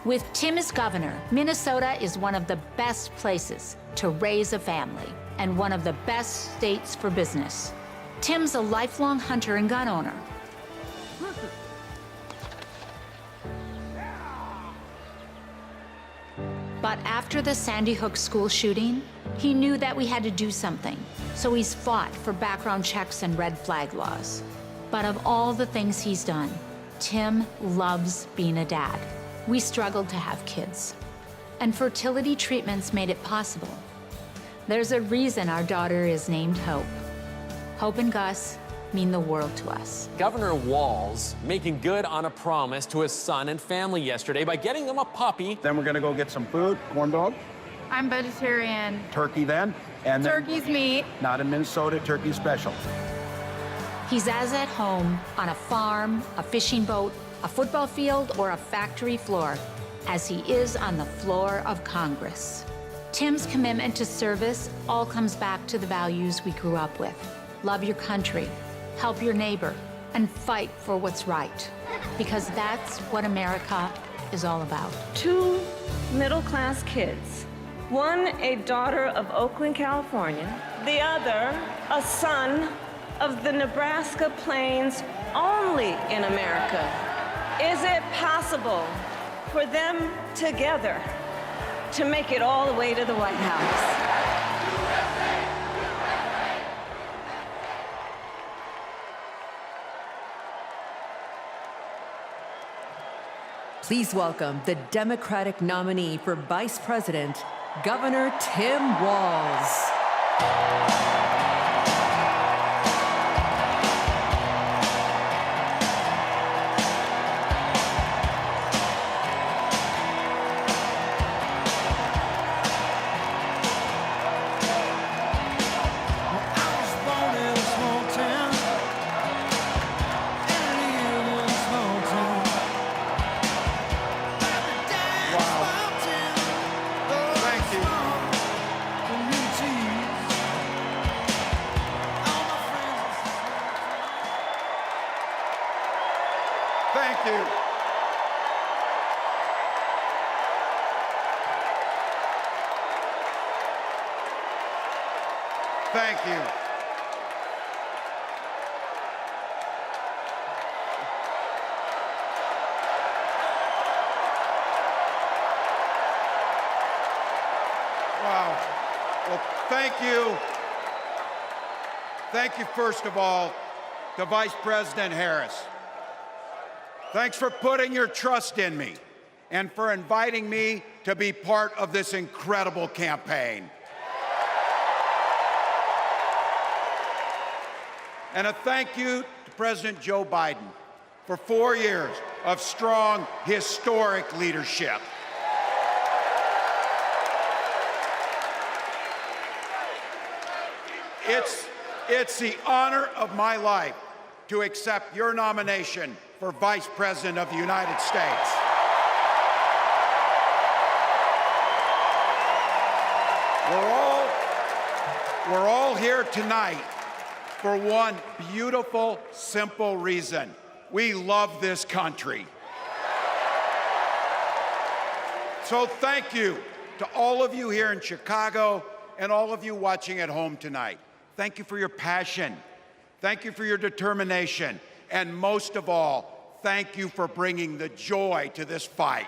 With Tim as governor, Minnesota is one of the best places to raise a family and one of the best states for business. Tim's a lifelong hunter and gun owner. But after the Sandy Hook school shooting, he knew that we had to do something. So he's fought for background checks and red flag laws. But of all the things he's done, Tim loves being a dad. We struggled to have kids, and fertility treatments made it possible. There's a reason our daughter is named Hope. Hope and Gus mean the world to us. Governor Walz making good on a promise to his son and family yesterday by getting them a puppy. Then we're gonna go get some food, corn dog. I'm vegetarian. Turkey then. And Turkey's meat. Not in Minnesota, turkey special. He's as at home on a farm, a fishing boat, a football field, or a factory floor as he is on the floor of Congress. Tim's commitment to service all comes back to the values we grew up with. Love your country, help your neighbor, and fight for what's right. Because that's what America is all about. 2 middle-class kids. One, a daughter of Oakland, California. The other, a son of the Nebraska Plains, only in America. Is it possible for them together to make it all the way to the White House? Please welcome the Democratic nominee for Vice President, Governor Tim Walz. Thank you. Thank you. Wow. Well, thank you. Thank you, first of all, to Vice President Harris. Thanks for putting your trust in me and for inviting me to be part of this incredible campaign. And a thank you to President Joe Biden for 4 years of strong, historic leadership. It's the honor of my life to accept your nomination for Vice President of the United States. We're all here tonight for one beautiful, simple reason. We love this country. So thank you to all of you here in Chicago and all of you watching at home tonight. Thank you for your passion. Thank you for your determination. And most of all, thank you for bringing the joy to this fight.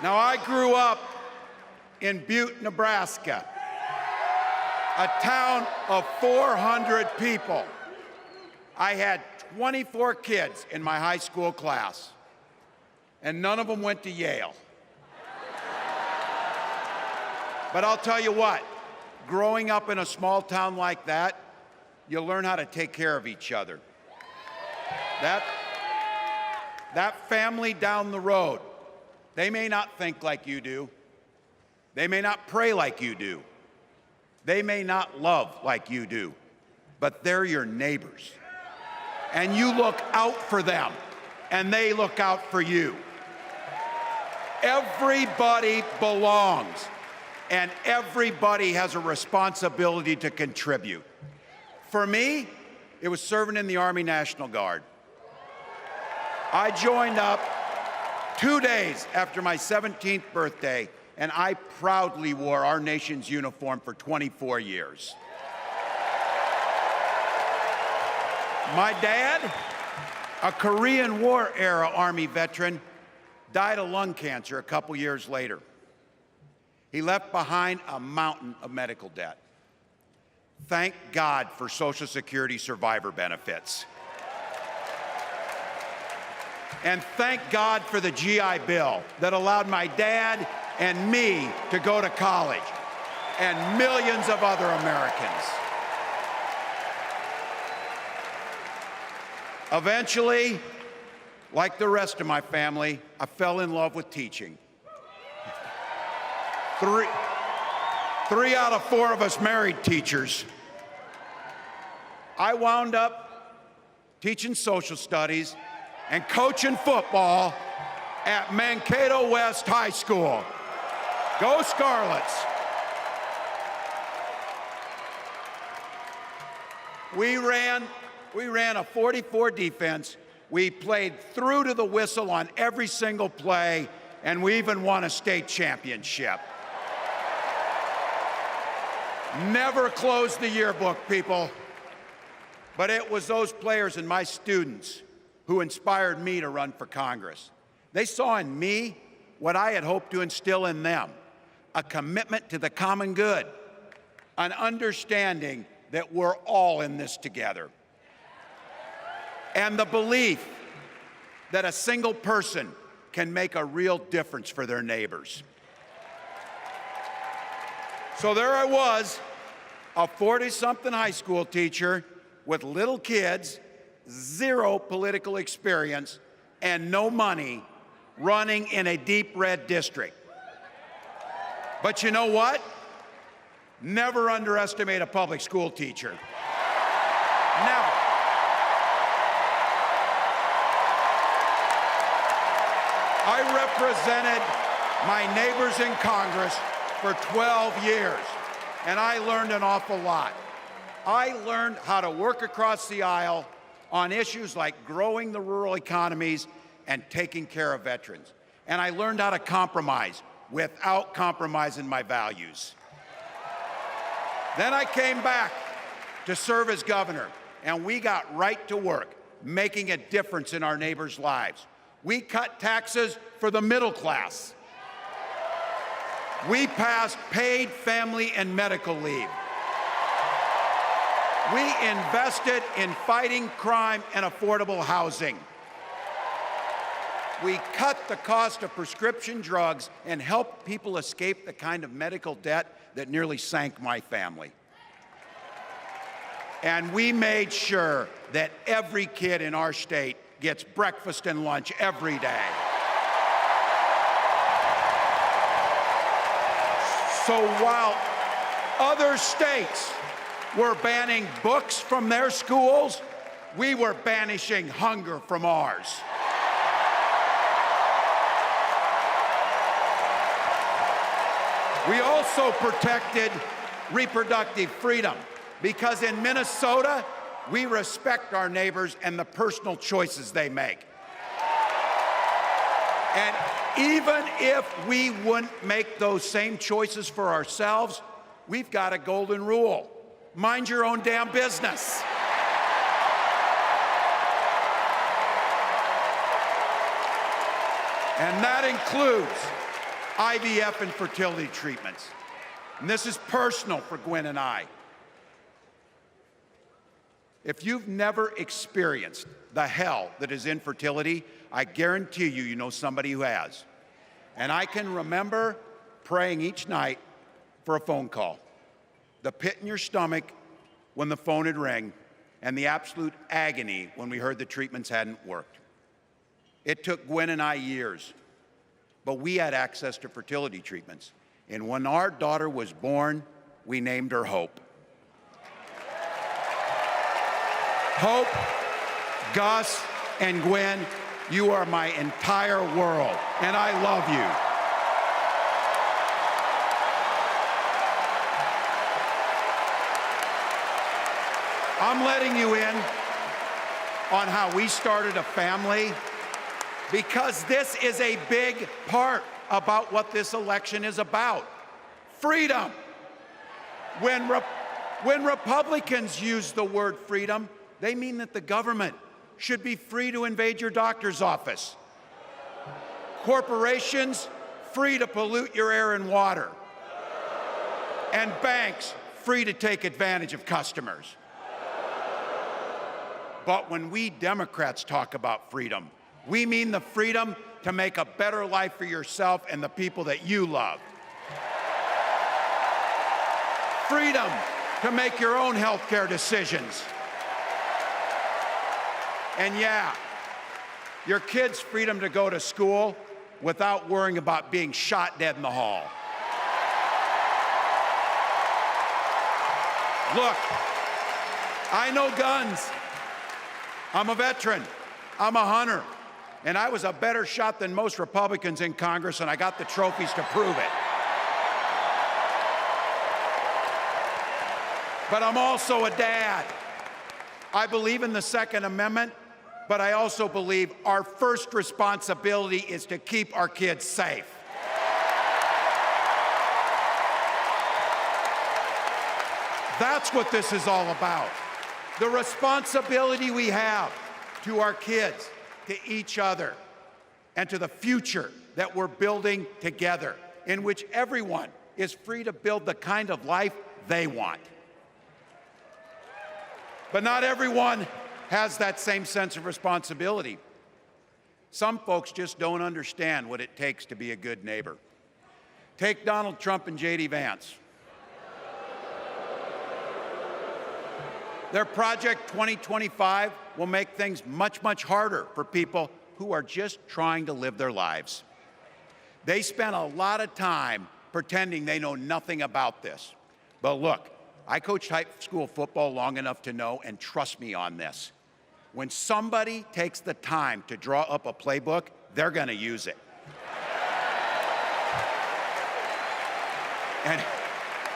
Now, I grew up in Butte, Nebraska, a town of 400 people. I had 24 kids in my high school class, and none of them went to Yale. But I'll tell you what, growing up in a small town like that, you learn how to take care of each other. That family down the road, they may not think like you do. They may not pray like you do. They may not love like you do, but they're your neighbors. And you look out for them, and they look out for you. Everybody belongs, and everybody has a responsibility to contribute. For me, it was serving in the Army National Guard. I joined up 2 days after my 17th birthday, and I proudly wore our nation's uniform for 24 years. My dad, a Korean War-era Army veteran, died of lung cancer a couple years later. He left behind a mountain of medical debt. Thank God for Social Security survivor benefits. And thank God for the GI Bill that allowed my dad and me to go to college, and millions of other Americans. Eventually, like the rest of my family, I fell in love with teaching. Three out of 4 of us married teachers. I wound up teaching social studies and coaching football at Mankato West High School. Go Scarlets! We ran a 44 defense. We played through to the whistle on every single play, and we even won a state championship. Never closed the yearbook, people. But it was those players and my students who inspired me to run for Congress. They saw in me what I had hoped to instill in them, a commitment to the common good, an understanding that we're all in this together, and the belief that a single person can make a real difference for their neighbors. So there I was, a 40-something high school teacher with little kids, 0 political experience, and no money, running in a deep red district. But you know what? Never underestimate a public school teacher. Never. I represented my neighbors in Congress for 12 years, and I learned an awful lot. I learned how to work across the aisle on issues like growing the rural economies and taking care of veterans. And I learned how to compromise without compromising my values. Then I came back to serve as governor, and we got right to work, making a difference in our neighbors' lives. We cut taxes for the middle class. We passed paid family and medical leave. We invested in fighting crime and affordable housing. We cut the cost of prescription drugs and helped people escape the kind of medical debt that nearly sank my family. And we made sure that every kid in our state gets breakfast and lunch every day. So while other states were banning books from their schools, we were banishing hunger from ours. We also protected reproductive freedom because in Minnesota, we respect our neighbors and the personal choices they make. And even if we wouldn't make those same choices for ourselves, we've got a golden rule. Mind your own damn business. And that includes IVF and fertility treatments. And this is personal for Gwen and I. If you've never experienced the hell that is infertility, I guarantee you, you know somebody who has. And I can remember praying each night for a phone call. The pit in your stomach when the phone would ring, and the absolute agony when we heard the treatments hadn't worked. It took Gwen and I years, but we had access to fertility treatments. And when our daughter was born, we named her Hope. Hope, Gus, and Gwen, you are my entire world, and I love you. I'm letting you in on how we started a family because this is a big part about what this election is about. Freedom. When Republicans use the word freedom, they mean that the government should be free to invade your doctor's office. Corporations free to pollute your air and water. And banks free to take advantage of customers. But when we Democrats talk about freedom, we mean the freedom to make a better life for yourself and the people that you love. Freedom to make your own health care decisions. And yeah, your kids' freedom to go to school without worrying about being shot dead in the hall. Look, I know guns. I'm a veteran. I'm a hunter. And I was a better shot than most Republicans in Congress, and I got the trophies to prove it. But I'm also a dad. I believe in the Second Amendment, but I also believe our first responsibility is to keep our kids safe. That's what this is all about. The responsibility we have to our kids, to each other, and to the future that we're building together, in which everyone is free to build the kind of life they want. But not everyone has that same sense of responsibility. Some folks just don't understand what it takes to be a good neighbor. Take Donald Trump and J.D. Vance. Their Project 2025 will make things much, much harder for people who are just trying to live their lives. They spent a lot of time pretending they know nothing about this. But look, I coached high school football long enough to know, and trust me on this, when somebody takes the time to draw up a playbook, they're going to use it.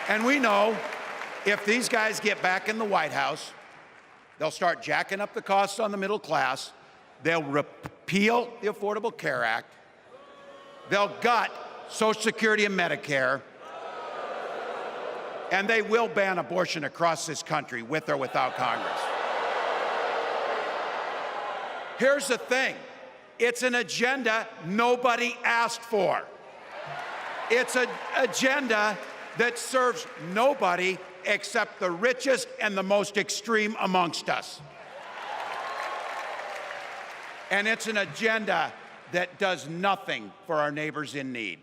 And we know if these guys get back in the White House, they'll start jacking up the costs on the middle class, they'll repeal the Affordable Care Act, they'll gut Social Security and Medicare, and they will ban abortion across this country with or without Congress. Here's the thing, it's an agenda nobody asked for. It's an agenda that serves nobody except the richest and the most extreme amongst us. And it's an agenda that does nothing for our neighbors in need.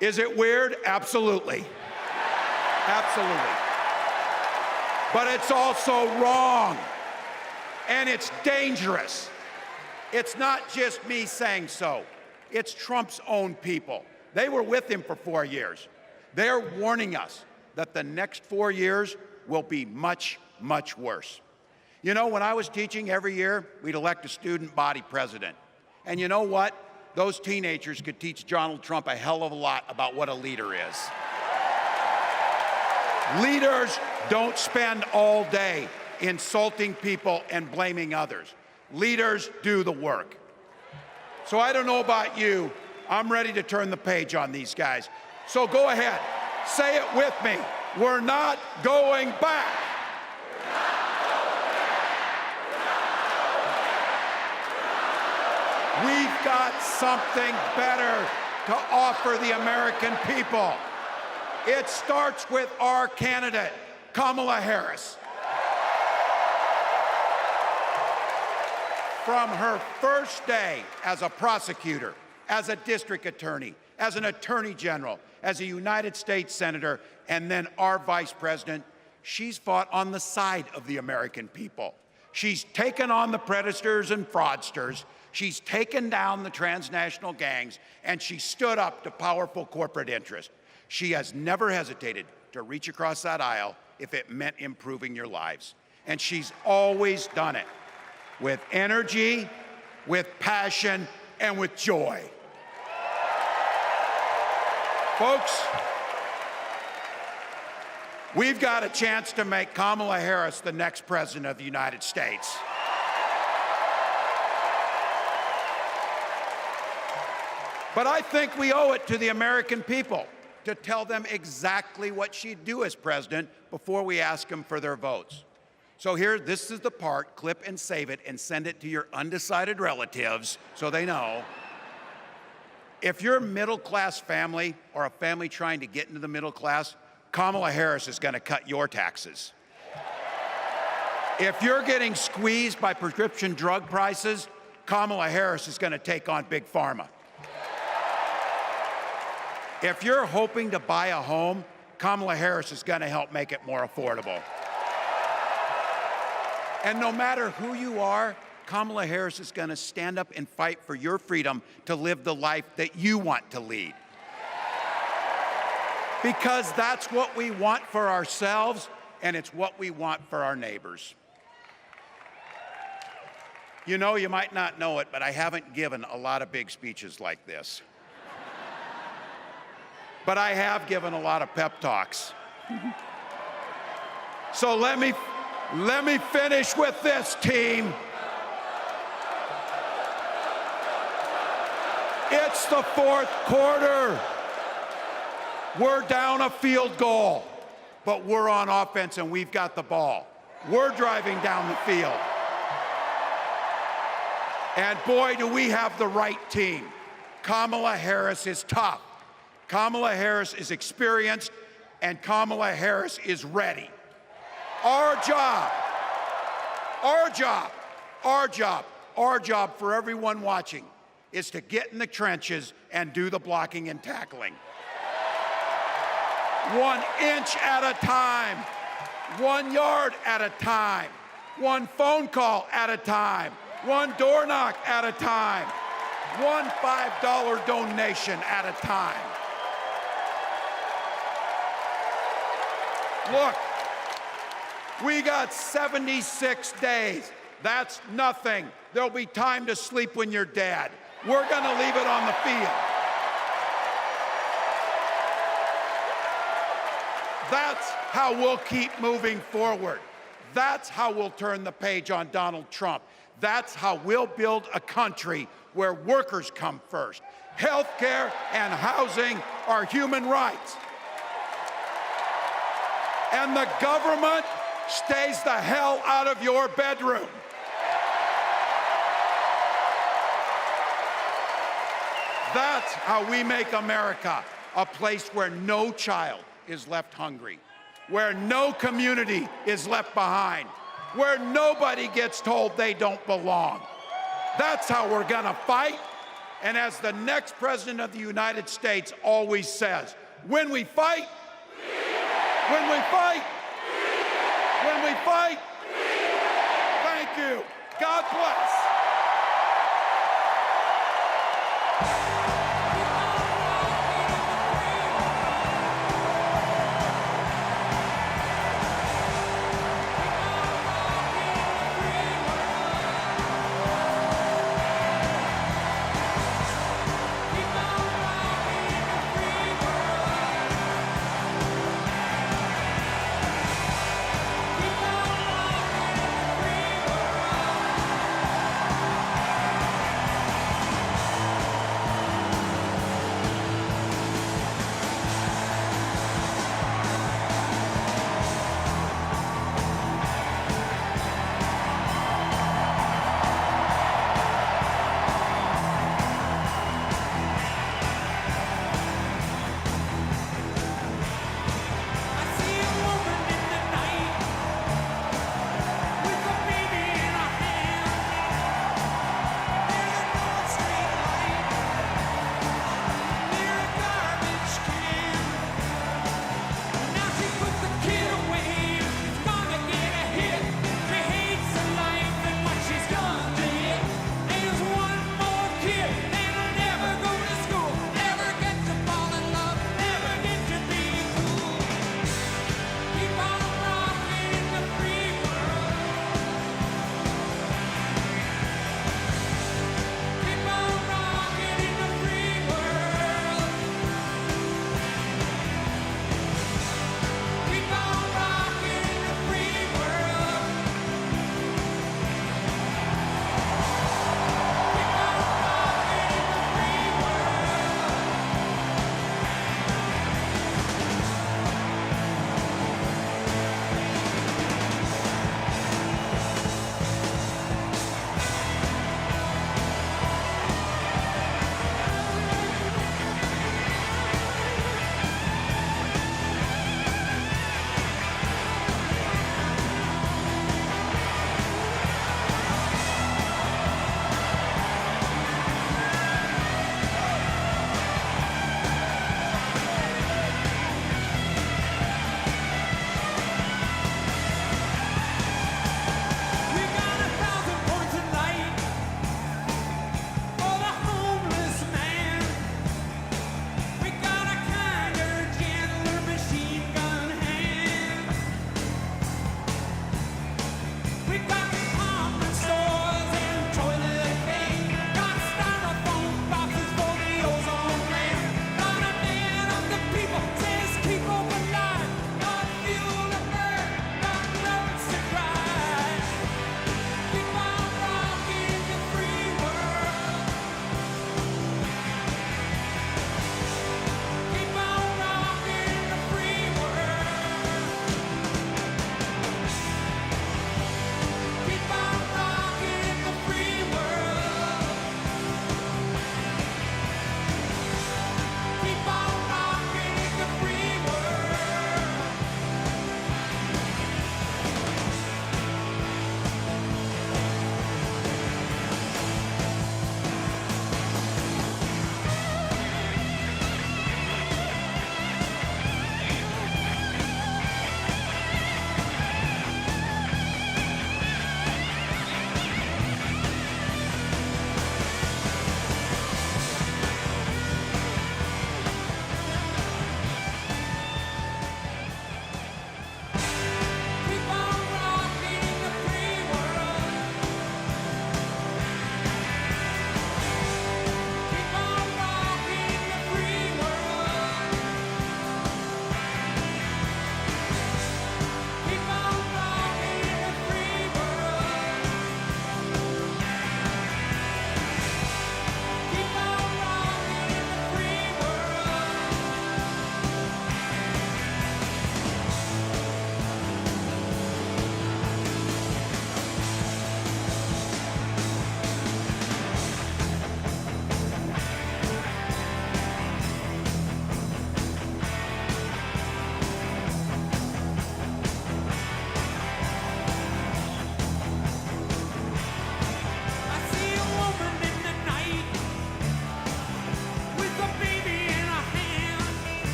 Is it weird? Absolutely. Absolutely. But it's also wrong, and it's dangerous. It's not just me saying so. It's Trump's own people. They were with him for 4 years. They're warning us that the next 4 years will be much, much worse. You know, when I was teaching every year, we'd elect a student body president. And you know what? Those teenagers could teach Donald Trump a hell of a lot about what a leader is. Leaders don't spend all day insulting people and blaming others. Leaders do the work. So I don't know about you, I'm ready to turn the page on these guys. So go ahead, say it with me. We're not going back. We've got something better to offer the American people. It starts with our candidate, Kamala Harris. From her first day as a prosecutor, as a district attorney, as an attorney general, as a United States senator, and then our vice president, she's fought on the side of the American people. She's taken on the predators and fraudsters. She's taken down the transnational gangs, and she stood up to powerful corporate interests. She has never hesitated to reach across that aisle if it meant improving your lives. And she's always done it with energy, with passion, and with joy. Folks, we've got a chance to make Kamala Harris the next president of the United States. But I think we owe it to the American people to tell them exactly what she'd do as president before we ask them for their votes. So here, this is the part, clip and save it and send it to your undecided relatives so they know. If you're a middle-class family or a family trying to get into the middle class, Kamala Harris is going to cut your taxes. If you're getting squeezed by prescription drug prices, Kamala Harris is going to take on Big Pharma. If you're hoping to buy a home, Kamala Harris is going to help make it more affordable. And no matter who you are, Kamala Harris is going to stand up and fight for your freedom to live the life that you want to lead. Because that's what we want for ourselves, and it's what we want for our neighbors. You know, you might not know it, but I haven't given a lot of big speeches like this. But I have given a lot of pep talks. So let me finish with this, team. It's the fourth quarter. We're down a field goal, but we're on offense and we've got the ball. We're driving down the field. And boy, do we have the right team. Kamala Harris is tough. Kamala Harris is experienced, and Kamala Harris is ready. Our job for everyone watching is to get in the trenches and do the blocking and tackling. 1 inch at a time, 1 yard at a time, 1 phone call at a time, 1 door knock at a time, 1 $5 donation at a time. Look, we got 76 days. That's nothing. There'll be time to sleep when you're dead. We're going to leave it on the field. That's how we'll keep moving forward. That's how we'll turn the page on Donald Trump. That's how we'll build a country where workers come first. Healthcare and housing are human rights. And the government stays the hell out of your bedroom. That's how we make America a place where no child is left hungry, where no community is left behind, where nobody gets told they don't belong. That's how we're gonna fight. And as the next president of the United States always says, when we fight, when we fight, When we fight, thank you. God bless.